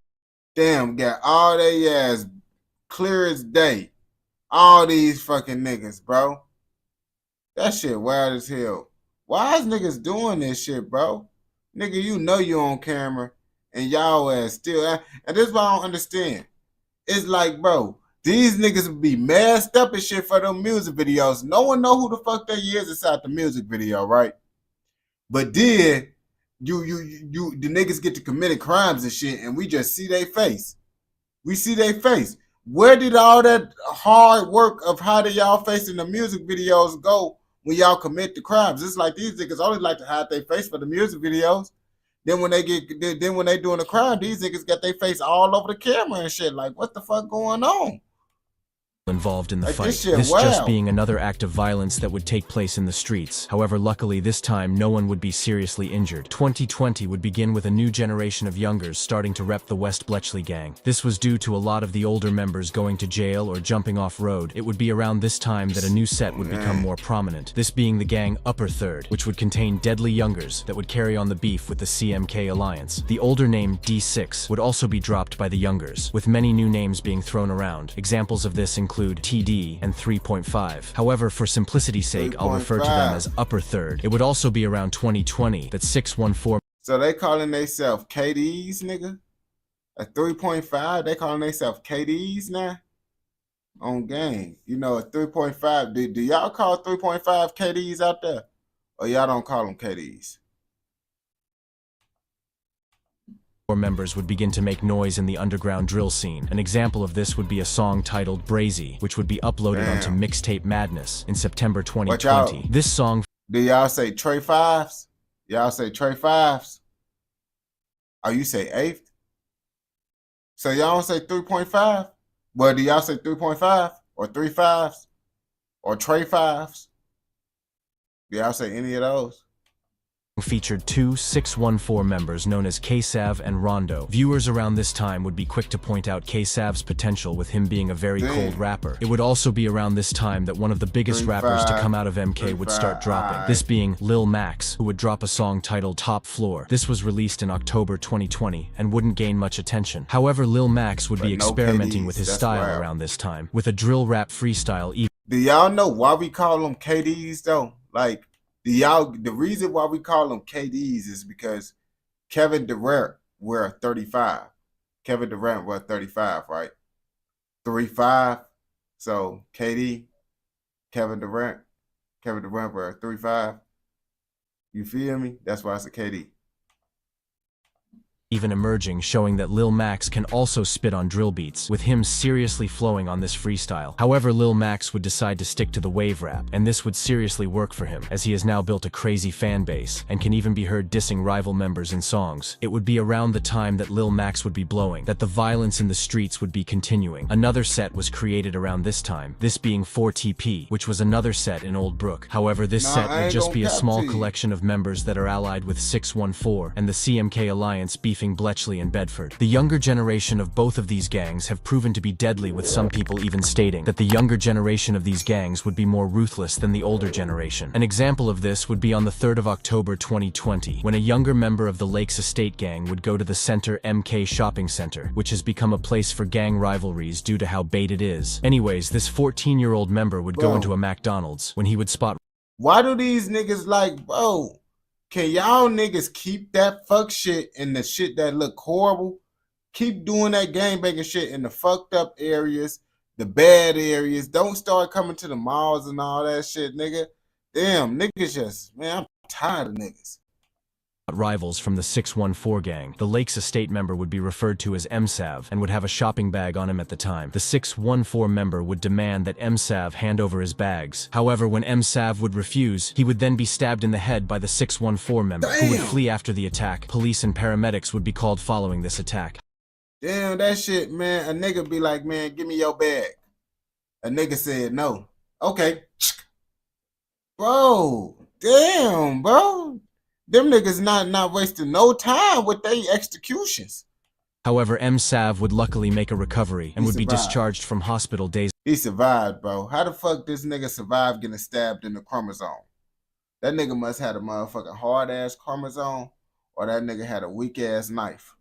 Damn, got all they ass clear as day. All these fucking niggas, bro. That shit wild as hell. Why is niggas doing this shit, bro? Nigga, you know you on camera and y'all ass still. And this is what I don't understand. It's like, bro, these niggas would be masked up and shit for them music videos. No one know who the fuck they is inside the music video, right? But then the niggas get to commit crimes and shit, and we just see their face. We see their face. Where did all that hard work of how do y'all face in the music videos go when y'all commit the crimes? It's like these niggas always like to hide their face for the music videos. Then when they doing a crime, these niggas got their face all over the camera and shit. Like, what the fuck going on? Involved in the Like, fight. this This shit, just wow. being another act of violence that would take place in the streets. However, luckily this time no one would be seriously injured. 2020 would begin with a new generation of youngers starting to rep the West Bletchley gang. This was due to a lot of the older members going to jail or jumping off road. It would be around this time that a new set would become more prominent. This being the gang Upper Third, which would contain deadly youngers that would carry on the beef with the CMK Alliance. The older name D6 would also be dropped by the youngers, with many new names being thrown around. Examples of this include TD and 3.5. However, for simplicity's sake, I'll refer to them as Upper Third. It would also be around 2020 that 614. So they calling themselves KDs, nigga? At 3.5, they calling themselves KDs now? On game. You know, at 3.5, do y'all call 3.5 KDs out there? Or y'all don't call them KDs? Members would begin to make noise in the underground drill scene. An example of this would be a song titled Brazy, which would be uploaded onto Mixtape Madness in September 2020. This song. Do y'all say Trey Fives? Y'all say Trey Fives? Oh, you say eighth? So y'all don't say 3.5? Well, do y'all say 3.5 or 3 fives or Trey Fives? Do y'all say any of those? Featured two 614 members known as K-Sav and Rondo. Viewers around this time would be quick to point out K-Sav's potential with him being a very cold rapper. It would also be around this time that one of the biggest rappers to come out of MK would start dropping, this being Lil Max, who would drop a song titled Top Floor. This was released in October 2020 and wouldn't gain much attention. However, Lil Max would be experimenting with his style around this time, with a drill rap freestyle. Do y'all know why we call them KDs though? Like, the reason why we call them KDs is because Kevin Durant wear 35. Kevin Durant wear 35, right? 3'5". So KD, Kevin Durant wear 3'5". You feel me? That's why it's a KD. Even emerging, showing that Lil Max can also spit on drill beats, with him seriously flowing on this freestyle. However, Lil Max would decide to stick to the wave rap, and this would seriously work for him, as he has now built a crazy fan base, and can even be heard dissing rival members in songs. It would be around the time that Lil Max would be blowing, that the violence in the streets would be continuing. Another set was created around this time, this being 4TP, which was another set in Old Brook. However, this set would just be a small collection of members that are allied with 614 and the CMK Alliance beefing Bletchley and Bedford. The younger generation of both of these gangs have proven to be deadly, with some people even stating that the younger generation of these gangs would be more ruthless than the older generation. An example of this would be on the 3rd of October 2020, when a younger member of the Lakes Estate gang would go to the Center MK Shopping Center, which has become a place for gang rivalries due to how bait it is. Anyways, this 14-year-old member would go into a McDonald's when he would spot. Why do these niggas like, bro? Can y'all niggas keep that fuck shit and the shit that look horrible? Keep doing that gangbanging shit in the fucked up areas the bad areas. Don't start coming to the malls and all that shit, nigga. Damn, niggas just, man, I'm tired of niggas. Rivals from the 614 gang. The Lakes Estate member would be referred to as MSAV and would have a shopping bag on him at the time. The 614 member would demand that MSAV hand over his bags. However, when MSAV would refuse, he would then be stabbed in the head by the 614 member, who would flee after the attack. Police and paramedics would be called following this attack. Damn, that shit, man. A nigga be like, man, give me your bag. A nigga said no. Okay. Bro, damn, bro. Them niggas not wasting no time with their executions. However, MSAV would luckily make a recovery and would be discharged from hospital days. He survived, bro. How the fuck this nigga survived getting stabbed in the chromosome? That nigga must have a motherfucking hard-ass chromosome, or that nigga had a weak-ass knife.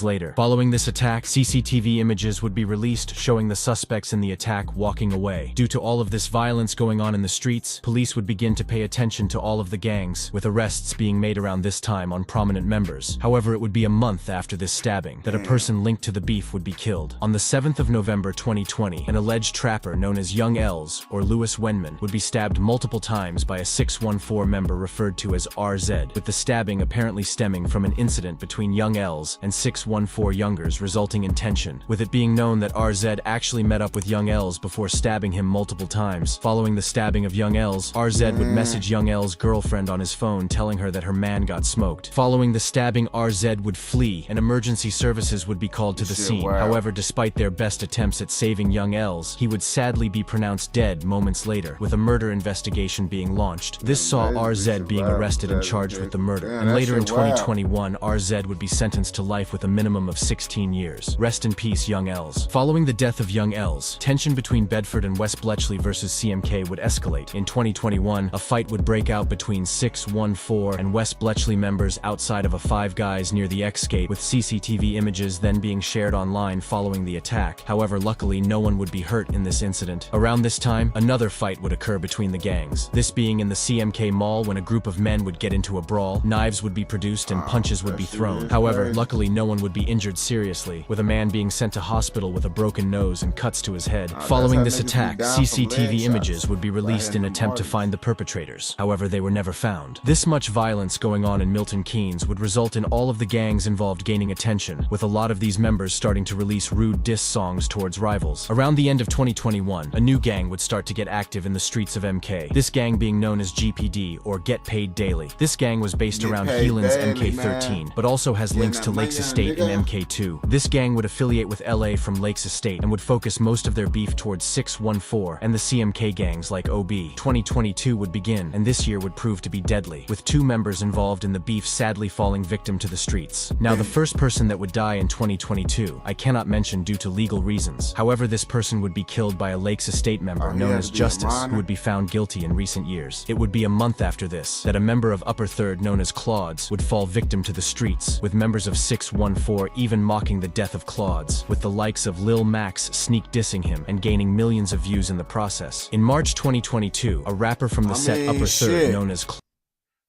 Later. Following this attack, CCTV images would be released showing the suspects in the attack walking away. Due to all of this violence going on in the streets, police would begin to pay attention to all of the gangs, with arrests being made around this time on prominent members. However, it would be a month after this stabbing that a person linked to the beef would be killed. On the 7th of November 2020, an alleged trapper known as Young Els, or Louis Wenman, would be stabbed multiple times by a 614 member referred to as RZ, with the stabbing apparently stemming from an incident between Young Els and 614 Youngers, resulting in tension, with it being known that RZ actually met up with Young Els before stabbing him multiple times. Following the stabbing of Young Els, RZ would message Young Els' girlfriend on his phone telling her that her man got smoked. Following the stabbing, RZ would flee and emergency services would be called to the scene. However, despite their best attempts at saving Young Els, he would sadly be pronounced dead moments later, with a murder investigation being launched. This saw RZ being arrested and charged with the murder, and later in 2021, RZ would be sentenced to life with a minimum of 16 years. Rest in peace, Young Els. Following the death of Young Els, tension between Bedford and West Bletchley versus CMK would escalate. In 2021, a fight would break out between 614 and West Bletchley members outside of a Five Guys near the X-Gate, with CCTV images then being shared online following the attack. However, luckily, no one would be hurt in this incident. Around this time, another fight would occur between the gangs, this being in the CMK Mall when a group of men would get into a brawl, knives would be produced and punches would be thrown. However, luckily no one would be injured seriously, with a man being sent to hospital with a broken nose and cuts to his head. Following this attack, CCTV images would be released in an attempt to find the perpetrators. However, they were never found. This much violence going on in Milton Keynes would result in all of the gangs involved gaining attention, with a lot of these members starting to release rude diss songs towards rivals. Around the end of 2021, a new gang would start to get active in the streets of MK, this gang being known as GPD, or Get Paid Daily. This gang was based around Heelan's MK13, but also has links to Lakes Estate and MK2. This gang would affiliate with LA from Lakes Estate and would focus most of their beef towards 614 and the CMK gangs like OB. 2022 would begin, and this year would prove to be deadly, with 2 members involved in the beef sadly falling victim to the streets. Now, the first person that would die in 2022, I cannot mention due to legal reasons. However, this person would be killed by a Lakes Estate member known as Justice, who would be found guilty in recent years. It would be a month after this that a member of Upper Third known as Claudes would fall victim to the streets, with members of 614 even mocking the death of Claudes, with the likes of Lil Max sneak dissing him and gaining millions of views in the process. In March 2022, a rapper from the set Upper Third known as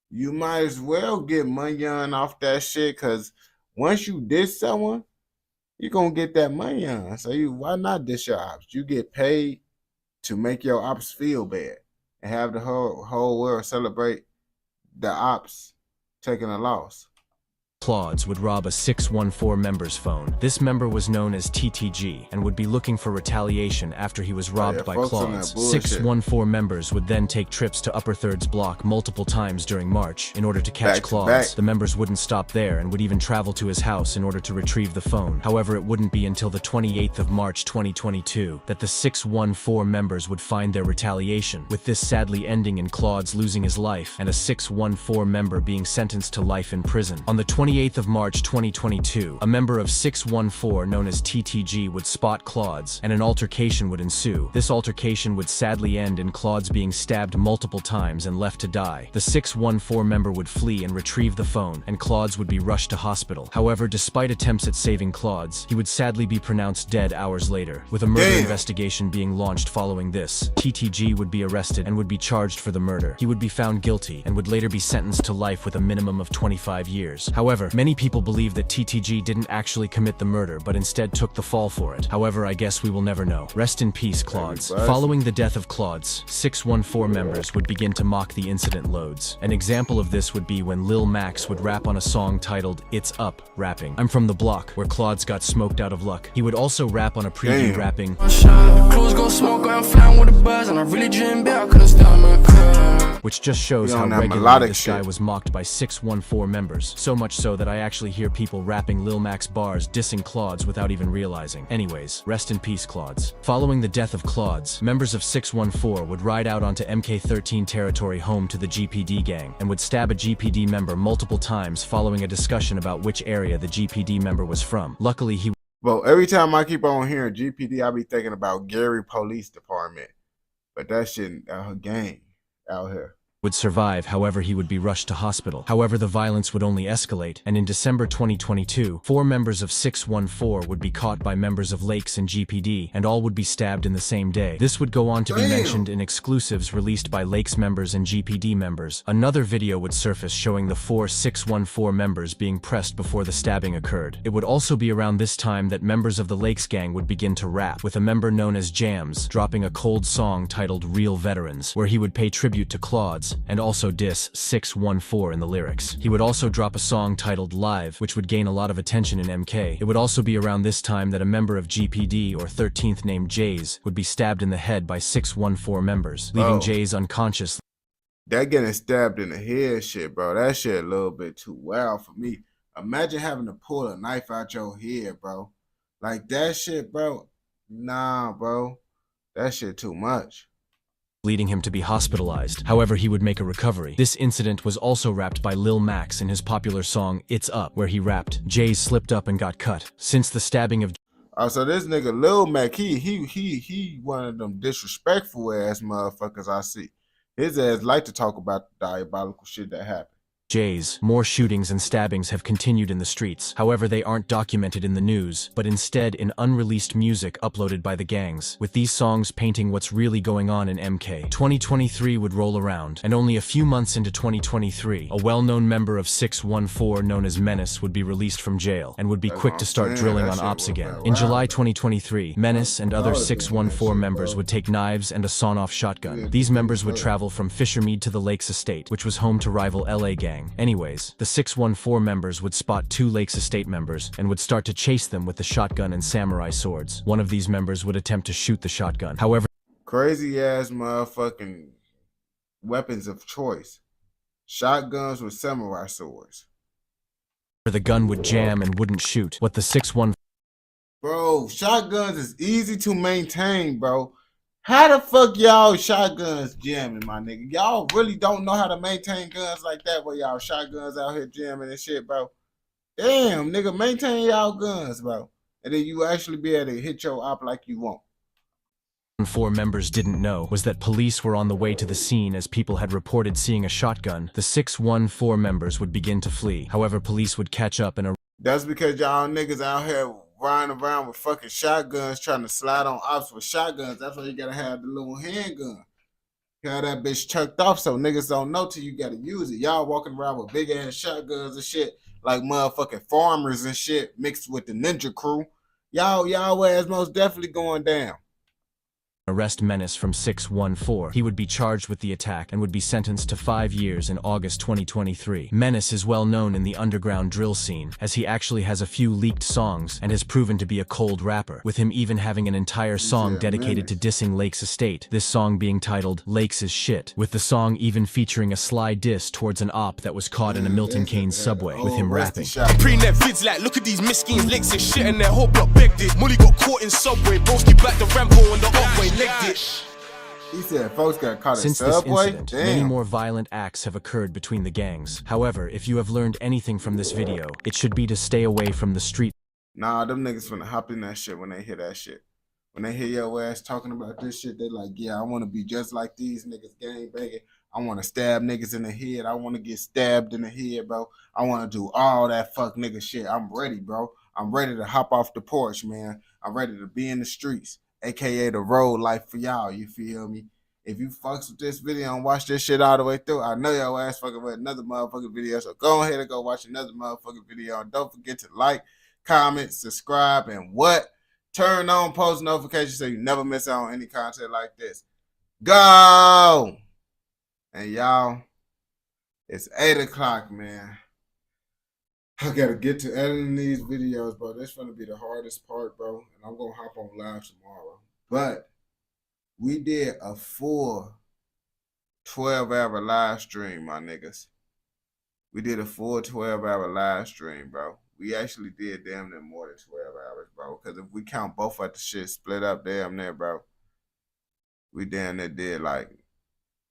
You might as well get money on off that shit, cause once you diss someone, you're gonna get that money on. So why not diss your ops? You get paid to make your ops feel bad and have the whole world celebrate the ops taking a loss. Claudes would rob a 614 member's phone. This member was known as TTG and would be looking for retaliation after he was robbed by Claudes. 614 members would then take trips to Upper Third's block multiple times during March in order to catch Claudes. The members wouldn't stop there and would even travel to his house in order to retrieve the phone. However, it wouldn't be until the 28th of March 2022 that the 614 members would find their retaliation, with this sadly ending in Claudes losing his life and a 614 member being sentenced to life in prison. On the 28th of March 2022, a member of 614 known as TTG would spot Claudes, and an altercation would ensue. This altercation would sadly end in Claudes being stabbed multiple times and left to die. The 614 member would flee and retrieve the phone, and Claudes would be rushed to hospital. However, despite attempts at saving Claudes, he would sadly be pronounced dead hours later, with a murder investigation being launched following this. TTG would be arrested and would be charged for the murder. He would be found guilty and would later be sentenced to life with a minimum of 25 years. However, However, many people believe that TTG didn't actually commit the murder, but instead took the fall for it. However, I guess we will never know. Rest in peace, Claudes. Following the death of Claudes, 614 members would begin to mock the incident loads. An example of this would be when Lil Max would rap on a song titled It's Up, rapping, "I'm from the block," where Claudes got smoked out of luck. He would also rap on a preview rapping, which just shows how regularly this guy was mocked by 614 members. So much so that I actually hear people rapping Lil Max bars dissing Claudes without even realizing. Anyways, rest in peace, Claudes. Following the death of Claudes, members of 614 would ride out onto MK13 territory home to the GPD gang and would stab a GPD member multiple times following a discussion about which area the GPD member was from. Luckily, he... Well, every time I keep on hearing GPD, I be thinking about Gary Police Department. But that shit, gang out here. Would survive, however he would be rushed to hospital. However, the violence would only escalate, and in December 2022, 4 members of 614 would be caught by members of Lakes and GPD, and all would be stabbed in the same day. This would go on to be mentioned in exclusives released by Lakes members and GPD members. Another video would surface showing the 4 614 members being pressed before the stabbing occurred. It would also be around this time that members of the Lakes gang would begin to rap, with a member known as Jams dropping a cold song titled Real Veterans, where he would pay tribute to Claudes and also diss 614 in the lyrics. He would also drop a song titled Live, which would gain a lot of attention in MK. It would also be around this time that a member of GPD or 13th named Jays would be stabbed in the head by 614 members, leaving Jays unconscious. That getting stabbed in the head shit, bro. That shit a little bit too wild for me. Imagine having to pull a knife out your head, bro. Like that shit, bro. Nah, bro. That shit too much. Leading him to be hospitalized. However, he would make a recovery. This incident was also rapped by Lil Max in his popular song It's Up, where he rapped, "Jays slipped up and got cut." Since the stabbing of... Oh, so this nigga Lil Mac, he one of them disrespectful ass motherfuckers I see. His ass like to talk about the diabolical shit that happened. Jays, more shootings and stabbings have continued in the streets. However, they aren't documented in the news, but instead in unreleased music uploaded by the gangs, with these songs painting what's really going on in MK. 2023 would roll around, and only a few months into 2023, a well-known member of 614 known as Menace would be released from jail, and would be quick to start drilling on ops again. In July 2023, Menace and other 614 members would take knives and a sawn-off shotgun. These members would travel from Fishermead to the Lakes Estate, which was home to rival LA gang. Anyways, the 614 members would spot 2 Lakes Estate members and would start to chase them with the shotgun and samurai swords. One of these members would attempt to shoot the shotgun. However, crazy ass motherfucking weapons of choice. Shotguns with samurai swords. the gun would jam and wouldn't shoot. What the 614... Bro, shotguns is easy to maintain, bro. How the fuck y'all shotguns jamming, my nigga? Y'all really don't know how to maintain guns like that where y'all shotguns out here jamming and shit, bro. Damn, nigga, maintain y'all guns, bro. And then you actually be able to hit your op like you want. 4 members didn't know was that police were on the way to the scene as people had reported seeing a shotgun. The 614 members would begin to flee. However, police would catch up and... That's because y'all niggas out here riding around with fucking shotguns trying to slide on ops with shotguns. That's why you gotta have the little handgun. Have that bitch chucked off so niggas don't know till you gotta use it. Y'all walking around with big ass shotguns and shit like motherfucking farmers and shit mixed with the ninja crew. Y'all ass most definitely going down. Arrest Menace from 614. He would be charged with the attack and would be sentenced to 5 years in August 2023. Menace is well known in the underground drill scene, as he actually has a few leaked songs and has proven to be a cold rapper, with him even having an entire song dedicated to dissing Lakes Estate, this song being titled Lakes is Shit, with the song even featuring a sly diss towards an op that was caught in a Milton Keynes subway, with him rapping. Pre-net vids like, look at these miskins, Lakes is shit and their whole block begged it. Molly got caught in subway, broski back the Rambo on the up-way. He said folks got caught in Since subway. this incident, many more violent acts have occurred between the gangs. However, if you have learned anything from this video, it should be to stay away from the street. Nah, them niggas finna hop in that shit when they hear that shit. When they hear your ass talking about this shit, they like, yeah, I want to be just like these niggas gang banging. I want to stab niggas in the head. I want to get stabbed in the head, bro. I want to do all that fuck nigga shit. I'm ready, bro. I'm ready to hop off the porch, man. I'm ready to be in the streets. AKA the road life for y'all, you feel me? If you fucks with this video and watch this shit all the way through, I know your ass fucking with another motherfucking video. So go ahead and go watch another motherfucking video. And don't forget to like, comment, subscribe, and what? Turn on post notifications so you never miss out on any content like this. Go! And y'all, it's 8 o'clock, man. I gotta get to editing these videos, bro. This is gonna be the hardest part, bro. And I'm gonna hop on live tomorrow. But we did a full 12-hour live stream, my niggas. We did a full 12-hour live stream, bro. We actually did damn near more than 12 hours, bro. Because if we count both of the shit split up damn near, bro, we damn near did like,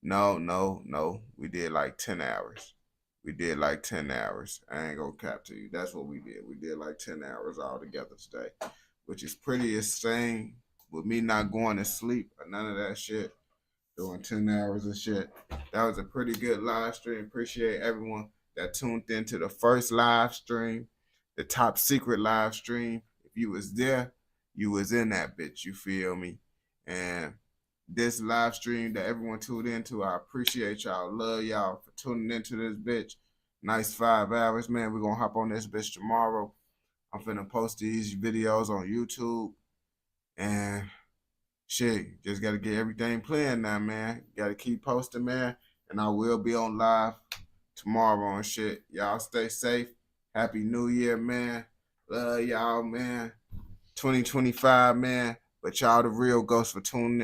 no. We did like 10 hours. We did like 10 hours. I ain't gonna cap to you. That's what we did. We did like 10 hours all together today, which is pretty insane with me not going to sleep or none of that shit. Doing 10 hours of shit. That was a pretty good live stream. Appreciate everyone that tuned into the first live stream, the top secret live stream. If you was there, you was in that bitch. You feel me? And this live stream that everyone tuned into, I appreciate y'all. Love y'all for tuning into this bitch. Nice 5 hours, man. We're gonna hop on this bitch tomorrow. I'm finna post these videos on YouTube. And shit, just gotta get everything playing now, man. Gotta keep posting, man. And I will be on live tomorrow and shit. Y'all stay safe. Happy New Year, man. Love y'all, man. 2025, man. But y'all the real ghosts for tuning in.